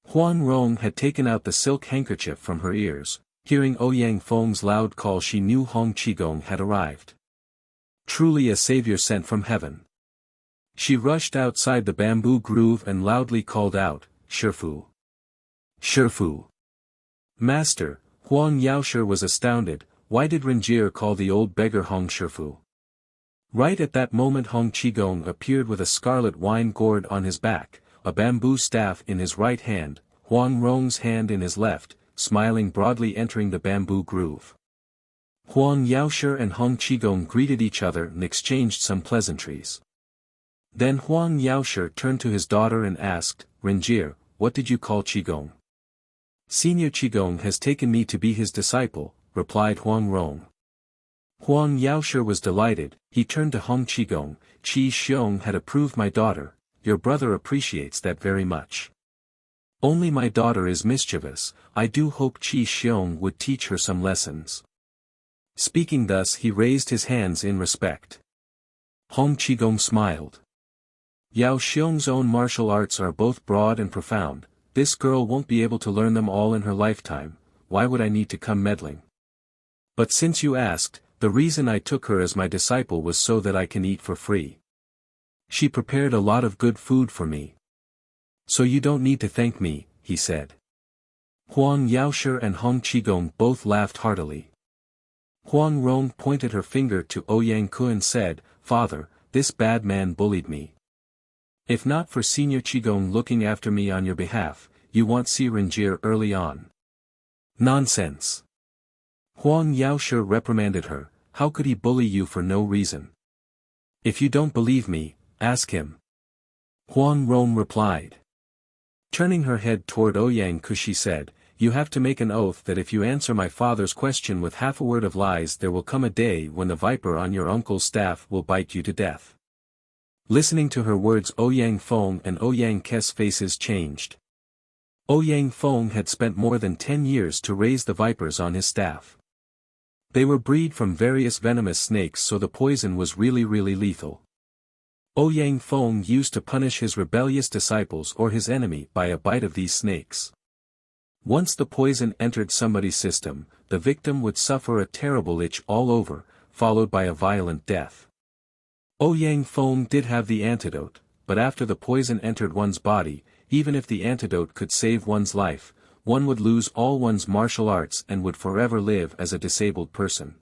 Huang Rong had taken out the silk handkerchief from her ears. Hearing Ouyang Feng's loud call, she knew Hong Qigong had arrived. Truly a savior sent from heaven. She rushed outside the bamboo grove and loudly called out, "Shifu! Shifu!" Master, Huang Yaoshi was astounded. Why did Renjie call the old beggar Hong Shifu? Right at that moment Hong Qigong appeared with a scarlet wine gourd on his back, a bamboo staff in his right hand, Huang Rong's hand in his left, smiling broadly entering the bamboo grove. Huang Yaoshi and Hong Qigong greeted each other and exchanged some pleasantries. Then Huang Yaoshi turned to his daughter and asked, "Renjie, what did you call Qigong?" "Senior Qigong has taken me to be his disciple," replied Huang Rong. Huang Yaoshi was delighted. He turned to Hong Qigong. "Qi Xiong had approved my daughter. Your brother appreciates that very much. Only my daughter is mischievous. I do hope Qi Xiong would teach her some lessons." Speaking thus he raised his hands in respect. Hong Qigong smiled. "Yao Xiong's own martial arts are both broad and profound. This girl won't be able to learn them all in her lifetime. Why would I need to come meddling? But since you asked, the reason I took her as my disciple was so that I can eat for free. She prepared a lot of good food for me. So you don't need to thank me," he said. Huang Yaoshi and Hong Qigong both laughed heartily. Huang Rong pointed her finger to Ouyang Ku and said, "Father, this bad man bullied me. If not for Senior Qigong looking after me on your behalf, you won't see Renjie early on." "Nonsense!" Huang Yaoshi reprimanded her. "How could he bully you for no reason? If you don't believe me, ask him." Huang Rong replied. Turning her head toward Ouyang Ku she said, "You have to make an oath that if you answer my father's question with half a word of lies there will come a day when the viper on your uncle's staff will bite you to death." Listening to her words Ouyang Feng and Ouyang Ke's faces changed. Ouyang Feng had spent more than 10 years to raise the vipers on his staff. They were bred from various venomous snakes, so the poison was really lethal. Ouyang Feng used to punish his rebellious disciples or his enemy by a bite of these snakes. Once the poison entered somebody's system, the victim would suffer a terrible itch all over, followed by a violent death. Ouyang Feng did have the antidote, but after the poison entered one's body, even if the antidote could save one's life, one would lose all one's martial arts and would forever live as a disabled person.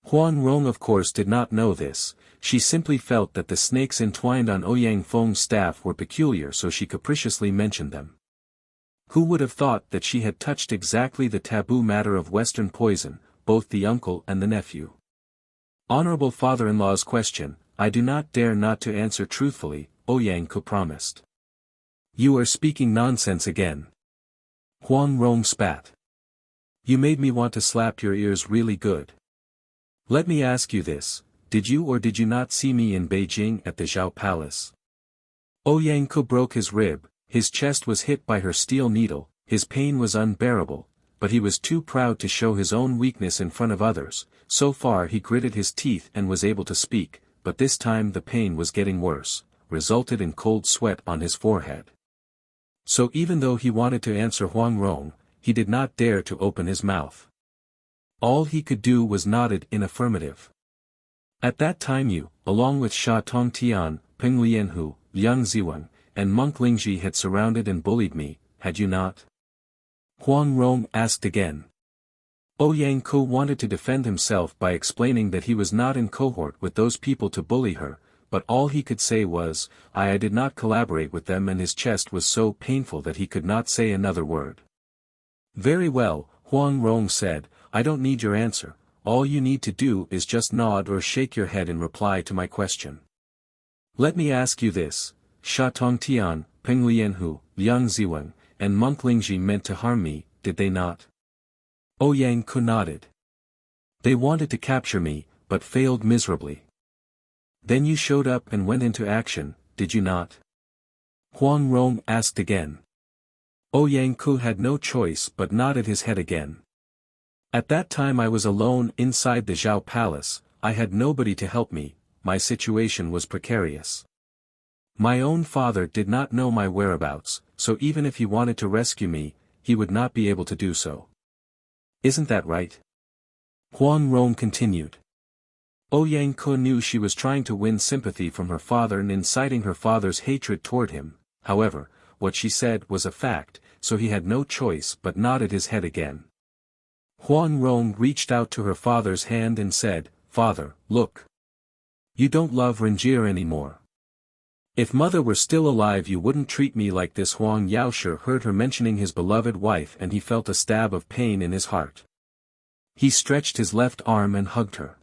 Huang Rong of course did not know this. She simply felt that the snakes entwined on Ouyang Feng's staff were peculiar, so she capriciously mentioned them. Who would have thought that she had touched exactly the taboo matter of Western poison, both the uncle and the nephew? "Honorable father-in-law's question, I do not dare not to answer truthfully," Ouyang Ku promised. "You are speaking nonsense again." Huang Rong spat. "You made me want to slap your ears really good. Let me ask you this, did you or did you not see me in Beijing at the Zhao Palace?" Ouyang Ku broke his rib, his chest was hit by her steel needle, his pain was unbearable, but he was too proud to show his own weakness in front of others. So far he gritted his teeth and was able to speak, but this time the pain was getting worse, resulted in cold sweat on his forehead. So even though he wanted to answer Huang Rong, he did not dare to open his mouth. All he could do was nodded in affirmative. At that time you, along with Sha Tongtian, Peng Lianhu, Liang Ziwang, and Monk Lingji had surrounded and bullied me, had you not? Huang Rong asked again. Ouyang Ku wanted to defend himself by explaining that he was not in cohort with those people to bully her, but all he could say was, I did not collaborate with them, and his chest was so painful that he could not say another word. Very well, Huang Rong said, I don't need your answer, all you need to do is just nod or shake your head in reply to my question. Let me ask you this, Sha Tongtian, Peng Lianhu, Liang Ziwen, and Monk Lingji meant to harm me, did they not? Ouyang Ku nodded. They wanted to capture me, but failed miserably. Then you showed up and went into action, did you not? Huang Rong asked again. Ouyang Ku had no choice but nodded his head again. At that time I was alone inside the Zhao Palace, I had nobody to help me, my situation was precarious. My own father did not know my whereabouts, so even if he wanted to rescue me, he would not be able to do so. Isn't that right? Huang Rong continued. Ouyang Ku knew she was trying to win sympathy from her father and inciting her father's hatred toward him, however, what she said was a fact, so he had no choice but nodded his head again. Huang Rong reached out to her father's hand and said, "Father, look. You don't love Renjie anymore. If mother were still alive you wouldn't treat me like this." Huang Yaoshe heard her mentioning his beloved wife and he felt a stab of pain in his heart. He stretched his left arm and hugged her.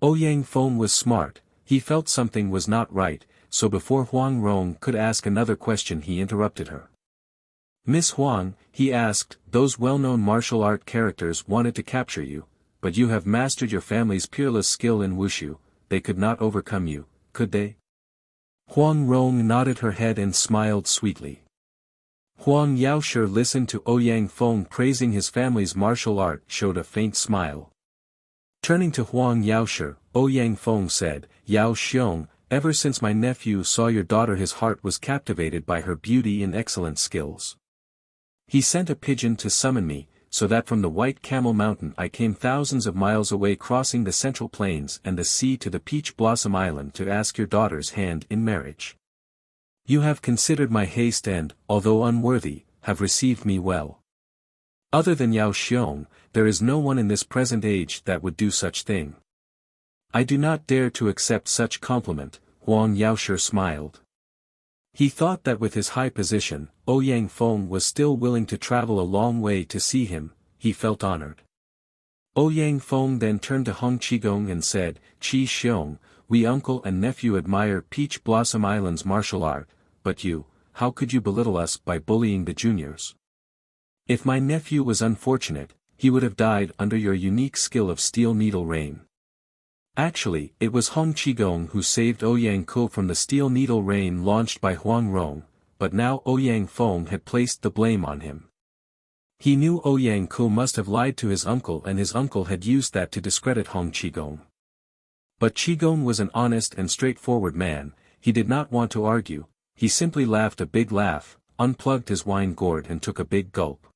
Ouyang Feng was smart, he felt something was not right, so before Huang Rong could ask another question he interrupted her. "Miss Huang," he asked, "those well-known martial art characters wanted to capture you, but you have mastered your family's peerless skill in wushu, they could not overcome you, could they?" Huang Rong nodded her head and smiled sweetly. Huang Yaoshe listened to Ouyang Feng praising his family's martial art showed a faint smile. Turning to Huang Yaoshe, Ouyang Feng said, "Yao Xiong, ever since my nephew saw your daughter his heart was captivated by her beauty and excellent skills. He sent a pigeon to summon me, so that from the White Camel Mountain I came thousands of miles away crossing the Central Plains and the sea to the Peach Blossom Island to ask your daughter's hand in marriage. You have considered my haste and, although unworthy, have received me well. Other than Yao Xiong, there is no one in this present age that would do such thing. I do not dare to accept such compliment." Huang Yaoshe smiled. He thought that with his high position, Ouyang Feng was still willing to travel a long way to see him, he felt honored. Ouyang Feng then turned to Hong Qigong and said, "Qi Xiong, we uncle and nephew admire Peach Blossom Island's martial art, but you, how could you belittle us by bullying the juniors? If my nephew was unfortunate, he would have died under your unique skill of steel needle rain." Actually, it was Hong Qigong who saved Ouyang Ku from the steel needle rain launched by Huang Rong, but now Ouyang Feng had placed the blame on him. He knew Ouyang Ku must have lied to his uncle and his uncle had used that to discredit Hong Qigong. But Qigong was an honest and straightforward man, he did not want to argue, he simply laughed a big laugh, unplugged his wine gourd and took a big gulp.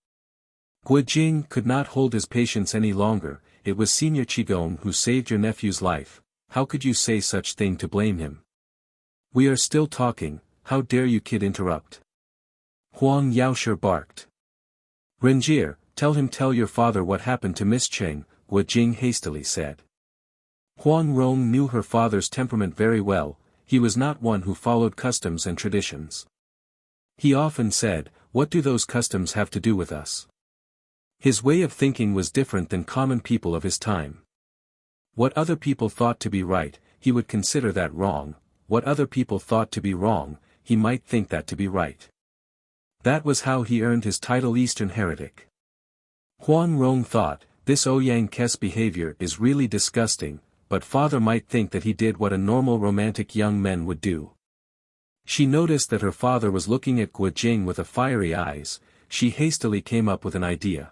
Guojing could not hold his patience any longer. "It was Senior Qigong who saved your nephew's life, how could you say such thing to blame him? We are still talking, how dare you kid interrupt?" Huang Yaoshe barked. "Renjie, tell your father what happened to Miss Cheng," Guojing hastily said. Huang Rong knew her father's temperament very well, he was not one who followed customs and traditions. He often said, "What do those customs have to do with us?" His way of thinking was different than common people of his time. What other people thought to be right, he would consider that wrong, what other people thought to be wrong, he might think that to be right. That was how he earned his title Eastern Heretic. Huang Rong thought, this Ouyang Ke's behavior is really disgusting, but father might think that he did what a normal romantic young man would do. She noticed that her father was looking at Guojing with a fiery eyes, she hastily came up with an idea.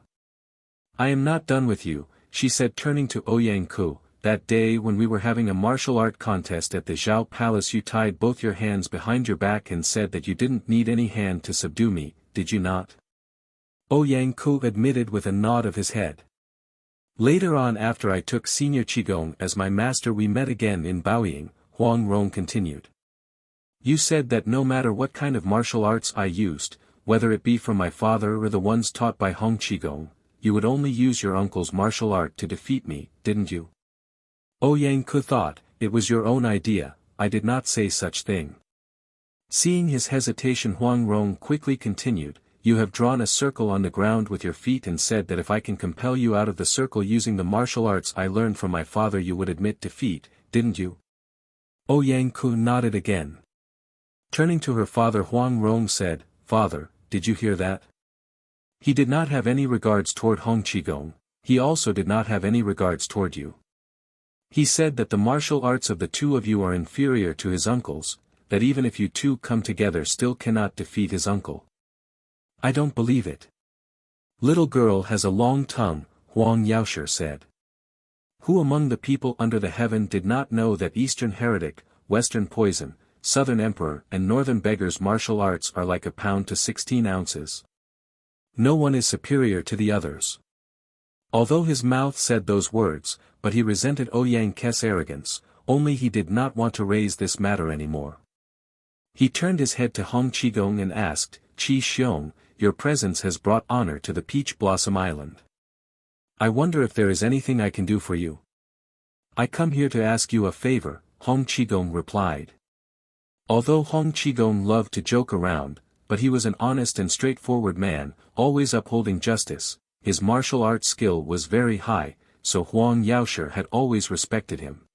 "I am not done with you," she said turning to Ouyang Ku, "that day when we were having a martial art contest at the Zhao Palace you tied both your hands behind your back and said that you didn't need any hand to subdue me, did you not?" Ouyang Ku admitted with a nod of his head. "Later on after I took Senior Qigong as my master we met again in Baoying," Huang Rong continued. "You said that no matter what kind of martial arts I used, whether it be from my father or the ones taught by Hong Qigong, you would only use your uncle's martial art to defeat me, didn't you?" Ouyang Ku thought, "It was your own idea, I did not say such thing." Seeing his hesitation Huang Rong quickly continued, "You have drawn a circle on the ground with your feet and said that if I can compel you out of the circle using the martial arts I learned from my father you would admit defeat, didn't you?" Ouyang Ku nodded again. Turning to her father, Huang Rong said, "Father, did you hear that?" He did not have any regards toward Hong Qigong, he also did not have any regards toward you. He said that the martial arts of the two of you are inferior to his uncle's, that even if you two come together still cannot defeat his uncle. I don't believe it. Little girl has a long tongue, Huang Yaoshi said. Who among the people under the heaven did not know that Eastern heretic, Western poison, Southern emperor and Northern beggar's martial arts are like a pound to 16 ounces? No one is superior to the others. Although his mouth said those words, but he resented Ouyang Ke's arrogance, only he did not want to raise this matter anymore. He turned his head to Hong Qigong and asked, "Qi Xiong, your presence has brought honor to the Peach Blossom Island. I wonder if there is anything I can do for you." "I come here to ask you a favor," Hong Qigong replied. Although Hong Qigong loved to joke around, but he was an honest and straightforward man, always upholding justice, his martial arts skill was very high, so Huang Yaoshi had always respected him.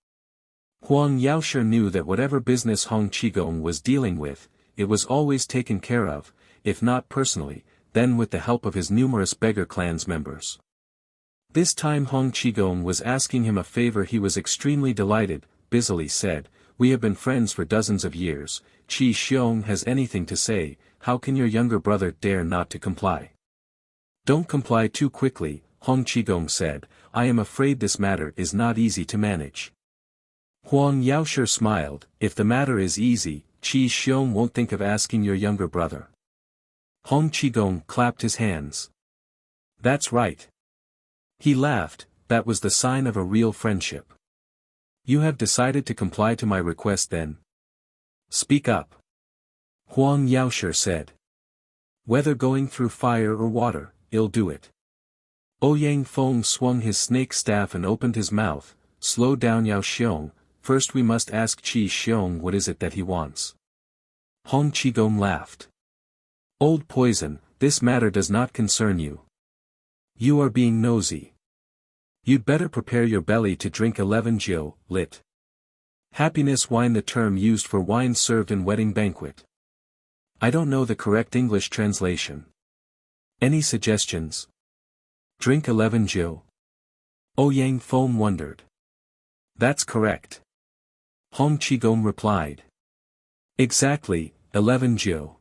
Huang Yaoshi knew that whatever business Hong Qigong was dealing with, it was always taken care of, if not personally, then with the help of his numerous beggar clan's members. This time Hong Qigong was asking him a favor. He was extremely delighted, busily said, "We have been friends for dozens of years. Qi Xiong has anything to say, how can your younger brother dare not to comply?" "Don't comply too quickly," Hong Qigong said, "I am afraid this matter is not easy to manage." Huang Yaoshi smiled, "If the matter is easy, Qi Xiong won't think of asking your younger brother." Hong Qigong clapped his hands. "That's right." He laughed, "That was the sign of a real friendship. You have decided to comply to my request then? Speak up." Huang Yaoshi said. "Whether going through fire or water, I'll do it." Ouyang Feng swung his snake staff and opened his mouth. "Slow down, Yao Xiong, first we must ask Qi Xiong what is it that he wants." Hong Qigong laughed. "Old poison, this matter does not concern you. You are being nosy. You'd better prepare your belly to drink 11 jiu, lit. Happiness wine, the term used for wine served in wedding banquet. I don't know the correct English translation. Any suggestions? Drink 11 jiu. Ouyang Feng wondered. That's correct. Hong Qigong replied. Exactly, 11 jiu.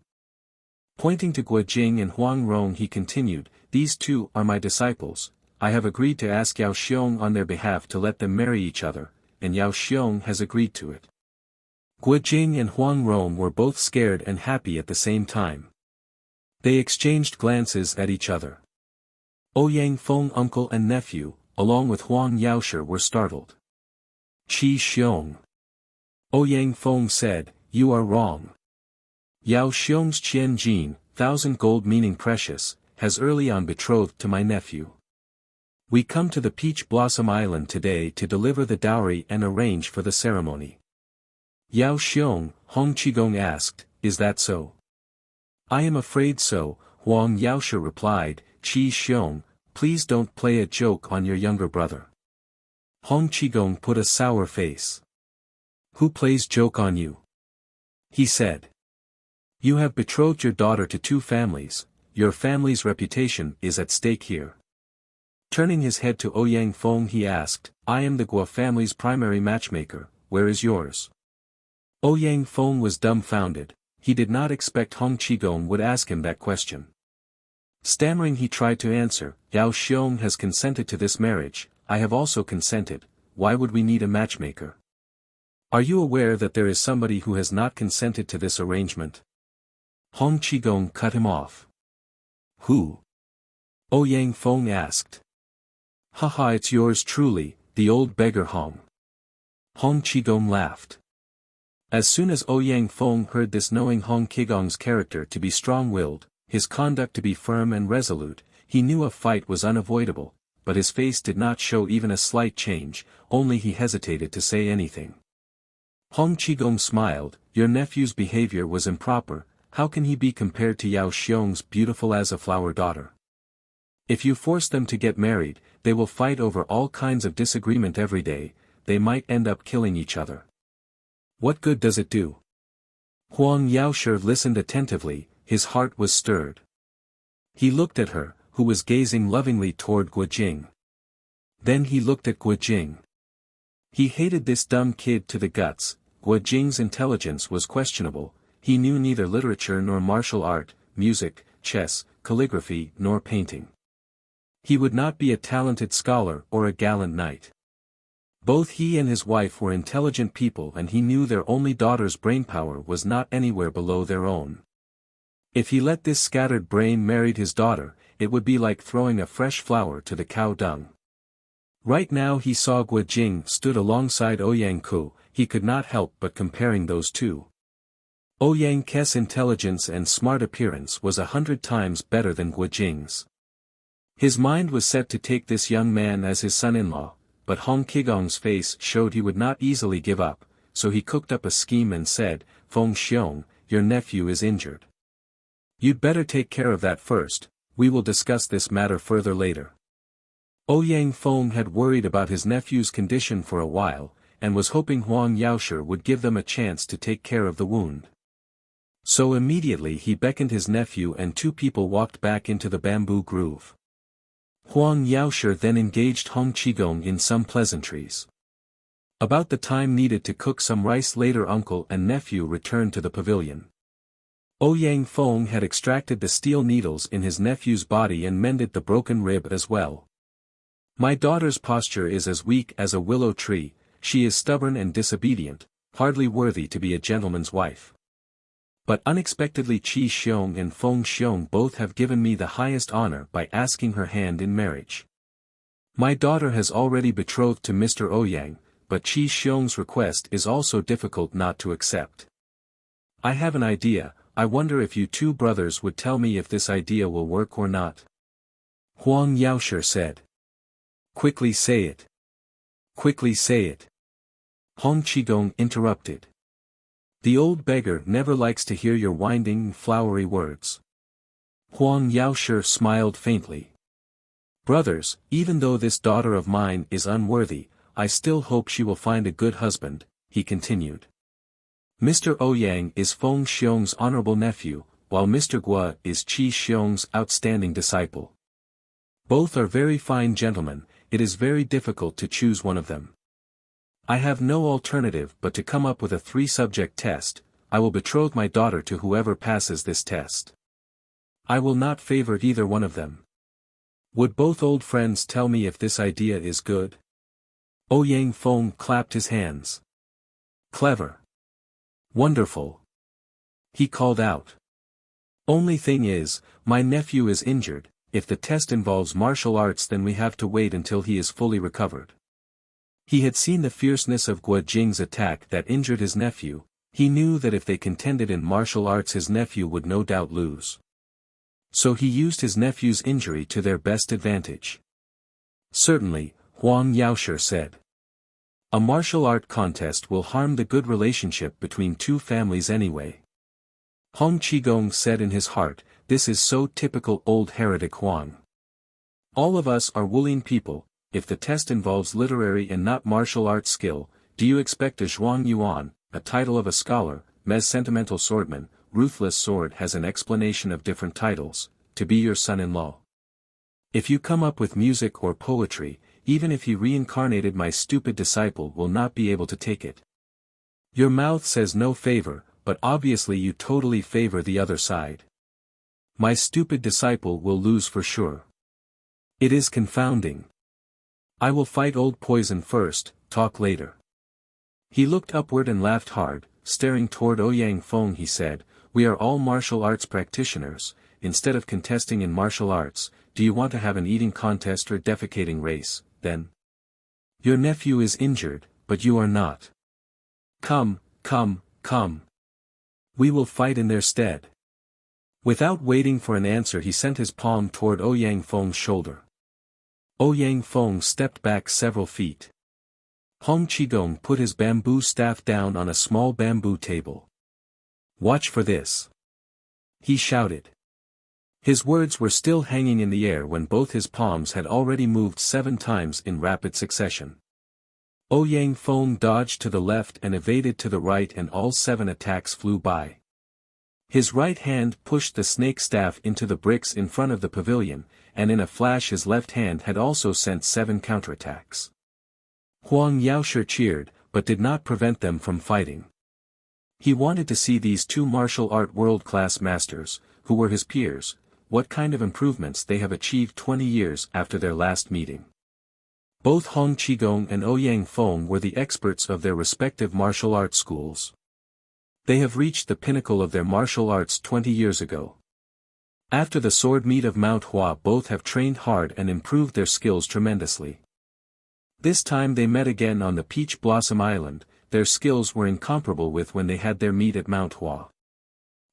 Pointing to Guojing and Huang Rong he continued, "These two are my disciples. I have agreed to ask Yao Xiong on their behalf to let them marry each other, and Yao Xiong has agreed to it." Guojing and Huang Rong were both scared and happy at the same time. They exchanged glances at each other. Ouyang Feng uncle and nephew, along with Huang Yaoshi were startled. "Qi Xiong." Ouyang Feng said, "You are wrong. Yao Xiong's Qian Jin, 1,000 gold meaning precious, has early on betrothed to my nephew. We come to the Peach Blossom Island today to deliver the dowry and arrange for the ceremony." "Yao Xiong," Hong Qigong asked, "is that so?" "I am afraid so," Huang Yaoshi replied. "Qi Xiong, please don't play a joke on your younger brother." Hong Qigong put a sour face. "Who plays joke on you?" he said. "You have betrothed your daughter to two families, your family's reputation is at stake here." Turning his head to Ouyang Feng he asked, "I am the Guo family's primary matchmaker, where is yours?" Ouyang Feng was dumbfounded, he did not expect Hong Qigong would ask him that question. Stammering he tried to answer, "Yao Xiong has consented to this marriage, I have also consented, why would we need a matchmaker? Are you aware that there is somebody who has not consented to this arrangement?" Hong Qigong cut him off. "Who?" Ouyang Feng asked. "Haha, it's yours truly, the old beggar Hong." Hong Qigong laughed. As soon as Ouyang Feng heard this, knowing Hong Qigong's character to be strong-willed, his conduct to be firm and resolute, he knew a fight was unavoidable, but his face did not show even a slight change, only he hesitated to say anything. Hong Qigong smiled, "Your nephew's behavior was improper, how can he be compared to Yao Xiong's beautiful as a flower daughter? If you force them to get married, they will fight over all kinds of disagreement every day, they might end up killing each other. What good does it do? Huang Yaoshi listened attentively, his heart was stirred. He looked at her, who was gazing lovingly toward Guojing. Then he looked at Guojing. He hated this dumb kid to the guts. Guojing's intelligence was questionable, he knew neither literature nor martial art, music, chess, calligraphy, nor painting. He would not be a talented scholar or a gallant knight. Both he and his wife were intelligent people and he knew their only daughter's brainpower was not anywhere below their own. If he let this scattered brain marry his daughter, it would be like throwing a fresh flower to the cow dung. Right now he saw Guojing stood alongside Ouyang Ku, he could not help but comparing those two. Ouyang Ke's intelligence and smart appearance was 100 times better than Guojing's. His mind was set to take this young man as his son-in-law, but Hong Qigong's face showed he would not easily give up, so he cooked up a scheme and said, "Feng Xiong, your nephew is injured. You'd better take care of that first, we will discuss this matter further later." Ouyang Feng had worried about his nephew's condition for a while, and was hoping Huang Yaoshi would give them a chance to take care of the wound. So immediately he beckoned his nephew and two people walked back into the bamboo grove. Huang Yaoshi then engaged Hong Qigong in some pleasantries. About the time needed to cook some rice later uncle and nephew returned to the pavilion. Ouyang Feng had extracted the steel needles in his nephew's body and mended the broken rib as well. "My daughter's posture is as weak as a willow tree, she is stubborn and disobedient, hardly worthy to be a gentleman's wife. But unexpectedly Qi Xiong and Feng Xiong both have given me the highest honor by asking her hand in marriage. My daughter has already betrothed to Mr. Ouyang, but Qi Xiong's request is also difficult not to accept. I have an idea, I wonder if you two brothers would tell me if this idea will work or not." Huang Yaoshi said. "Quickly say it. Quickly say it." Hong Qigong interrupted. "The old beggar never likes to hear your winding, flowery words." Huang Yaoshi smiled faintly. "Brothers, even though this daughter of mine is unworthy, I still hope she will find a good husband," he continued. "Mr. Ouyang is Feng Xiong's honorable nephew, while Mr. Guo is Qi Xiong's outstanding disciple. Both are very fine gentlemen, it is very difficult to choose one of them. I have no alternative but to come up with a 3-subject test, I will betroth my daughter to whoever passes this test. I will not favor either one of them. Would both old friends tell me if this idea is good?" Ouyang Feng clapped his hands. "Clever. Wonderful," he called out. "Only thing is, my nephew is injured, if the test involves martial arts then we have to wait until he is fully recovered." He had seen the fierceness of Guojing's attack that injured his nephew, he knew that if they contended in martial arts his nephew would no doubt lose. So he used his nephew's injury to their best advantage. "Certainly," Huang Yaoshi said. "A martial art contest will harm the good relationship between two families anyway." Hong Qigong said in his heart, "This is so typical old heretic Huang. All of us are Wulian people. If the test involves literary and not martial arts skill, do you expect a Zhuang Yuan, a title of a scholar, Mez sentimental swordman, ruthless sword has an explanation of different titles, to be your son-in-law? If you come up with music or poetry, even if he reincarnated my stupid disciple will not be able to take it. Your mouth says no favor, but obviously you totally favor the other side. My stupid disciple will lose for sure. It is confounding. I will fight old poison first, talk later." He looked upward and laughed hard, staring toward Ouyang Feng he said, "We are all martial arts practitioners, instead of contesting in martial arts, do you want to have an eating contest or defecating race, then? Your nephew is injured, but you are not. Come, come, come. We will fight in their stead." Without waiting for an answer he sent his palm toward Ouyang Feng's shoulder. Ouyang Feng stepped back several feet. Hong Qigong put his bamboo staff down on a small bamboo table. "Watch for this," he shouted. His words were still hanging in the air when both his palms had already moved 7 times in rapid succession. Ouyang Feng dodged to the left and evaded to the right, and all 7 attacks flew by. His right hand pushed the snake staff into the bricks in front of the pavilion, and in a flash his left hand had also sent 7 counterattacks. Huang Yaoshi cheered, but did not prevent them from fighting. He wanted to see these 2 martial art world-class masters, who were his peers, what kind of improvements they have achieved 20 years after their last meeting. Both Hong Qigong and Ouyang Feng were the experts of their respective martial arts schools. They have reached the pinnacle of their martial arts 20 years ago. After the sword meet of Mount Hua, both have trained hard and improved their skills tremendously. This time they met again on the Peach Blossom Island. Their skills were incomparable with when they had their meet at Mount Hua.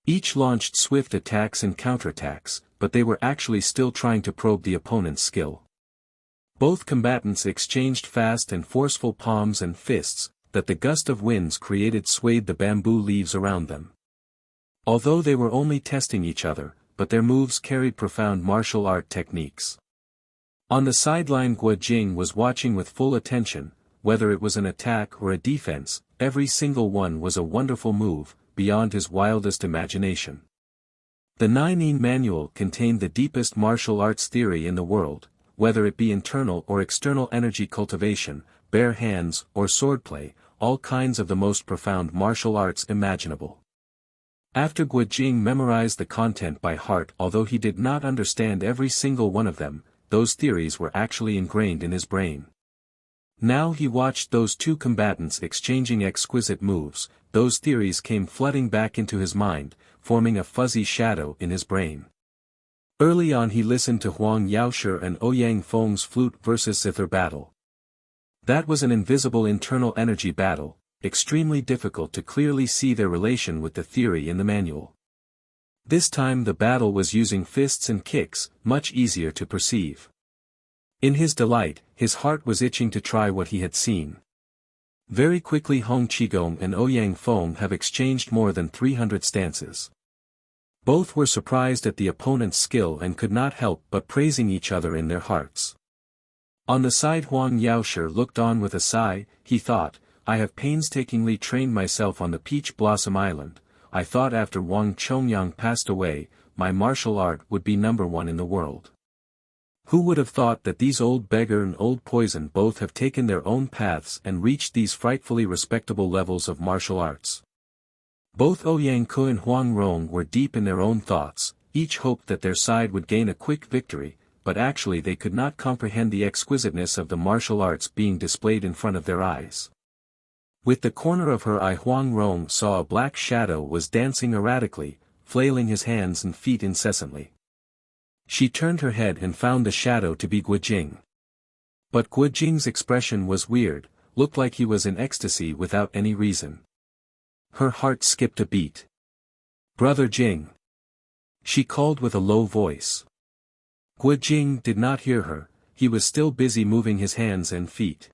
Each launched swift attacks and counterattacks, but they were actually still trying to probe the opponent's skill. Both combatants exchanged fast and forceful palms and fists, that the gust of winds created swayed the bamboo leaves around them. Although they were only testing each other, but their moves carried profound martial art techniques. On the sideline, Guo Jing was watching with full attention. Whether it was an attack or a defense, every single one was a wonderful move, beyond his wildest imagination. The 9-in manual contained the deepest martial arts theory in the world, whether it be internal or external energy cultivation, bare hands or swordplay, all kinds of the most profound martial arts imaginable. After Guo Jing memorized the content by heart, although he did not understand every single one of them, those theories were actually ingrained in his brain. Now he watched those 2 combatants exchanging exquisite moves. Those theories came flooding back into his mind, forming a fuzzy shadow in his brain. Early on he listened to Huang Yaoshi and Ouyang Feng's flute versus zither battle. That was an invisible internal energy battle, extremely difficult to clearly see their relation with the theory in the manual. This time the battle was using fists and kicks, much easier to perceive. In his delight, his heart was itching to try what he had seen. Very quickly Hong Qigong and Ouyang Feng have exchanged more than 300 stances. Both were surprised at the opponent's skill and could not help but praising each other in their hearts. On the side, Huang Yaoshi looked on with a sigh. He thought, I have painstakingly trained myself on the Peach Blossom Island. I thought after Wang Chongyang passed away, my martial art would be number 1 in the world. Who would have thought that these old beggar and old poison both have taken their own paths and reached these frightfully respectable levels of martial arts? Both Ouyang Ku and Huang Rong were deep in their own thoughts. Each hoped that their side would gain a quick victory, but actually they could not comprehend the exquisiteness of the martial arts being displayed in front of their eyes. With the corner of her eye, Huang Rong saw a black shadow was dancing erratically, flailing his hands and feet incessantly. She turned her head and found the shadow to be Guo Jing. But Guo Jing's expression was weird, looked like he was in ecstasy without any reason. Her heart skipped a beat. Brother Jing, she called with a low voice. Guo Jing did not hear her, he was still busy moving his hands and feet.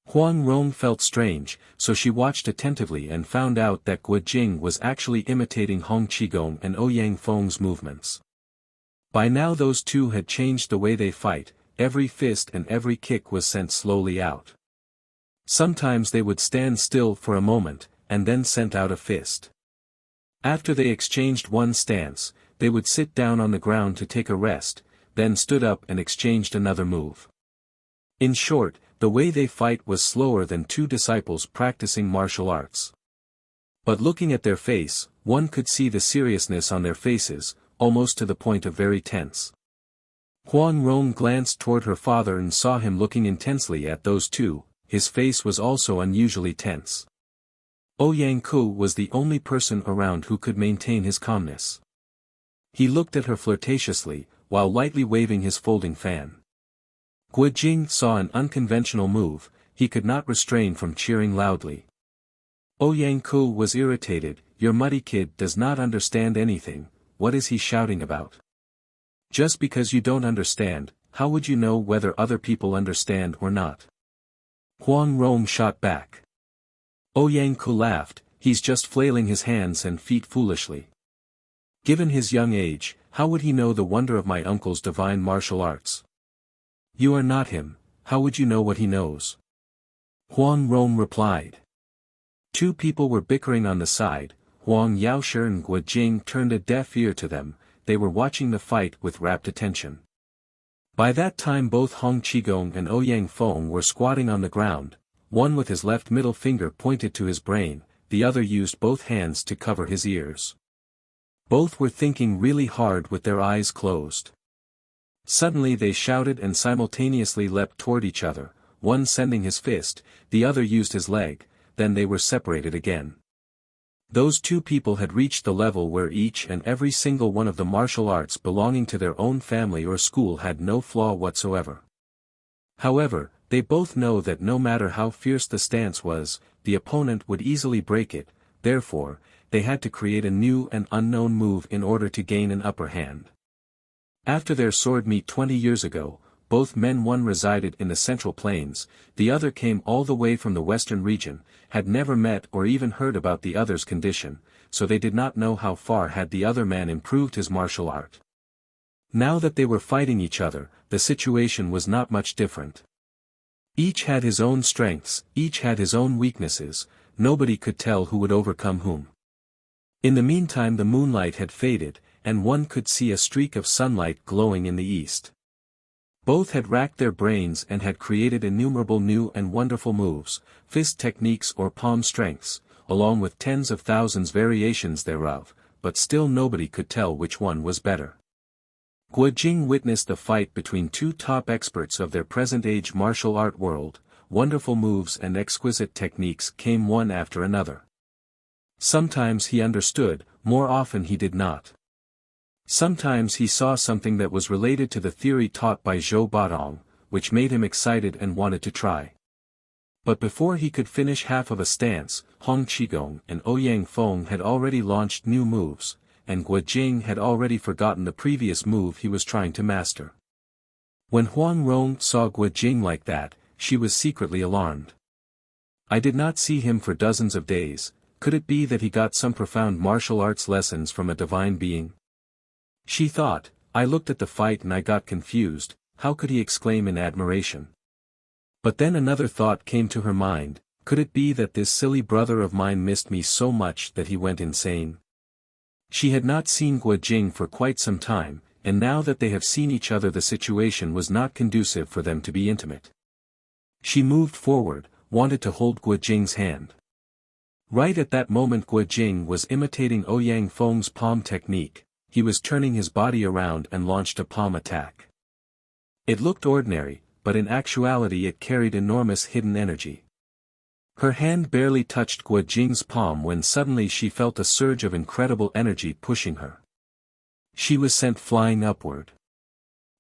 Huang Rong felt strange, so she watched attentively and found out that Guo Jing was actually imitating Hong Qigong and Ouyang Feng's movements. By now those 2 had changed the way they fight. Every fist and every kick was sent slowly out. Sometimes they would stand still for a moment, and then sent out a fist. After they exchanged one stance, they would sit down on the ground to take a rest, then stood up and exchanged another move. In short, the way they fight was slower than 2 disciples practicing martial arts. But looking at their face, one could see the seriousness on their faces, almost to the point of very tense. Huang Rong glanced toward her father and saw him looking intensely at those 2, his face was also unusually tense. Ouyang Ku was the only person around who could maintain his calmness. He looked at her flirtatiously, while lightly waving his folding fan. Guo Jing saw an unconventional move, he could not restrain from cheering loudly. Ouyang Ku was irritated. Your muddy kid does not understand anything, what is he shouting about? Just because you don't understand, how would you know whether other people understand or not? Huang Rong shot back. Ouyang Ku laughed, he's just flailing his hands and feet foolishly. Given his young age, how would he know the wonder of my uncle's divine martial arts? You are not him, how would you know what he knows? Huang Rong replied. Two people were bickering on the side. Huang Yaoshi and Guo Jing turned a deaf ear to them. They were watching the fight with rapt attention. By that time both Hong Qigong and Ouyang Feng were squatting on the ground, one with his left middle finger pointed to his brain, the other used both hands to cover his ears. Both were thinking really hard with their eyes closed. Suddenly they shouted and simultaneously leapt toward each other, one sending his fist, the other used his leg, then they were separated again. Those two people had reached the level where each and every single one of the martial arts belonging to their own family or school had no flaw whatsoever. However, they both know that no matter how fierce the stance was, the opponent would easily break it, therefore, they had to create a new and unknown move in order to gain an upper hand. After their sword meet 20 years ago, both men, one resided in the Central Plains, the other came all the way from the Western region, had never met or even heard about the other's condition, so they did not know how far had the other man improved his martial art. Now that they were fighting each other, the situation was not much different. Each had his own strengths, each had his own weaknesses, nobody could tell who would overcome whom. In the meantime the moonlight had faded, and one could see a streak of sunlight glowing in the east. Both had racked their brains and had created innumerable new and wonderful moves, fist techniques or palm strengths, along with tens of thousands variations thereof, but still nobody could tell which one was better. Guo Jing witnessed the fight between two top experts of their present-age martial art world. Wonderful moves and exquisite techniques came one after another. Sometimes he understood, more often he did not. Sometimes he saw something that was related to the theory taught by Zhou Badong, which made him excited and wanted to try. But before he could finish half of a stance, Hong Qigong and Ouyang Feng had already launched new moves, and Guo Jing had already forgotten the previous move he was trying to master. When Huang Rong saw Guo Jing like that, she was secretly alarmed. I did not see him for dozens of days, could it be that he got some profound martial arts lessons from a divine being? She thought. I looked at the fight and I got confused, how could he exclaim in admiration? But then another thought came to her mind, could it be that this silly brother of mine missed me so much that he went insane? She had not seen Guo Jing for quite some time, and now that they have seen each other the situation was not conducive for them to be intimate. She moved forward, wanted to hold Guo Jing's hand. Right at that moment Guo Jing was imitating Ouyang Feng's palm technique. He was turning his body around and launched a palm attack. It looked ordinary, but in actuality it carried enormous hidden energy. Her hand barely touched Guo Jing's palm when suddenly she felt a surge of incredible energy pushing her. She was sent flying upward.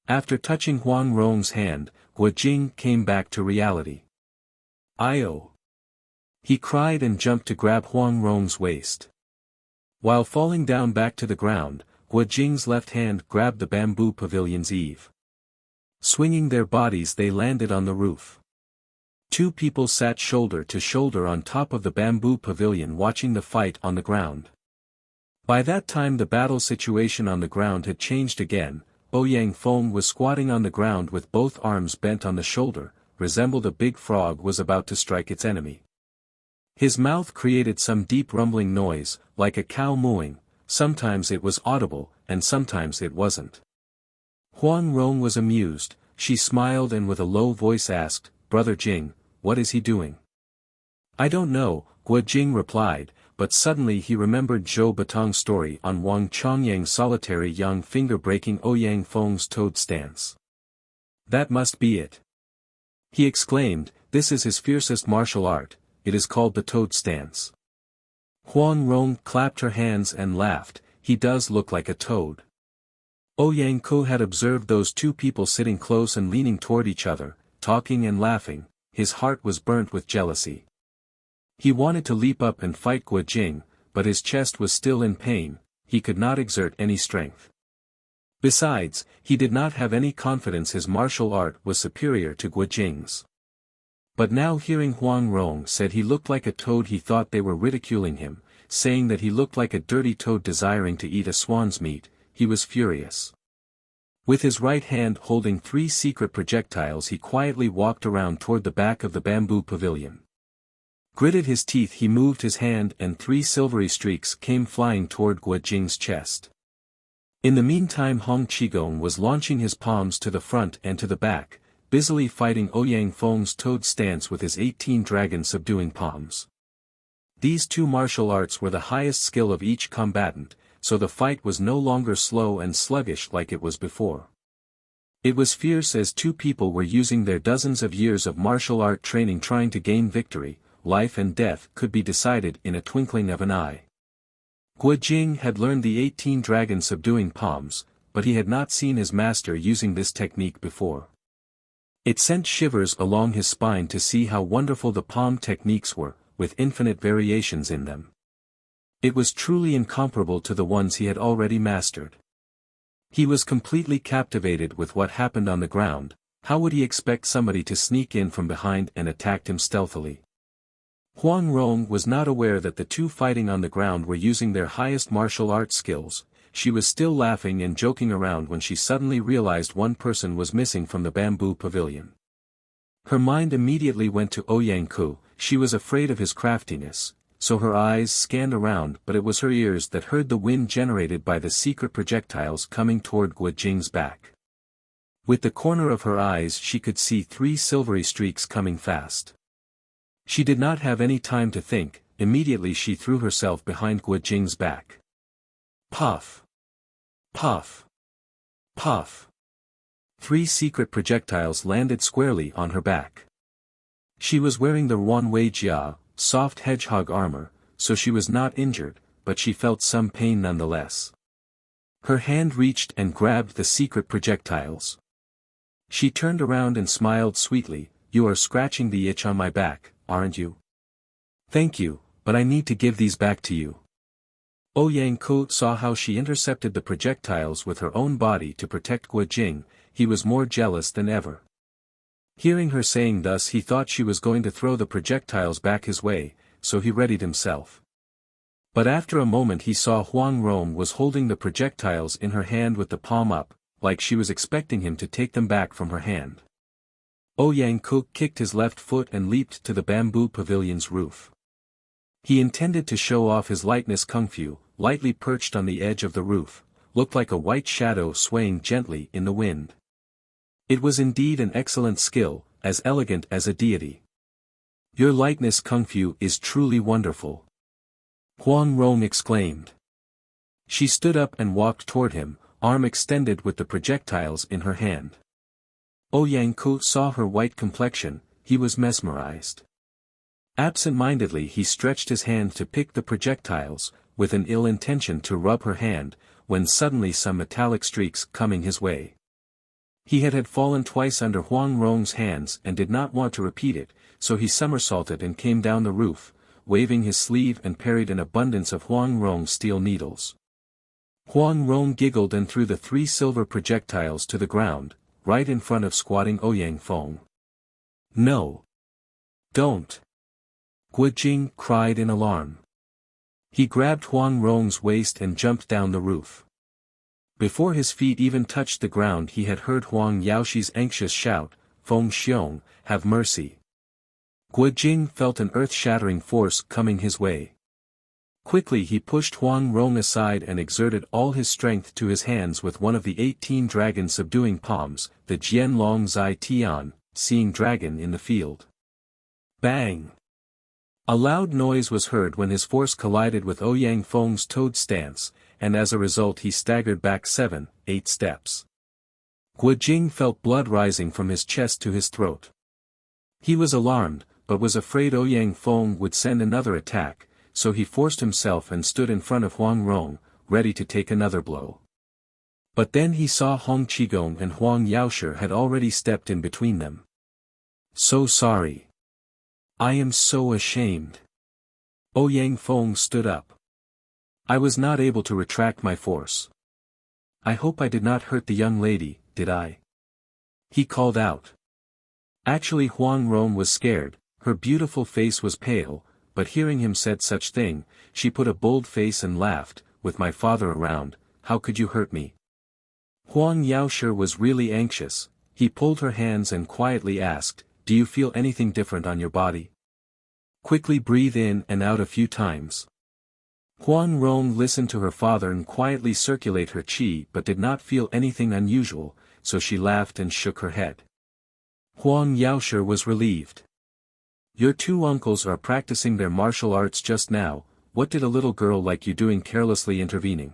After touching Huang Rong's hand, Guo Jing came back to reality. "Io!" He cried and jumped to grab Huang Rong's waist. While falling down back to the ground, Guo Jing's left hand grabbed the bamboo pavilion's eave. Swinging their bodies they landed on the roof. Two people sat shoulder to shoulder on top of the bamboo pavilion watching the fight on the ground. By that time the battle situation on the ground had changed again. Ouyang Feng was squatting on the ground with both arms bent on the shoulder, resembled a big frog was about to strike its enemy. His mouth created some deep rumbling noise, like a cow mooing, sometimes it was audible, and sometimes it wasn't. Huang Rong was amused, she smiled and with a low voice asked, "Brother Jing, what is he doing?" "I don't know," Guo Jing replied, but suddenly he remembered Zhou Batong's story on Wang Chongyang's solitary young finger breaking Ouyang Feng's toad stance. "That must be it," he exclaimed, "this is his fiercest martial art, it is called the toad stance." Huang Rong clapped her hands and laughed, "He does look like a toad." Ouyang Ko had observed those two people sitting close and leaning toward each other, talking and laughing. His heart was burnt with jealousy. He wanted to leap up and fight Guo Jing, but his chest was still in pain, he could not exert any strength. Besides, he did not have any confidence his martial art was superior to Guo Jing's. But now hearing Huang Rong said he looked like a toad he thought they were ridiculing him, saying that he looked like a dirty toad desiring to eat a swan's meat, he was furious. With his right hand holding 3 secret projectiles, he quietly walked around toward the back of the bamboo pavilion. Gritted his teeth, he moved his hand and 3 silvery streaks came flying toward Guo Jing's chest. In the meantime, Hong Qigong was launching his palms to the front and to the back, busily fighting Ouyang Feng's toad stance with his 18 dragon subduing palms. These 2 martial arts were the highest skill of each combatant, so the fight was no longer slow and sluggish like it was before. It was fierce as 2 people were using their dozens of years of martial art training trying to gain victory. Life and death could be decided in a twinkling of an eye. Guo Jing had learned the 18 dragon subduing palms, but he had not seen his master using this technique before. It sent shivers along his spine to see how wonderful the palm techniques were, with infinite variations in them. It was truly incomparable to the ones he had already mastered. He was completely captivated with what happened on the ground. How would he expect somebody to sneak in from behind and attack him stealthily? Huang Rong was not aware that the 2 fighting on the ground were using their highest martial arts skills. She was still laughing and joking around when she suddenly realized one person was missing from the bamboo pavilion. Her mind immediately went to Ouyang Ku. She was afraid of his craftiness, so her eyes scanned around, but it was her ears that heard the wind generated by the secret projectiles coming toward Guo Jing's back. With the corner of her eyes she could see 3 silvery streaks coming fast. She did not have any time to think, immediately she threw herself behind Guo Jing's back. Puff! Puff! Puff! 3 secret projectiles landed squarely on her back. She was wearing the Ruanwei Jia, soft hedgehog armor, so she was not injured, but she felt some pain nonetheless. Her hand reached and grabbed the secret projectiles. She turned around and smiled sweetly. "You are scratching the itch on my back, aren't you?" "Thank you, but I need to give these back to you." Ouyang Ku saw how she intercepted the projectiles with her own body to protect Guo Jing. He was more jealous than ever. Hearing her saying thus, he thought she was going to throw the projectiles back his way, so he readied himself. But after a moment he saw Huang Rong was holding the projectiles in her hand with the palm up, like she was expecting him to take them back from her hand. Ouyang Ku kicked his left foot and leaped to the bamboo pavilion's roof. He intended to show off his lightness. Kung Fu, lightly perched on the edge of the roof, looked like a white shadow swaying gently in the wind. It was indeed an excellent skill, as elegant as a deity. "Your lightness Kung Fu is truly wonderful," Huang Rong exclaimed. She stood up and walked toward him, arm extended with the projectiles in her hand. Ouyang Ku saw her white complexion. He was mesmerized. Absent-mindedly he stretched his hand to pick the projectiles, with an ill intention to rub her hand, when suddenly some metallic streaks coming his way. He had fallen twice under Huang Rong's hands and did not want to repeat it, so he somersaulted and came down the roof, waving his sleeve and parried an abundance of Huang Rong's steel needles. Huang Rong giggled and threw the 3 silver projectiles to the ground, right in front of squatting Ouyang Feng. "No! Don't!" Guo Jing cried in alarm. He grabbed Huang Rong's waist and jumped down the roof. Before his feet even touched the ground he had heard Huang Yaoxi's anxious shout, "Feng Xiong, have mercy." Guo Jing felt an earth-shattering force coming his way. Quickly he pushed Huang Rong aside and exerted all his strength to his hands with one of the 18 dragon subduing palms, the Jian Long Zai Tian, seeing dragon in the field. Bang! A loud noise was heard when his force collided with Ouyang Feng's toad stance, and as a result he staggered back 7-8 steps. Guo Jing felt blood rising from his chest to his throat. He was alarmed, but was afraid Ouyang Feng would send another attack, so he forced himself and stood in front of Huang Rong, ready to take another blow. But then he saw Hong Qigong and Huang Yaoshi had already stepped in between them. "So sorry. I am so ashamed." Ouyang Feng stood up. "I was not able to retract my force. I hope I did not hurt the young lady, did I?" he called out. Actually Huang Rong was scared. Her beautiful face was pale, but hearing him said such thing, she put a bold face and laughed, "With my father around, how could you hurt me?" Huang Yaoshe was really anxious. He pulled her hands and quietly asked, "Do you feel anything different on your body? Quickly breathe in and out a few times." Huang Rong listened to her father and quietly circulate her qi but did not feel anything unusual, so she laughed and shook her head. Huang Yaoshe was relieved. "Your two uncles are practicing their martial arts just now, what did a little girl like you doing carelessly intervening?"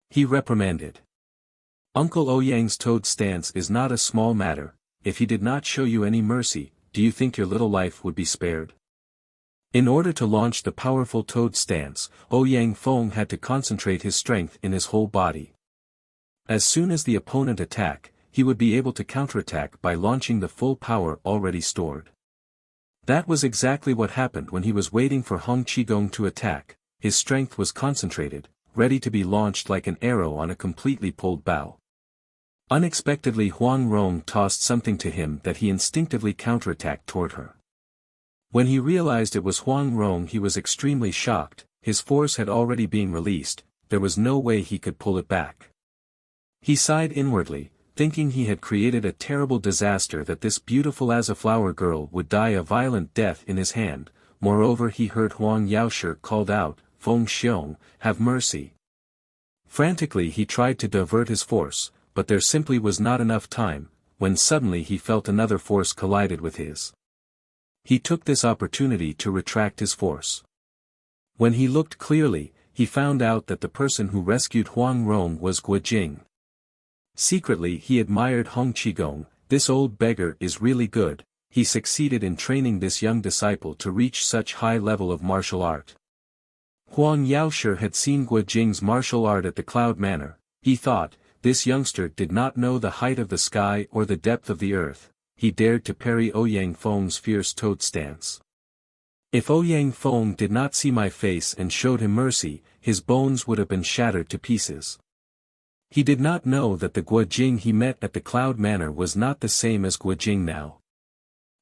he reprimanded. "Uncle Ouyang's toad stance is not a small matter, if he did not show you any mercy, do you think your little life would be spared?" In order to launch the powerful toad stance, Ouyang Feng had to concentrate his strength in his whole body. As soon as the opponent attacked, he would be able to counterattack by launching the full power already stored. That was exactly what happened when he was waiting for Hong Qigong to attack. His strength was concentrated, ready to be launched like an arrow on a completely pulled bow. Unexpectedly Huang Rong tossed something to him that he instinctively counterattacked toward her. When he realized it was Huang Rong he was extremely shocked, his force had already been released, there was no way he could pull it back. He sighed inwardly, thinking he had created a terrible disaster that this beautiful as a flower girl would die a violent death in his hand. Moreover he heard Huang Yaoshe called out, "Feng Xiong, have mercy." Frantically he tried to divert his force, but there simply was not enough time, when suddenly he felt another force collided with his. He took this opportunity to retract his force. When he looked clearly, he found out that the person who rescued Huang Rong was Guo Jing. Secretly he admired Hong Qigong, this old beggar is really good, he succeeded in training this young disciple to reach such high level of martial art. Huang Yaoshe had seen Guo Jing's martial art at the Cloud Manor, he thought, this youngster did not know the height of the sky or the depth of the earth, he dared to parry Ouyang Feng's fierce toad stance. If Ouyang Feng did not see my face and showed him mercy, his bones would have been shattered to pieces. He did not know that the Guo Jing he met at the Cloud Manor was not the same as Guo Jing now.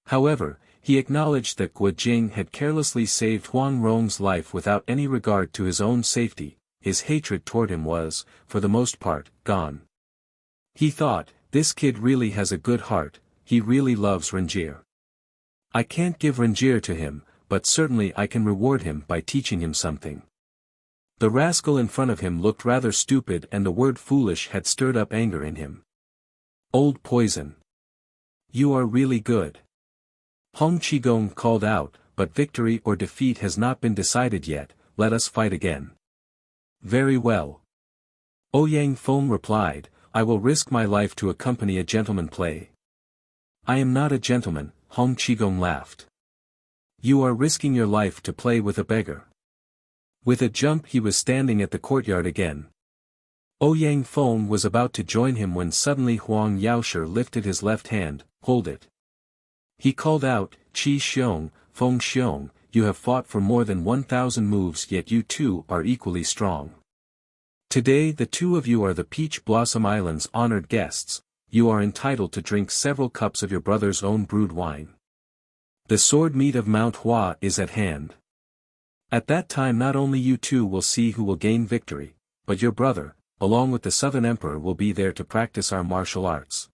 However, he acknowledged that Guo Jing had carelessly saved Huang Rong's life without any regard to his own safety, his hatred toward him was, for the most part, gone. He thought, this kid really has a good heart, he really loves Renjie. I can't give Renjie to him, but certainly I can reward him by teaching him something. The rascal in front of him looked rather stupid and the word foolish had stirred up anger in him. Old poison. You are really good. Hong Qigong called out, but victory or defeat has not been decided yet, let us fight again. Very well. Ouyang Feng replied, I will risk my life to accompany a gentleman play. I am not a gentleman, Hong Qigong laughed. You are risking your life to play with a beggar. With a jump he was standing at the courtyard again. Ouyang Feng was about to join him when suddenly Huang Yaoshe lifted his left hand, hold it. He called out, Qi Xiong, Feng Xiong, you have fought for more than 1,000 moves yet you too are equally strong. Today the two of you are the Peach Blossom Island's honored guests, you are entitled to drink several cups of your brother's own brewed wine. The sword meet of Mount Hua is at hand. At that time not only you two will see who will gain victory, but your brother, along with the Southern Emperor will be there to practice our martial arts.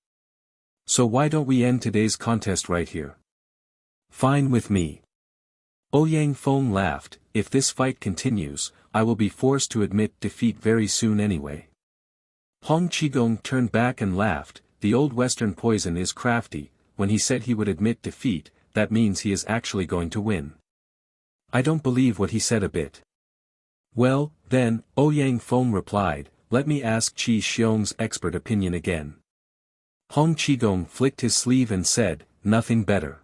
So why don't we end today's contest right here? Fine with me. Ouyang Feng laughed, if this fight continues, I will be forced to admit defeat very soon anyway. Hong Qigong turned back and laughed, the old Western poison is crafty, when he said he would admit defeat, that means he is actually going to win. I don't believe what he said a bit. Well, then, Ouyang Feng replied, let me ask Qi Xiong's expert opinion again. Hong Qigong flicked his sleeve and said, nothing better.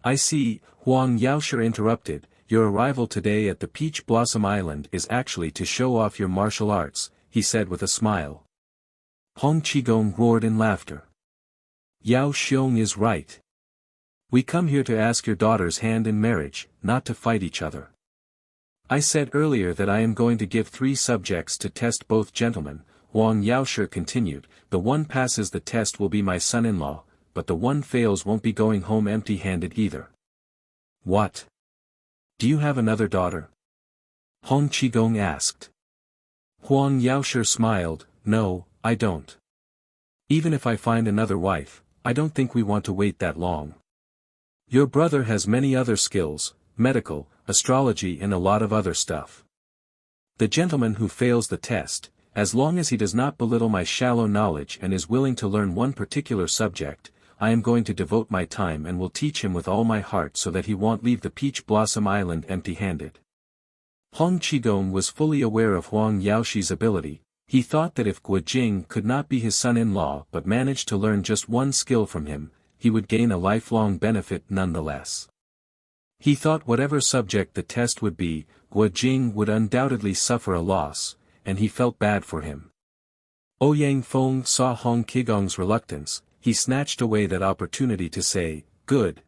I see, Huang Yaoshe interrupted, your arrival today at the Peach Blossom Island is actually to show off your martial arts, he said with a smile. Hong Qigong roared in laughter. Yao Xiong is right. We come here to ask your daughter's hand in marriage, not to fight each other. I said earlier that I am going to give 3 subjects to test both gentlemen, Huang Yaoshe continued, the one passes the test will be my son-in-law, but the one fails won't be going home empty-handed either. What? Do you have another daughter? Hong Qigong asked. Huang Yaoshe smiled, no, I don't. Even if I find another wife, I don't think we want to wait that long. Your brother has many other skills, medical, astrology and a lot of other stuff. The gentleman who fails the test, as long as he does not belittle my shallow knowledge and is willing to learn one particular subject, I am going to devote my time and will teach him with all my heart so that he won't leave the Peach Blossom Island empty-handed. Hong Qigong was fully aware of Huang Yaoshi's ability. He thought that if Guo Jing could not be his son-in-law but managed to learn just one skill from him, he would gain a lifelong benefit nonetheless. He thought whatever subject the test would be, Guo Jing would undoubtedly suffer a loss, and he felt bad for him. Ouyang Feng saw Hong Qigong's reluctance. He snatched away that opportunity to say, "Good.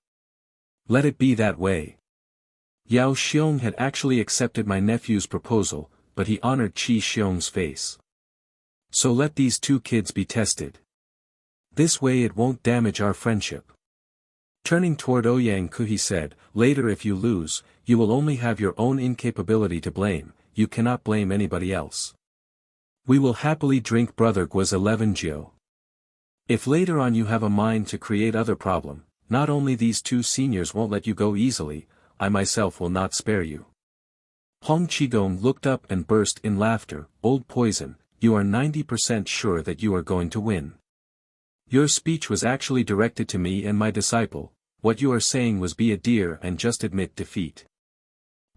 Let it be that way." Yao Xiong had actually accepted my nephew's proposal, but he honored Qi Xiong's face. So let these two kids be tested. This way it won't damage our friendship. Turning toward Ouyang Ku he said, "Later if you lose, you will only have your own incapability to blame, you cannot blame anybody else. We will happily drink Brother Guo's 11 jiu. If later on you have a mind to create other problem, not only these two seniors won't let you go easily, I myself will not spare you." Hong Qigong looked up and burst in laughter. "Old poison, you are 90% sure that you are going to win. Your speech was actually directed to me and my disciple. What you are saying was be a dear and just admit defeat."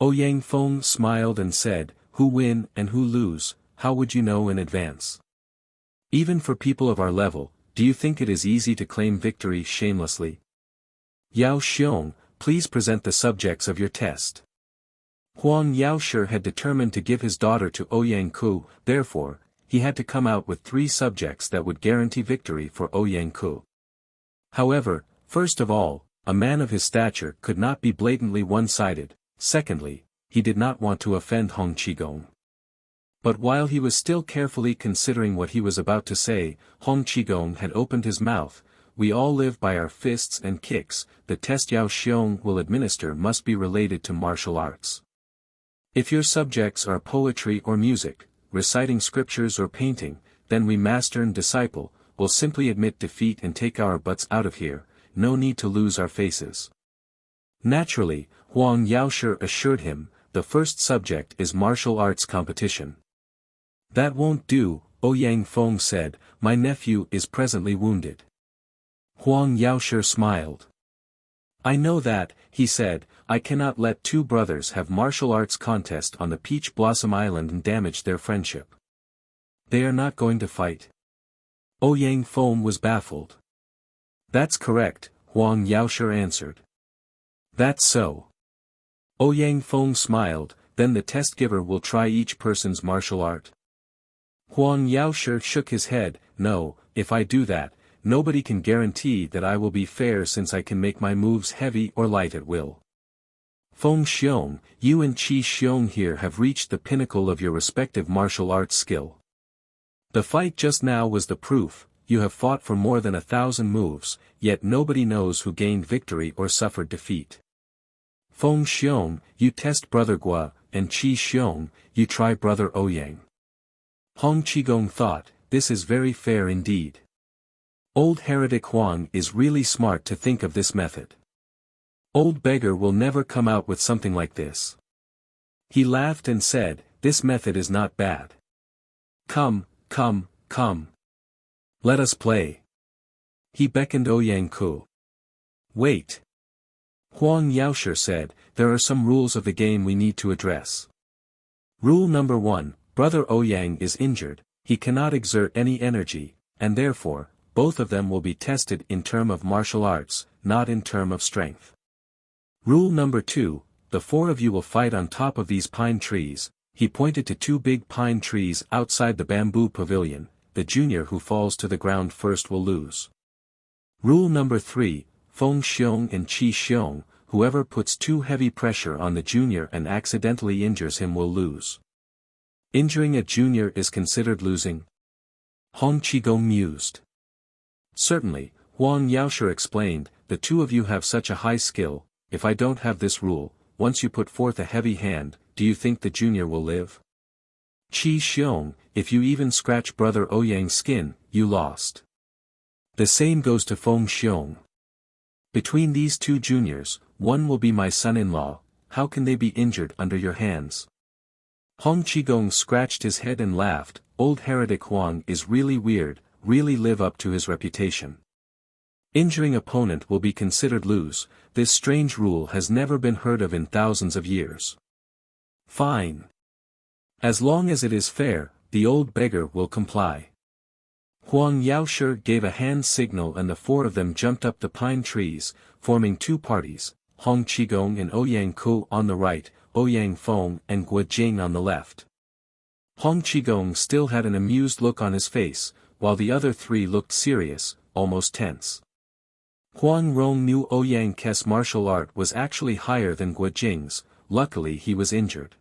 Ouyang Feng smiled and said, "Who win and who lose, how would you know in advance? Even for people of our level, do you think it is easy to claim victory shamelessly? Yao Xiong, please present the subjects of your test." Huang Yaoshi had determined to give his daughter to Ouyang Ku, therefore, he had to come out with 3 subjects that would guarantee victory for Ouyang Ku. However, first of all, a man of his stature could not be blatantly one-sided. Secondly, he did not want to offend Hong Qigong. But while he was still carefully considering what he was about to say, Hong Qigong had opened his mouth. "We all live by our fists and kicks. The test Yao Xiong will administer must be related to martial arts. If your subjects are poetry or music, reciting scriptures or painting, then we master and disciple, will simply admit defeat and take our butts out of here, no need to lose our faces." Naturally, Huang Yaoshi assured him, "The first subject is martial arts competition." "That won't do," Ouyang Feng said, "my nephew is presently wounded." Huang Yaoshi smiled. "I know that," he said, "I cannot let 2 brothers have martial arts contest on the Peach Blossom Island and damage their friendship. They are not going to fight." Ouyang Feng was baffled. "That's correct," Huang Yaoshi answered. "That's so." Ouyang Feng smiled, "Then the test giver will try each person's martial art." Huang Yaoshi shook his head, "No, if I do that, nobody can guarantee that I will be fair since I can make my moves heavy or light at will. Feng Xiong, you and Qi Xiong here have reached the pinnacle of your respective martial arts skill. The fight just now was the proof. You have fought for more than 1,000 moves, yet nobody knows who gained victory or suffered defeat. Feng Xiong, you test Brother Guo, and Qi Xiong, you try Brother Ouyang." Hong Qigong thought, "This is very fair indeed. Old heretic Huang is really smart to think of this method. Old beggar will never come out with something like this." He laughed and said, "This method is not bad. Come, come, come. Let us play." He beckoned Ouyang Ku. "Wait." Huang Yaoshi said, "There are some rules of the game we need to address. Rule number 1, Brother Ouyang is injured, he cannot exert any energy, and therefore, both of them will be tested in term of martial arts, not in term of strength. Rule number 2, the 4 of you will fight on top of these pine trees." He pointed to 2 big pine trees outside the bamboo pavilion. "The junior who falls to the ground first will lose. Rule number 3, Feng Xiong and Qi Xiong, whoever puts too heavy pressure on the junior and accidentally injures him will lose." "Injuring a junior is considered losing?" Hong Qigong mused. "Certainly," Huang Yaoshi explained, "the 2 of you have such a high skill. If I don't have this rule, once you put forth a heavy hand, do you think the junior will live?" "Qi Xiong, if you even scratch brother Ouyang's skin, you lost. The same goes to Feng Xiong. Between these two juniors, one will be my son-in-law, how can they be injured under your hands? Hong Qigong scratched his head and laughed, old heretic Huang is really weird, really live up to his reputation. Injuring opponent will be considered lose, this strange rule has never been heard of in thousands of years. Fine. As long as it is fair, the old beggar will comply. Huang Yaoshi gave a hand signal and the four of them jumped up the pine trees, forming two parties, Hong Qigong and Ouyang Ku on the right, Ouyang Feng and Guo Jing on the left. Hong Qigong still had an amused look on his face, while the other three looked serious, almost tense. Huang Rong knew Ouyang Ke's martial art was actually higher than Guo Jing's, luckily he was injured.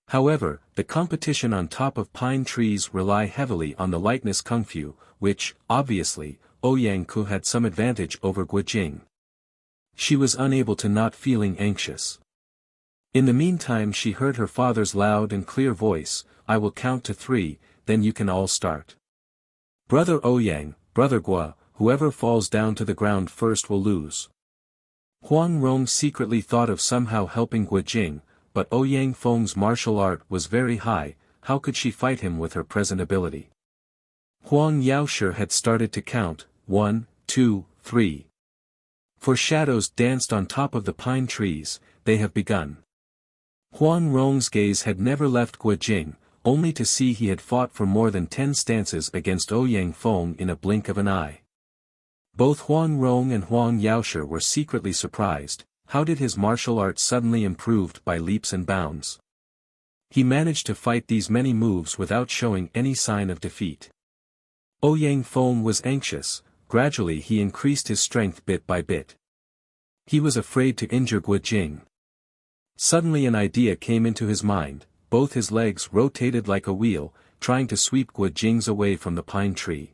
However, the competition on top of pine trees rely heavily on the lightness kung fu, which, obviously, Ouyang Ku had some advantage over Guo Jing. She was unable to not feeling anxious. In the meantime she heard her father's loud and clear voice, I will count to 3, then you can all start. Brother Ouyang, brother Guo, whoever falls down to the ground first will lose. Huang Rong secretly thought of somehow helping Guo Jing, but Ouyang Feng's martial art was very high, how could she fight him with her present ability? Huang Yaoshi had started to count, 1, 2, 3. For shadows danced on top of the pine trees, they have begun. Huang Rong's gaze had never left Guo Jing, only to see he had fought for more than 10 stances against Ouyang Feng in a blink of an eye. Both Huang Rong and Huang Yaoshi were secretly surprised, how did his martial art suddenly improved by leaps and bounds? He managed to fight these many moves without showing any sign of defeat. Ouyang Feng was anxious, gradually he increased his strength bit by bit. He was afraid to injure Guo Jing. Suddenly an idea came into his mind, both his legs rotated like a wheel, trying to sweep Guo Jing's away from the pine tree.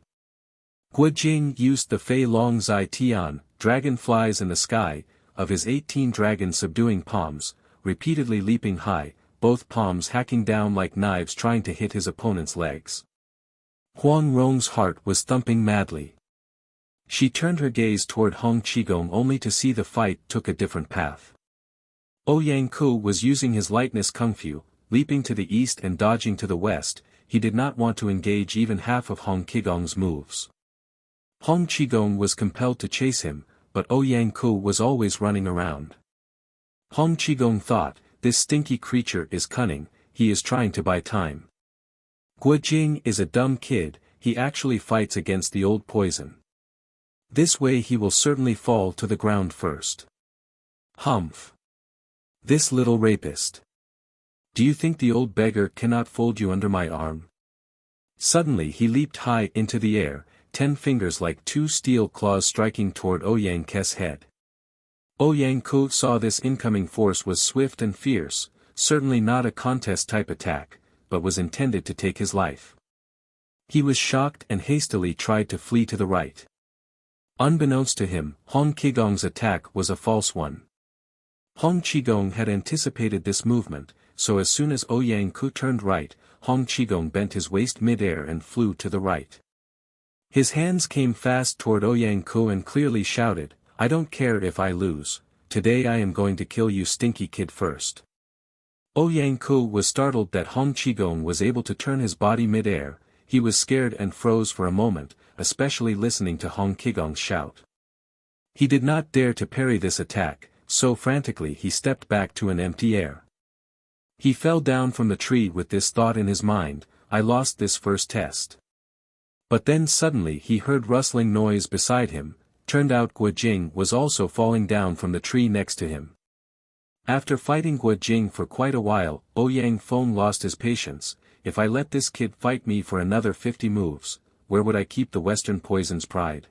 Guo Jing used the Fei Long Zai Tian, dragonflies in the sky, of his 18 dragon subduing palms, repeatedly leaping high, both palms hacking down like knives trying to hit his opponent's legs. Huang Rong's heart was thumping madly. She turned her gaze toward Hong Qigong only to see the fight took a different path. Ouyang Ku was using his lightness kung fu, leaping to the east and dodging to the west, he did not want to engage even half of Hong Qigong's moves. Hong Qigong was compelled to chase him, but Ouyang Ku was always running around. Hong Qigong thought, this stinky creature is cunning, he is trying to buy time. Guo Jing is a dumb kid, he actually fights against the old poison. This way he will certainly fall to the ground first. Humph. This little rapist. Do you think the old beggar cannot fold you under my arm? Suddenly he leaped high into the air, 10 fingers like 2 steel claws striking toward Ouyang Ke's head. Ouyang Ku saw this incoming force was swift and fierce, certainly not a contest-type attack, but was intended to take his life. He was shocked and hastily tried to flee to the right. Unbeknownst to him, Hong Qigong's attack was a false one. Hong Qigong had anticipated this movement, so as soon as Ouyang Ku turned right, Hong Qigong bent his waist mid-air and flew to the right. His hands came fast toward Ouyang Ku and clearly shouted, I don't care if I lose, today I am going to kill you stinky kid first. Ouyang Ku was startled that Hong Qigong was able to turn his body mid-air, he was scared and froze for a moment, especially listening to Hong Qigong's shout. He did not dare to parry this attack, so frantically he stepped back to an empty air. He fell down from the tree with this thought in his mind, I lost this first test. But then suddenly he heard rustling noise beside him, turned out Guo Jing was also falling down from the tree next to him. After fighting Guo Jing for quite a while, Ouyang Feng lost his patience, if I let this kid fight me for another 50 moves, where would I keep the Western poison's pride?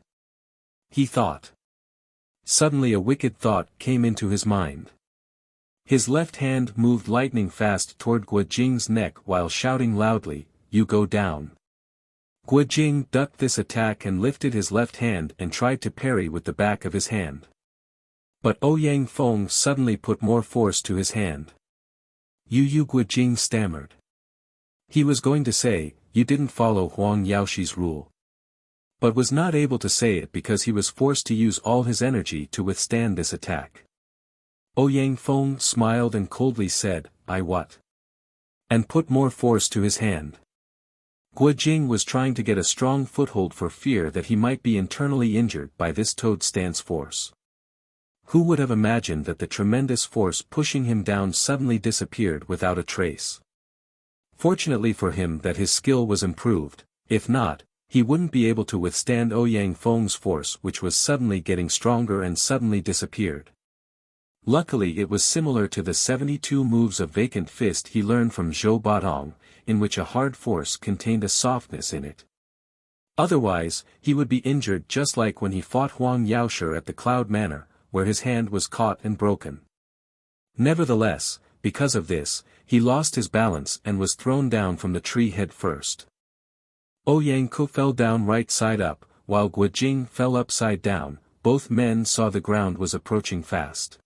He thought. Suddenly a wicked thought came into his mind. His left hand moved lightning fast toward Guo Jing's neck while shouting loudly, you go down. Guo Jing ducked this attack and lifted his left hand and tried to parry with the back of his hand. But Ouyang Feng suddenly put more force to his hand. Guo Jing stammered. He was going to say, you didn't follow Huang Yaoxi's rule. But was not able to say it because he was forced to use all his energy to withstand this attack. Ouyang Feng smiled and coldly said, I what? And put more force to his hand. Guo Jing was trying to get a strong foothold for fear that he might be internally injured by this toad stance force. Who would have imagined that the tremendous force pushing him down suddenly disappeared without a trace? Fortunately for him that his skill was improved, if not, he wouldn't be able to withstand Ouyang Feng's force which was suddenly getting stronger and suddenly disappeared. Luckily it was similar to the 72 moves of vacant fist he learned from Zhou Batong, in which a hard force contained a softness in it. Otherwise, he would be injured just like when he fought Huang Yaoshi at the Cloud Manor, where his hand was caught and broken. Nevertheless, because of this, he lost his balance and was thrown down from the tree head first. Ouyang Ku fell down right side up, while Guo Jing fell upside down. Both men saw the ground was approaching fast.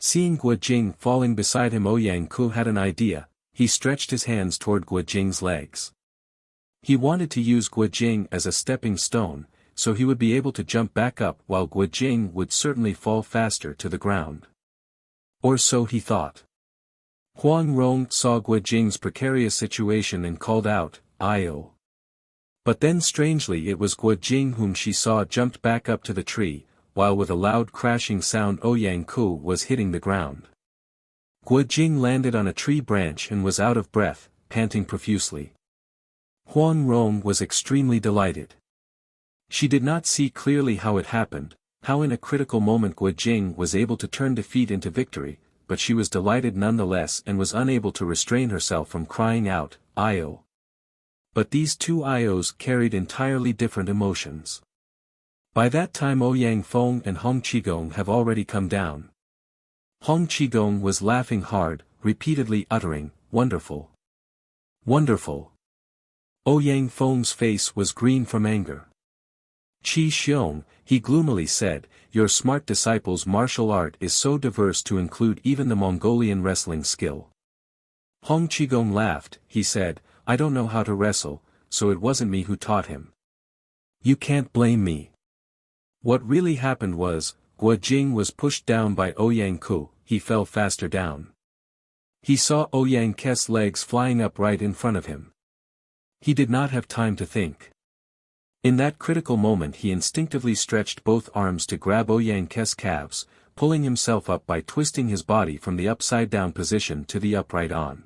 Seeing Guo Jing falling beside him, Ouyang Ku had an idea. He stretched his hands toward Guo Jing's legs. He wanted to use Guo Jing as a stepping stone, so he would be able to jump back up while Guo Jing would certainly fall faster to the ground. Or so he thought. Huang Rong saw Guo Jing's precarious situation and called out, "Io." But then strangely it was Guo Jing whom she saw jumped back up to the tree, while with a loud crashing sound Ouyang Ku was hitting the ground. Guo Jing landed on a tree branch and was out of breath, panting profusely. Huang Rong was extremely delighted. She did not see clearly how it happened, how in a critical moment Guo Jing was able to turn defeat into victory, but she was delighted nonetheless and was unable to restrain herself from crying out, "Io." But these two Ios carried entirely different emotions. By that time Ouyang Feng and Hong Qigong have already come down. Hong Qigong was laughing hard, repeatedly uttering, "Wonderful! Wonderful!" Ouyang Feng's face was green from anger. "Qi Xiong," he gloomily said, "your smart disciple's martial art is so diverse to include even the Mongolian wrestling skill." Hong Qigong laughed. He said, "I don't know how to wrestle, so it wasn't me who taught him. You can't blame me." What really happened was, Guo Jing was pushed down by Ouyang Ku. He fell faster down. He saw Ouyang Ke's legs flying up right in front of him. He did not have time to think. In that critical moment he instinctively stretched both arms to grab Ouyang Ke's calves, pulling himself up by twisting his body from the upside-down position to the upright on.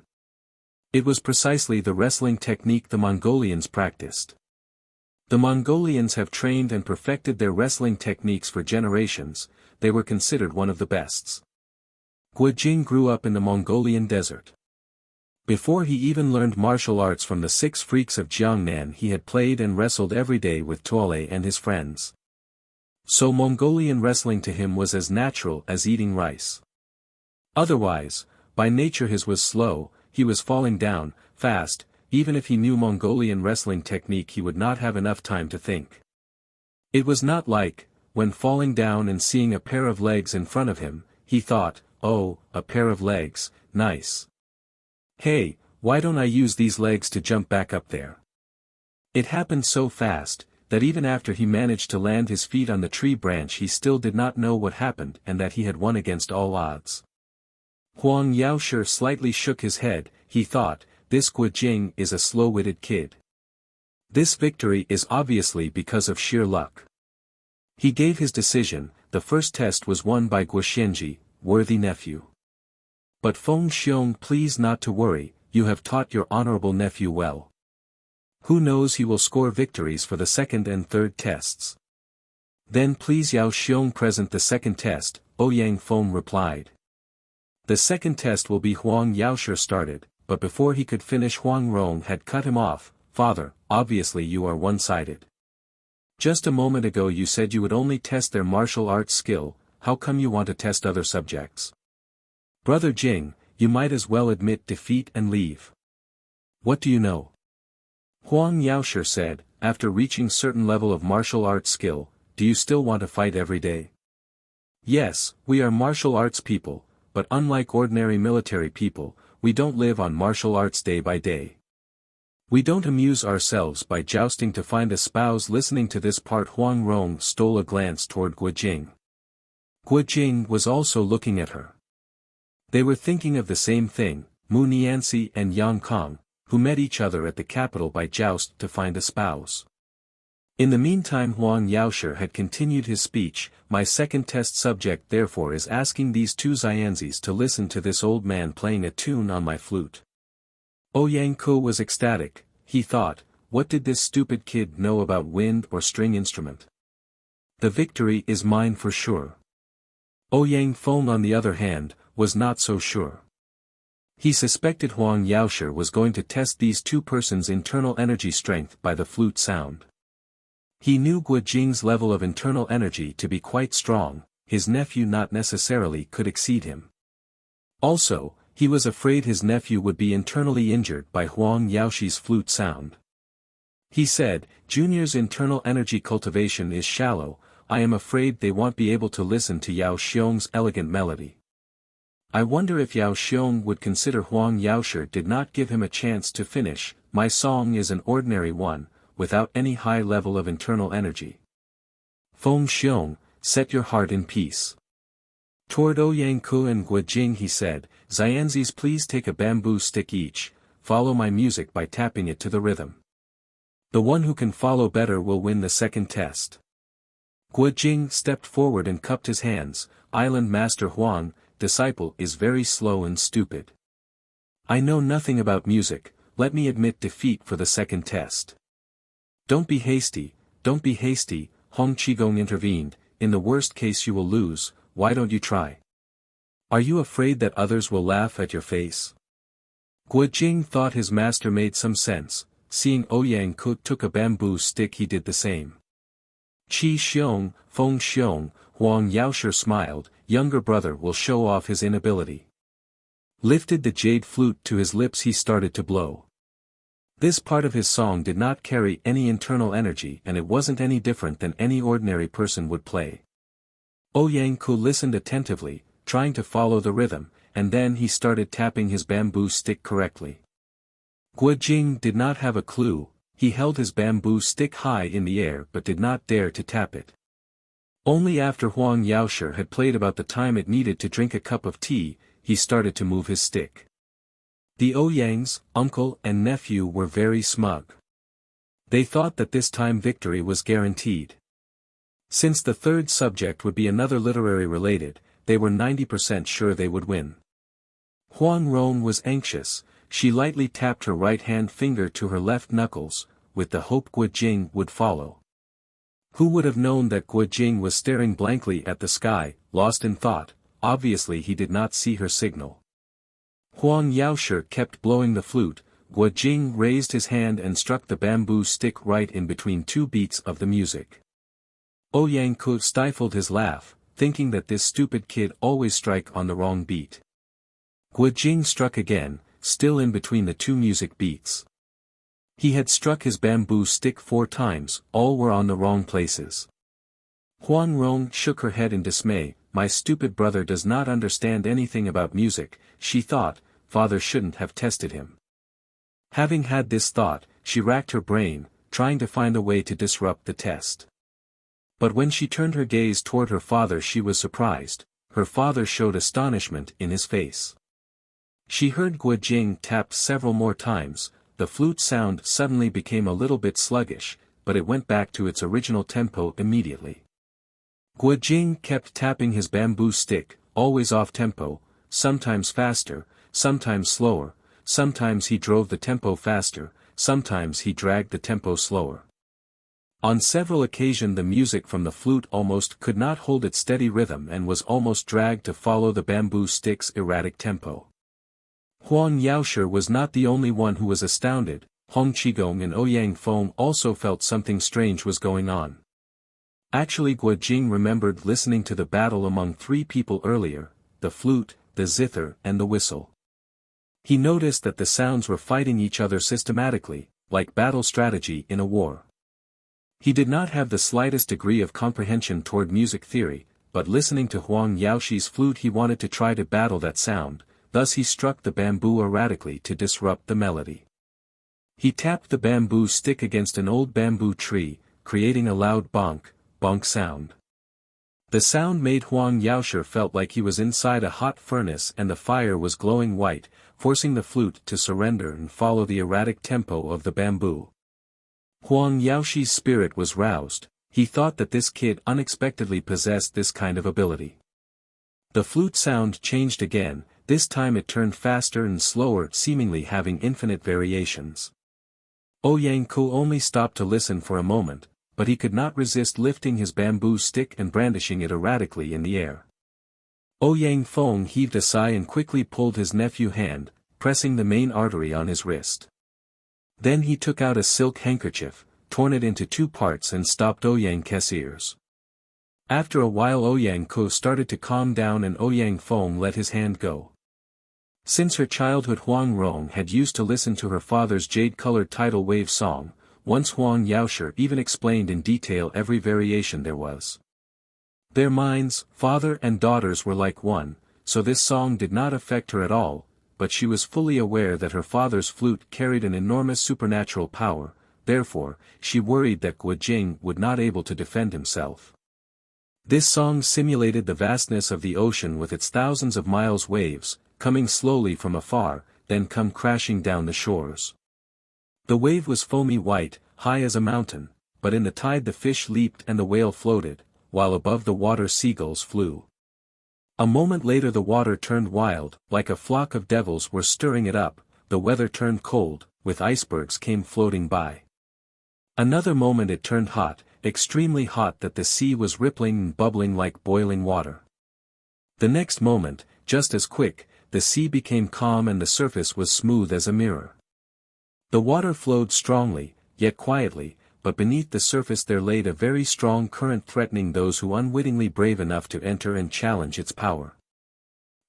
It was precisely the wrestling technique the Mongolians practiced. The Mongolians have trained and perfected their wrestling techniques for generations. They were considered one of the best. Guo Jing grew up in the Mongolian desert. Before he even learned martial arts from the 6 freaks of Jiangnan, he had played and wrestled every day with Tuole and his friends. So Mongolian wrestling to him was as natural as eating rice. Otherwise, by nature his was slow. He was falling down, fast. Even if he knew Mongolian wrestling technique he would not have enough time to think. It was not like, when falling down and seeing a pair of legs in front of him, he thought, "Oh, a pair of legs, nice. Hey, why don't I use these legs to jump back up there?" It happened so fast, that even after he managed to land his feet on the tree branch he still did not know what happened and that he had won against all odds. Huang Yaoshi slightly shook his head. He thought, "This Guo Jing is a slow-witted kid. This victory is obviously because of sheer luck." He gave his decision. The first test was won by Guo Xianji, worthy nephew. "But Feng Xiong, please not to worry, you have taught your honorable nephew well. Who knows, he will score victories for the second and third tests." "Then please Yao Xiong present the second test," Ouyang Feng replied. "The second test will be." Huang Yaoshi started, but before he could finish Huang Rong had cut him off. "Father, obviously you are one-sided. Just a moment ago you said you would only test their martial arts skill. How come you want to test other subjects? Brother Jing, you might as well admit defeat and leave. What do you know?" Huang Yaoshi said, "After reaching certain level of martial arts skill, do you still want to fight every day?" "Yes, we are martial arts people, but unlike ordinary military people, we don't live on martial arts day by day. We don't amuse ourselves by jousting to find a spouse. Listening to this part, Huang Rong stole a glance toward Guojing. Guojing was also looking at her. They were thinking of the same thing, Mu Nianxi and Yang Kong, who met each other at the capital by joust to find a spouse. In the meantime, Huang Yaoshe had continued his speech. My second test subject therefore is asking these two Xianzis to listen to this old man playing a tune on my flute. Ouyang Ku was ecstatic. He thought, what did this stupid kid know about wind or string instrument? The victory is mine for sure. Ouyang Feng, on the other hand, was not so sure. He suspected Huang Yaoshe was going to test these two persons' internal energy strength by the flute sound. He knew Guojing's level of internal energy to be quite strong, his nephew not necessarily could exceed him. Also, he was afraid his nephew would be internally injured by Huang Yaoshe's flute sound. He said, Junior's internal energy cultivation is shallow. I am afraid they won't be able to listen to Yao Xiong's elegant melody. I wonder if Yao Xiong would consider Huang Yaoshe did not give him a chance to finish. My song is an ordinary one, without any high level of internal energy. Feng Xiong, set your heart in peace. Toward Ouyang Ku and Guojing he said, Xianzis, please take a bamboo stick each, follow my music by tapping it to the rhythm. The one who can follow better will win the second test. Guojing stepped forward and cupped his hands. Island Master Huang, disciple is very slow and stupid. I know nothing about music, let me admit defeat for the second test. Don't be hasty, Hong Qigong intervened, in the worst case you will lose, why don't you try? Are you afraid that others will laugh at your face? Guojing thought his master made some sense. Seeing Ouyang Ku took a bamboo stick, he did the same. Qi Xiong, Feng Xiong, Huang Yaoshe smiled, younger brother will show off his inability. Lifted the jade flute to his lips, he started to blow. This part of his song did not carry any internal energy, and it wasn't any different than any ordinary person would play. Ouyang Ku listened attentively, trying to follow the rhythm, and then he started tapping his bamboo stick correctly. Guojing did not have a clue. He held his bamboo stick high in the air but did not dare to tap it. Only after Huang Yaoshe had played about the time it needed to drink a cup of tea, he started to move his stick. The Ouyangs, uncle and nephew, were very smug. They thought that this time victory was guaranteed. Since the third subject would be another literary related, they were 90% sure they would win. Huang Rong was anxious. She lightly tapped her right-hand finger to her left knuckles, with the hope Guojing would follow. Who would have known that Guojing was staring blankly at the sky, lost in thought? Obviously he did not see her signal. Huang Yaoshe kept blowing the flute. Guojing raised his hand and struck the bamboo stick right in between two beats of the music. Ouyang Ku stifled his laugh, thinking that this stupid kid always strike on the wrong beat. Guojing struck again, still in between the two music beats. He had struck his bamboo stick 4 times, all were on the wrong places. Huang Rong shook her head in dismay. My stupid brother does not understand anything about music, she thought. Father shouldn't have tested him. Having had this thought, she racked her brain, trying to find a way to disrupt the test. But when she turned her gaze toward her father, she was surprised. Her father showed astonishment in his face. She heard Guojing tap several more times. The flute sound suddenly became a little bit sluggish, but it went back to its original tempo immediately. Guojing kept tapping his bamboo stick, always off tempo, sometimes faster, sometimes slower, sometimes he drove the tempo faster, sometimes he dragged the tempo slower. On several occasions the music from the flute almost could not hold its steady rhythm and was almost dragged to follow the bamboo stick's erratic tempo. Huang Yaoshe was not the only one who was astounded. Hong Qigong and Ouyang Feng also felt something strange was going on. Actually, Guojing remembered listening to the battle among 3 people earlier, the flute, the zither and the whistle. He noticed that the sounds were fighting each other systematically, like battle strategy in a war. He did not have the slightest degree of comprehension toward music theory, but listening to Huang Yaoshe's flute he wanted to try to battle that sound. Thus he struck the bamboo erratically to disrupt the melody. He tapped the bamboo stick against an old bamboo tree, creating a loud bonk, bonk sound. The sound made Huang Yaoshe felt like he was inside a hot furnace and the fire was glowing white, forcing the flute to surrender and follow the erratic tempo of the bamboo. Huang Yaoshe's spirit was roused. He thought that this kid unexpectedly possessed this kind of ability. The flute sound changed again, this time it turned faster and slower, seemingly having infinite variations. Ouyang Ku only stopped to listen for a moment, but he could not resist lifting his bamboo stick and brandishing it erratically in the air. Ouyang Feng heaved a sigh and quickly pulled his nephew's hand, pressing the main artery on his wrist. Then he took out a silk handkerchief, torn it into two parts and stopped Ouyang Ke's ears. After a while Ouyang Ku started to calm down and Ouyang Feng let his hand go. Since her childhood Huang Rong had used to listen to her father's jade-colored tidal wave song, once Huang Yaoshe even explained in detail every variation there was. Their minds, father and daughters were like one, so this song did not affect her at all, but she was fully aware that her father's flute carried an enormous supernatural power, therefore, she worried that Guo Jing would not able to defend himself. This song simulated the vastness of the ocean with its thousands of miles waves, coming slowly from afar, then come crashing down the shores. The wave was foamy white, high as a mountain, but in the tide the fish leaped and the whale floated, while above the water seagulls flew. A moment later the water turned wild, like a flock of devils were stirring it up, the weather turned cold, with icebergs came floating by. Another moment it turned hot, extremely hot that the sea was rippling and bubbling like boiling water. The next moment, just as quick, the sea became calm and the surface was smooth as a mirror. The water flowed strongly, yet quietly, but beneath the surface there laid a very strong current threatening those who unwittingly brave enough to enter and challenge its power.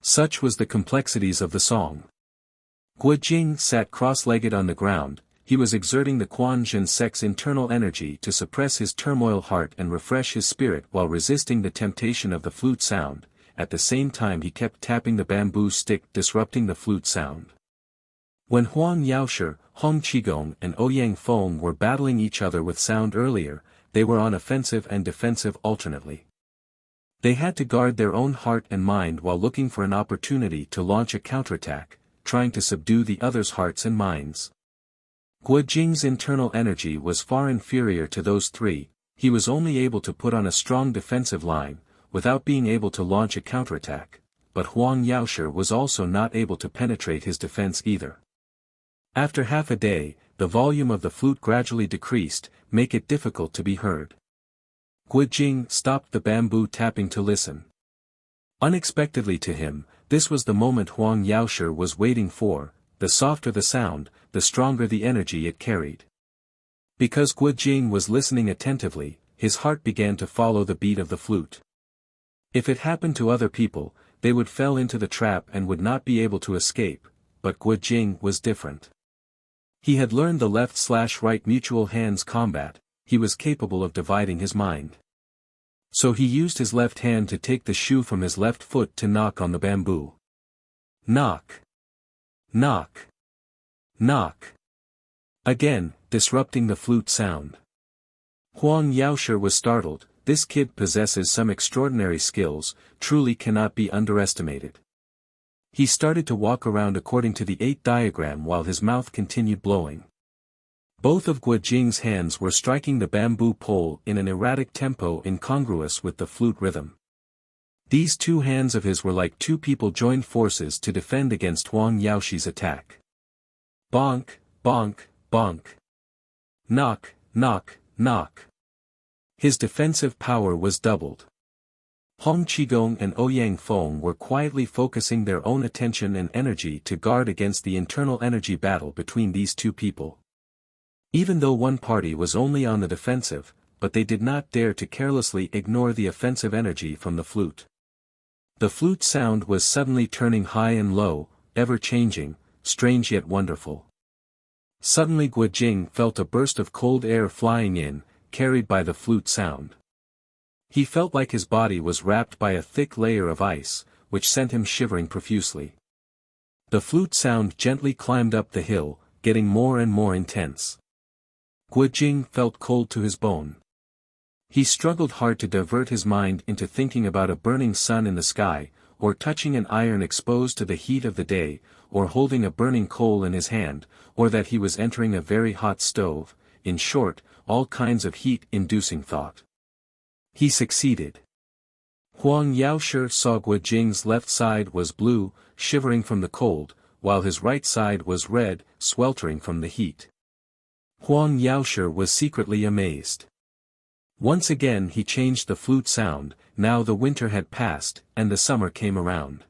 Such was the complexities of the song. Guo Jing sat cross-legged on the ground. He was exerting the Quan Zhen Sec's internal energy to suppress his turmoil heart and refresh his spirit while resisting the temptation of the flute sound. At the same time he kept tapping the bamboo stick disrupting the flute sound. When Huang Yaoshe, Hong Qigong and Ouyang Feng were battling each other with sound earlier, they were on offensive and defensive alternately. They had to guard their own heart and mind while looking for an opportunity to launch a counterattack, trying to subdue the other's hearts and minds. Guo Jing's internal energy was far inferior to those three. He was only able to put on a strong defensive line, without being able to launch a counterattack, but Huang Yaoshe was also not able to penetrate his defense either. After half a day, the volume of the flute gradually decreased, make it difficult to be heard. Guo Jing stopped the bamboo tapping to listen. Unexpectedly to him, this was the moment Huang Yaoshe was waiting for. The softer the sound, the stronger the energy it carried. Because Guo Jing was listening attentively, his heart began to follow the beat of the flute. If it happened to other people, they would fall into the trap and would not be able to escape, but Guo Jing was different. He had learned the left/right mutual hands combat, he was capable of dividing his mind. So he used his left hand to take the shoe from his left foot to knock on the bamboo. Knock. Knock. Knock. Again, disrupting the flute sound. Huang Yaoshe was startled. This kid possesses some extraordinary skills, truly cannot be underestimated. He started to walk around according to the 8 diagram while his mouth continued blowing. Both of Guo Jing's hands were striking the bamboo pole in an erratic tempo incongruous with the flute rhythm. These two hands of his were like two people joined forces to defend against Huang Yaoshe's attack. Bonk, bonk, bonk. Knock, knock, knock. His defensive power was doubled. Hong Qigong and Ouyang Feng were quietly focusing their own attention and energy to guard against the internal energy battle between these two people. Even though one party was only on the defensive, but they did not dare to carelessly ignore the offensive energy from the flute. The flute sound was suddenly turning high and low, ever-changing, strange yet wonderful. Suddenly Guo Jing felt a burst of cold air flying in, carried by the flute sound. He felt like his body was wrapped by a thick layer of ice, which sent him shivering profusely. The flute sound gently climbed up the hill, getting more and more intense. Guo Jing felt cold to his bone. He struggled hard to divert his mind into thinking about a burning sun in the sky, or touching an iron exposed to the heat of the day, or holding a burning coal in his hand, or that he was entering a very hot stove, in short, all kinds of heat-inducing thought. He succeeded. Huang Yaoshi saw Guo Jing's left side was blue, shivering from the cold, while his right side was red, sweltering from the heat. Huang Yaoshi was secretly amazed. Once again he changed the flute sound. Now the winter had passed, and the summer came around.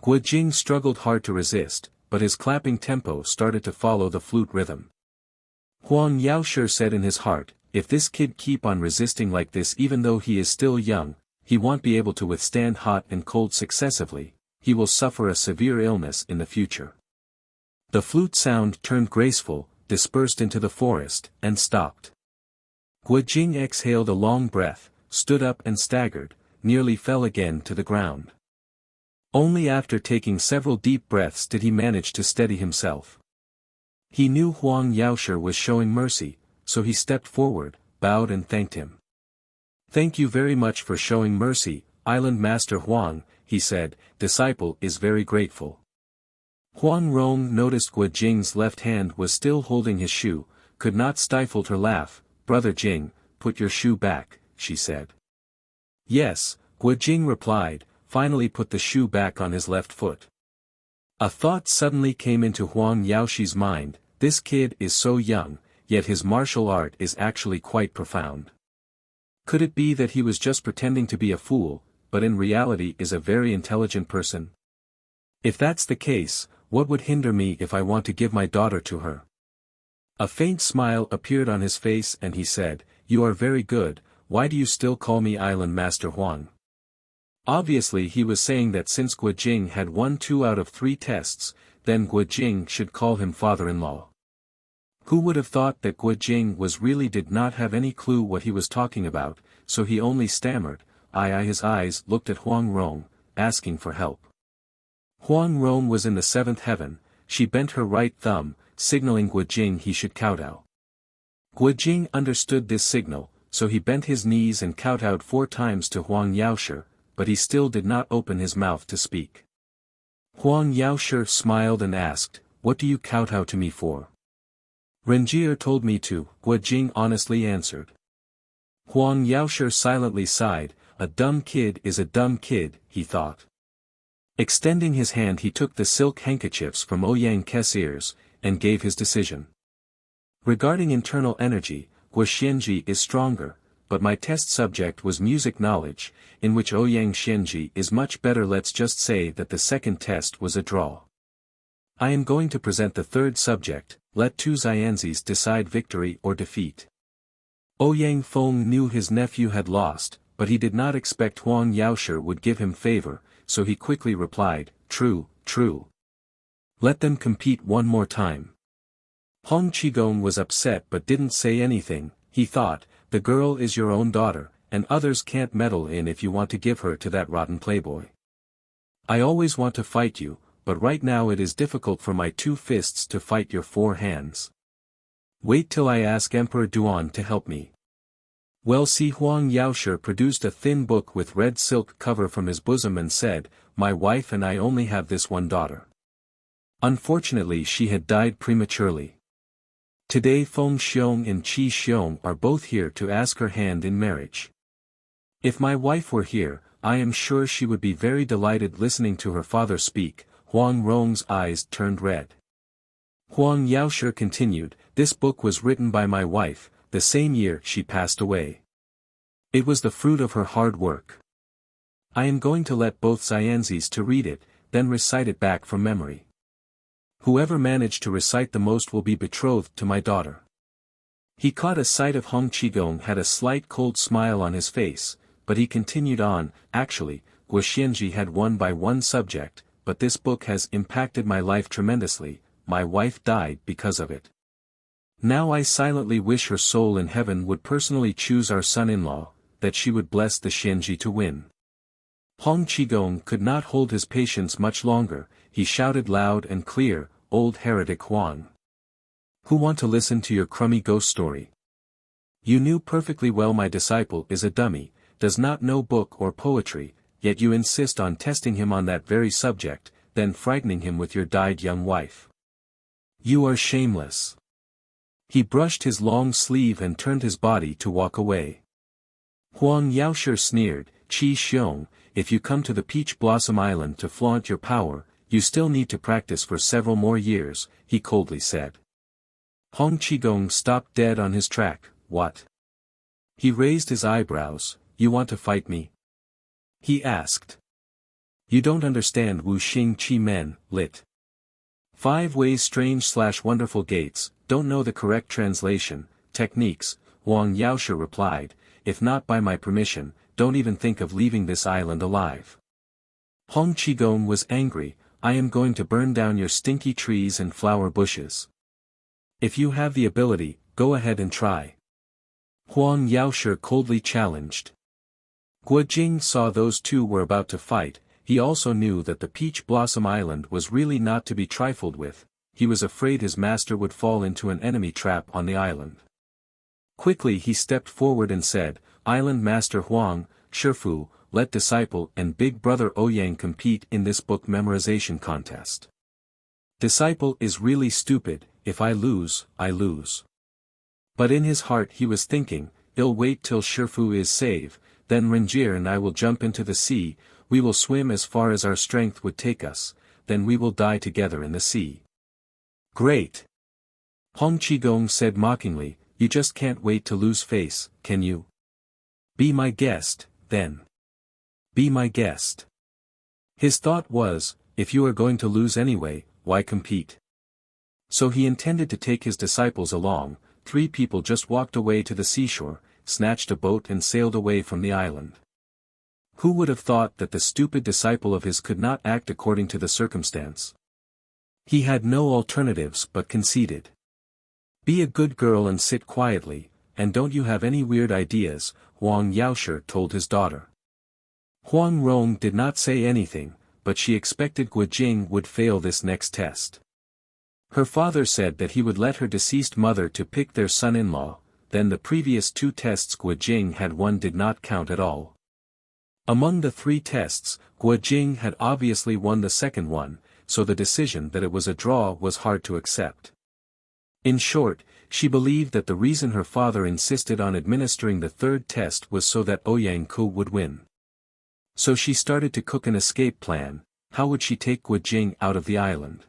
Guo Jing struggled hard to resist, but his clapping tempo started to follow the flute rhythm. Huang Yaoshi said in his heart, if this kid keep on resisting like this even though he is still young, he won't be able to withstand hot and cold successively, he will suffer a severe illness in the future. The flute sound turned graceful, dispersed into the forest, and stopped. Guo Jing exhaled a long breath, stood up and staggered, nearly fell again to the ground. Only after taking several deep breaths did he manage to steady himself. He knew Huang Yaoshi was showing mercy, so he stepped forward, bowed and thanked him. Thank you very much for showing mercy, Island Master Huang, he said, disciple is very grateful. Huang Rong noticed Guo Jing's left hand was still holding his shoe, could not stifle her laugh. Brother Jing, put your shoe back, she said. Yes, Guo Jing replied, finally put the shoe back on his left foot. A thought suddenly came into Huang Yaoshi's mind, this kid is so young, yet his martial art is actually quite profound. Could it be that he was just pretending to be a fool, but in reality is a very intelligent person? If that's the case, what would hinder me if I want to give my daughter to her? A faint smile appeared on his face and he said, you are very good, why do you still call me Island Master Huang? Obviously he was saying that since Guo Jing had won 2 out of 3 tests, then Guo Jing should call him father-in-law. Who would have thought that Guo Jing did not have any clue what he was talking about, so he only stammered, his eyes looked at Huang Rong, asking for help. Huang Rong was in the 7th heaven, she bent her right thumb, signaling Guo Jing he should kowtow. Guo Jing understood this signal, so he bent his knees and kowtowed 4 times to Huang Yaoshi, but he still did not open his mouth to speak. Huang Yaoshi smiled and asked, what do you kowtow to me for? Renjier told me to, Guo Jing honestly answered. Huang Yaoshi silently sighed, a dumb kid is a dumb kid, he thought. Extending his hand he took the silk handkerchiefs from Ouyang Ke's ears, and gave his decision. Regarding internal energy, Guo Xianji is stronger, but my test subject was music knowledge, in which Ouyang Xianji is much better. Let's just say that the second test was a draw. I am going to present the third subject, let 2 Xianzis decide victory or defeat. Ouyang Feng knew his nephew had lost, but he did not expect Huang Yaoshi would give him favor, so he quickly replied, true, true. Let them compete one more time. Hong Qigong was upset but didn't say anything. He thought, the girl is your own daughter, and others can't meddle in if you want to give her to that rotten playboy. I always want to fight you, but right now it is difficult for my 2 fists to fight your 4 hands. Wait till I ask Emperor Duan to help me. Well, see, Huang Yaoshi produced a thin book with red silk cover from his bosom and said, my wife and I only have this one daughter. Unfortunately she had died prematurely. Today Feng Xiong and Qi Xiong are both here to ask her hand in marriage. If my wife were here, I am sure she would be very delighted listening to her father speak. Huang Rong's eyes turned red. Huang Yaoshi continued, this book was written by my wife, the same year she passed away. It was the fruit of her hard work. I am going to let both Xianzis to read it, then recite it back from memory. Whoever managed to recite the most will be betrothed to my daughter. He caught a sight of Hong Qigong had a slight cold smile on his face, but he continued on, actually, Guo Xianji had won by 1 subject, but this book has impacted my life tremendously, my wife died because of it. Now I silently wish her soul in heaven would personally choose our son-in-law, that she would bless the Xianji to win. Hong Qigong could not hold his patience much longer, he shouted loud and clear, old heretic Huang. Who want to listen to your crummy ghost story? You knew perfectly well my disciple is a dummy, does not know book or poetry, yet you insist on testing him on that very subject, then frightening him with your died young wife. You are shameless. He brushed his long sleeve and turned his body to walk away. Huang Yaoshi sneered, Qi Xiong, if you come to the Peach Blossom Island to flaunt your power, you still need to practice for several more years, he coldly said. Hong Qigong stopped dead on his track. What? He raised his eyebrows. You want to fight me? He asked. You don't understand Wu Xing Qi Men, lit. 5 ways strange/wonderful gates, don't know the correct translation, techniques, Huang Yaoshi replied, if not by my permission, don't even think of leaving this island alive. Hong Qigong was angry, I am going to burn down your stinky trees and flower bushes. If you have the ability, go ahead and try. Huang Yaoshi coldly challenged. Guo Jing saw those two were about to fight. He also knew that the Peach Blossom Island was really not to be trifled with, he was afraid his master would fall into an enemy trap on the island. Quickly he stepped forward and said, Island Master Huang, Shifu, let disciple and big brother Ouyang compete in this book memorization contest. Disciple is really stupid, if I lose, I lose. But in his heart he was thinking, I'll wait till Shifu is safe, then Renjir and I will jump into the sea, we will swim as far as our strength would take us, then we will die together in the sea. Great! Hong Qigong said mockingly, you just can't wait to lose face, can you? Be my guest, then. Be my guest. His thought was, if you are going to lose anyway, why compete? So he intended to take his disciples along. 3 people just walked away to the seashore, snatched a boat and sailed away from the island. Who would have thought that the stupid disciple of his could not act according to the circumstance? He had no alternatives but conceded. Be a good girl and sit quietly, and don't you have any weird ideas, Huang Yaoshi told his daughter. Huang Rong did not say anything, but she expected Guo Jing would fail this next test. Her father said that he would let her deceased mother to pick their son-in-law, then the previous 2 tests Guo Jing had won did not count at all. Among the 3 tests, Guo Jing had obviously won the second one, so the decision that it was a draw was hard to accept. In short, she believed that the reason her father insisted on administering the 3rd test was so that Ouyang Ku would win. So she started to cook an escape plan. How would she take Guo Jing out of the island?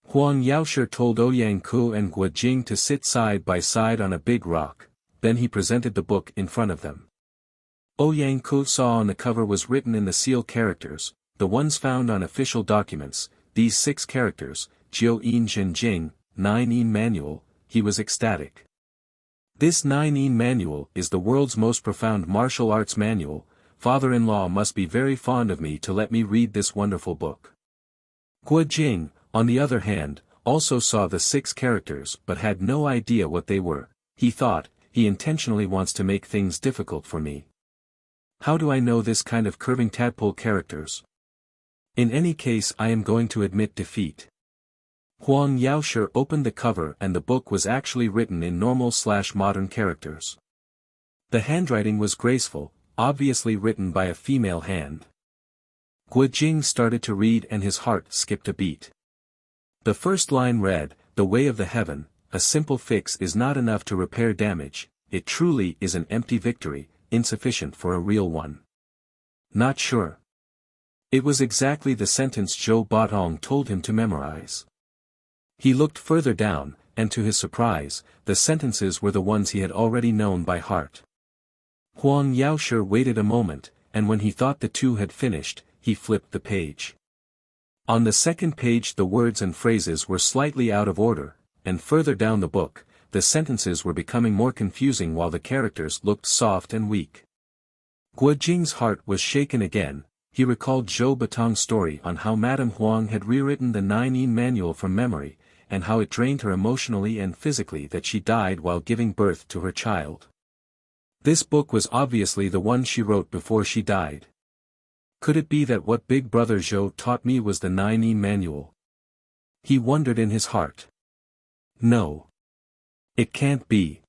Huang Yaoshi told Ouyang Ku and Guo Jing to sit side by side on a big rock, then he presented the book in front of them. Ouyang Ku saw on the cover was written in the seal characters, the ones found on official documents, these 6 characters, Jiu Yin Zhen Jing, 9-yin manual, he was ecstatic. This 9-yin manual is the world's most profound martial arts manual, father-in-law must be very fond of me to let me read this wonderful book. Guo Jing, on the other hand, also saw the 6 characters but had no idea what they were. He thought, he intentionally wants to make things difficult for me. How do I know this kind of curving tadpole characters? In any case I am going to admit defeat. Huang Yaoshi opened the cover and the book was actually written in normal/modern characters. The handwriting was graceful, obviously written by a female hand. Guo Jing started to read and his heart skipped a beat. The first line read, The way of the heaven, a simple fix is not enough to repair damage, it truly is an empty victory, insufficient for a real one. Not sure. It was exactly the sentence Zhou Batong told him to memorize. He looked further down, and to his surprise, the sentences were the ones he had already known by heart. Huang Yaoshi waited a moment, and when he thought the 2 had finished, he flipped the page. On the second page the words and phrases were slightly out of order, and further down the book, the sentences were becoming more confusing while the characters looked soft and weak. Guo Jing's heart was shaken again. He recalled Zhou Batong's story on how Madame Huang had rewritten the 9-yin manual from memory, and how it drained her emotionally and physically that she died while giving birth to her child. This book was obviously the one she wrote before she died. Could it be that what Big Brother Zhou taught me was the 9-yin manual? He wondered in his heart. No. It can't be.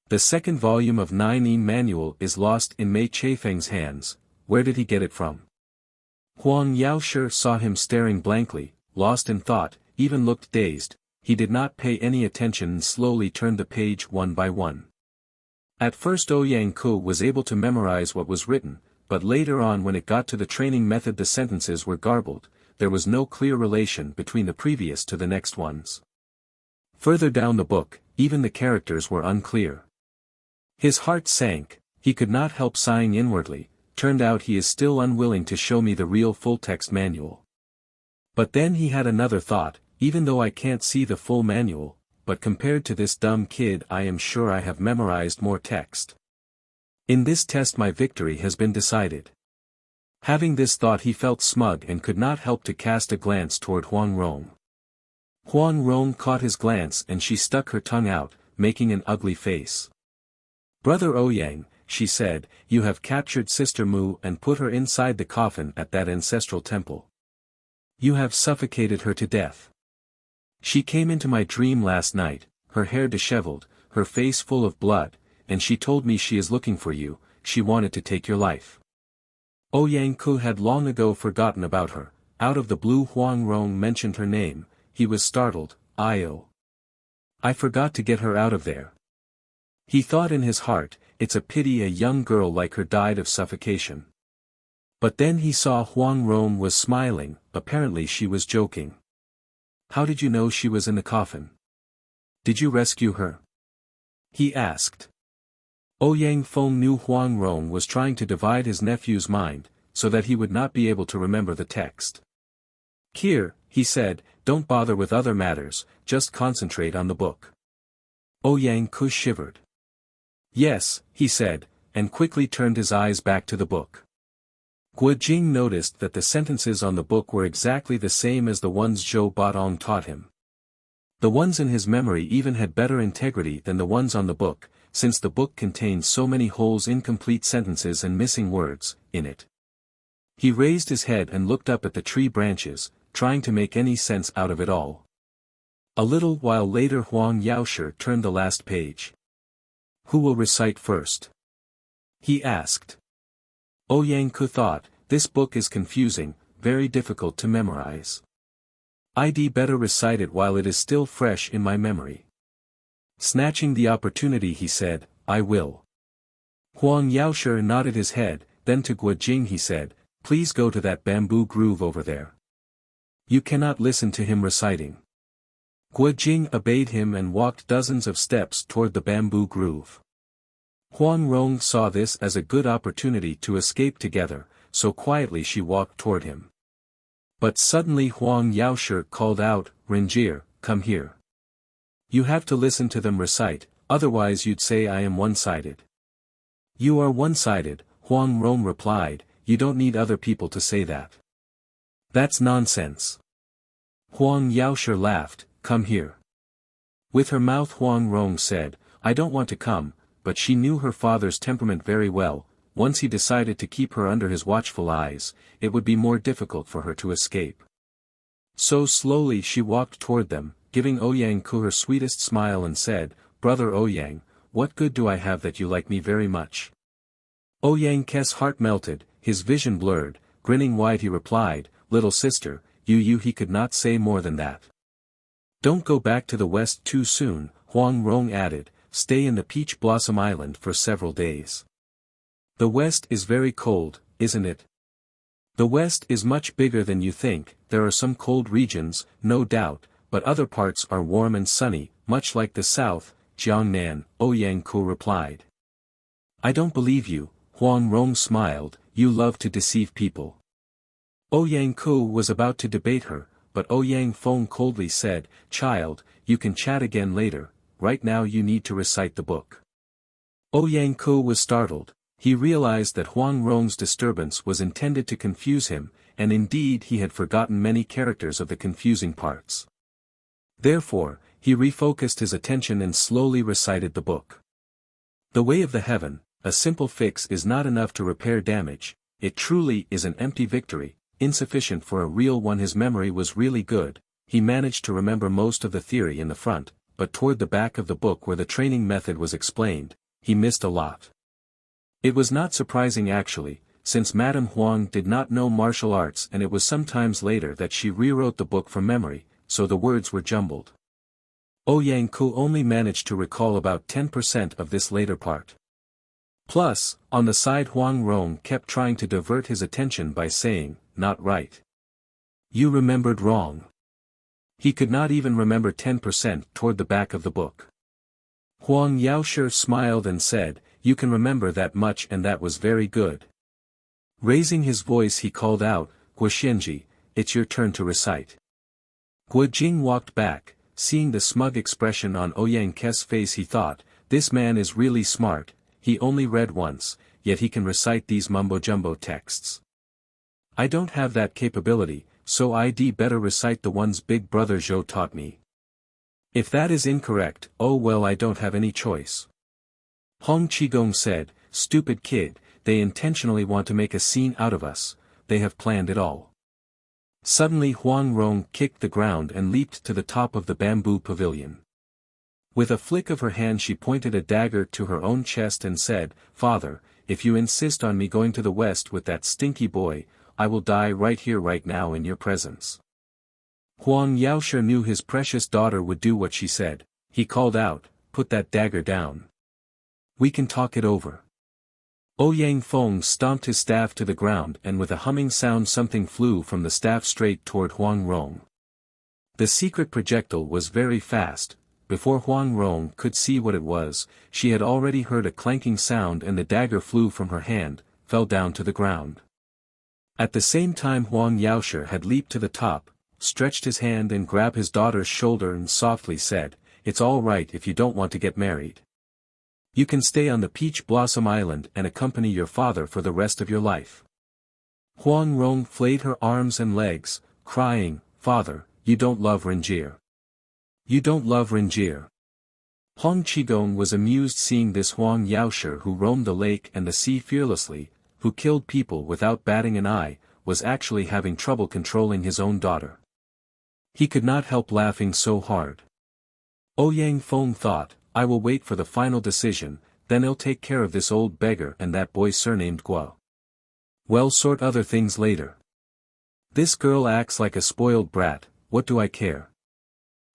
The second volume of 9E manual is lost in Mei Chaifeng's hands. Where did he get it from? Huang Yaoshi saw him staring blankly, lost in thought, even looked dazed. He did not pay any attention and slowly turned the page one by one. At first Ouyang Ku was able to memorize what was written, but later on when it got to the training method the sentences were garbled, there was no clear relation between the previous to the next ones. Further down the book, even the characters were unclear. His heart sank, he could not help sighing inwardly. Turned out he is still unwilling to show me the real full-text manual. But then he had another thought, even though I can't see the full manual, but compared to this dumb kid I am sure I have memorized more text. In this test my victory has been decided. Having this thought he felt smug and could not help to cast a glance toward Huang Rong. Huang Rong caught his glance and she stuck her tongue out, making an ugly face. "Brother Ouyang," she said, "you have captured Sister Mu and put her inside the coffin at that ancestral temple. You have suffocated her to death. She came into my dream last night, her hair disheveled, her face full of blood, and she told me she is looking for you, she wanted to take your life." Ouyang Ku had long ago forgotten about her. Out of the blue Huang Rong mentioned her name. He was startled. I forgot to get her out of there. He thought in his heart, it's a pity a young girl like her died of suffocation. But then he saw Huang Rong was smiling, apparently she was joking. "How did you know she was in the coffin? Did you rescue her?" he asked. Ouyang Feng knew Huang Rong was trying to divide his nephew's mind, so that he would not be able to remember the text. "Here," he said, "don't bother with other matters, just concentrate on the book." Ouyang Ku shivered. "Yes," he said, and quickly turned his eyes back to the book. Guo Jing noticed that the sentences on the book were exactly the same as the ones Zhou Baotong taught him. The ones in his memory even had better integrity than the ones on the book, since the book contained so many holes, incomplete sentences and missing words in it. He raised his head and looked up at the tree branches, trying to make any sense out of it all. A little while later Huang Yaoshi turned the last page. "Who will recite first?" he asked. Ouyang Ku thought, this book is confusing, very difficult to memorize. I'd better recite it while it is still fresh in my memory. Snatching the opportunity he said, "I will." Huang Yaoshi nodded his head, then to Guo Jing he said, "Please go to that bamboo grove over there. You cannot listen to him reciting." Guo Jing obeyed him and walked dozens of steps toward the bamboo grove. Huang Rong saw this as a good opportunity to escape together, so quietly she walked toward him. But suddenly Huang Yaoshi called out, "Renjie, come here. You have to listen to them recite, otherwise you'd say I am one-sided." "You are one-sided," Huang Rong replied, "you don't need other people to say that." "That's nonsense." Huang Yaoshi laughed, "Come here." With her mouth Huang Rong said, "I don't want to come," but she knew her father's temperament very well. Once he decided to keep her under his watchful eyes, it would be more difficult for her to escape. So slowly she walked toward them, giving Ouyang Ku her sweetest smile and said, "Brother Ouyang, what good do I have that you like me very much?" Ouyang Ku's heart melted, his vision blurred, grinning wide he replied, "Little sister, he could not say more than that." "Don't go back to the west too soon," Huang Rong added, "stay in the Peach Blossom Island for several days. The west is very cold, isn't it?" "The west is much bigger than you think, there are some cold regions, no doubt, but other parts are warm and sunny, much like the south, Jiangnan," Ouyang Ku replied. "I don't believe you," Huang Rong smiled, "you love to deceive people." Ouyang Ku was about to debate her, but Ouyang Feng coldly said, "Child, you can chat again later, right now you need to recite the book." Ouyang Ku was startled. He realized that Huang Rong's disturbance was intended to confuse him, and indeed he had forgotten many characters of the confusing parts. Therefore, he refocused his attention and slowly recited the book. "The way of the heaven, a simple fix is not enough to repair damage, it truly is an empty victory, insufficient for a real one." His memory was really good, he managed to remember most of the theory in the front, but toward the back of the book where the training method was explained, he missed a lot. It was not surprising actually, since Madame Huang did not know martial arts and it was sometimes later that she rewrote the book from memory, so the words were jumbled. Ouyang Ku only managed to recall about 10% of this later part. Plus, on the side Huang Rong kept trying to divert his attention by saying, "Not right. You remembered wrong." He could not even remember 10% toward the back of the book. Huang Yaoshi smiled and said, "You can remember that much and that was very good." Raising his voice he called out, "Guoxianji, it's your turn to recite." Guo Jing walked back, seeing the smug expression on Ouyang Ke's face he thought, this man is really smart, he only read once, yet he can recite these mumbo-jumbo texts. I don't have that capability, so I'd better recite the ones Big Brother Zhou taught me. If that is incorrect, oh well I don't have any choice. Hong Qigong said, "Stupid kid, they intentionally want to make a scene out of us, they have planned it all." Suddenly Huang Rong kicked the ground and leaped to the top of the bamboo pavilion. With a flick of her hand she pointed a dagger to her own chest and said, "Father, if you insist on me going to the west with that stinky boy, I will die right here right now in your presence." Huang Yaoshi knew his precious daughter would do what she said. He called out, "Put that dagger down. We can talk it over." Ouyang Feng stomped his staff to the ground and with a humming sound something flew from the staff straight toward Huang Rong. The secret projectile was very fast. Before Huang Rong could see what it was, she had already heard a clanking sound and the dagger flew from her hand, fell down to the ground. At the same time Huang Yaoshi had leaped to the top, stretched his hand and grabbed his daughter's shoulder and softly said, "It's all right if you don't want to get married. You can stay on the Peach Blossom Island and accompany your father for the rest of your life." Huang Rong flayed her arms and legs, crying, "Father, you don't love Renjie. You don't love Renjie." Hong Qigong was amused seeing this Huang Yaoshi who roamed the lake and the sea fearlessly, who killed people without batting an eye, was actually having trouble controlling his own daughter. He could not help laughing so hard. Ouyang Feng thought, "I will wait for the final decision, then I'll take care of this old beggar and that boy surnamed Guo. Well, sort other things later. This girl acts like a spoiled brat, what do I care?"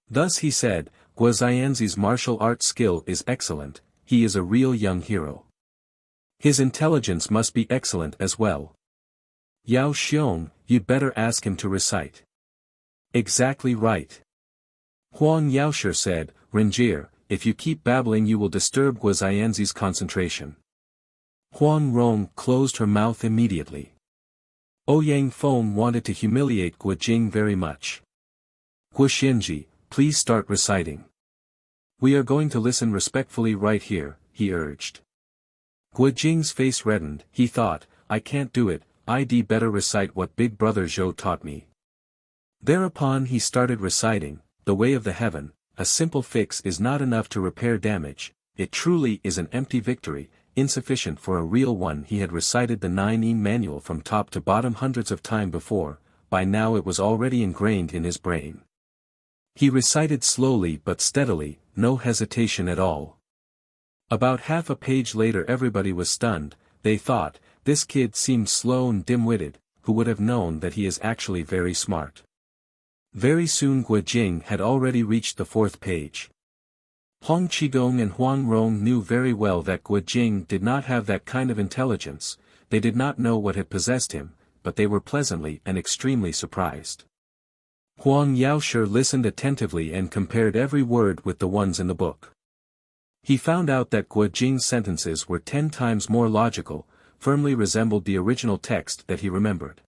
Thus he said, "Guo Xianzi's martial arts skill is excellent, he is a real young hero. His intelligence must be excellent as well. Yao Xiong, you'd better ask him to recite." "Exactly right." Huang Yaoshi said, "Renjie, if you keep babbling you will disturb Guo Xianzi's concentration." Huang Rong closed her mouth immediately. Ouyang Feng wanted to humiliate Guo Jing very much. "Guoxianji, please start reciting. We are going to listen respectfully right here," he urged. Guo Jing's face reddened, he thought, "I can't do it, I'd better recite what Big Brother Zhou taught me." Thereupon he started reciting, "The way of the heaven, a simple fix is not enough to repair damage, it truly is an empty victory, insufficient for a real one." He had recited the 9-yin manual from top to bottom hundreds of times before, by now it was already ingrained in his brain. He recited slowly but steadily, no hesitation at all. About half a page later everybody was stunned, they thought, this kid seemed slow and dim-witted, who would have known that he is actually very smart. Very soon Guo Jing had already reached the 4th page. Hong Qigong and Huang Rong knew very well that Guo Jing did not have that kind of intelligence, they did not know what had possessed him, but they were pleasantly and extremely surprised. Huang Yaoshi listened attentively and compared every word with the ones in the book. He found out that Guo Jing's sentences were 10 times more logical, firmly resembled the original text that he remembered.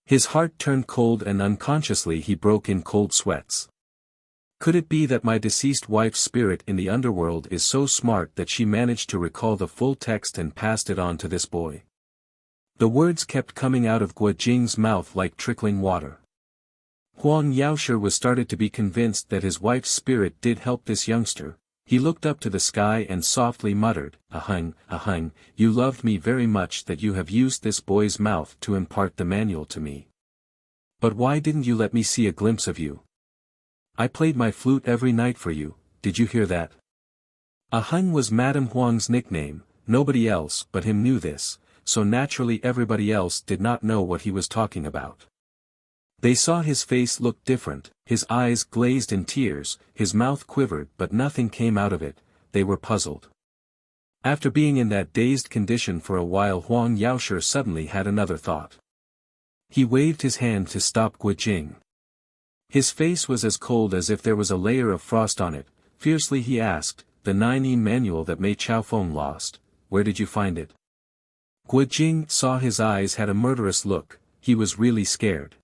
His heart turned cold and unconsciously he broke in cold sweats. Could it be that my deceased wife's spirit in the underworld is so smart that she managed to recall the full text and passed it on to this boy? The words kept coming out of Guo Jing's mouth like trickling water. Huang Yaoshi was started to be convinced that his wife's spirit did help this youngster. He looked up to the sky and softly muttered, ahung, you loved me very much that you have used this boy's mouth to impart the manual to me. But why didn't you let me see a glimpse of you? I played my flute every night for you, did you hear that? A Hun was Madame Huang's nickname, nobody else but him knew this, so naturally everybody else did not know what he was talking about. They saw his face look different, his eyes glazed in tears, his mouth quivered but nothing came out of it, they were puzzled. After being in that dazed condition for a while, Huang Yaoshe suddenly had another thought. He waved his hand to stop Guo Jing. His face was as cold as if there was a layer of frost on it. Fiercely he asked, "The 9E manual that Mei Chaofeng lost, where did you find it?" Guo Jing saw his eyes had a murderous look, he was really scared.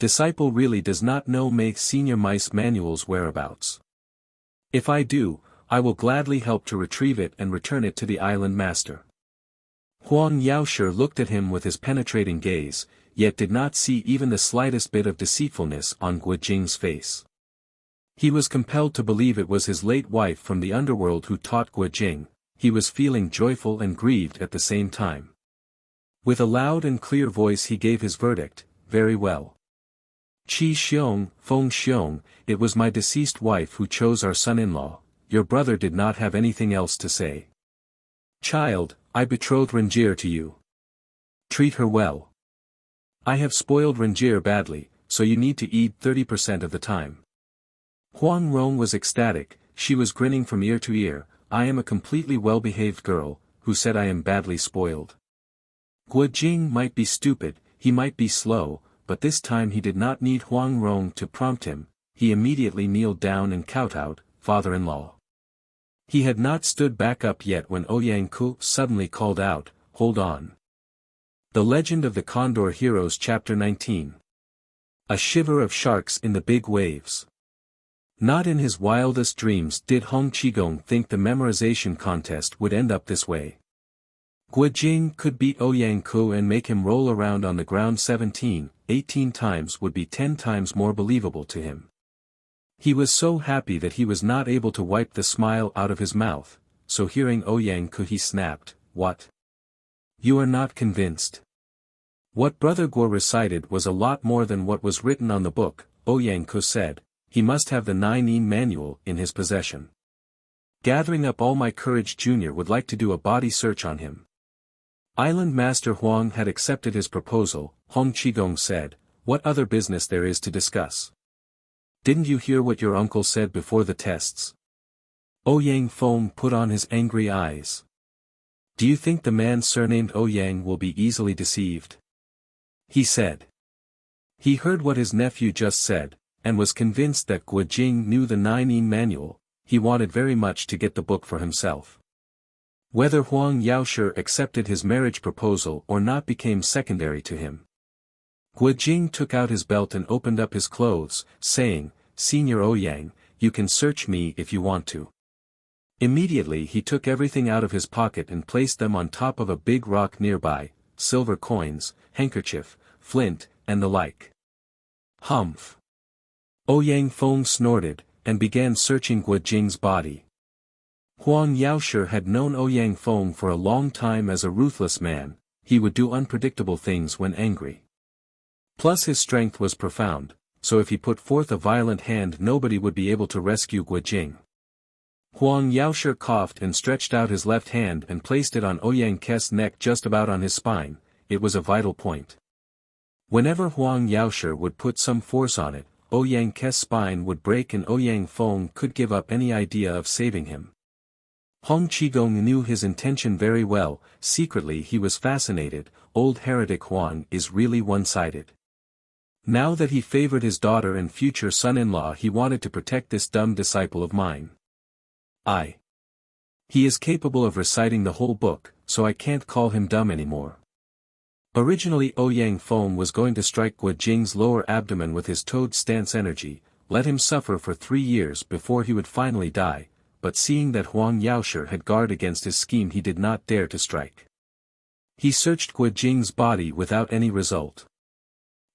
Disciple really does not know Mei Senior Mice manual's whereabouts. If I do, I will gladly help to retrieve it and return it to the island master. Huang Yaoshe looked at him with his penetrating gaze, yet did not see even the slightest bit of deceitfulness on Guo Jing's face. He was compelled to believe it was his late wife from the underworld who taught Guo Jing. He was feeling joyful and grieved at the same time. With a loud and clear voice he gave his verdict, "Very well. Qi Xiong, Feng Xiong, it was my deceased wife who chose our son-in-law, your brother did not have anything else to say. Child, I betrothed Renjie to you. Treat her well. I have spoiled Renjie badly, so you need to eat 30% of the time." Huang Rong was ecstatic, she was grinning from ear to ear. "I am a completely well-behaved girl, who said I am badly spoiled?" Guo Jing might be stupid, he might be slow, but this time he did not need Huang Rong to prompt him, he immediately kneeled down and kowtowed, "Father-in-law." He had not stood back up yet when Ouyang Ku suddenly called out, "Hold on." The Legend of the Condor Heroes Chapter 19. A shiver of sharks in the big waves. Not in his wildest dreams did Hong Qigong think the memorization contest would end up this way. Guo Jing could beat Ouyang Ku and make him roll around on the ground 17, 18 times would be 10 times more believable to him. He was so happy that he was not able to wipe the smile out of his mouth, so hearing Ouyang Ku he snapped, "What? You are not convinced?" What Brother Guo recited was a lot more than what was written on the book, Ouyang Ku said. He must have the 9E manual in his possession. Gathering up all my courage, Junior would like to do a body search on him. Island Master Huang had accepted his proposal. Hong Qigong said, "What other business there is to discuss? Didn't you hear what your uncle said before the tests?" Ouyang Feng put on his angry eyes. "Do you think the man surnamed Ouyang will be easily deceived?" he said. He heard what his nephew just said, and was convinced that Guo Jing knew the 9E manual. He wanted very much to get the book for himself. Whether Huang Yaoshe accepted his marriage proposal or not became secondary to him. Guo Jing took out his belt and opened up his clothes, saying, "Senior Ouyang, you can search me if you want to." Immediately he took everything out of his pocket and placed them on top of a big rock nearby, silver coins, handkerchief, flint, and the like. Humph! Ouyang Feng snorted, and began searching Guo Jing's body. Huang Yaoshe had known Ouyang Feng for a long time as a ruthless man, he would do unpredictable things when angry. Plus his strength was profound, so if he put forth a violent hand nobody would be able to rescue Guo Jing. Huang Yaoshe coughed and stretched out his left hand and placed it on Ouyang Ke's neck just about on his spine, it was a vital point. Whenever Huang Yaoshe would put some force on it, Ouyang Ke's spine would break and Ouyang Feng could give up any idea of saving him. Hong Qigong knew his intention very well, secretly he was fascinated, old heretic Huang is really one-sided. Now that he favored his daughter and future son-in-law he wanted to protect this dumb disciple of mine. He is capable of reciting the whole book, so I can't call him dumb anymore. Originally Ouyang Feng was going to strike Guo Jing's lower abdomen with his toad stance energy, let him suffer for 3 years before he would finally die, but seeing that Huang Yaoshe had guard against his scheme he did not dare to strike. He searched Guo Jing's body without any result.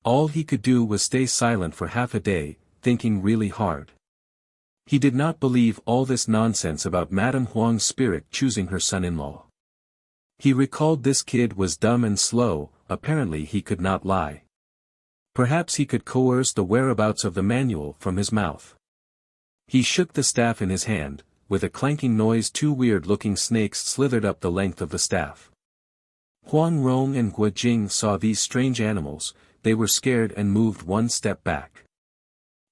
All he could do was stay silent for half a day, thinking really hard. He did not believe all this nonsense about Madame Huang's spirit choosing her son-in-law. He recalled this kid was dumb and slow, apparently he could not lie. Perhaps he could coerce the whereabouts of the manual from his mouth. He shook the staff in his hand. With a clanking noise, two weird-looking snakes slithered up the length of the staff. Huang Rong and Guo Jing saw these strange animals. They were scared and moved one step back.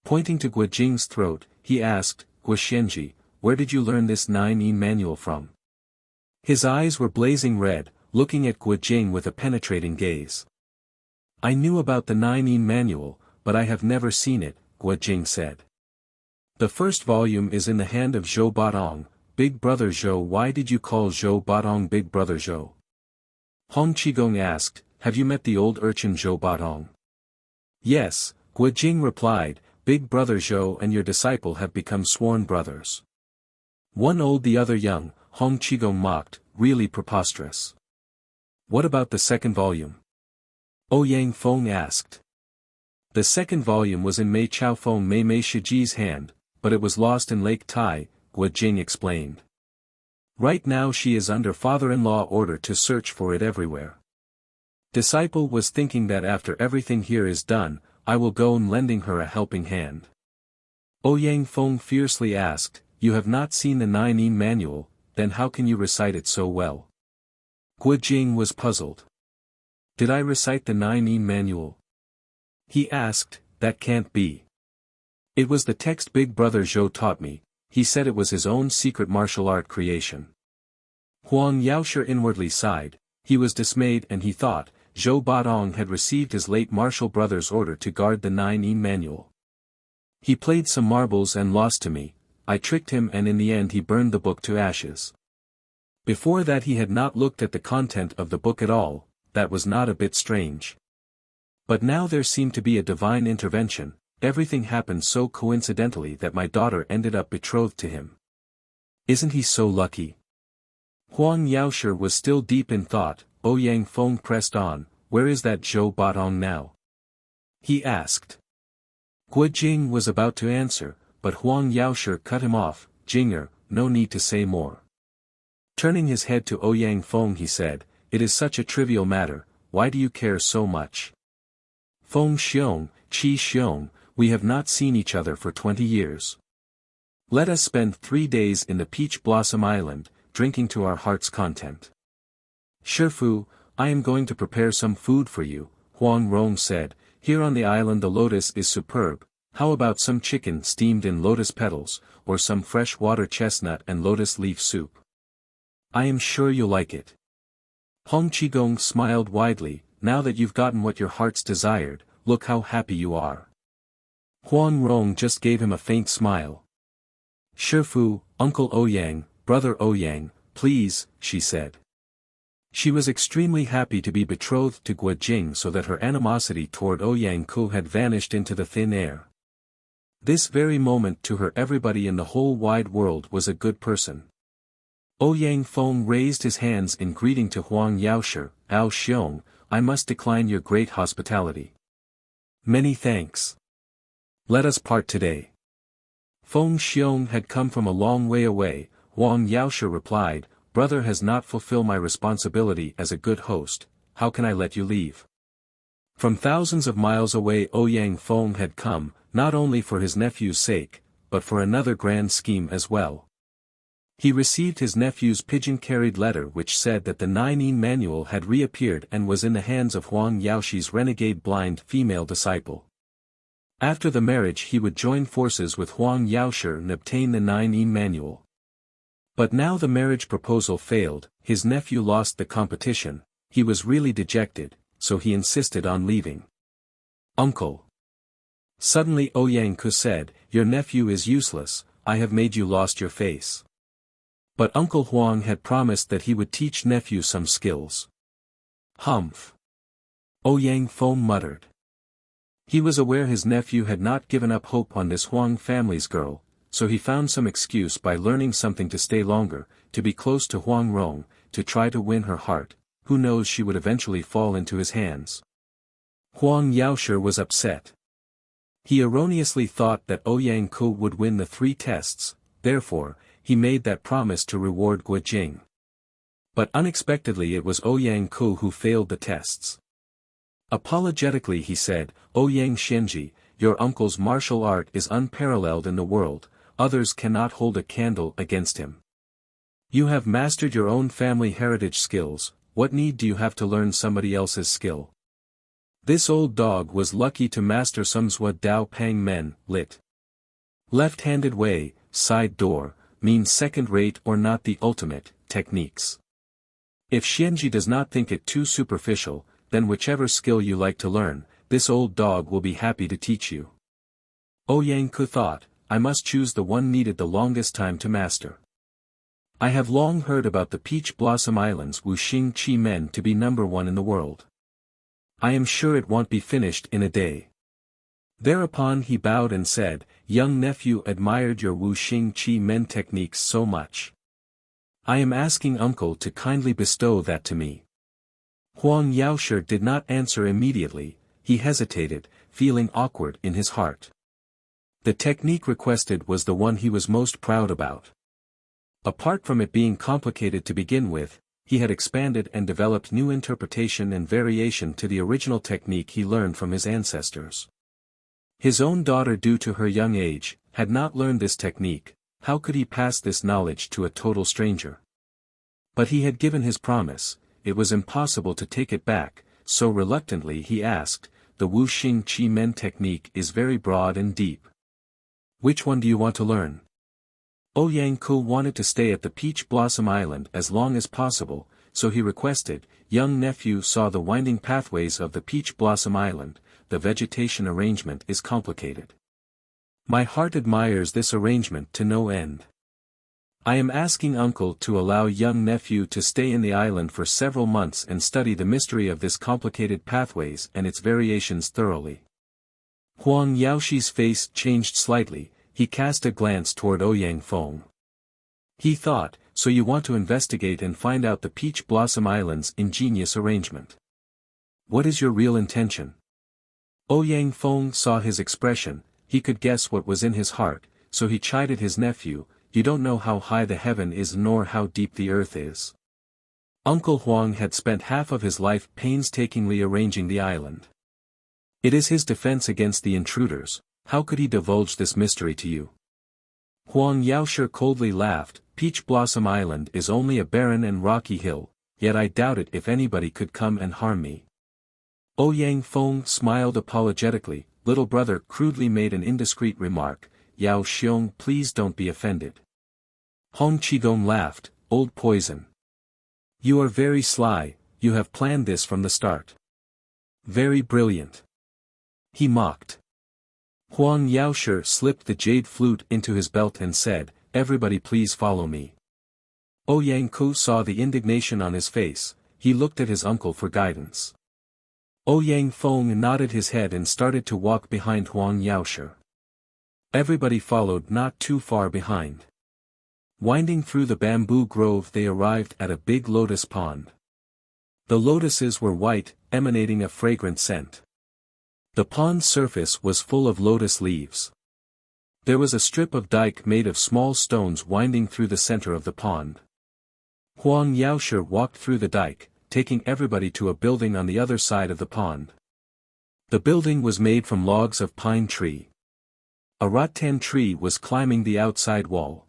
Pointing to Guo Jing's throat, he asked, "Guo Xianji, where did you learn this 9E manual from?" His eyes were blazing red, looking at Guo Jing with a penetrating gaze. "I knew about the 9E manual, but I have never seen it," Guo Jing said. "The first volume is in the hand of Zhou Batong, Big Brother Zhou. Why did you call Zhou Batong Big Brother Zhou?" Hong Qigong asked, "Have you met the old urchin Zhou Batong?" "Yes," Guo Jing replied, "Big Brother Zhou and your disciple have become sworn brothers. One old the other young," Hong Qigong mocked, "really preposterous." "What about the second volume?" Ouyang Feng asked. "The second volume was in Mei Chao Feng Mei Shiji's hand, but it was lost in Lake Tai," Guo Jing explained. "Right now she is under father-in-law order to search for it everywhere. Disciple was thinking that after everything here is done, I will go and lending her a helping hand." Ouyang Feng fiercely asked, "You have not seen the 9E manual, then how can you recite it so well?" Guo Jing was puzzled. "Did I recite the 9E manual?" he asked. "That can't be. It was the text Big Brother Zhou taught me. He said it was his own secret martial art creation." Huang Yaoshe inwardly sighed. He was dismayed and he thought, Zhou Batong had received his late martial brother's order to guard the 9E manual. "He played some marbles and lost to me. I tricked him and in the end he burned the book to ashes." Before that he had not looked at the content of the book at all. That was not a bit strange. But now there seemed to be a divine intervention. Everything happened so coincidentally that my daughter ended up betrothed to him. Isn't he so lucky? Huang Yaoshe was still deep in thought. Ouyang Feng pressed on, "Where is that Zhou Batong now?" he asked. Guo Jing was about to answer, but Huang Yaoshe cut him off. "Jinger, no need to say more." Turning his head to Ouyang Feng he said, "It is such a trivial matter, why do you care so much?" "Feng Xiong, Qi Xiong, we have not seen each other for 20 years. Let us spend 3 days in the Peach Blossom Island, drinking to our heart's content." "Shifu, I am going to prepare some food for you," Huang Rong said. "Here on the island the lotus is superb. How about some chicken steamed in lotus petals, or some fresh water chestnut and lotus leaf soup? I am sure you'll like it." Hong Qigong smiled widely. "Now that you've gotten what your heart's desired, look how happy you are." Huang Rong just gave him a faint smile. "Shifu, Uncle Ouyang, Brother Ouyang, please," she said. She was extremely happy to be betrothed to Guo Jing so that her animosity toward Ouyang Ku had vanished into the thin air. This very moment to her everybody in the whole wide world was a good person. Ouyang Feng raised his hands in greeting to Huang Yaoshe. "Ao Xiong, I must decline your great hospitality. Many thanks. Let us part today." Feng Xiong had come from a long way away. Huang Yaoshe replied, "Brother has not fulfilled my responsibility as a good host, how can I let you leave?" From thousands of miles away Ouyang Feng had come, not only for his nephew's sake, but for another grand scheme as well. He received his nephew's pigeon-carried letter which said that the 9E manual had reappeared and was in the hands of Huang Yaoshe's renegade blind female disciple. After the marriage he would join forces with Huang Yaoshe and obtain the 9E manual. But now the marriage proposal failed, his nephew lost the competition, he was really dejected, so he insisted on leaving. "Uncle." Suddenly Ouyang Ku said, "Your nephew is useless, I have made you lost your face." But Uncle Huang had promised that he would teach nephew some skills. "Humph." Ouyang Feng muttered. He was aware his nephew had not given up hope on this Huang family's girl, so he found some excuse by learning something to stay longer, to be close to Huang Rong, to try to win her heart. Who knows, she would eventually fall into his hands. Huang Yaoshe was upset. He erroneously thought that Ouyang Ku would win the 3 tests, therefore, he made that promise to reward Guo Jing. But unexpectedly it was Ouyang Ku who failed the tests. Apologetically he said, "Ouyang Xianji, your uncle's martial art is unparalleled in the world, others cannot hold a candle against him. You have mastered your own family heritage skills, what need do you have to learn somebody else's skill? This old dog was lucky to master some Zhua Dao Pang Men, lit. Left-handed way, side door, means second-rate or not the ultimate, techniques. If Xianji does not think it too superficial, then whichever skill you like to learn, this old dog will be happy to teach you. Ouyang Ku thought, I must choose the one needed the longest time to master. I have long heard about the Peach Blossom Islands Wuxing Qi Men to be #1 in the world. I am sure it won't be finished in a day. Thereupon he bowed and said, young nephew admired your Wuxing Qi Men techniques so much. I am asking uncle to kindly bestow that to me. Huang Yaoshi did not answer immediately, he hesitated, feeling awkward in his heart. The technique requested was the one he was most proud about. Apart from it being complicated to begin with, he had expanded and developed new interpretation and variation to the original technique he learned from his ancestors. His own daughter, due to her young age, had not learned this technique. How could he pass this knowledge to a total stranger? But he had given his promise, it was impossible to take it back, so reluctantly he asked, the Wuxing Qi Men technique is very broad and deep. Which one do you want to learn? Ouyang Ku wanted to stay at the Peach Blossom Island as long as possible, so he requested, young nephew saw the winding pathways of the Peach Blossom Island, the vegetation arrangement is complicated. My heart admires this arrangement to no end. I am asking uncle to allow young nephew to stay in the island for several months and study the mystery of this complicated pathways and its variations thoroughly. Huang Yaoshi's face changed slightly, he cast a glance toward Ouyang Feng. He thought, so you want to investigate and find out the Peach Blossom Island's ingenious arrangement. What is your real intention? Ouyang Feng saw his expression, he could guess what was in his heart, so he chided his nephew, you don't know how high the heaven is nor how deep the earth is. Uncle Huang had spent half of his life painstakingly arranging the island. It is his defense against the intruders, how could he divulge this mystery to you? Huang Yaoshi coldly laughed, Peach Blossom Island is only a barren and rocky hill, yet I doubt it if anybody could come and harm me. Ouyang Feng smiled apologetically, little brother crudely made an indiscreet remark, Yao Xiong please don't be offended. Hong Qigong laughed, old poison. You are very sly, you have planned this from the start. Very brilliant. He mocked. Huang Yaoshi slipped the jade flute into his belt and said, everybody please follow me. Ouyang Ku saw the indignation on his face, he looked at his uncle for guidance. Ouyang Feng nodded his head and started to walk behind Huang Yaoshi. Everybody followed not too far behind. Winding through the bamboo grove they arrived at a big lotus pond. The lotuses were white, emanating a fragrant scent. The pond's surface was full of lotus leaves. There was a strip of dike made of small stones winding through the center of the pond. Huang Yaoshi walked through the dike, taking everybody to a building on the other side of the pond. The building was made from logs of pine tree. A rattan tree was climbing the outside wall.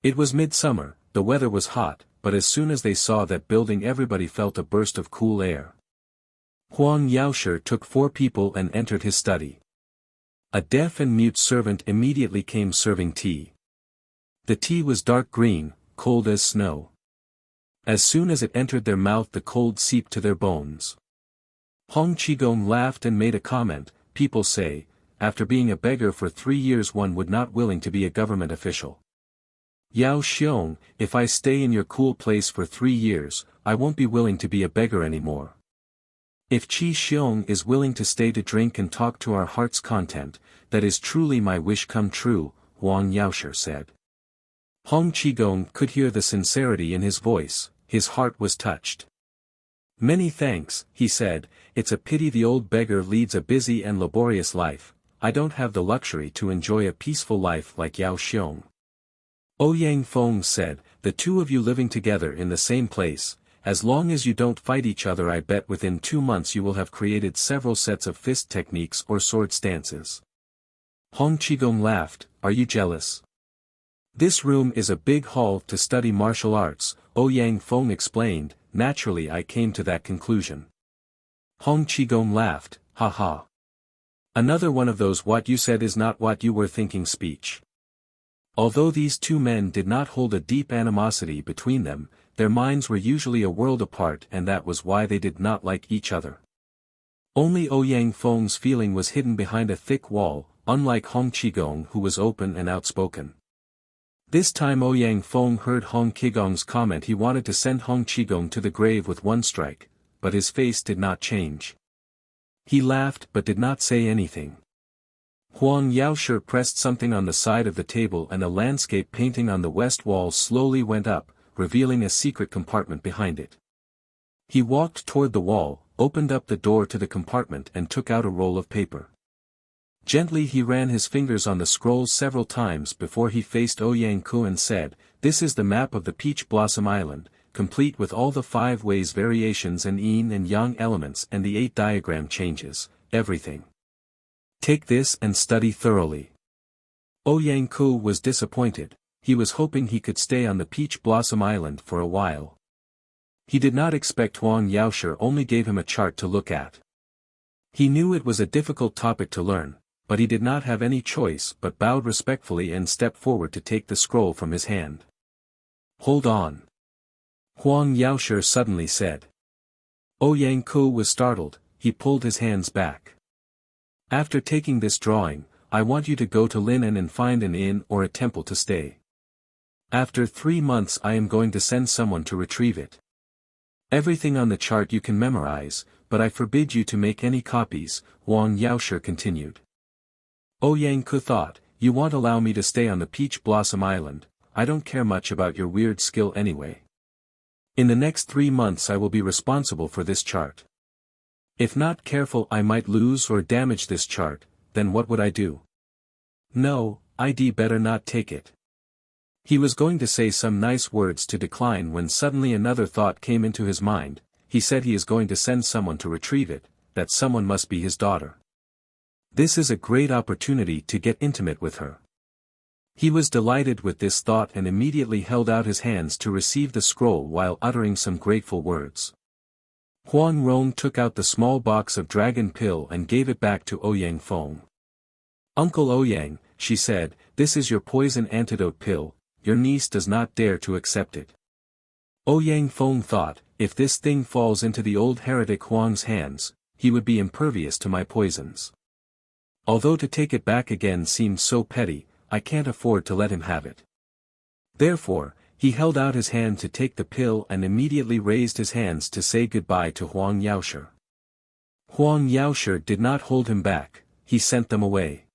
It was midsummer, the weather was hot, but as soon as they saw that building everybody felt a burst of cool air. Huang Yaoshi took 4 people and entered his study. A deaf and mute servant immediately came serving tea. The tea was dark green, cold as snow. As soon as it entered their mouth the cold seeped to their bones. Hong Qigong laughed and made a comment, people say, after being a beggar for 3 years one would not willing to be a government official. Yao Xiong, if I stay in your cool place for 3 years, I won't be willing to be a beggar anymore. If Qi Xiong is willing to stay to drink and talk to our heart's content, that is truly my wish come true, Huang Yaoshi said. Hong Qigong could hear the sincerity in his voice, his heart was touched. Many thanks, he said, it's a pity the old beggar leads a busy and laborious life, I don't have the luxury to enjoy a peaceful life like Yao Xiong. Ouyang Feng said, the two of you living together in the same place, as long as you don't fight each other I bet within 2 months you will have created several sets of fist techniques or sword stances. Hong Qigong laughed, are you jealous? This room is a big hall to study martial arts, Ouyang Feng explained. Naturally I came to that conclusion. Hong Qigong laughed, ha ha. Another one of those what you said is not what you were thinking speech. Although these two men did not hold a deep animosity between them, their minds were usually a world apart, and that was why they did not like each other. Only Ouyang Feng's feeling was hidden behind a thick wall, unlike Hong Qigong, who was open and outspoken. This time Ouyang Feng heard Hong Qigong's comment. He wanted to send Hong Qigong to the grave with one strike, but his face did not change. He laughed but did not say anything. Huang Yaoshi pressed something on the side of the table, and a landscape painting on the west wall slowly went up, revealing a secret compartment behind it. He walked toward the wall, opened up the door to the compartment and took out a roll of paper. Gently he ran his fingers on the scrolls several times before he faced Ouyang Ku and said, "This is the map of the Peach Blossom Island, complete with all the 5 ways variations and yin and yang elements and the 8 diagram changes, everything. Take this and study thoroughly." Ouyang Ku was disappointed. He was hoping he could stay on the Peach Blossom Island for a while. He did not expect Huang Yaoshi only gave him a chart to look at. He knew it was a difficult topic to learn, but he did not have any choice but bowed respectfully and stepped forward to take the scroll from his hand. "Hold on," Huang Yaoshi suddenly said. Ouyang Ku was startled. He pulled his hands back. "After taking this drawing, I want you to go to Linan and find an inn or a temple to stay. After 3 months I am going to send someone to retrieve it. Everything on the chart you can memorize, but I forbid you to make any copies," Huang Yaoshi continued. Ouyang Ku thought, "You won't allow me to stay on the Peach Blossom Island. I don't care much about your weird skill anyway. In the next 3 months I will be responsible for this chart. If not careful I might lose or damage this chart, then what would I do? No, I'd better not take it." He was going to say some nice words to decline when suddenly another thought came into his mind. He said he is going to send someone to retrieve it, that someone must be his daughter. This is a great opportunity to get intimate with her. He was delighted with this thought and immediately held out his hands to receive the scroll while uttering some grateful words. Huang Rong took out the small box of dragon pill and gave it back to Ouyang Feng. "Uncle Ouyang," she said, "this is your poison antidote pill. Your niece does not dare to accept it." Ouyang Feng thought, if this thing falls into the old heretic Huang's hands, he would be impervious to my poisons. Although to take it back again seemed so petty, I can't afford to let him have it. Therefore, he held out his hand to take the pill and immediately raised his hands to say goodbye to Huang Yaoshi. Huang Yaoshi did not hold him back, he sent them away.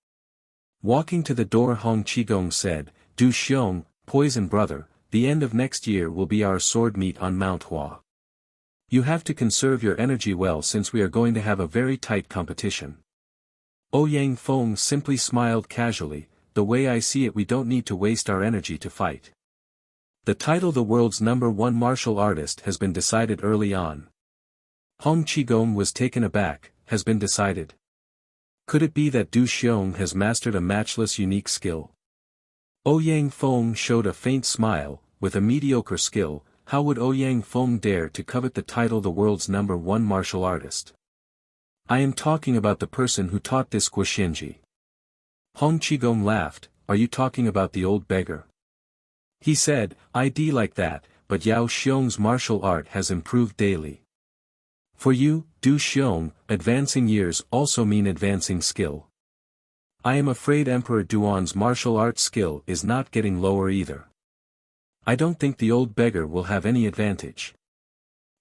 Walking to the door, Hong Qigong said, "Du Xiong, poison brother, the end of next year will be our sword meet on Mount Hua. You have to conserve your energy well since we are going to have a very tight competition." Ouyang Feng simply smiled casually, "The way I see it we don't need to waste our energy to fight. The title the world's #1 martial artist has been decided early on." Hong Qigong was taken aback. "Has been decided? Could it be that Du Xiong has mastered a matchless unique skill?" Ouyang Feng showed a faint smile. With a mediocre skill, how would Ouyang Feng dare to covet the title the world's #1 martial artist? "I am talking about the person who taught this Guoxianji." Hong Qigong laughed. "Are you talking about the old beggar?" He said, "I'd like that, but Yao Xiong's martial art has improved daily. For you, Du Xiong, advancing years also mean advancing skill. I am afraid Emperor Duan's martial arts skill is not getting lower either. I don't think the old beggar will have any advantage."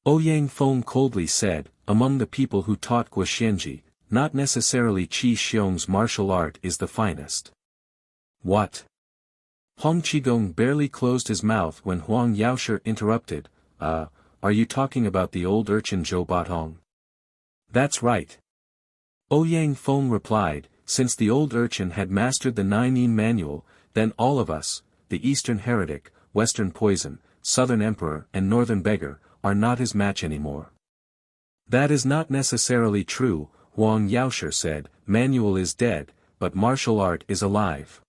Ouyang Feng coldly said, "Among the people who taught Guoxianji, not necessarily Qi Xiong's martial art is the finest." "What?" Hong Qigong barely closed his mouth when Huang Yaoshi interrupted, Are you talking about the old urchin Zhou Batong?" "That's right." Ouyang Feng replied, "Since the old urchin had mastered the 9-yin manual, then all of us, the Eastern Heretic, Western Poison, Southern Emperor and Northern Beggar, are not his match anymore." "That is not necessarily true," Huang Yaoshi said. "Manual is dead, but martial art is alive."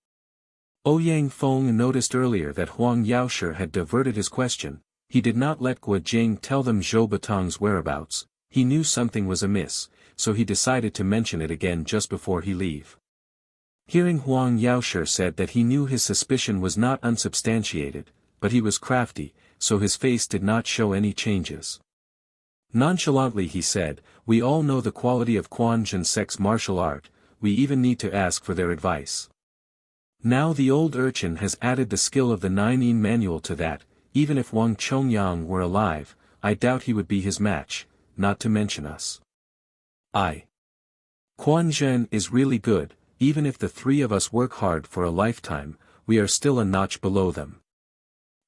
Ouyang Feng noticed earlier that Huang Yaoshi had diverted his question. He did not let Guo Jing tell them Zhou Batang's whereabouts. He knew something was amiss, so he decided to mention it again just before he leave. Hearing Huang Yaoshi said that he knew his suspicion was not unsubstantiated, but he was crafty, so his face did not show any changes. Nonchalantly he said, "We all know the quality of Quan Zhensek's martial art, we even need to ask for their advice. Now the old urchin has added the skill of the 9-yin manual to that, even if Wang Chongyang were alive, I doubt he would be his match, not to mention us. Quan Zhen is really good, even if the three of us work hard for a lifetime, we are still a notch below them.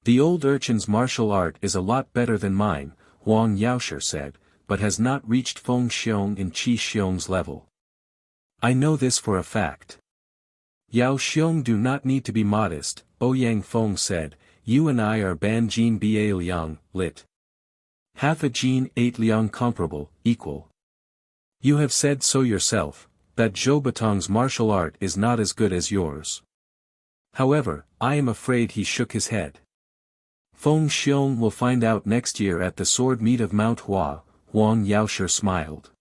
The old urchin's martial art is a lot better than mine," Huang Yaoshi said, "but has not reached Feng Xiong and Qi Xiong's level. I know this for a fact." "Yao Xiong do not need to be modest," Ouyang Feng said, "you and I are Ban Jin Ba Liang, lit. Half a Jin 8 Liang comparable, equal. You have said so yourself, that Zhou Batang's martial art is not as good as yours. However, I am afraid he shook his head. Feng Xiong will find out next year at the sword meet of Mount Hua," Huang Yaoshi smiled.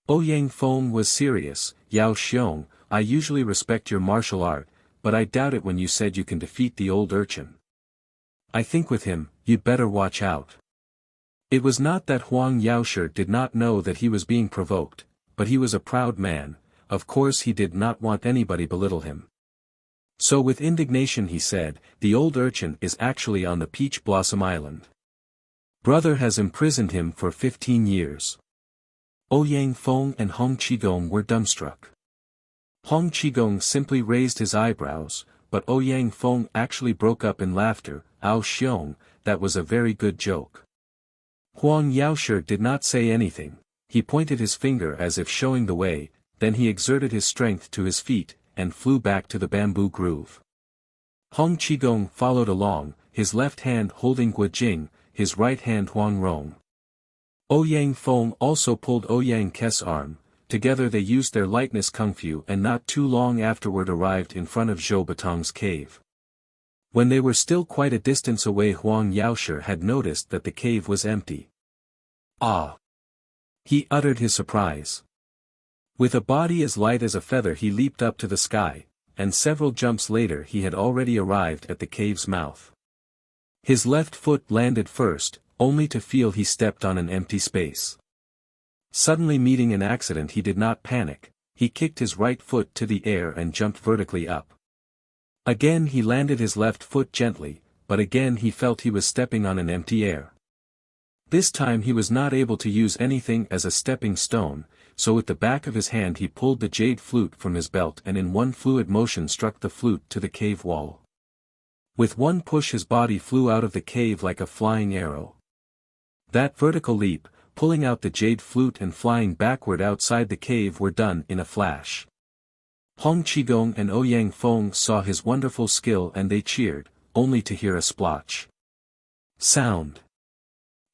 Ouyang Feng was serious. "Yao Xiong, I usually respect your martial art, but I doubt it when you said you can defeat the old urchin. I think with him, you'd better watch out." It was not that Huang Yaoshi did not know that he was being provoked, but he was a proud man, of course he did not want anybody belittle him. So with indignation he said, "The old urchin is actually on the Peach Blossom Island. Brother has imprisoned him for 15 years. Ouyang Feng and Hong Qigong were dumbstruck. Hong Qigong simply raised his eyebrows, but Ouyang Feng actually broke up in laughter. "Ao Xiong, that was a very good joke." Huang Yaoshi did not say anything, he pointed his finger as if showing the way, then he exerted his strength to his feet, and flew back to the bamboo groove. Hong Qigong followed along, his left hand holding Guo Jing, his right hand Huang Rong. Ouyang Feng also pulled Ouyang Ke's arm. Together they used their lightness kung fu and not too long afterward arrived in front of Zhou Batang's cave. When they were still quite a distance away, Huang Yaoshi had noticed that the cave was empty. "Ah!" he uttered his surprise. With a body as light as a feather he leaped up to the sky, and several jumps later he had already arrived at the cave's mouth. His left foot landed first, only to feel he stepped on an empty space. Suddenly meeting an accident, he did not panic, he kicked his right foot to the air and jumped vertically up. Again he landed his left foot gently, but again he felt he was stepping on an empty air. This time he was not able to use anything as a stepping stone, so with the back of his hand he pulled the jade flute from his belt and in one fluid motion struck the flute to the cave wall. With one push his body flew out of the cave like a flying arrow. That vertical leap, pulling out the jade flute and flying backward outside the cave were done in a flash. Hong Qigong and Ouyang Feng saw his wonderful skill and they cheered, only to hear a splotch sound.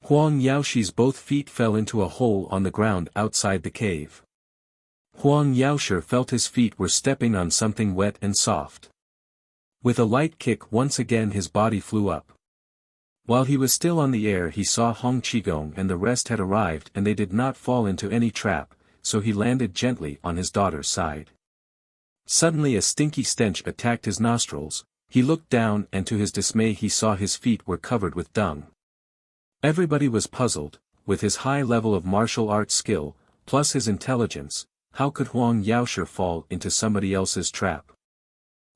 Huang Yaoshi's both feet fell into a hole on the ground outside the cave. Huang Yaoshi felt his feet were stepping on something wet and soft. With a light kick once again his body flew up. While he was still on the air he saw Hong Qigong and the rest had arrived and they did not fall into any trap, so he landed gently on his daughter's side. Suddenly a stinky stench attacked his nostrils, he looked down and to his dismay he saw his feet were covered with dung. Everybody was puzzled, with his high level of martial arts skill, plus his intelligence, how could Huang Yaoshi fall into somebody else's trap?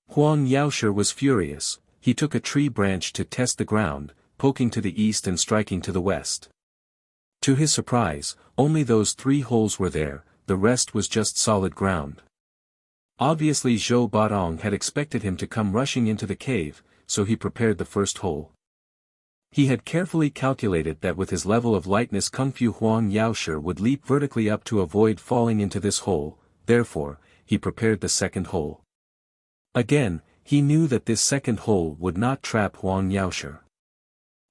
Huang Yaoshi was furious, he took a tree branch to test the ground, poking to the east and striking to the west. To his surprise, only those 3 holes were there, the rest was just solid ground. Obviously Zhou Batang had expected him to come rushing into the cave, so he prepared the first hole. He had carefully calculated that with his level of lightness kung fu Huang Yaoshi would leap vertically up to avoid falling into this hole, therefore, he prepared the second hole. Again, he knew that this second hole would not trap Huang Yaoshi.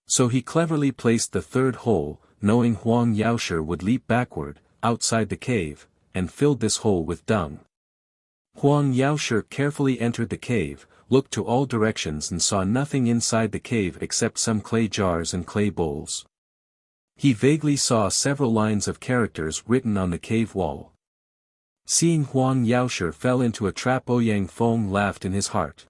So he cleverly placed the third hole, knowing Huang Yaoshi would leap backward, outside the cave, and filled this hole with dung. Huang Yaoshi carefully entered the cave, looked to all directions and saw nothing inside the cave except some clay jars and clay bowls. He vaguely saw several lines of characters written on the cave wall. Seeing Huang Yaoshi fell into a trap, Ouyang Feng laughed in his heart.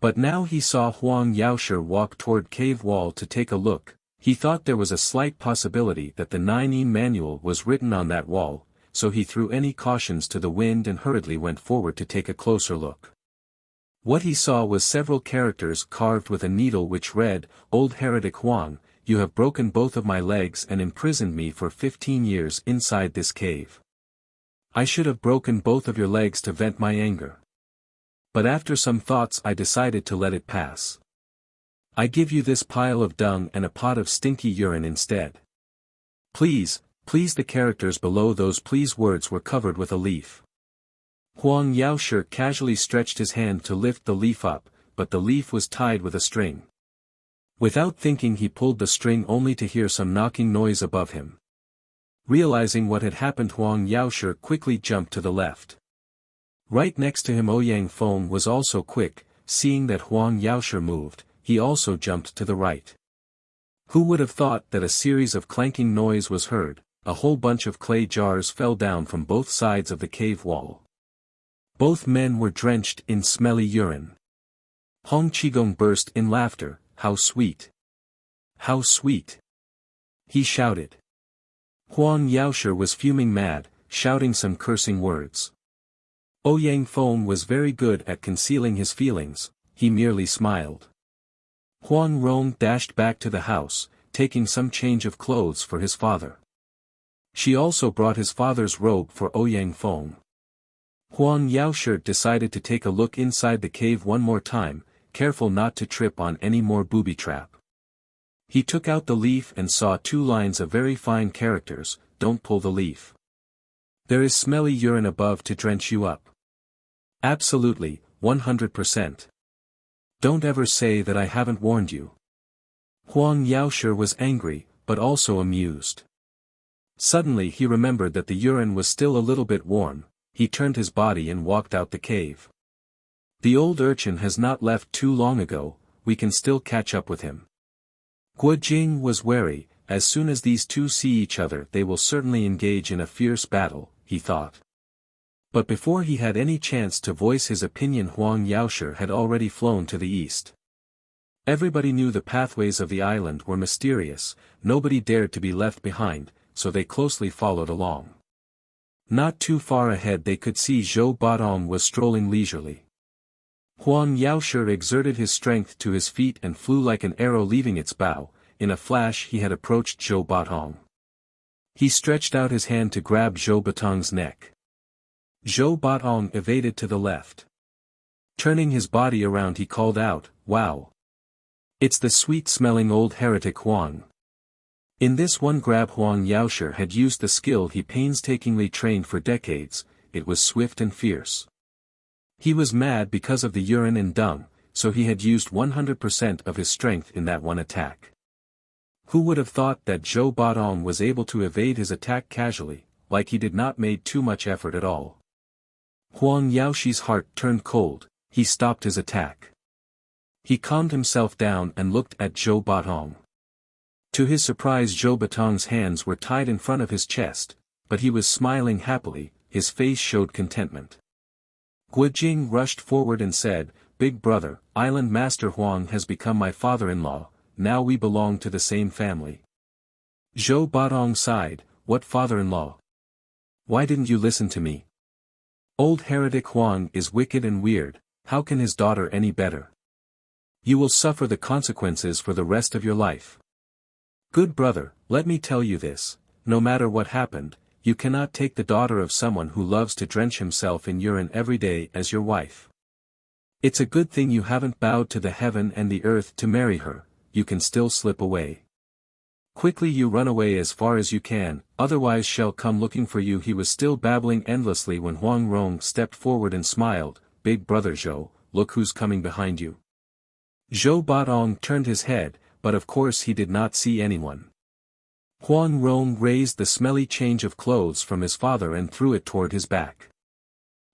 But now he saw Huang Yaoshi walk toward cave wall to take a look. He thought there was a slight possibility that the 9E manual was written on that wall, so he threw any cautions to the wind and hurriedly went forward to take a closer look. What he saw was several characters carved with a needle which read, "Old heretic Huang, you have broken both of my legs and imprisoned me for 15 years inside this cave. I should have broken both of your legs to vent my anger. But after some thoughts I decided to let it pass. I give you this pile of dung and a pot of stinky urine instead. Please, please." The characters below those please words were covered with a leaf. Huang Yaoshi casually stretched his hand to lift the leaf up, but the leaf was tied with a string. Without thinking he pulled the string only to hear some knocking noise above him. Realizing what had happened, Huang Yaoshi quickly jumped to the left. Right next to him Ouyang Feng was also quick. Seeing that Huang Yaoshi moved, he also jumped to the right. Who would have thought that a series of clanking noise was heard? A whole bunch of clay jars fell down from both sides of the cave wall. Both men were drenched in smelly urine. Hong Qigong burst in laughter. "How sweet! How sweet!" he shouted. Huang Yaoshi was fuming mad, shouting some cursing words. Ouyang Feng was very good at concealing his feelings. He merely smiled. Huang Rong dashed back to the house, taking some change of clothes for his father. She also brought his father's robe for Ouyang Feng. Huang Yaoshi decided to take a look inside the cave one more time, careful not to trip on any more booby trap. He took out the leaf and saw 2 lines of very fine characters. "Don't pull the leaf. There is smelly urine above to drench you up. Absolutely, 100%. Don't ever say that I haven't warned you." Huang Yaoshi was angry, but also amused. Suddenly he remembered that the urine was still a little bit warm. He turned his body and walked out the cave. The old urchin has not left too long ago, we can still catch up with him. Guo Jing was wary. As soon as these two see each other they will certainly engage in a fierce battle, he thought. But before he had any chance to voice his opinion, Huang Yaoshi had already flown to the east. Everybody knew the pathways of the island were mysterious, nobody dared to be left behind, so they closely followed along. Not too far ahead they could see Zhou Batong was strolling leisurely. Huang Yaoshi exerted his strength to his feet and flew like an arrow leaving its bow. In a flash he had approached Zhou Batong. He stretched out his hand to grab Zhou Batong's neck. Zhou Batong evaded to the left. Turning his body around he called out, "Wow! It's the sweet-smelling old heretic Huang." In this one grab Huang Yaoshi had used the skill he painstakingly trained for decades. It was swift and fierce. He was mad because of the urine and dung, so he had used 100% of his strength in that one attack. Who would have thought that Zhou Batong was able to evade his attack casually, like he did not made too much effort at all. Huang Yaoshi's heart turned cold. He stopped his attack. He calmed himself down and looked at Zhou Batong. To his surprise Zhou Batong's hands were tied in front of his chest, but he was smiling happily, his face showed contentment. Guo Jing rushed forward and said, "Big brother, Island Master Huang has become my father-in-law, now we belong to the same family." Zhou Batong sighed, "What father-in-law? Why didn't you listen to me? Old heretic Huang is wicked and weird, how can his daughter any better? You will suffer the consequences for the rest of your life. Good brother, let me tell you this, no matter what happened, you cannot take the daughter of someone who loves to drench himself in urine every day as your wife. It's a good thing you haven't bowed to the heaven and the earth to marry her, you can still slip away. Quickly you run away as far as you can, otherwise she'll come looking for you." He was still babbling endlessly when Huang Rong stepped forward and smiled, "Big brother Zhou, look who's coming behind you." Zhou Batong turned his head, but of course he did not see anyone. Huang Rong raised the smelly change of clothes from his father and threw it toward his back.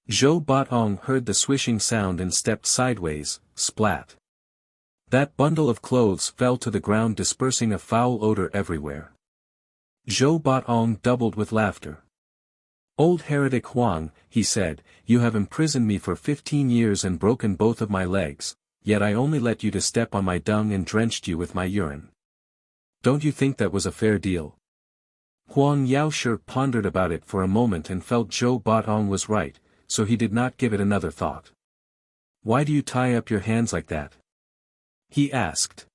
Zhou Batong heard the swishing sound and stepped sideways, splat. That bundle of clothes fell to the ground, dispersing a foul odor everywhere. Zhou Batong doubled with laughter. "Old heretic Huang," he said, "you have imprisoned me for 15 years and broken both of my legs, yet I only let you to step on my dung and drenched you with my urine. Don't you think that was a fair deal?" Huang Yaoshi pondered about it for a moment and felt Zhou Batong was right, so he did not give it another thought. "Why do you tie up your hands like that?" he asked.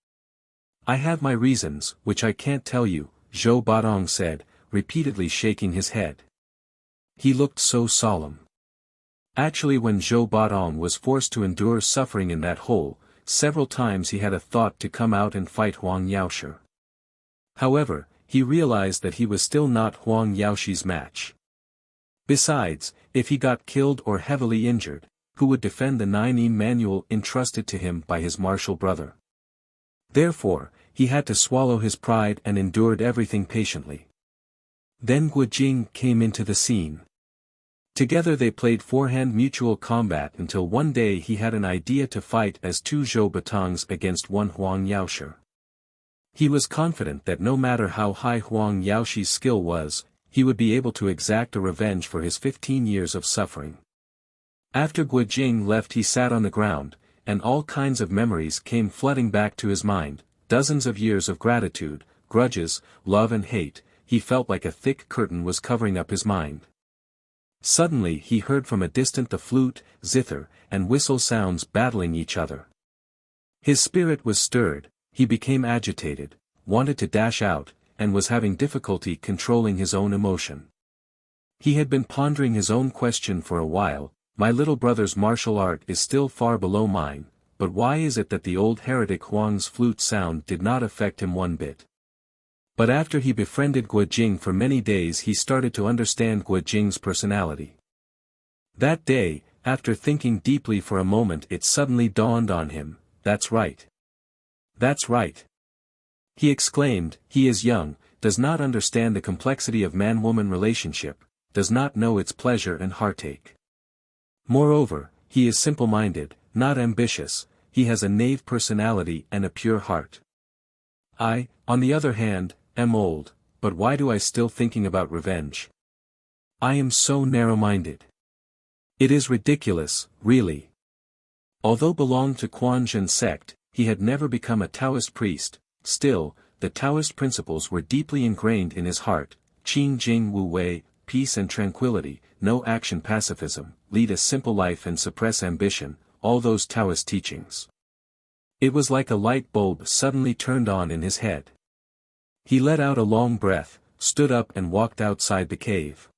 "I have my reasons, which I can't tell you," Zhou Batong said, repeatedly shaking his head. He looked so solemn. Actually, when Zhou Batong was forced to endure suffering in that hole, several times he had a thought to come out and fight Huang Yaoshi. However, he realized that he was still not Huang Yaoshi's match. Besides, if he got killed or heavily injured, who would defend the 9 manual entrusted to him by his martial brother? Therefore, he had to swallow his pride and endured everything patiently. Then Guojing came into the scene. Together they played forehand mutual combat until one day he had an idea to fight as 2 Zhou Batongs against 1 Huang Yaoshi. He was confident that no matter how high Huang Yaoshi's skill was, he would be able to exact a revenge for his 15 years of suffering. After Guojing left, he sat on the ground, and all kinds of memories came flooding back to his mind, dozens of years of gratitude, grudges, love and hate. He felt like a thick curtain was covering up his mind. Suddenly he heard from a distance the flute, zither, and whistle sounds battling each other. His spirit was stirred, he became agitated, wanted to dash out, and was having difficulty controlling his own emotion. He had been pondering his own question for a while. My little brother's martial art is still far below mine, but why is it that the old heretic Huang's flute sound did not affect him one bit? But after he befriended Guojing for many days, he started to understand Guojing's personality. That day, after thinking deeply for a moment, it suddenly dawned on him, "That's right. That's right." He exclaimed, "He is young, does not understand the complexity of man-woman relationship, does not know its pleasure and heartache. Moreover, he is simple-minded, not ambitious, he has a knave personality and a pure heart. I, on the other hand, am old, but why do I still thinking about revenge? I am so narrow-minded. It is ridiculous, really." Although belonged to Quanzhen sect, he had never become a Taoist priest. Still, the Taoist principles were deeply ingrained in his heart: Qing Jing Wu Wei, peace and tranquility, no action pacifism, lead a simple life and suppress ambition, all those Taoist teachings. It was like a light bulb suddenly turned on in his head. He let out a long breath, stood up and walked outside the cave.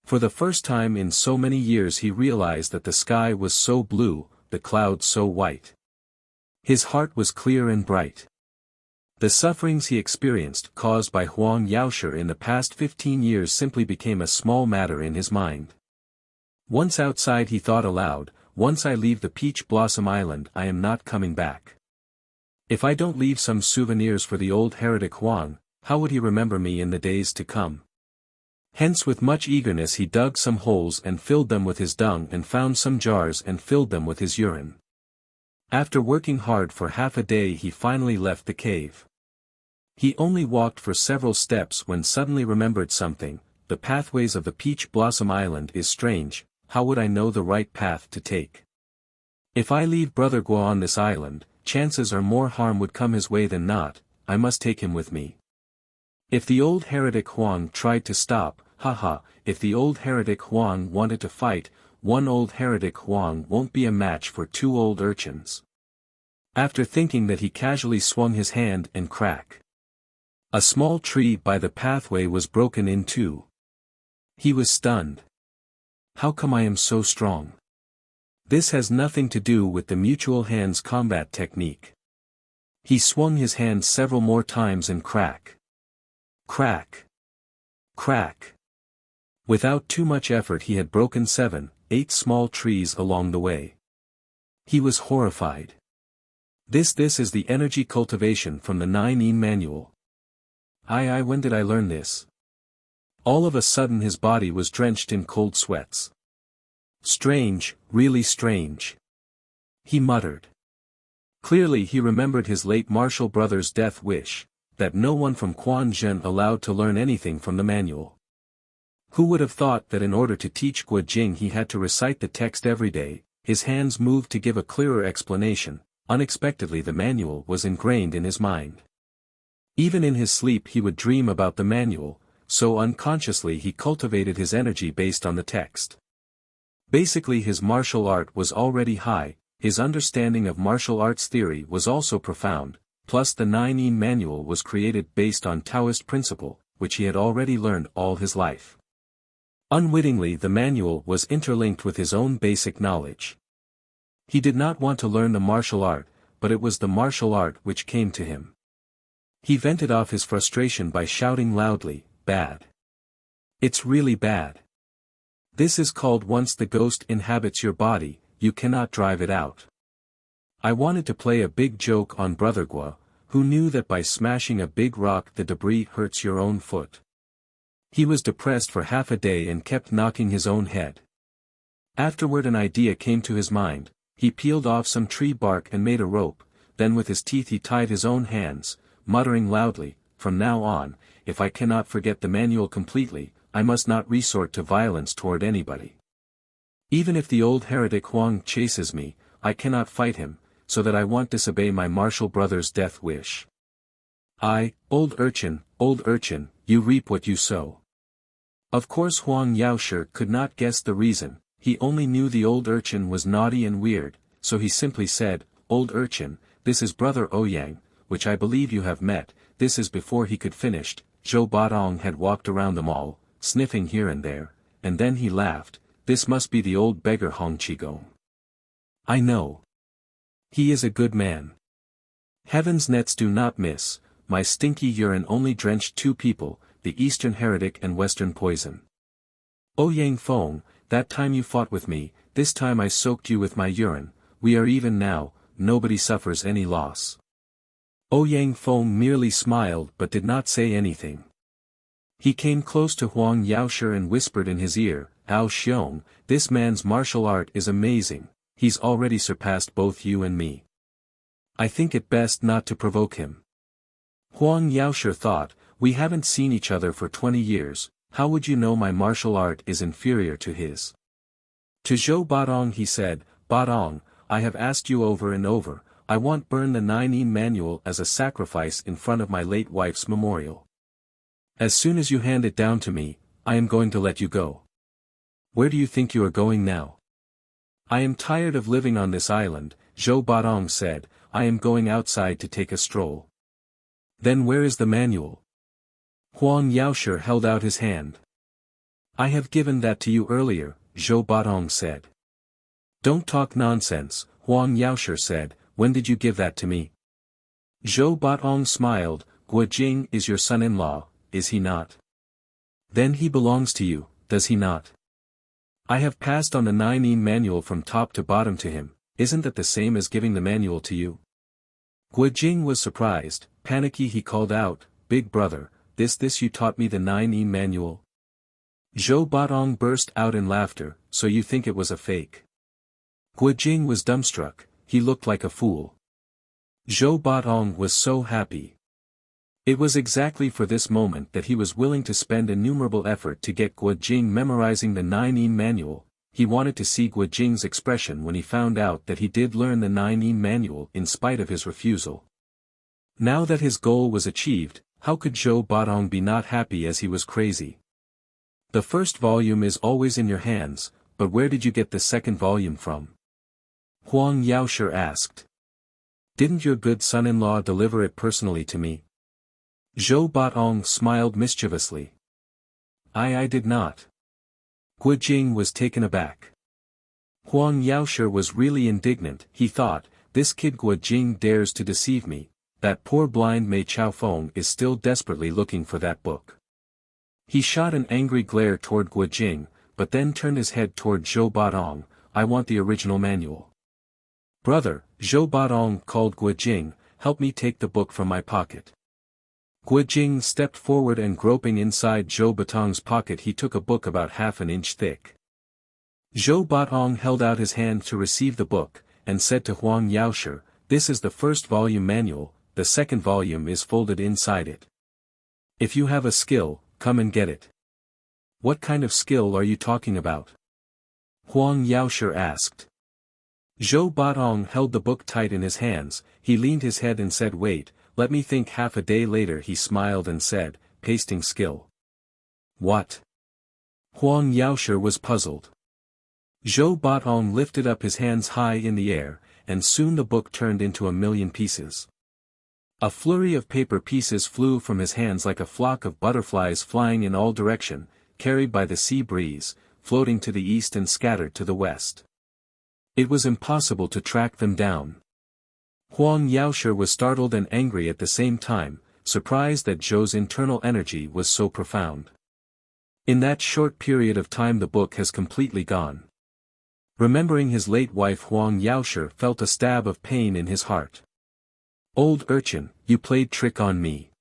For the first time in so many years he realized that the sky was so blue, the clouds so white. His heart was clear and bright. The sufferings he experienced caused by Huang Yaoshi in the past 15 years simply became a small matter in his mind. Once outside he thought aloud, "Once I leave the Peach Blossom Island I am not coming back. If I don't leave some souvenirs for the old heretic Huang, how would he remember me in the days to come?" Hence with much eagerness he dug some holes and filled them with his dung and found some jars and filled them with his urine. After working hard for half a day he finally left the cave. He only walked for several steps when suddenly remembered something: the pathways of the Peach Blossom Island is strange, how would I know the right path to take? If I leave Brother Guo on this island, chances are more harm would come his way than not. I must take him with me. If the old heretic Huang tried to stop, if the old heretic Huang wanted to fight, one old heretic Huang won't be a match for 2 old urchins. After thinking that, he casually swung his hand and crack. A small tree by the pathway was broken in 2. He was stunned. How come I am so strong? This has nothing to do with the mutual hands combat technique. He swung his hand several more times and crack. Crack. Crack. Without too much effort he had broken 7, 8 small trees along the way. He was horrified. This is the energy cultivation from the 9 manual. When did I learn this? All of a sudden his body was drenched in cold sweats. Strange, really strange. He muttered. Clearly he remembered his late martial brother's death wish, that no one from Quan Zhen allowed to learn anything from the manual. Who would have thought that in order to teach Guo Jing he had to recite the text every day? His hands moved to give a clearer explanation. Unexpectedly the manual was ingrained in his mind. Even in his sleep he would dream about the manual, so unconsciously he cultivated his energy based on the text. Basically his martial art was already high, his understanding of martial arts theory was also profound, plus the 9-yin manual was created based on Taoist principle, which he had already learned all his life. Unwittingly the manual was interlinked with his own basic knowledge. He did not want to learn the martial art, but it was the martial art which came to him. He vented off his frustration by shouting loudly, "Bad. It's really bad. This is called once the ghost inhabits your body, you cannot drive it out." I wanted to play a big joke on Brother Guo, who knew that by smashing a big rock the debris hurts your own foot. He was depressed for half a day and kept knocking his own head. Afterward an idea came to his mind. He peeled off some tree bark and made a rope, then with his teeth he tied his own hands, muttering loudly, "From now on, if I cannot forget the manual completely, I must not resort to violence toward anybody. Even if the old heretic Huang chases me, I cannot fight him, so that I won't disobey my martial brother's death wish. Old urchin, you reap what you sow." Of course Huang Yaoshi could not guess the reason, he only knew the old urchin was naughty and weird, so he simply said, "Old urchin, this is Brother Ouyang, which I believe you have met." This is before he could finish. Zhou Baodong had walked around them all, sniffing here and there, and then he laughed. "This must be the old beggar Hong Qigong. I know. He is a good man. Heaven's nets do not miss, my stinky urine only drenched 2 people, the Eastern heretic and Western poison. Ouyang Feng, that time you fought with me, this time I soaked you with my urine, we are even now, nobody suffers any loss." Ouyang Feng merely smiled but did not say anything. He came close to Huang Yaoshi and whispered in his ear, "Ao Xiong, this man's martial art is amazing, he's already surpassed both you and me. I think it best not to provoke him." Huang Yaoshi thought, "We haven't seen each other for 20 years, how would you know my martial art is inferior to his?" To Zhou Baodong he said, "Baodong, I have asked you over and over, I won't burn the 9-yin manual as a sacrifice in front of my late wife's memorial. As soon as you hand it down to me, I am going to let you go. Where do you think you are going now?" "I am tired of living on this island," Zhou Baodong said, "I am going outside to take a stroll." "Then where is the manual?" Huang Yaoshi held out his hand. "I have given that to you earlier," Zhou Baodong said. "Don't talk nonsense," Huang Yaoshi said, "when did you give that to me?" Zhou Baodong smiled, "Guo Jing is your son-in-law, is he not? Then he belongs to you, does he not? I have passed on the 9-yin manual from top to bottom to him, isn't that the same as giving the manual to you?" Guo Jing was surprised, panicky he called out, "Big brother, this you taught me the 9-yin manual?" Zhou Baodong burst out in laughter, "So you think it was a fake?" Guo Jing was dumbstruck, he looked like a fool. Zhou Baodong was so happy. It was exactly for this moment that he was willing to spend innumerable effort to get Guo Jing memorizing the 9-yin manual. He wanted to see Guo Jing's expression when he found out that he did learn the 9-yin manual in spite of his refusal. Now that his goal was achieved, how could Zhou Baodong be not happy as he was crazy? "The first volume is always in your hands, but where did you get the second volume from?" Huang Yaoshi asked. "Didn't your good son-in-law deliver it personally to me?" Zhou Baodong smiled mischievously. I did not." Guo Jing was taken aback. Huang Yaoshi was really indignant, he thought, "This kid Guo Jing dares to deceive me, that poor blind Mei Chaofeng is still desperately looking for that book." He shot an angry glare toward Guo Jing, but then turned his head toward Zhou Baodong, "I want the original manual." "Brother," Zhou Baodong called Guo Jing, "help me take the book from my pocket." Guo Jing stepped forward and groping inside Zhou Baodong's pocket he took a book about half an inch thick. Zhou Batong held out his hand to receive the book, and said to Huang Yaoshi, "This is the first volume manual, the second volume is folded inside it. If you have a skill, come and get it." "What kind of skill are you talking about?" Huang Yaoshi asked. Zhou Batong held the book tight in his hands, he leaned his head and said, "Wait, let me think." Half a day later he smiled and said, "Pasting skill." "What?" Huang Yaoshi was puzzled. Zhou Batong lifted up his hands high in the air, and soon the book turned into 1,000,000 pieces. A flurry of paper pieces flew from his hands like a flock of butterflies flying in all direction, carried by the sea breeze, floating to the east and scattered to the west. It was impossible to track them down. Huang Yaoshi was startled and angry at the same time, surprised that Zhou's internal energy was so profound. In that short period of time the book has completely gone. Remembering his late wife, Huang Yaoshi felt a stab of pain in his heart. "Old urchin, you played trick on me.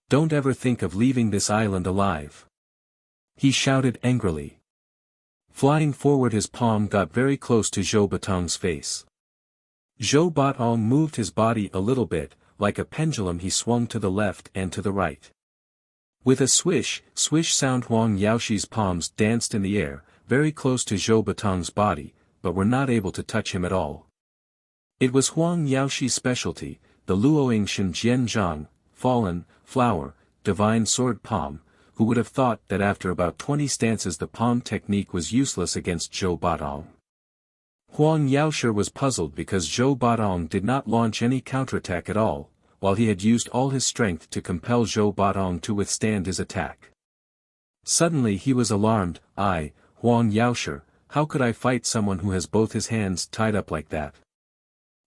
Don't ever think of leaving this island alive," he shouted angrily. Flying forward his palm got very close to Zhou Batong's face. Zhou Batong moved his body a little bit, like a pendulum he swung to the left and to the right. With a swish, swish sound Huang Yaoshi's palms danced in the air, very close to Zhou Batong's body, but were not able to touch him at all. It was Huang Yaoshi's specialty, the Luoing Shen Jian Zhang, fallen, flower, divine sword palm, who would have thought that after about 20 stances the palm technique was useless against Zhou Batong. Huang Yaoshi was puzzled because Zhou Batong did not launch any counterattack at all, while he had used all his strength to compel Zhou Batong to withstand his attack. Suddenly he was alarmed. Huang Yaoshi, how could I fight someone who has both his hands tied up like that?"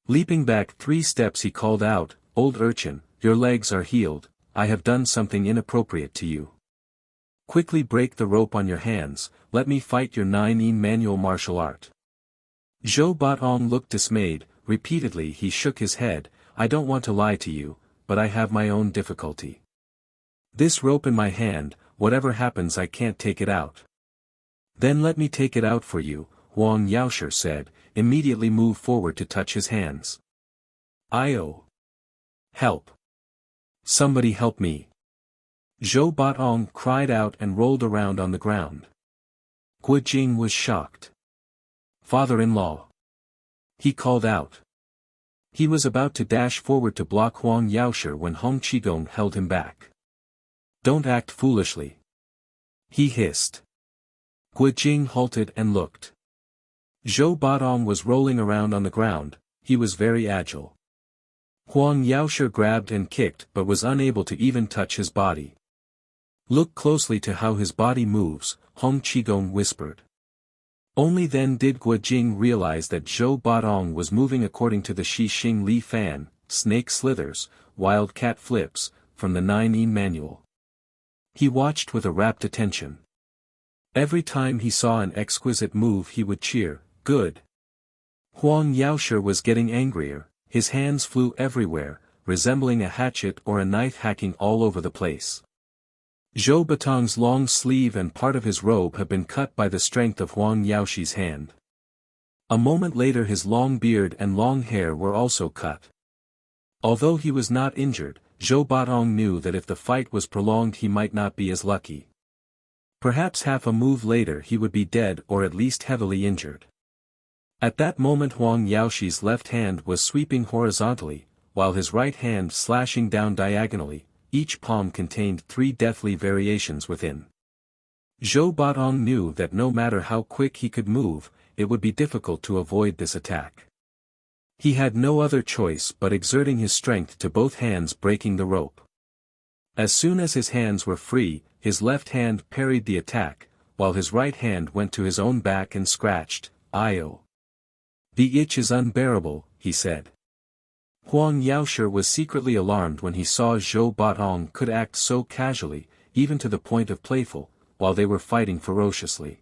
Leaping back 3 steps he called out, "Old urchin, your legs are healed, I have done something inappropriate to you. Quickly break the rope on your hands, let me fight your 9-yin manual martial art." Zhou Batong looked dismayed, repeatedly he shook his head, "I don't want to lie to you, but I have my own difficulty. This rope in my hand, whatever happens I can't take it out." "Then let me take it out for you," Huang Yaoshi said, immediately moved forward to touch his hands. "Io! Help! Somebody help me!" Zhou Batong cried out and rolled around on the ground. Guo Jing was shocked. "Father-in-law!" he called out. He was about to dash forward to block Huang Yaoshi when Hong Qigong held him back. "Don't act foolishly," he hissed. Guo Jing halted and looked. Zhou Batong was rolling around on the ground, he was very agile. Huang Yaoshi grabbed and kicked but was unable to even touch his body. "Look closely to how his body moves," Hong Qigong whispered. Only then did Guo Jing realize that Zhou Batong was moving according to the Shi Xing Li Fan, snake slithers, wild cat flips, from the 9-yin manual. He watched with a rapt attention. Every time he saw an exquisite move he would cheer, "Good." Huang Yaoshi was getting angrier, his hands flew everywhere, resembling a hatchet or a knife hacking all over the place. Zhou Batong's long sleeve and part of his robe had been cut by the strength of Huang Yaoshi's hand. A moment later his long beard and long hair were also cut. Although he was not injured, Zhou Batong knew that if the fight was prolonged he might not be as lucky. Perhaps half a move later he would be dead or at least heavily injured. At that moment Huang Yaoshi's left hand was sweeping horizontally, while his right hand slashing down diagonally, each palm contained 3 deathly variations within. Zhou Batong knew that no matter how quick he could move, it would be difficult to avoid this attack. He had no other choice but exerting his strength to both hands breaking the rope. As soon as his hands were free, his left hand parried the attack, while his right hand went to his own back and scratched, "Io! The itch is unbearable," he said. Huang Yaoshi was secretly alarmed when he saw Zhou Batong could act so casually, even to the point of playful, while they were fighting ferociously.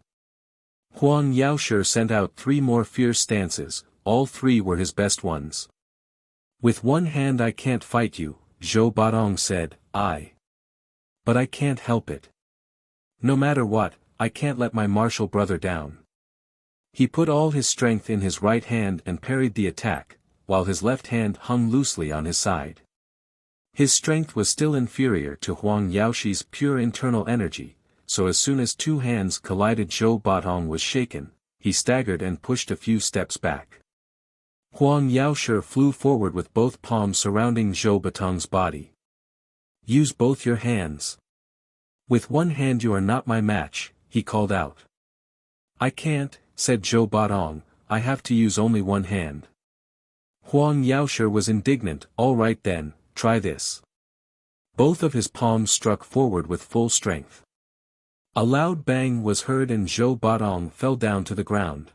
Huang Yaoshi sent out 3 more fierce stances, all 3 were his best ones. "With one hand I can't fight you," Zhou Batong said, "But I can't help it. No matter what, I can't let my martial brother down." He put all his strength in his right hand and parried the attack, while his left hand hung loosely on his side. His strength was still inferior to Huang Yaoshi's pure internal energy, so as soon as two hands collided Zhou Batong was shaken, he staggered and pushed a few steps back. Huang Yaoshi flew forward with both palms surrounding Zhou Batong's body. Use both your hands. With one hand you are not my match, he called out. I can't, said Zhou Batong, I have to use only one hand. Huang Yaoshi was indignant. All right then, try this. Both of his palms struck forward with full strength. A loud bang was heard and Zhou Batong fell down to the ground.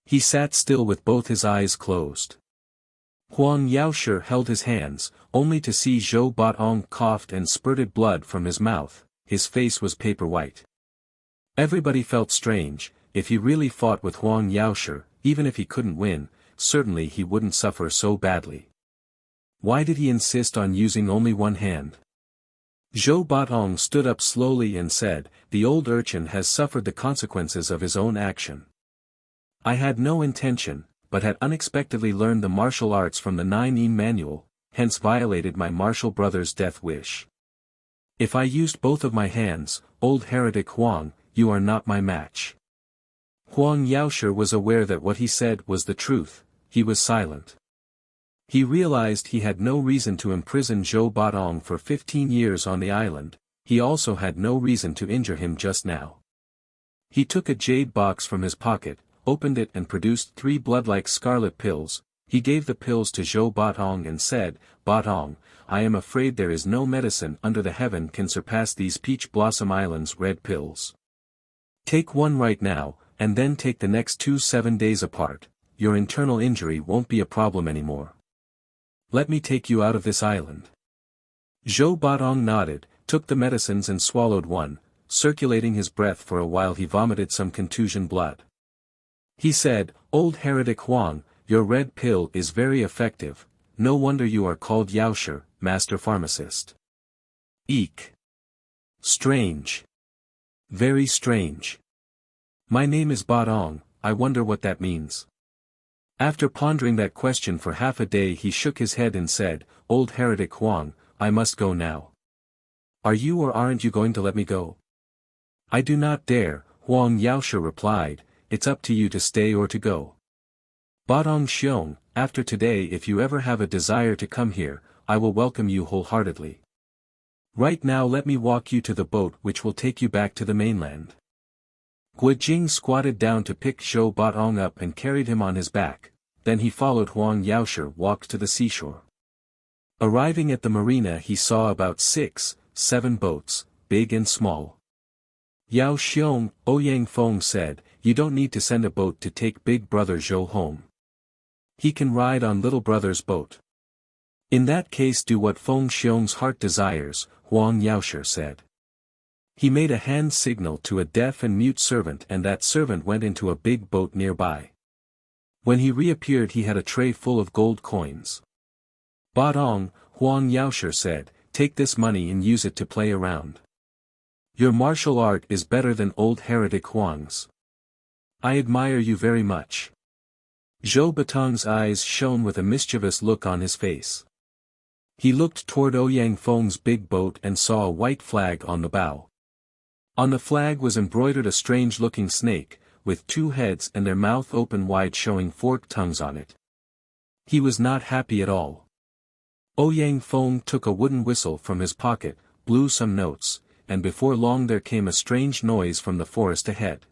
He sat still with both his eyes closed. Huang Yaoshi held his hands, only to see Zhou Batong coughed and spurted blood from his mouth. His face was paper white. Everybody felt strange. If he really fought with Huang Yaoshi, even if he couldn't win, certainly he wouldn't suffer so badly. Why did he insist on using only one hand? Zhou Batong stood up slowly and said, the old urchin has suffered the consequences of his own action. I had no intention, but had unexpectedly learned the martial arts from the 9-yin manual, hence violated my martial brother's death wish. If I used both of my hands, old heretic Huang, you are not my match. Huang Yaoshi was aware that what he said was the truth. He was silent. He realized he had no reason to imprison Zhou Batong for 15 years on the island. He also had no reason to injure him just now. He took a jade box from his pocket, opened it and produced 3 blood-like scarlet pills. He gave the pills to Zhou Batong and said, Batong, I am afraid there is no medicine under the heaven can surpass these Peach Blossom Island's red pills. Take one right now, and then take the next 2 7 days apart. Your internal injury won't be a problem anymore. Let me take you out of this island. Zhou Batong nodded, took the medicines and swallowed one, circulating his breath for a while. He vomited some contusion blood. He said, Old heretic Huang, your red pill is very effective, no wonder you are called Yaoshi, master pharmacist. Eek. Strange. Very strange. My name is Batong, I wonder what that means. After pondering that question for half a day he shook his head and said, Old heretic Huang, I must go now. Are you or aren't you going to let me go? I do not dare, Huang Yaoshi replied, it's up to you to stay or to go. Batong Xiong, after today if you ever have a desire to come here, I will welcome you wholeheartedly. Right now let me walk you to the boat which will take you back to the mainland. Guojing squatted down to pick Zhou Batong up and carried him on his back, then he followed Huang Yaoshi walked to the seashore. Arriving at the marina he saw about 6, 7 boats, big and small. Yao Xiong, Ouyang Feng said, you don't need to send a boat to take big brother Zhou home. He can ride on little brother's boat. In that case do what Feng Xiong's heart desires, Huang Yaoshi said. He made a hand signal to a deaf and mute servant and that servant went into a big boat nearby. When he reappeared he had a tray full of gold coins. Batong, Huang Yaoshi said, take this money and use it to play around. Your martial art is better than old heretic Huang's. I admire you very much. Zhou Batong's eyes shone with a mischievous look on his face. He looked toward Ouyang Feng's big boat and saw a white flag on the bow. On the flag was embroidered a strange-looking snake, with 2 heads and their mouth open wide showing forked tongues on it. He was not happy at all. Ouyang Feng took a wooden whistle from his pocket, blew some notes, and before long there came a strange noise from the forest ahead.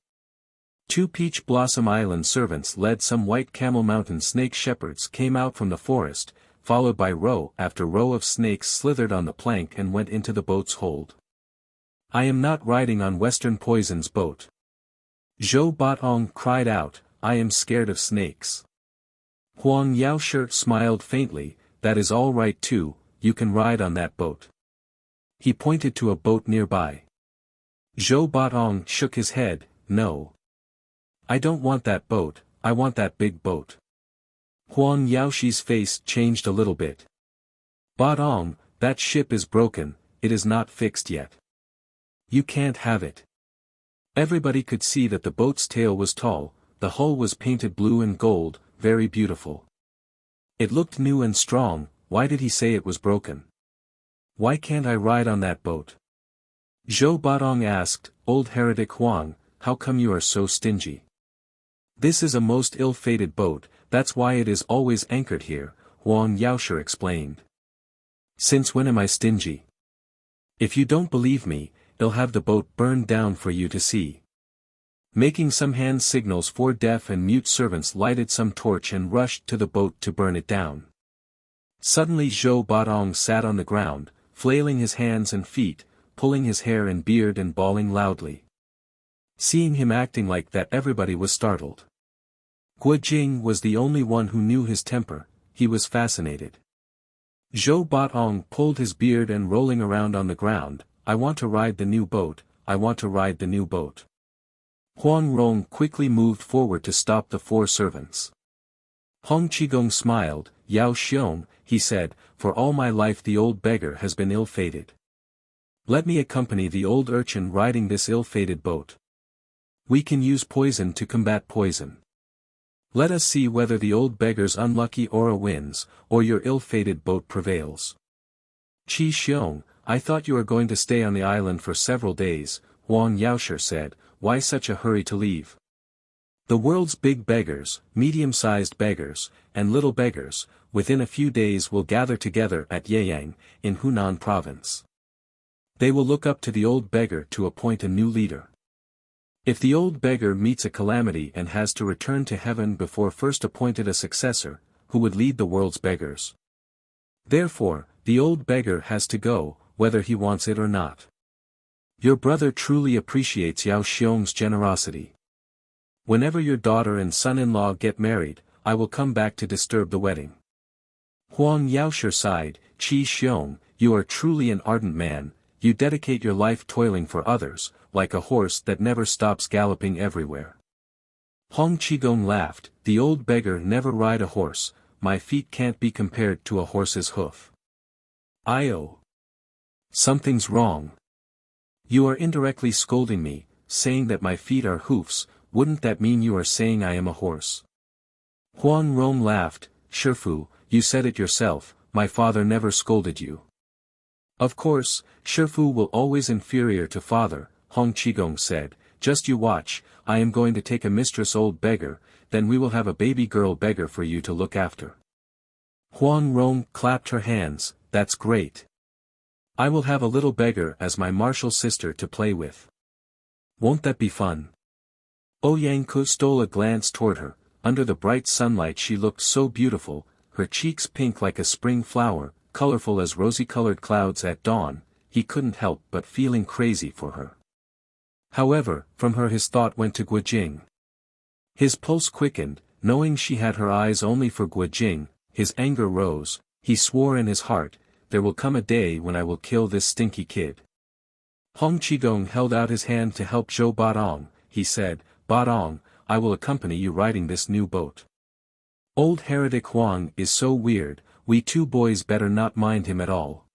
2 Peach Blossom Island servants led some white camel mountain snake shepherds came out from the forest, followed by row after row of snakes slithered on the plank and went into the boat's hold. I am not riding on Western Poison's boat. Zhou Batong cried out, I am scared of snakes. Huang Yaoshi smiled faintly, that is all right too, you can ride on that boat. He pointed to a boat nearby. Zhou Batong shook his head, no. I don't want that boat, I want that big boat. Huang Yaoshi's face changed a little bit. Batong, that ship is broken, it is not fixed yet. You can't have it. Everybody could see that the boat's tail was tall, the hull was painted blue and gold, very beautiful. It looked new and strong. Why did he say it was broken? Why can't I ride on that boat? Zhou Batong asked. Old heretic Huang, how come you are so stingy? This is a most ill-fated boat, that's why it is always anchored here, Huang Yaoshi explained. Since when am I stingy? If you don't believe me, I'll have the boat burned down for you to see. Making some hand signals, 4 deaf and mute servants lighted some torch and rushed to the boat to burn it down. Suddenly Zhou Batong sat on the ground, flailing his hands and feet, pulling his hair and beard and bawling loudly. Seeing him acting like that, everybody was startled. Guo Jing was the only one who knew his temper. He was fascinated. Zhou Batong pulled his beard and rolling around on the ground. I want to ride the new boat, I want to ride the new boat. Huang Rong quickly moved forward to stop the 4 servants. Hong Qigong smiled. Yao Xiong, he said, for all my life the old beggar has been ill-fated. Let me accompany the old urchin riding this ill-fated boat. We can use poison to combat poison. Let us see whether the old beggar's unlucky aura wins, or your ill-fated boat prevails. Qi Xiong, I thought you were going to stay on the island for several days, Huang Yaoshi said, why such a hurry to leave? The world's big beggars, medium-sized beggars, and little beggars, within a few days will gather together at Yeyang, in Hunan province. They will look up to the old beggar to appoint a new leader. If the old beggar meets a calamity and has to return to heaven before first appointed a successor, who would lead the world's beggars? Therefore, the old beggar has to go, whether he wants it or not. Your brother truly appreciates Yao Xiong's generosity. Whenever your daughter and son-in-law get married, I will come back to disturb the wedding. Huang Yaoshi sighed. Qi Xiong, you are truly an ardent man, you dedicate your life toiling for others, like a horse that never stops galloping everywhere. Hong Qigong laughed. The old beggar never ride a horse, my feet can't be compared to a horse's hoof. Oh. Something's wrong. You are indirectly scolding me, saying that my feet are hoofs. Wouldn't that mean you are saying I am a horse? Huang Rong laughed. Shifu, you said it yourself, my father never scolded you. Of course, Shifu will always inferior to father, Hong Qigong said, just you watch, I am going to take a mistress old beggar, then we will have a baby girl beggar for you to look after. Huang Rong clapped her hands, that's great. I will have a little beggar as my martial sister to play with. Won't that be fun? Ouyang stole a glance toward her. Under the bright sunlight she looked so beautiful, her cheeks pink like a spring flower, colorful as rosy-colored clouds at dawn. He couldn't help but feeling crazy for her. However, from her his thought went to Guo Jing. His pulse quickened, knowing she had her eyes only for Guo Jing, his anger rose. He swore in his heart, there will come a day when I will kill this stinky kid. Hong Qigong held out his hand to help Zhou Batong. He said, Batong, I will accompany you riding this new boat. Old heretic Huang is so weird, we 2 boys better not mind him at all.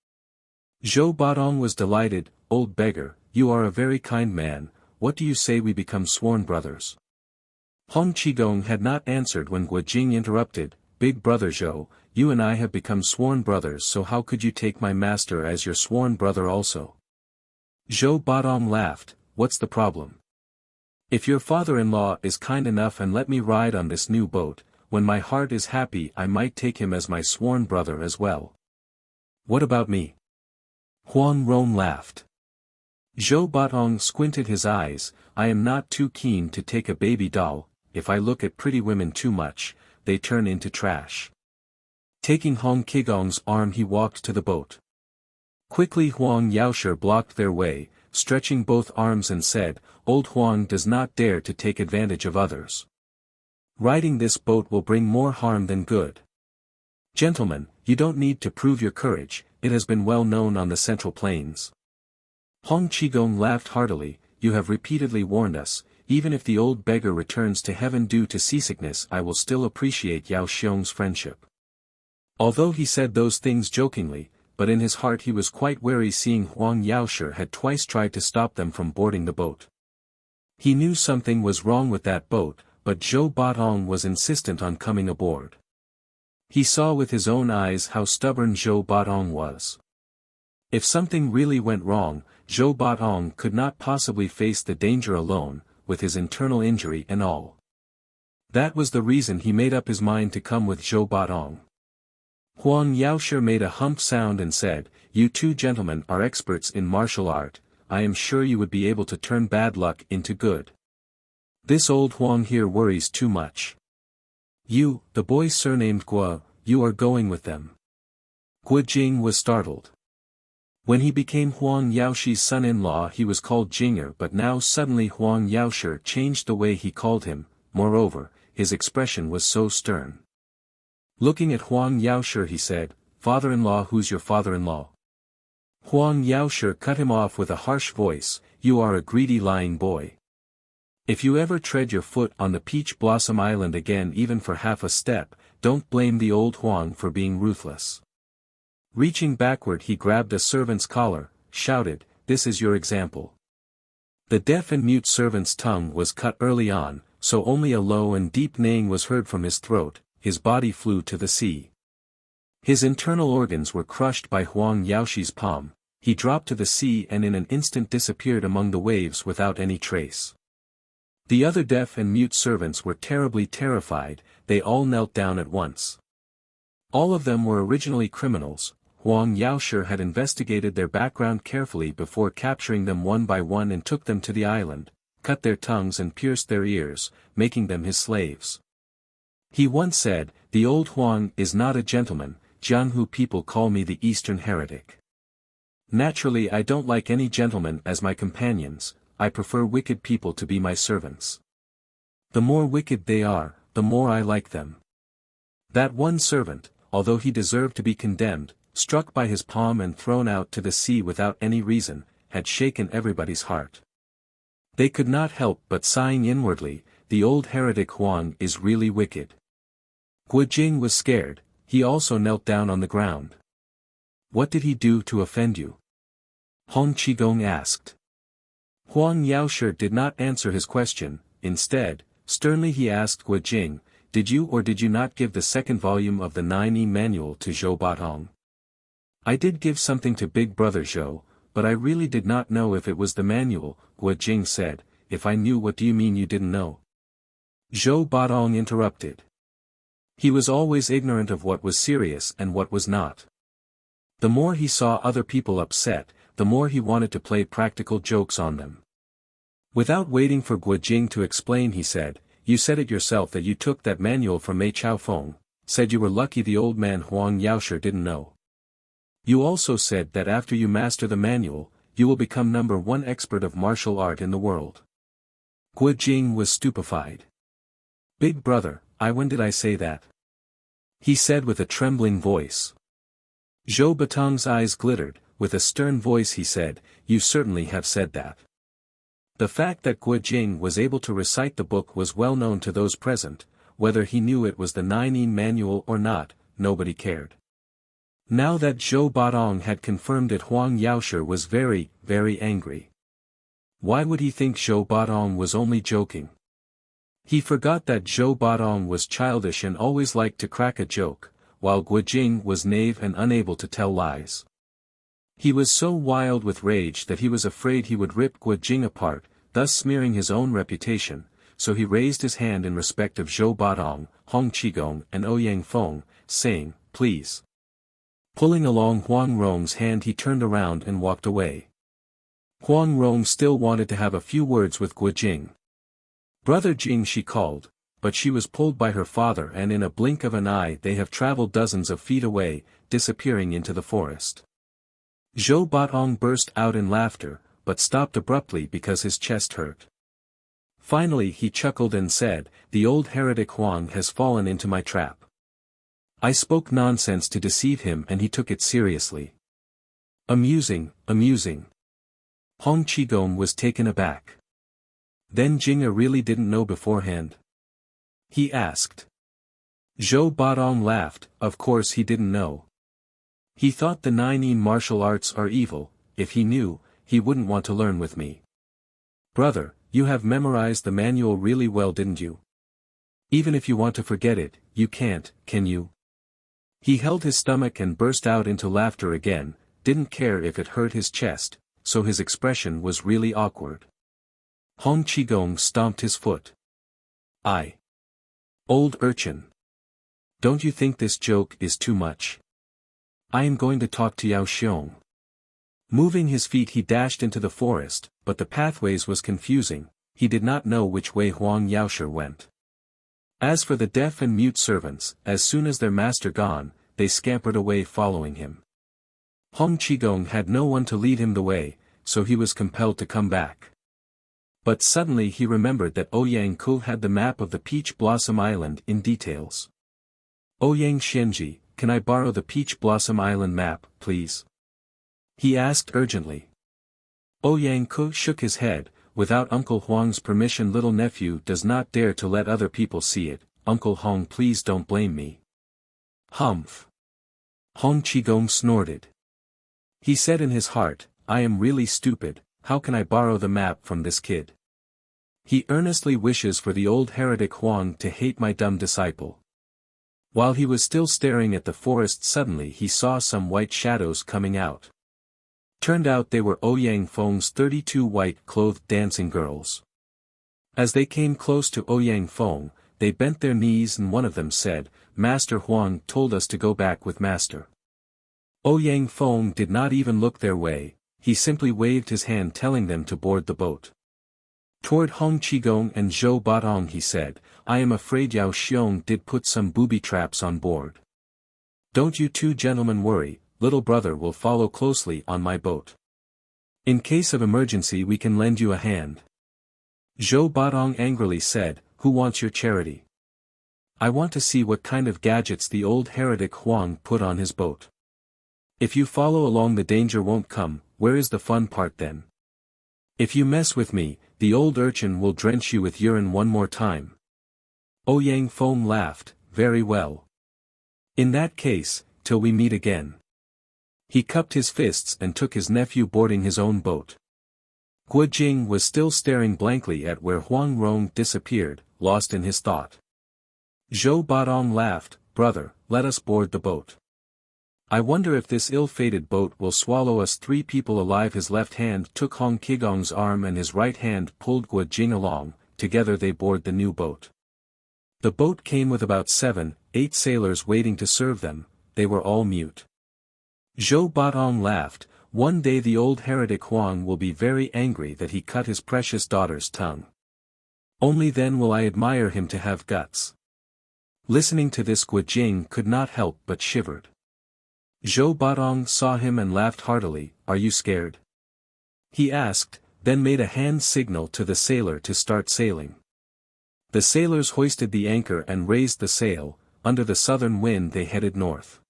Zhou Batong was delighted. Old beggar, you are a very kind man, what do you say we become sworn brothers? Hong Qigong had not answered when Guo Jing interrupted. Big brother Zhou, you and I have become sworn brothers, so how could you take my master as your sworn brother also? Zhou Batong laughed. What's the problem? If your father-in-law is kind enough and let me ride on this new boat, when my heart is happy I might take him as my sworn brother as well. What about me? Huang Rong laughed. Zhou Batong squinted his eyes. I am not too keen to take a baby doll. If I look at pretty women too much, they turn into trash. Taking Hong Qigong's arm he walked to the boat. Quickly Huang Yaoshi blocked their way, stretching both arms and said, Old Huang does not dare to take advantage of others. Riding this boat will bring more harm than good. Gentlemen, you don't need to prove your courage, it has been well known on the Central Plains. Hong Qigong laughed heartily. You have repeatedly warned us, even if the old beggar returns to heaven due to seasickness I will still appreciate Yao Xiong's friendship. Although he said those things jokingly, but in his heart he was quite wary, seeing Huang Yaoshi had twice tried to stop them from boarding the boat. He knew something was wrong with that boat, but Zhou Batong was insistent on coming aboard. He saw with his own eyes how stubborn Zhou Batong was. If something really went wrong, Zhou Batong could not possibly face the danger alone, with his internal injury and all. That was the reason he made up his mind to come with Zhou Batong. Huang Yaoshi made a hump sound and said, "You two gentlemen are experts in martial art, I am sure you would be able to turn bad luck into good. This old Huang here worries too much. You, the boy surnamed Guo, you are going with them." Guo Jing was startled. When he became Huang Yaoshi's son-in-law he was called Jinger, but now suddenly Huang Yaoshi changed the way he called him, moreover, his expression was so stern. Looking at Huang Yaoshi he said, "Father-in-law, who's your father-in-law?" Huang Yaoshi cut him off with a harsh voice, "You are a greedy lying boy. If you ever tread your foot on the Peach Blossom Island again even for half a step, don't blame the old Huang for being ruthless." Reaching backward he grabbed a servant's collar, shouted, "This is your example." The deaf and mute servant's tongue was cut early on, so only a low and deep neighing was heard from his throat, his body flew to the sea. His internal organs were crushed by Huang Yaoshi's palm, he dropped to the sea and in an instant disappeared among the waves without any trace. The other deaf and mute servants were terribly terrified, they all knelt down at once. All of them were originally criminals. Huang Yaoshi had investigated their background carefully before capturing them one by one and took them to the island, cut their tongues and pierced their ears, making them his slaves. He once said, "The old Huang is not a gentleman, Jianghu people call me the Eastern Heretic. Naturally I don't like any gentlemen as my companions, I prefer wicked people to be my servants. The more wicked they are, the more I like them." That one servant, although he deserved to be condemned, struck by his palm and thrown out to the sea without any reason, had shaken everybody's heart. They could not help but sighing inwardly, "The old heretic Huang is really wicked." Guo Jing was scared, he also knelt down on the ground. "What did he do to offend you?" Hong Qigong asked. Huang Yaoshi did not answer his question, instead, sternly he asked Guo Jing, "Did you or did you not give the second volume of the 9E manual to Zhou Batong?" "I did give something to Big Brother Zhou, but I really did not know if it was the manual," Guo Jing said. "If I knew, what do you mean you didn't know?" Zhou Batong interrupted. He was always ignorant of what was serious and what was not. The more he saw other people upset, the more he wanted to play practical jokes on them. Without waiting for Guo Jing to explain he said, "You said it yourself that you took that manual from Mei Chaofeng, said you were lucky the old man Huang Yaoshi didn't know. You also said that after you master the manual, you will become #1 expert of martial art in the world." Guo Jing was stupefied. "Big brother, when did I say that?" he said with a trembling voice. Zhou Batong's eyes glittered, with a stern voice he said, "You certainly have said that." The fact that Guo Jing was able to recite the book was well known to those present, whether he knew it was the 9E manual or not, nobody cared. Now that Zhou Batong had confirmed it, Huang Yaoshi was very, very angry. Why would he think Zhou Batong was only joking? He forgot that Zhou Batong was childish and always liked to crack a joke, while Guo Jing was knave and unable to tell lies. He was so wild with rage that he was afraid he would rip Guo Jing apart, thus smearing his own reputation, so he raised his hand in respect of Zhou Batong, Hong Qigong and Ouyang Feng, saying, "Please." Pulling along Huang Rong's hand he turned around and walked away. Huang Rong still wanted to have a few words with Guo Jing. "Brother Jing," she called, but she was pulled by her father and in a blink of an eye they have traveled dozens of feet away, disappearing into the forest. Zhou Batong burst out in laughter, but stopped abruptly because his chest hurt. Finally he chuckled and said, "The old heretic Huang has fallen into my trap. I spoke nonsense to deceive him and he took it seriously. Amusing, amusing." Hong Qigong was taken aback. "Then Jinga really didn't know beforehand?" he asked. Zhou Batong laughed, "Of course he didn't know. He thought the 9E martial arts are evil, if he knew, he wouldn't want to learn with me." "Brother, you have memorized the manual really well, didn't you?" Even if you want to forget it, you can't, can you? He held his stomach and burst out into laughter again, didn't care if it hurt his chest, so his expression was really awkward. Hong Qigong stomped his foot. Old urchin. Don't you think this joke is too much? I am going to talk to Yao Xiong. Moving his feet he dashed into the forest, but the pathways was confusing, he did not know which way Huang Yaoshi went. As for the deaf and mute servants, as soon as their master gone, they scampered away following him. Hong Qigong had no one to lead him the way, so he was compelled to come back. But suddenly he remembered that Ouyang Ku had the map of the Peach Blossom Island in details. Ouyang Xianji, can I borrow the Peach Blossom Island map, please? He asked urgently. Ouyang Ku shook his head. Without Uncle Huang's permission, little nephew does not dare to let other people see it. Uncle Hong, please don't blame me. Humph. Hong Qigong snorted. He said in his heart, I am really stupid, how can I borrow the map from this kid? He earnestly wishes for the old heretic Huang to hate my dumb disciple. While he was still staring at the forest, suddenly he saw some white shadows coming out. Turned out they were Ouyang Feng's 32 white-clothed dancing girls. As they came close to Ouyang Feng, they bent their knees and one of them said, Master Huang told us to go back with Master. Ouyang Feng did not even look their way, he simply waved his hand telling them to board the boat. Toward Hong Qigong and Zhou Batong he said, I am afraid Yao Xiong did put some booby traps on board. Don't you two gentlemen worry, little brother will follow closely on my boat. In case of emergency we can lend you a hand. Zhou Batong angrily said, who wants your charity? I want to see what kind of gadgets the old heretic Huang put on his boat. If you follow along the danger won't come, where is the fun part then? If you mess with me, the old urchin will drench you with urine one more time. Ouyang Feng laughed, very well. In that case, till we meet again. He cupped his fists and took his nephew boarding his own boat. Guo Jing was still staring blankly at where Huang Rong disappeared, lost in his thought. Zhou Batong laughed, brother, let us board the boat. I wonder if this ill-fated boat will swallow us 3 people alive. His left hand took Hong Qigong's arm and his right hand pulled Guo Jing along, together they board the new boat. The boat came with about 7, 8 sailors waiting to serve them, they were all mute. Zhou Batong laughed, one day the old heretic Huang will be very angry that he cut his precious daughter's tongue. Only then will I admire him to have guts. Listening to this Guo Jing could not help but shivered. Zhou Batong saw him and laughed heartily, are you scared? He asked, then made a hand signal to the sailor to start sailing. The sailors hoisted the anchor and raised the sail, under the southern wind they headed north.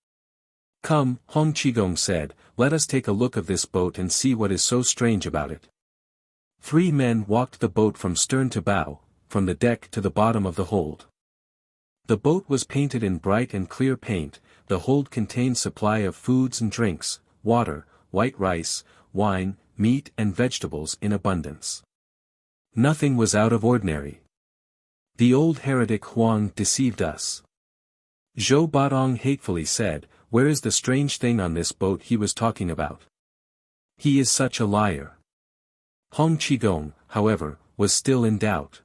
Come, Hong Qigong said, let us take a look of this boat and see what is so strange about it. 3 men walked the boat from stern to bow, from the deck to the bottom of the hold. The boat was painted in bright and clear paint, the hold contained supply of foods and drinks, water, white rice, wine, meat and vegetables in abundance. Nothing was out of ordinary. The old heretic Huang deceived us. Zhou Batong hatefully said, where is the strange thing on this boat he was talking about? He is such a liar. Hong Qigong, however, was still in doubt.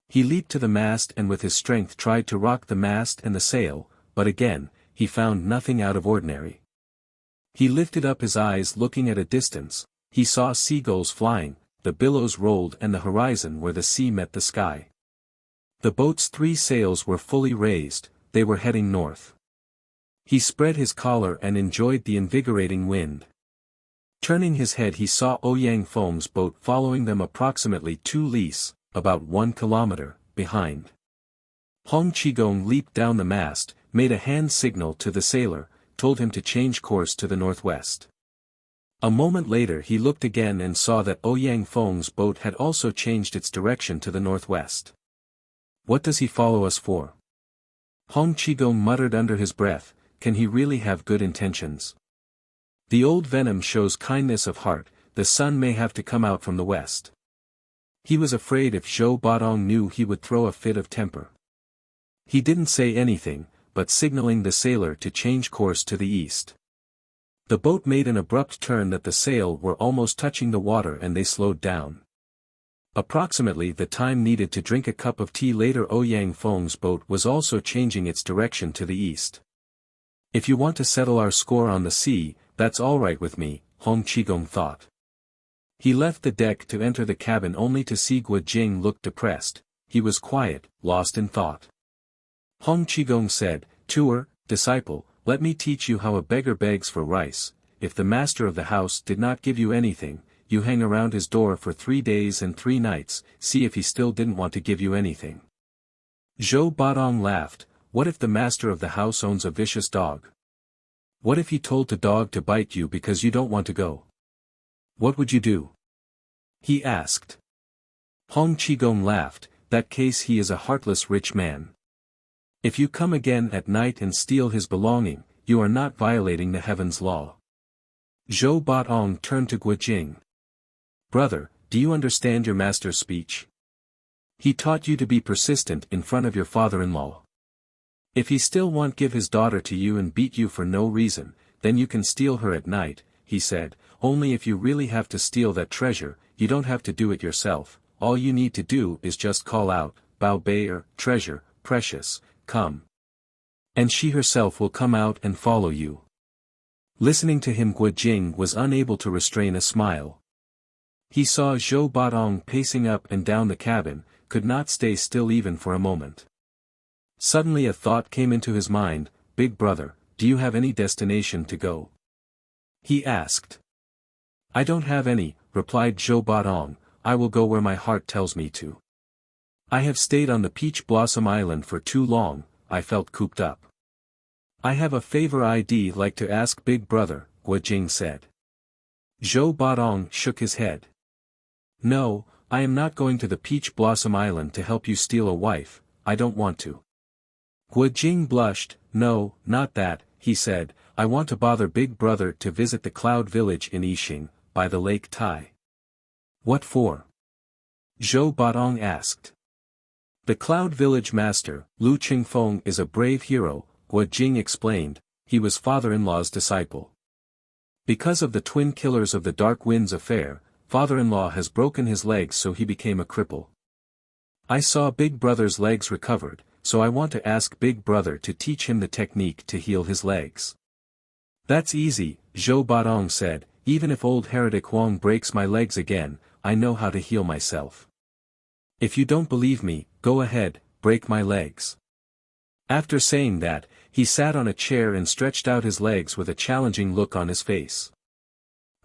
He leaped to the mast and with his strength tried to rock the mast and the sail, but again, he found nothing out of ordinary. He lifted up his eyes looking at a distance, he saw seagulls flying, the billows rolled and the horizon where the sea met the sky. The boat's 3 sails were fully raised, they were heading north. He spread his collar and enjoyed the invigorating wind. Turning his head he saw Ouyang Feng's boat following them approximately 2 lis, about 1 kilometer, behind. Hong Qigong leaped down the mast, made a hand signal to the sailor, told him to change course to the northwest. A moment later he looked again and saw that Ouyang Feng's boat had also changed its direction to the northwest. What does he follow us for? Hong Qigong muttered under his breath, can he really have good intentions? The old venom shows kindness of heart, the sun may have to come out from the west. He was afraid if Zhou Batong knew he would throw a fit of temper. He didn't say anything, but signaling the sailor to change course to the east. The boat made an abrupt turn that the sail were almost touching the water and they slowed down. Approximately the time needed to drink a cup of tea later. Ouyang Feng's boat was also changing its direction to the east. If you want to settle our score on the sea, that's alright with me, Hong Qigong thought. He left the deck to enter the cabin only to see Guo Jing look depressed. He was quiet, lost in thought. Hong Qigong said, "Tour, disciple, let me teach you how a beggar begs for rice. If the master of the house did not give you anything, you hang around his door for 3 days and 3 nights, see if he still didn't want to give you anything." Zhou Badong laughed. What if the master of the house owns a vicious dog? What if he told the dog to bite you because you don't want to go? What would you do? He asked. Hong Qigong laughed. That case he is a heartless rich man. If you come again at night and steal his belonging, you are not violating the heaven's law. Zhou Badong turned to Guo Jing. Brother, do you understand your master's speech? He taught you to be persistent in front of your father-in-law. If he still won't give his daughter to you and beat you for no reason, then you can steal her at night, he said, only if you really have to steal that treasure, you don't have to do it yourself, all you need to do is just call out, Bao Bei or, treasure, precious, come. And she herself will come out and follow you. Listening to him, Guo Jing was unable to restrain a smile. He saw Zhou Badong pacing up and down the cabin, could not stay still even for a moment. Suddenly a thought came into his mind, Big brother, do you have any destination to go? He asked. I don't have any, replied Zhou Badong, I will go where my heart tells me to. I have stayed on the Peach Blossom Island for too long, I felt cooped up. I have a favor I'd like to ask Big brother, Guo Jing said. Zhou Badong shook his head. No, I am not going to the Peach Blossom Island to help you steal a wife, I don't want to. Guo Jing blushed. No, not that, he said, I want to bother Big brother to visit the Cloud Village in Yixing, by the Lake Tai. What for? Zhou Badong asked. The Cloud Village master, Lu Qingfeng, is a brave hero, Guo Jing explained, he was father-in-law's disciple. Because of the twin killers of the Dark Winds affair, father-in-law has broken his legs so he became a cripple. I saw Big brother's legs recovered, so I want to ask Big brother to teach him the technique to heal his legs. That's easy, Zhou Badong said, even if old heretic Huang breaks my legs again, I know how to heal myself. If you don't believe me, go ahead, break my legs. After saying that, he sat on a chair and stretched out his legs with a challenging look on his face.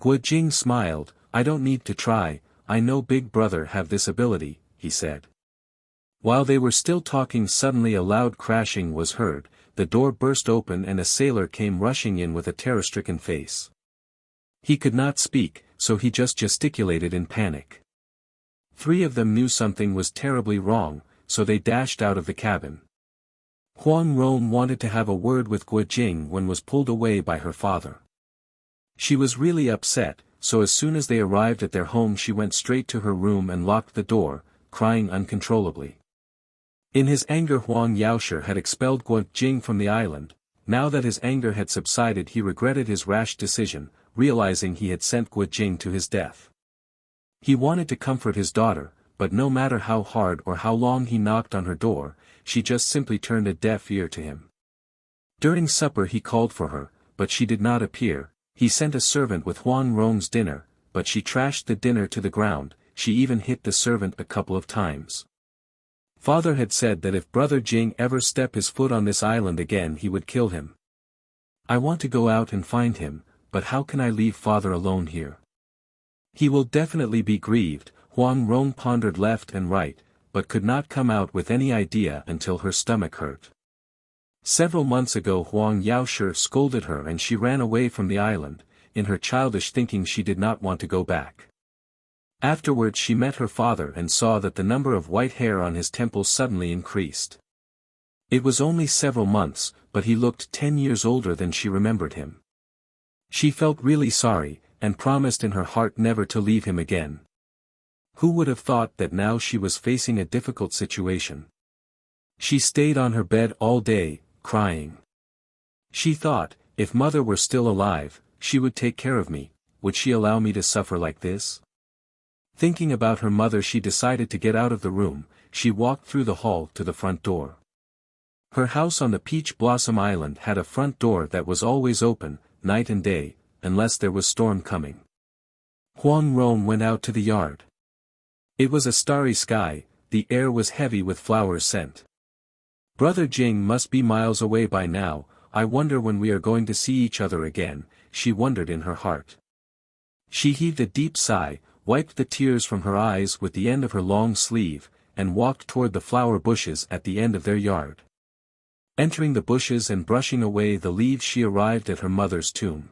Guo Jing smiled, I don't need to try, I know Big brother have this ability, he said. While they were still talking, suddenly a loud crashing was heard, the door burst open and a sailor came rushing in with a terror-stricken face. He could not speak, so he just gesticulated in panic. 3 of them knew something was terribly wrong, so they dashed out of the cabin. Huang Rong wanted to have a word with Guo Jing when was pulled away by her father. She was really upset, so as soon as they arrived at their home she went straight to her room and locked the door, crying uncontrollably. In his anger Huang Yaoshi had expelled Guo Jing from the island. Now that his anger had subsided he regretted his rash decision, realizing he had sent Guo Jing to his death. He wanted to comfort his daughter, but no matter how hard or how long he knocked on her door, she just simply turned a deaf ear to him. During supper he called for her, but she did not appear. He sent a servant with Huang Rong's dinner, but she trashed the dinner to the ground, she even hit the servant a couple of times. Father had said that if Brother Jing ever step his foot on this island again he would kill him. I want to go out and find him, but how can I leave Father alone here? He will definitely be grieved. Huang Rong pondered left and right, but could not come out with any idea until her stomach hurt. Several months ago Huang Yaoshi scolded her and she ran away from the island, in her childish thinking she did not want to go back. Afterwards she met her father and saw that the number of white hair on his temples suddenly increased. It was only several months, but he looked 10 years older than she remembered him. She felt really sorry, and promised in her heart never to leave him again. Who would have thought that now she was facing a difficult situation? She stayed on her bed all day, crying. She thought, if mother were still alive, she would take care of me. Would she allow me to suffer like this? Thinking about her mother, she decided to get out of the room. She walked through the hall to the front door. Her house on the Peach Blossom Island had a front door that was always open, night and day, unless there was storm coming. Huang Rong went out to the yard. It was a starry sky, the air was heavy with flower scent. Brother Jing must be miles away by now. I wonder when we are going to see each other again, she wondered in her heart. She heaved a deep sigh, wiped the tears from her eyes with the end of her long sleeve, and walked toward the flower bushes at the end of their yard. Entering the bushes and brushing away the leaves, she arrived at her mother's tomb.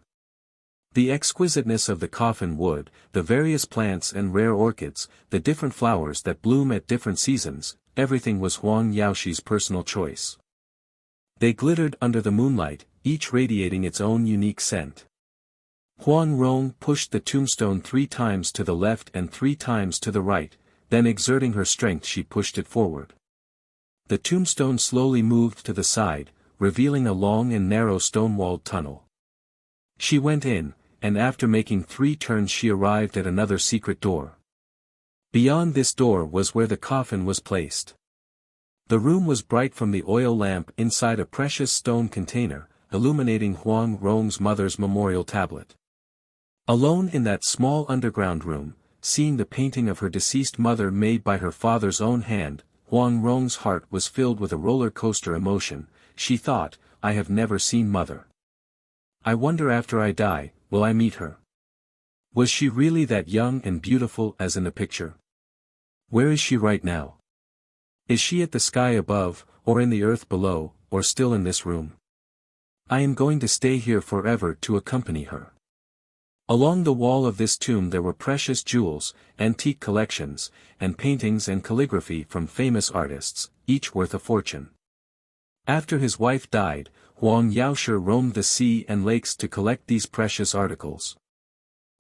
The exquisiteness of the coffin wood, the various plants and rare orchids, the different flowers that bloom at different seasons, everything was Huang Yaoxi's personal choice. They glittered under the moonlight, each radiating its own unique scent. Huang Rong pushed the tombstone 3 times to the left and 3 times to the right, then exerting her strength she pushed it forward. The tombstone slowly moved to the side, revealing a long and narrow stone-walled tunnel. She went in, and after making 3 turns she arrived at another secret door. Beyond this door was where the coffin was placed. The room was bright from the oil lamp inside a precious stone container, illuminating Huang Rong's mother's memorial tablet. Alone in that small underground room, seeing the painting of her deceased mother made by her father's own hand, Huang Rong's heart was filled with a roller coaster emotion. She thought, I have never seen mother. I wonder after I die, will I meet her? Was she really that young and beautiful as in the picture? Where is she right now? Is she at the sky above, or in the earth below, or still in this room? I am going to stay here forever to accompany her. Along the wall of this tomb there were precious jewels, antique collections, and paintings and calligraphy from famous artists, each worth a fortune. After his wife died, Huang Yaoshi roamed the sea and lakes to collect these precious articles.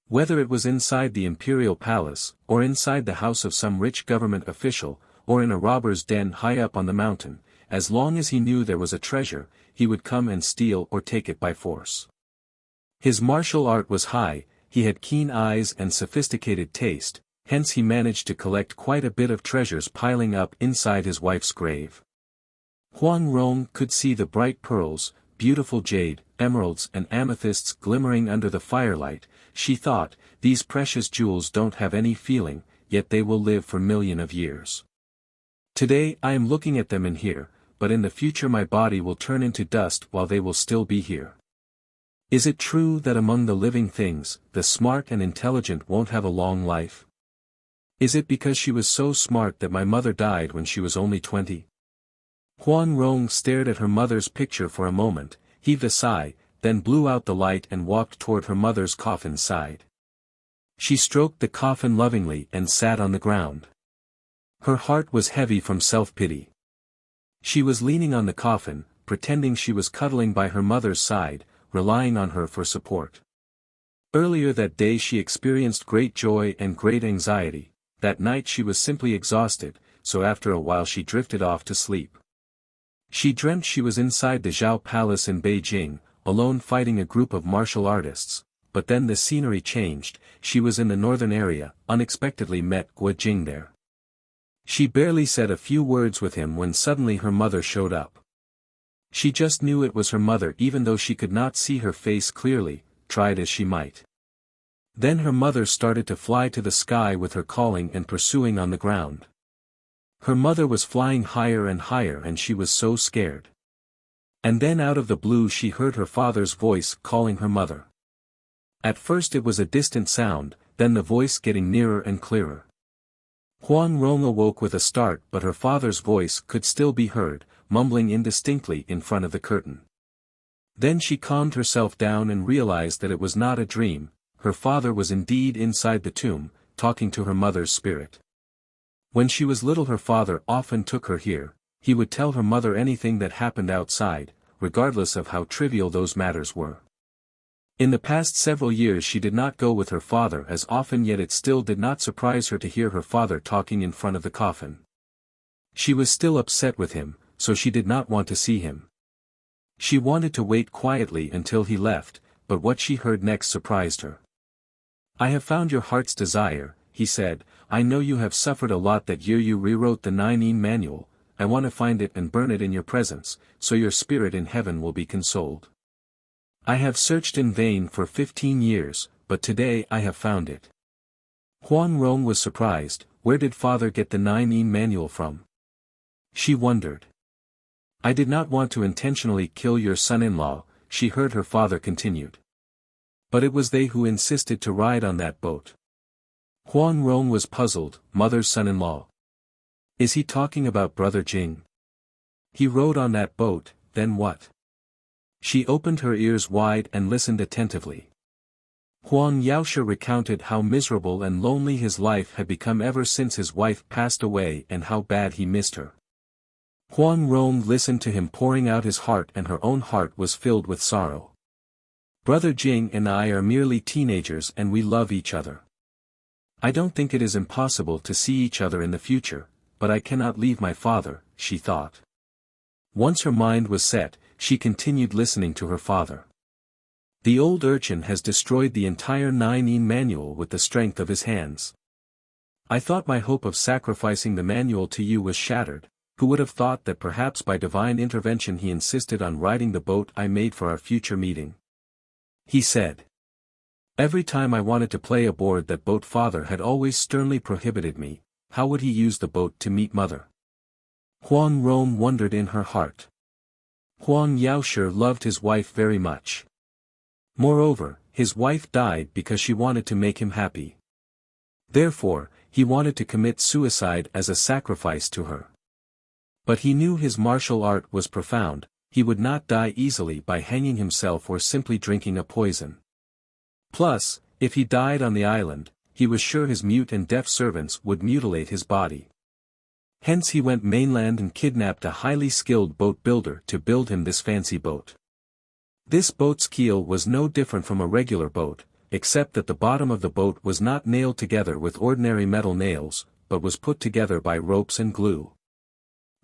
Whether it was inside the imperial palace, or inside the house of some rich government official, or in a robber's den high up on the mountain, as long as he knew there was a treasure, he would come and steal or take it by force. His martial art was high, he had keen eyes and sophisticated taste, hence he managed to collect quite a bit of treasures piling up inside his wife's grave. Huang Rong could see the bright pearls, beautiful jade, emeralds and amethysts glimmering under the firelight. She thought, these precious jewels don't have any feeling, yet they will live for millions of years. Today I am looking at them in here, but in the future my body will turn into dust while they will still be here. Is it true that among the living things, the smart and intelligent won't have a long life? Is it because she was so smart that my mother died when she was only 20? Huang Rong stared at her mother's picture for a moment, heaved a sigh, then blew out the light and walked toward her mother's coffin side. She stroked the coffin lovingly and sat on the ground. Her heart was heavy from self-pity. She was leaning on the coffin, pretending she was cuddling by her mother's side, relying on her for support. Earlier that day she experienced great joy and great anxiety. That night she was simply exhausted, so after a while she drifted off to sleep. She dreamt she was inside the Zhao Palace in Beijing, alone fighting a group of martial artists, but then the scenery changed. She was in the northern area, unexpectedly met Guo Jing there. She barely said a few words with him when suddenly her mother showed up. She just knew it was her mother even though she could not see her face clearly, tried as she might. Then her mother started to fly to the sky with her calling and pursuing on the ground. Her mother was flying higher and higher and she was so scared. And then out of the blue she heard her father's voice calling her mother. At first it was a distant sound, then the voice getting nearer and clearer. Huang Rong awoke with a start, but her father's voice could still be heard, mumbling indistinctly in front of the curtain. Then she calmed herself down and realized that it was not a dream. Her father was indeed inside the tomb, talking to her mother's spirit. When she was little her father often took her here. He would tell her mother anything that happened outside, regardless of how trivial those matters were. In the past several years she did not go with her father as often, yet it still did not surprise her to hear her father talking in front of the coffin. She was still upset with him, so she did not want to see him. She wanted to wait quietly until he left, but what she heard next surprised her. "I have found your heart's desire," he said. "I know you have suffered a lot that year you rewrote the 9 manual. I want to find it and burn it in your presence, so your spirit in heaven will be consoled. I have searched in vain for 15 years, but today I have found it." Huang Rong was surprised. Where did father get the 9 manual from? She wondered. "I did not want to intentionally kill your son-in-law," she heard her father continued. "But it was they who insisted to ride on that boat." Huang Rong was puzzled. Mother's son-in-law. Is he talking about brother Jing? He rode on that boat, then what? She opened her ears wide and listened attentively. Huang Yaoshe recounted how miserable and lonely his life had become ever since his wife passed away and how bad he missed her. Huang Rong listened to him pouring out his heart, and her own heart was filled with sorrow. "Brother Jing and I are merely teenagers and we love each other. I don't think it is impossible to see each other in the future, but I cannot leave my father," she thought. Once her mind was set, she continued listening to her father. "The old urchin has destroyed the entire 9 manual with the strength of his hands. I thought my hope of sacrificing the manual to you was shattered. Who would have thought that perhaps by divine intervention he insisted on riding the boat I made for our future meeting?" He said. "Every time I wanted to play aboard that boat father had always sternly prohibited me. How would he use the boat to meet mother?" Huang Rong wondered in her heart. Huang Yaoshe loved his wife very much. Moreover, his wife died because she wanted to make him happy. Therefore, he wanted to commit suicide as a sacrifice to her. But he knew his martial art was profound. He would not die easily by hanging himself or simply drinking a poison. Plus, if he died on the island, he was sure his mute and deaf servants would mutilate his body. Hence he went mainland and kidnapped a highly skilled boat builder to build him this fancy boat. This boat's keel was no different from a regular boat, except that the bottom of the boat was not nailed together with ordinary metal nails, but was put together by ropes and glue.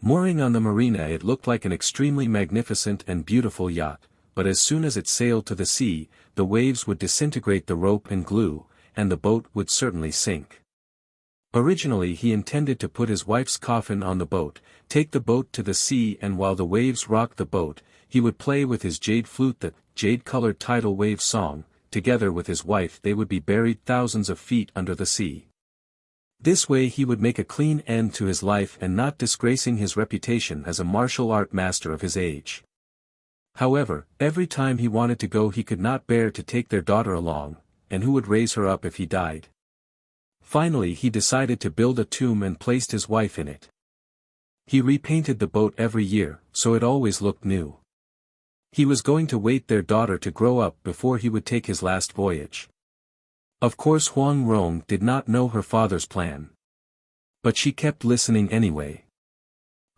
Mooring on the marina, it looked like an extremely magnificent and beautiful yacht, but as soon as it sailed to the sea, the waves would disintegrate the rope and glue, and the boat would certainly sink. Originally he intended to put his wife's coffin on the boat, take the boat to the sea, and while the waves rocked the boat, he would play with his jade flute the jade-colored tidal wave song. Together with his wife they would be buried thousands of feet under the sea. This way he would make a clean end to his life and not disgracing his reputation as a martial art master of his age. However, every time he wanted to go he could not bear to take their daughter along, and who would raise her up if he died? Finally he decided to build a tomb and placed his wife in it. He repainted the boat every year, so it always looked new. He was going to wait their daughter to grow up before he would take his last voyage. Of course Huang Rong did not know her father's plan. But she kept listening anyway.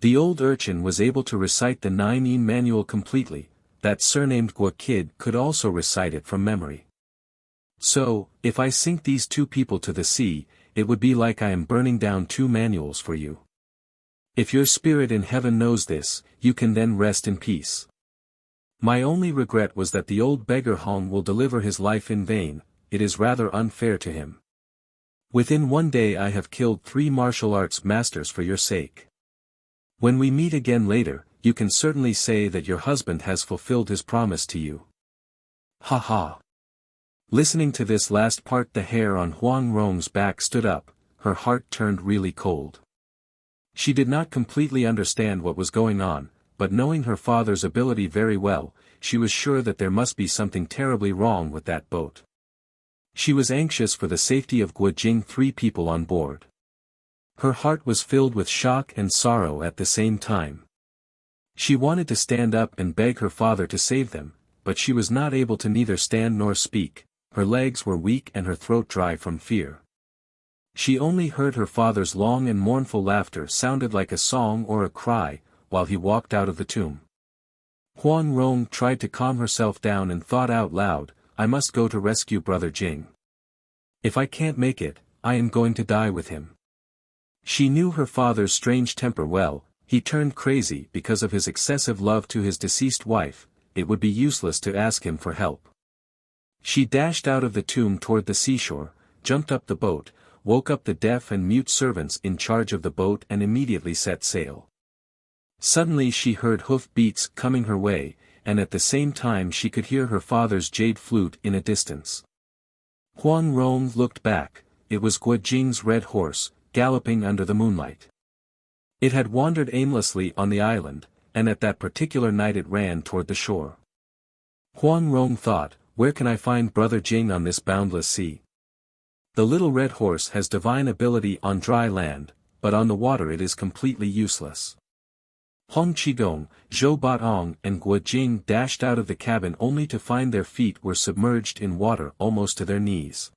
The old urchin was able to recite the 9 manual completely. That surnamed Gua kid could also recite it from memory. "So, if I sink these 2 people to the sea, it would be like I am burning down 2 manuals for you. If your spirit in heaven knows this, you can then rest in peace. My only regret was that the old beggar Hong will deliver his life in vain. It is rather unfair to him. Within 1 day I have killed 3 martial arts masters for your sake. When we meet again later, you can certainly say that your husband has fulfilled his promise to you." Ha ha. Listening to this last part, the hair on Huang Rong's back stood up, her heart turned really cold. She did not completely understand what was going on, but knowing her father's ability very well, she was sure that there must be something terribly wrong with that boat. She was anxious for the safety of Guojing 3 people on board. Her heart was filled with shock and sorrow at the same time. She wanted to stand up and beg her father to save them, but she was not able to neither stand nor speak. Her legs were weak and her throat dry from fear. She only heard her father's long and mournful laughter sounded like a song or a cry, while he walked out of the tomb. Huang Rong tried to calm herself down and thought out loud, "I must go to rescue brother Jing. If I can't make it, I am going to die with him." She knew her father's strange temper well, He turned crazy because of his excessive love to his deceased wife. It would be useless to ask him for help. She dashed out of the tomb toward the seashore, jumped up the boat, woke up the deaf and mute servants in charge of the boat and immediately set sail. Suddenly she heard hoof beats coming her way, and at the same time she could hear her father's jade flute in a distance. Huang Rong looked back. It was Guo Jing's red horse, galloping under the moonlight. It had wandered aimlessly on the island, and at that particular night it ran toward the shore. Huang Rong thought, where can I find Brother Jing on this boundless sea? The little red horse has divine ability on dry land, but on the water it is completely useless. Hong Qigong, Zhou Batong and Guo Jing dashed out of the cabin only to find their feet were submerged in water almost to their knees.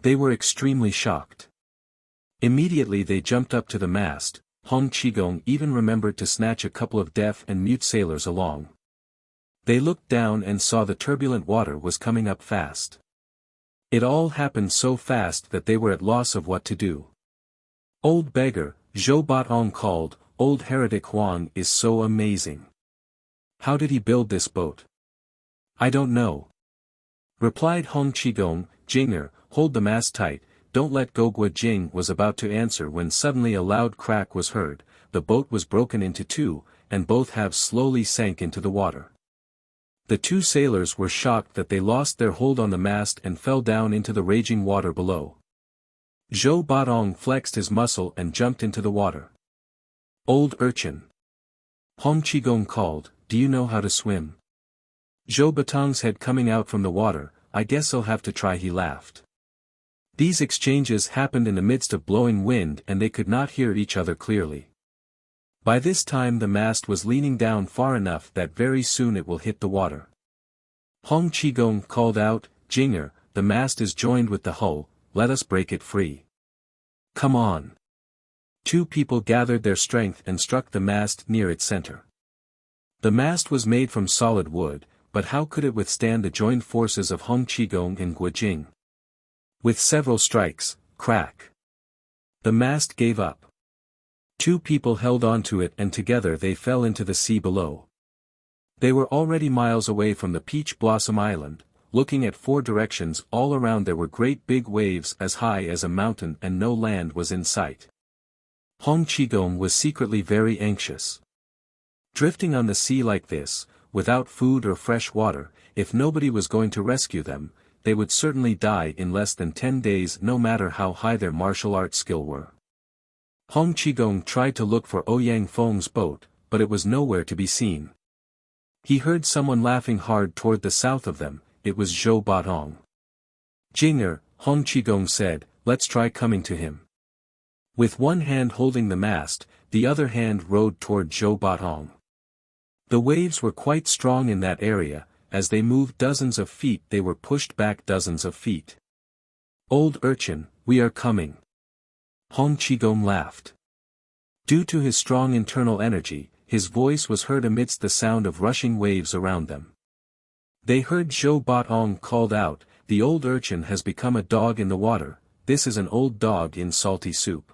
They were extremely shocked. Immediately they jumped up to the mast. Hong Qigong even remembered to snatch a couple of deaf and mute sailors along. They looked down and saw the turbulent water was coming up fast. It all happened so fast that they were at loss of what to do. Old beggar, Zhou Batong called, old heretic Huang is so amazing. How did he build this boat? I don't know. Replied Hong Qigong, Jing'er, hold the mast tight, don't let go. Guo Jing was about to answer when suddenly a loud crack was heard, the boat was broken into two, and both halves slowly sank into the water. The two sailors were shocked that they lost their hold on the mast and fell down into the raging water below. Zhou Batong flexed his muscle and jumped into the water. Old urchin. Hong Qigong called, do you know how to swim? Zhou Batong's head coming out from the water, I guess I'll have to try, he laughed. These exchanges happened in the midst of blowing wind and they could not hear each other clearly. By this time the mast was leaning down far enough that very soon it will hit the water. Hong Qigong called out, Jing'er, the mast is joined with the hull, let us break it free. Come on. Two people gathered their strength and struck the mast near its center. The mast was made from solid wood, but how could it withstand the joined forces of Hong Qigong and Guo Jing? With several strikes, crack. The mast gave up. Two people held onto it and together they fell into the sea below. They were already miles away from the Peach Blossom Island, looking at four directions. All around there were great big waves as high as a mountain and no land was in sight. Hong Qigong was secretly very anxious. Drifting on the sea like this, without food or fresh water, if nobody was going to rescue them, they would certainly die in less than 10 days no matter how high their martial arts skill were. Hong Qigong tried to look for Ouyang Feng's boat, but it was nowhere to be seen. He heard someone laughing hard toward the south of them. It was Zhou Batong. Jing'er, Hong Qigong said, let's try coming to him. With one hand holding the mast, the other hand rowed toward Zhou Batong. The waves were quite strong in that area. As they moved dozens of feet they were pushed back dozens of feet. Old urchin, we are coming. Hong Qigong laughed. Due to his strong internal energy, his voice was heard amidst the sound of rushing waves around them. They heard Zhou Batong called out, the old urchin has become a dog in the water, this is an old dog in salty soup.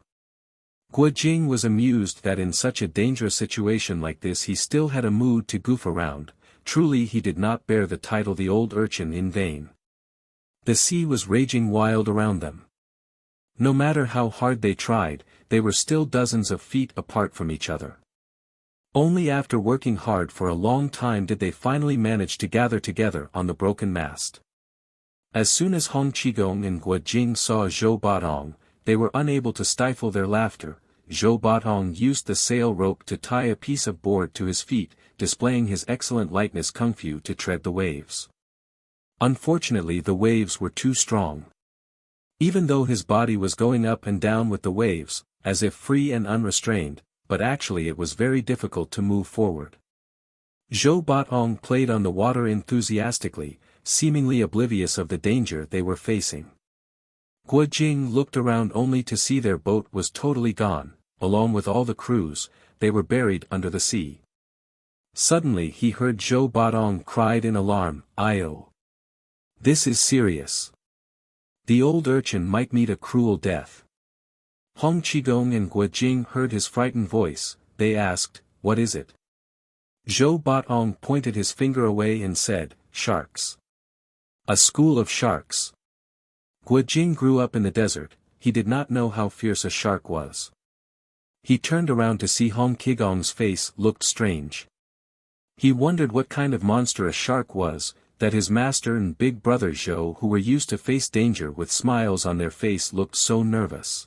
Guo Jing was amused that in such a dangerous situation like this he still had a mood to goof around. Truly he did not bear the title the old urchin in vain. The sea was raging wild around them. No matter how hard they tried, they were still dozens of feet apart from each other. Only after working hard for a long time did they finally manage to gather together on the broken mast. As soon as Hong Qigong and Guo Jing saw Zhou Batong, they were unable to stifle their laughter. Zhou Batong used the sail rope to tie a piece of board to his feet, displaying his excellent lightness kung fu to tread the waves. Unfortunately the waves were too strong. Even though his body was going up and down with the waves, as if free and unrestrained, but actually it was very difficult to move forward. Zhou Batong played on the water enthusiastically, seemingly oblivious of the danger they were facing. Guo Jing looked around only to see their boat was totally gone, along with all the crews. They were buried under the sea. Suddenly he heard Zhou Batong cried in alarm, "Io! This is serious. The old urchin might meet a cruel death." Hong Qigong and Guo Jing heard his frightened voice. they asked, "What is it?" Zhou Batong pointed his finger away and said, "Sharks. A school of sharks." Guojing grew up in the desert, he did not know how fierce a shark was. He turned around to see Hong Qigong's face looked strange. He wondered what kind of monster a shark was, that his master and big brother Zhou, who were used to face danger with smiles on their face, looked so nervous.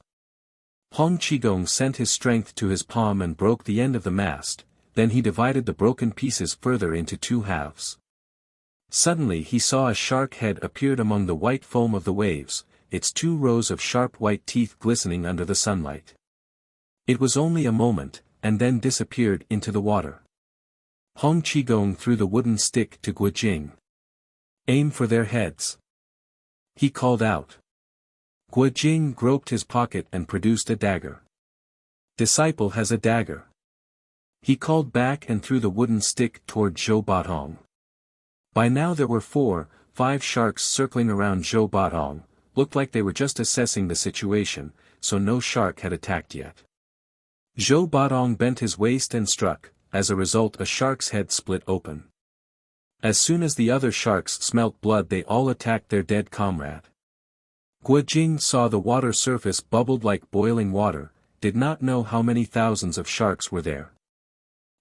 Hong Qigong sent his strength to his palm and broke the end of the mast, then he divided the broken pieces further into two halves. Suddenly he saw a shark head appeared among the white foam of the waves, its 2 rows of sharp white teeth glistening under the sunlight. It was only a moment, and then disappeared into the water. Hong Qigong threw the wooden stick to Guojing. "Aim for their heads," he called out. Guojing groped his pocket and produced a dagger. "Disciple has a dagger," he called back and threw the wooden stick toward Zhou Batong. By now there were 4, 5 sharks circling around Zhou Batong, looked like they were just assessing the situation, so no shark had attacked yet. Zhou Batong bent his waist and struck, as a result a shark's head split open. As soon as the other sharks smelt blood they all attacked their dead comrade. Guojing saw the water surface bubbled like boiling water, did not know how many thousands of sharks were there.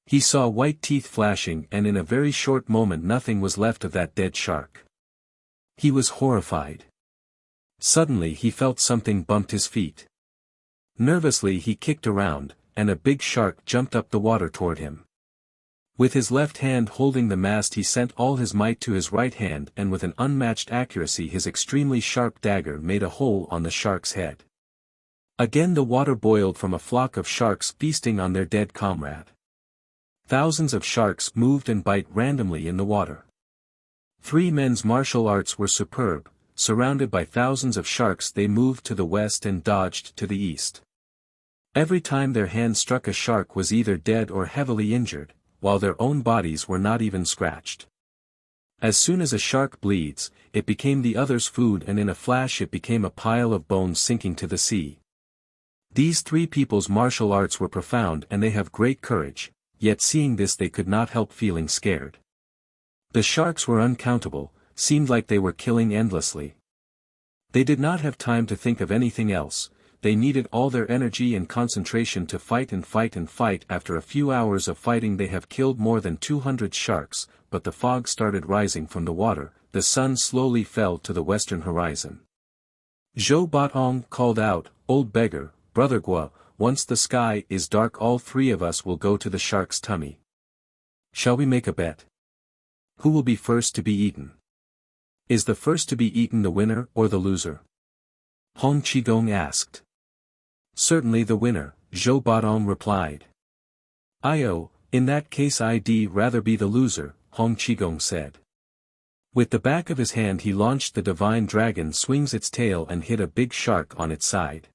He saw white teeth flashing and in a very short moment nothing was left of that dead shark. He was horrified. Suddenly he felt something bumped his feet. Nervously he kicked around, and a big shark jumped up the water toward him. With his left hand holding the mast he sent all his might to his right hand and with an unmatched accuracy his extremely sharp dagger made a hole on the shark's head. Again the water boiled from a flock of sharks feasting on their dead comrade. Thousands of sharks moved and bite randomly in the water. 3 men's martial arts were superb, surrounded by thousands of sharks they moved to the west and dodged to the east. Every time their hand struck a shark was either dead or heavily injured, while their own bodies were not even scratched. As soon as a shark bleeds, it became the other's food and in a flash it became a pile of bones sinking to the sea. These 3 people's martial arts were profound and they have great courage, yet seeing this they could not help feeling scared. The sharks were uncountable, seemed like they were killing endlessly. They did not have time to think of anything else. They needed all their energy and concentration to fight and fight and fight. After a few hours of fighting they have killed more than 200 sharks, but the fog started rising from the water, the sun slowly fell to the western horizon. Zhou Batong called out, "Old beggar, brother Gua, once the sky is dark all 3 of us will go to the shark's tummy. Shall we make a bet? Who will be first to be eaten? Is the first to be eaten the winner or the loser?" Hong Qigong asked. "Certainly the winner," Zhou Batong replied. In that case I'd rather be the loser," Hong Qigong said. With the back of his hand he launched the divine dragon swings its tail and hit a big shark on its side.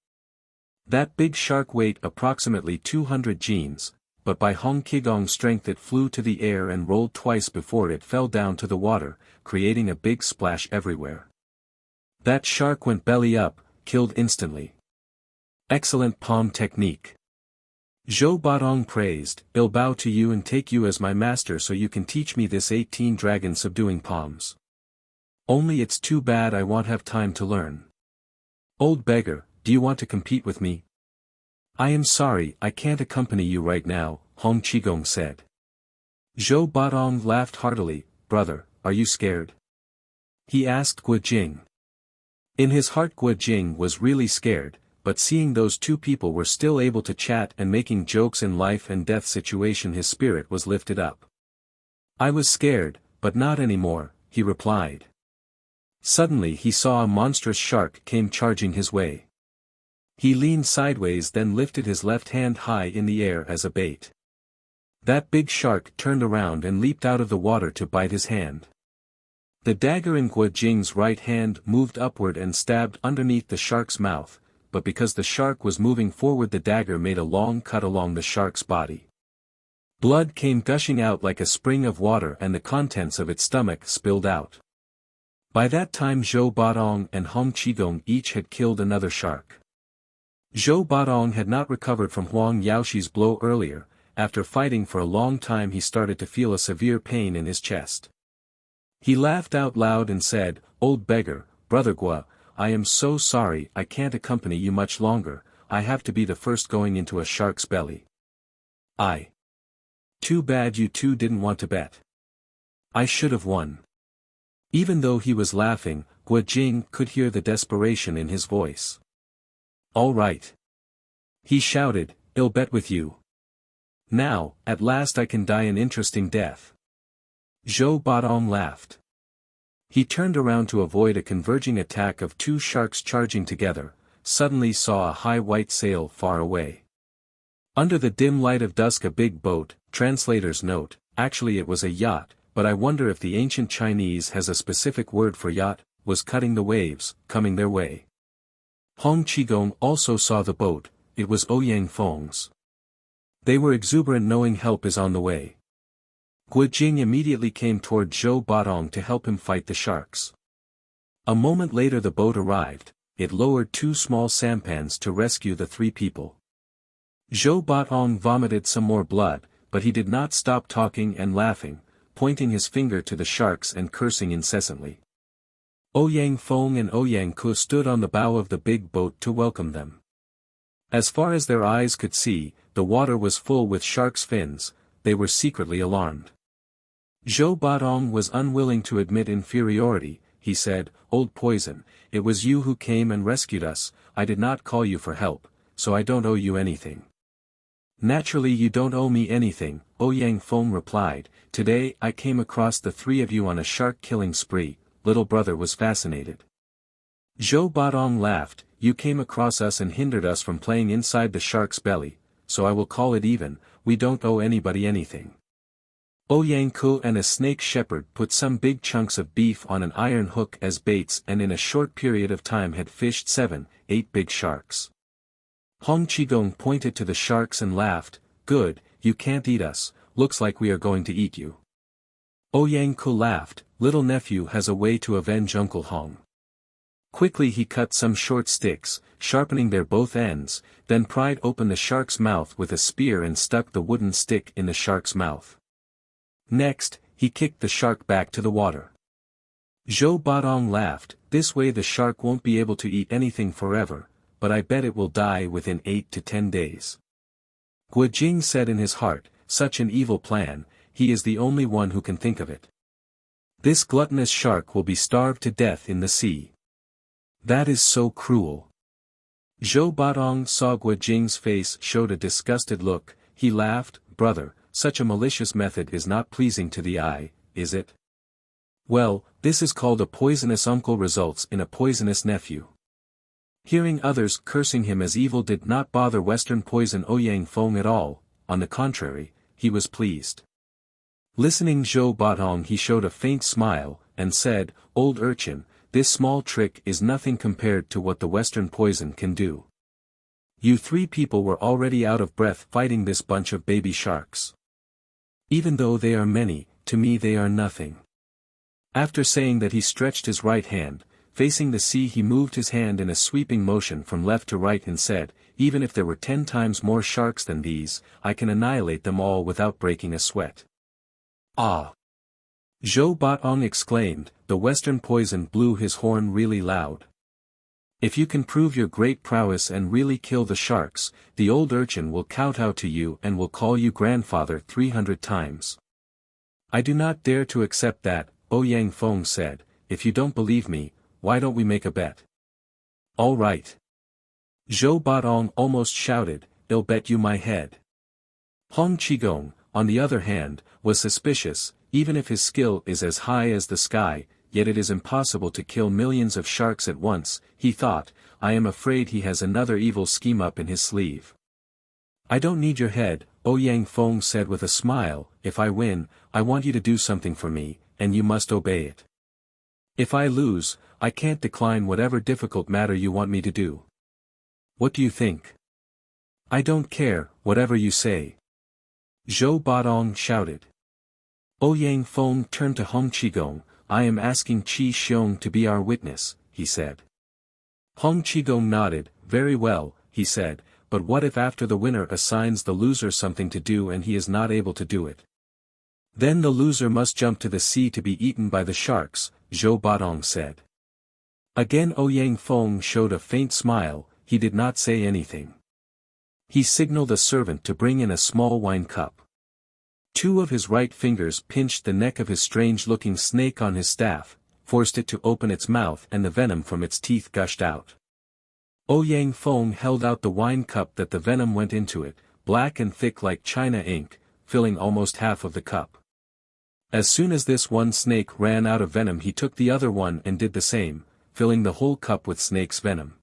That big shark weighed approximately 200 jeans, but by Hong Qigong's strength it flew to the air and rolled twice before it fell down to the water, creating a big splash everywhere. That shark went belly up, killed instantly. "Excellent palm technique," Zhou Batong praised. "I'll bow to you and take you as my master so you can teach me this 18 dragon subduing palms. Only it's too bad I won't have time to learn. Old beggar, do you want to compete with me?" "I am sorry I can't accompany you right now," Hong Qigong said. Zhou Batong laughed heartily. "Brother, are you scared?" he asked Guojing. In his heart Guojing was really scared, but seeing those 2 people were still able to chat and making jokes in life and death situation his spirit was lifted up. "I was scared, but not anymore," he replied. Suddenly he saw a monstrous shark came charging his way. He leaned sideways then lifted his left hand high in the air as a bait. That big shark turned around and leaped out of the water to bite his hand. The dagger in Guojing's right hand moved upward and stabbed underneath the shark's mouth, but because the shark was moving forward the dagger made a long cut along the shark's body. Blood came gushing out like a spring of water and the contents of its stomach spilled out. By that time Zhou Batong and Hong Qigong each had killed another shark. Zhou Batong had not recovered from Huang Yaoxi's blow earlier, after fighting for a long time he started to feel a severe pain in his chest. He laughed out loud and said, "Old beggar, brother Gua, I am so sorry I can't accompany you much longer, I have to be the first going into a shark's belly." Too bad you two didn't want to bet. I should have won." Even though he was laughing, Gua Jing could hear the desperation in his voice. "All right," he shouted, "I'll bet with you. Now, at last I can die an interesting death." Zhou Baodong laughed. He turned around to avoid a converging attack of two sharks charging together, suddenly saw a high white sail far away. Under the dim light of dusk a big boat, translator's note, actually it was a yacht, but I wonder if the ancient Chinese has a specific word for yacht, was cutting the waves, coming their way. Hong Qigong also saw the boat, it was Ouyang Feng's. They were exuberant knowing help is on the way. Gua Jing immediately came toward Zhou Baodong to help him fight the sharks. A moment later the boat arrived, it lowered two small sampans to rescue the three people. Zhou Baodong vomited some more blood, but he did not stop talking and laughing, pointing his finger to the sharks and cursing incessantly. Ouyang Feng and Ouyang Ku stood on the bow of the big boat to welcome them. As far as their eyes could see, the water was full with sharks' fins, they were secretly alarmed. Zhou Baodong was unwilling to admit inferiority, he said, "Old Poison, it was you who came and rescued us, I did not call you for help, so I don't owe you anything." "Naturally you don't owe me anything," Ouyang Feng replied, "today I came across the three of you on a shark-killing spree," little brother was fascinated. Zhou Baodong laughed, "You came across us and hindered us from playing inside the shark's belly, so I will call it even, we don't owe anybody anything." Ouyang Ku and a snake shepherd put some big chunks of beef on an iron hook as baits and in a short period of time had fished 7-8 big sharks. Hong Qigong pointed to the sharks and laughed, "Good, you can't eat us, looks like we are going to eat you." Ouyang Ku laughed, "Little nephew has a way to avenge Uncle Hong." Quickly he cut some short sticks, sharpening their both ends, then pried open the shark's mouth with a spear and stuck the wooden stick in the shark's mouth. Next, he kicked the shark back to the water. Zhou Baodong laughed, "This way the shark won't be able to eat anything forever, but I bet it will die within 8 to 10 days. Gua Jing said in his heart, "Such an evil plan, he is the only one who can think of it. This gluttonous shark will be starved to death in the sea. That is so cruel." Zhou Baodong saw Gua Jing's face showed a disgusted look, he laughed, "Brother, such a malicious method is not pleasing to the eye, is it? Well, this is called a poisonous uncle results in a poisonous nephew." Hearing others cursing him as evil did not bother Western Poison Ouyang Feng at all, on the contrary, he was pleased. Listening Zhou Baodong he showed a faint smile, and said, "Old urchin, this small trick is nothing compared to what the Western Poison can do. You three people were already out of breath fighting this bunch of baby sharks. Even though they are many, to me they are nothing." After saying that he stretched his right hand, facing the sea he moved his hand in a sweeping motion from left to right and said, "Even if there were 10 times more sharks than these, I can annihilate them all without breaking a sweat." "Ah!" Zhou Baodong exclaimed, "The Western Poison blew his horn really loud. If you can prove your great prowess and really kill the sharks, the old urchin will kowtow to you and will call you grandfather 300 times. "I do not dare to accept that," Ouyang Feng said, "if you don't believe me, why don't we make a bet?" "All right." Zhou Baodong almost shouted, "I'll bet you my head." Hong Qigong, on the other hand, was suspicious, even if his skill is as high as the sky, yet it is impossible to kill millions of sharks at once, he thought, "I am afraid he has another evil scheme up in his sleeve." "I don't need your head," Ouyang Feng said with a smile, "if I win, I want you to do something for me, and you must obey it. If I lose, I can't decline whatever difficult matter you want me to do. What do you think?" "I don't care, whatever you say." Zhou Baodong shouted. Ouyang Feng turned to Hong Qigong, "I am asking Qi Xiong to be our witness," he said. Hong Qigong nodded, "Very well," he said, but what if after the winner assigns the loser something to do and he is not able to do it? Then the loser must jump to the sea to be eaten by the sharks, Zhou Batong said. Again Ouyang Feng showed a faint smile, he did not say anything. He signaled a servant to bring in a small wine cup. Two of his right fingers pinched the neck of his strange-looking snake on his staff, forced it to open its mouth and the venom from its teeth gushed out. Ouyang Feng held out the wine cup that the venom went into it, black and thick like china ink, filling almost half of the cup. As soon as this one snake ran out of venom he took the other one and did the same, filling the whole cup with snake's venom.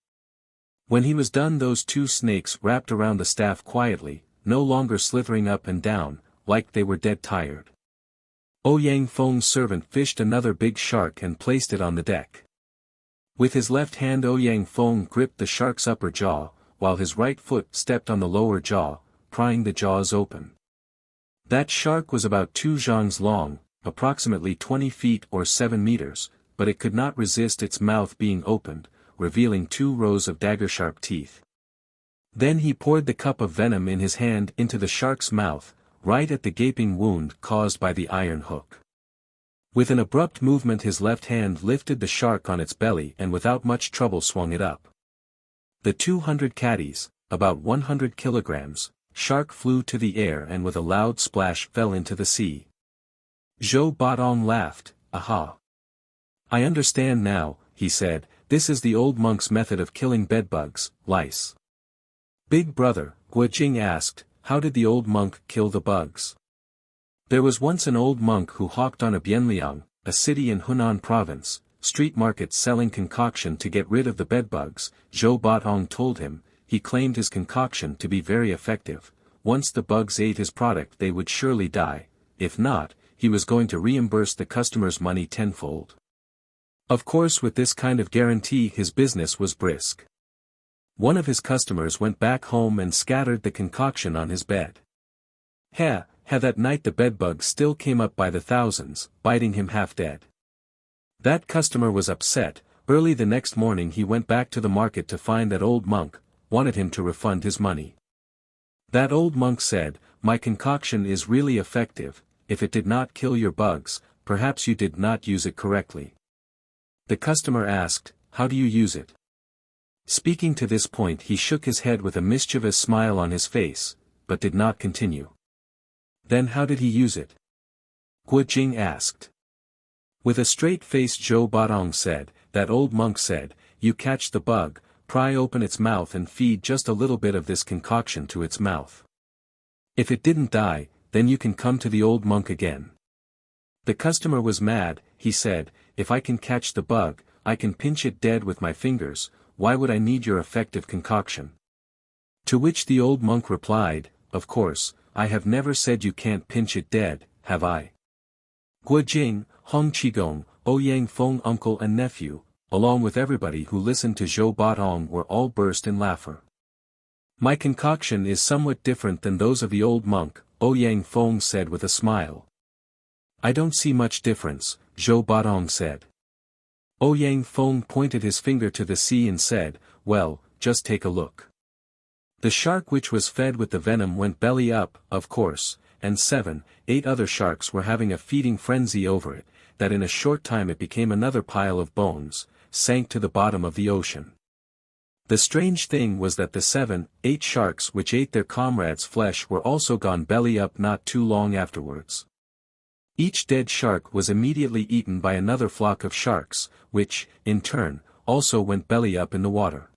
When he was done those two snakes wrapped around the staff quietly, no longer slithering up and down, like they were dead tired. Ouyang Feng's servant fished another big shark and placed it on the deck. With his left hand Ouyang Feng gripped the shark's upper jaw, while his right foot stepped on the lower jaw, prying the jaws open. That shark was about 2 zhongs long, approximately 20 feet or 7 meters, but it could not resist its mouth being opened, revealing 2 rows of dagger-sharp teeth. Then he poured the cup of venom in his hand into the shark's mouth, right at the gaping wound caused by the iron hook. With an abrupt movement his left hand lifted the shark on its belly and without much trouble swung it up. The 200 catties, about 100 kilograms, shark flew to the air and with a loud splash fell into the sea. Zhou Batong laughed, "Aha! I understand now," he said, "this is the old monk's method of killing bedbugs, lice." Big brother, Guojing asked, "How did the old monk kill the bugs?" There was once an old monk who hawked on a Bianliang, a city in Hunan province, street market selling concoction to get rid of the bedbugs. Zhou Batong told him, he claimed his concoction to be very effective. Once the bugs ate his product they would surely die, if not, he was going to reimburse the customer's money tenfold. Of course with this kind of guarantee his business was brisk. One of his customers went back home and scattered the concoction on his bed. That night the bedbugs still came up by the thousands, biting him half dead. That customer was upset. Early the next morning he went back to the market to find that old monk, wanted him to refund his money. That old monk said, "My concoction is really effective, if it did not kill your bugs, perhaps you did not use it correctly." The customer asked, "How do you use it?" Speaking to this point he shook his head with a mischievous smile on his face, but did not continue. Then how did he use it? Guojing asked. With a straight face Zhou Batong said, "That old monk said, you catch the bug, pry open its mouth and feed just a little bit of this concoction to its mouth. If it didn't die, then you can come to the old monk again." The customer was mad. He said, "If I can catch the bug, I can pinch it dead with my fingers, why would I need your effective concoction?" To which the old monk replied, "Of course, I have never said you can't pinch it dead, have I?" Guojing, Hong Qigong, Ouyang Feng uncle and nephew, along with everybody who listened to Zhou Batong were all burst in laughter. "My concoction is somewhat different than those of the old monk," Ouyang Feng said with a smile. "I don't see much difference," Zhou Batong said. Ouyang Feng pointed his finger to the sea and said, "Well, just take a look." The shark which was fed with the venom went belly up, of course, and 7, 8 other sharks were having a feeding frenzy over it, that in a short time it became another pile of bones, sank to the bottom of the ocean. The strange thing was that the 7, 8 sharks which ate their comrades' flesh were also gone belly up not too long afterwards. Each dead shark was immediately eaten by another flock of sharks, which, in turn, also went belly up in the water.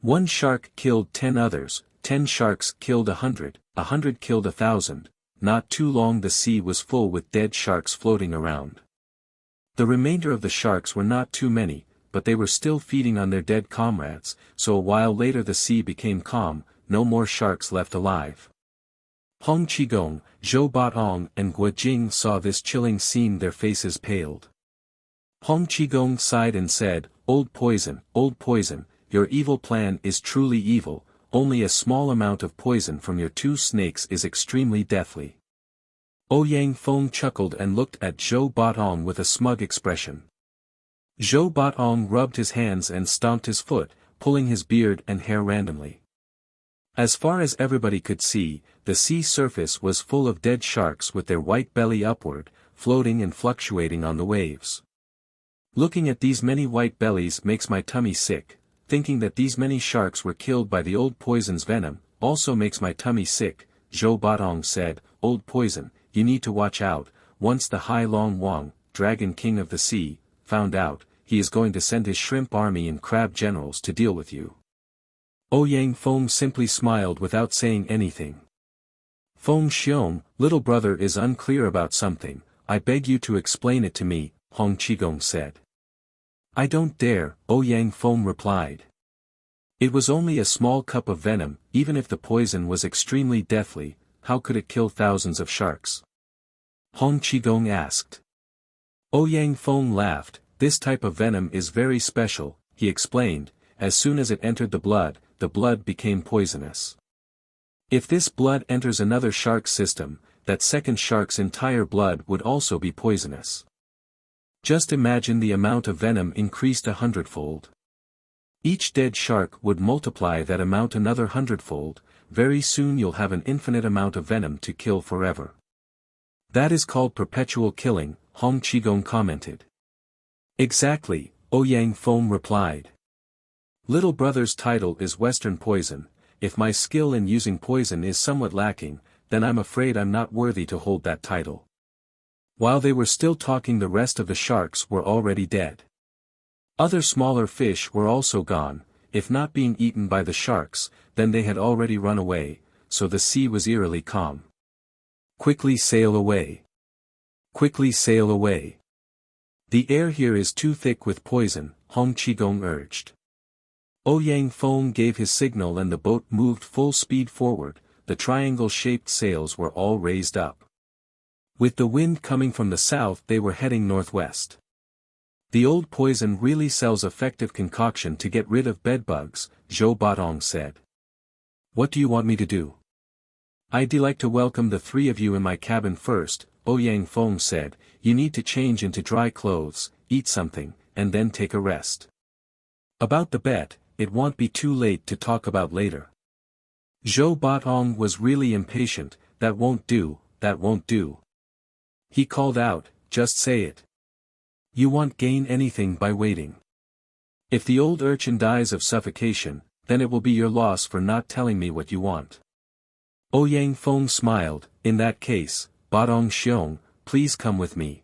1 shark killed 10 others, 10 sharks killed 100, 100 killed 1,000, not too long the sea was full with dead sharks floating around. The remainder of the sharks were not too many, but they were still feeding on their dead comrades, so a while later the sea became calm, no more sharks left alive. Hong Qigong, Zhou Batong and Guojing saw this chilling scene, their faces paled. Hong Qigong sighed and said, old poison, your evil plan is truly evil, only a small amount of poison from your 2 snakes is extremely deathly." Ouyang Feng chuckled and looked at Zhou Batong with a smug expression. Zhou Batong rubbed his hands and stomped his foot, pulling his beard and hair randomly. As far as everybody could see, the sea surface was full of dead sharks with their white belly upward, floating and fluctuating on the waves. Looking at these many white bellies makes my tummy sick. Thinking that these many sharks were killed by the old poison's venom, also makes my tummy sick. Zhou Batong said, Old Poison, you need to watch out. Once the Hai Long Wang, Dragon King of the Sea, found out, he is going to send his shrimp army and crab generals to deal with you. Ouyang Feng simply smiled without saying anything. Feng Xiong, little brother is unclear about something, I beg you to explain it to me, Hong Qigong said. I don't dare, Ouyang Feng replied. It was only a small cup of venom, even if the poison was extremely deathly, how could it kill thousands of sharks? Hong Qigong asked. Ouyang Feng laughed, this type of venom is very special, he explained, as soon as it entered the blood became poisonous. If this blood enters another shark's system, that second shark's entire blood would also be poisonous. Just imagine the amount of venom increased 100-fold. Each dead shark would multiply that amount another 100-fold, very soon you'll have an infinite amount of venom to kill forever. That is called perpetual killing, Hong Qigong commented. Exactly, Ouyang Feng replied. Little brother's title is Western Poison. If my skill in using poison is somewhat lacking, then I'm afraid I'm not worthy to hold that title. While they were still talking, the rest of the sharks were already dead. Other smaller fish were also gone, if not being eaten by the sharks, then they had already run away, so the sea was eerily calm. Quickly sail away. Quickly sail away. The air here is too thick with poison, Hong Qigong urged. Ouyang Feng gave his signal and the boat moved full speed forward, the triangle-shaped sails were all raised up. With the wind coming from the south they were heading northwest. The old poison really sells effective concoction to get rid of bedbugs, Zhou Batong said. What do you want me to do? I'd like to welcome the three of you in my cabin first, Ouyang Feng said, you need to change into dry clothes, eat something, and then take a rest. About the bet, it won't be too late to talk about later. Zhou Batong was really impatient, that won't do, that won't do. He called out, just say it. You won't gain anything by waiting. If the old urchin dies of suffocation, then it will be your loss for not telling me what you want. Ouyang Feng smiled, in that case, Batong Xiong, please come with me.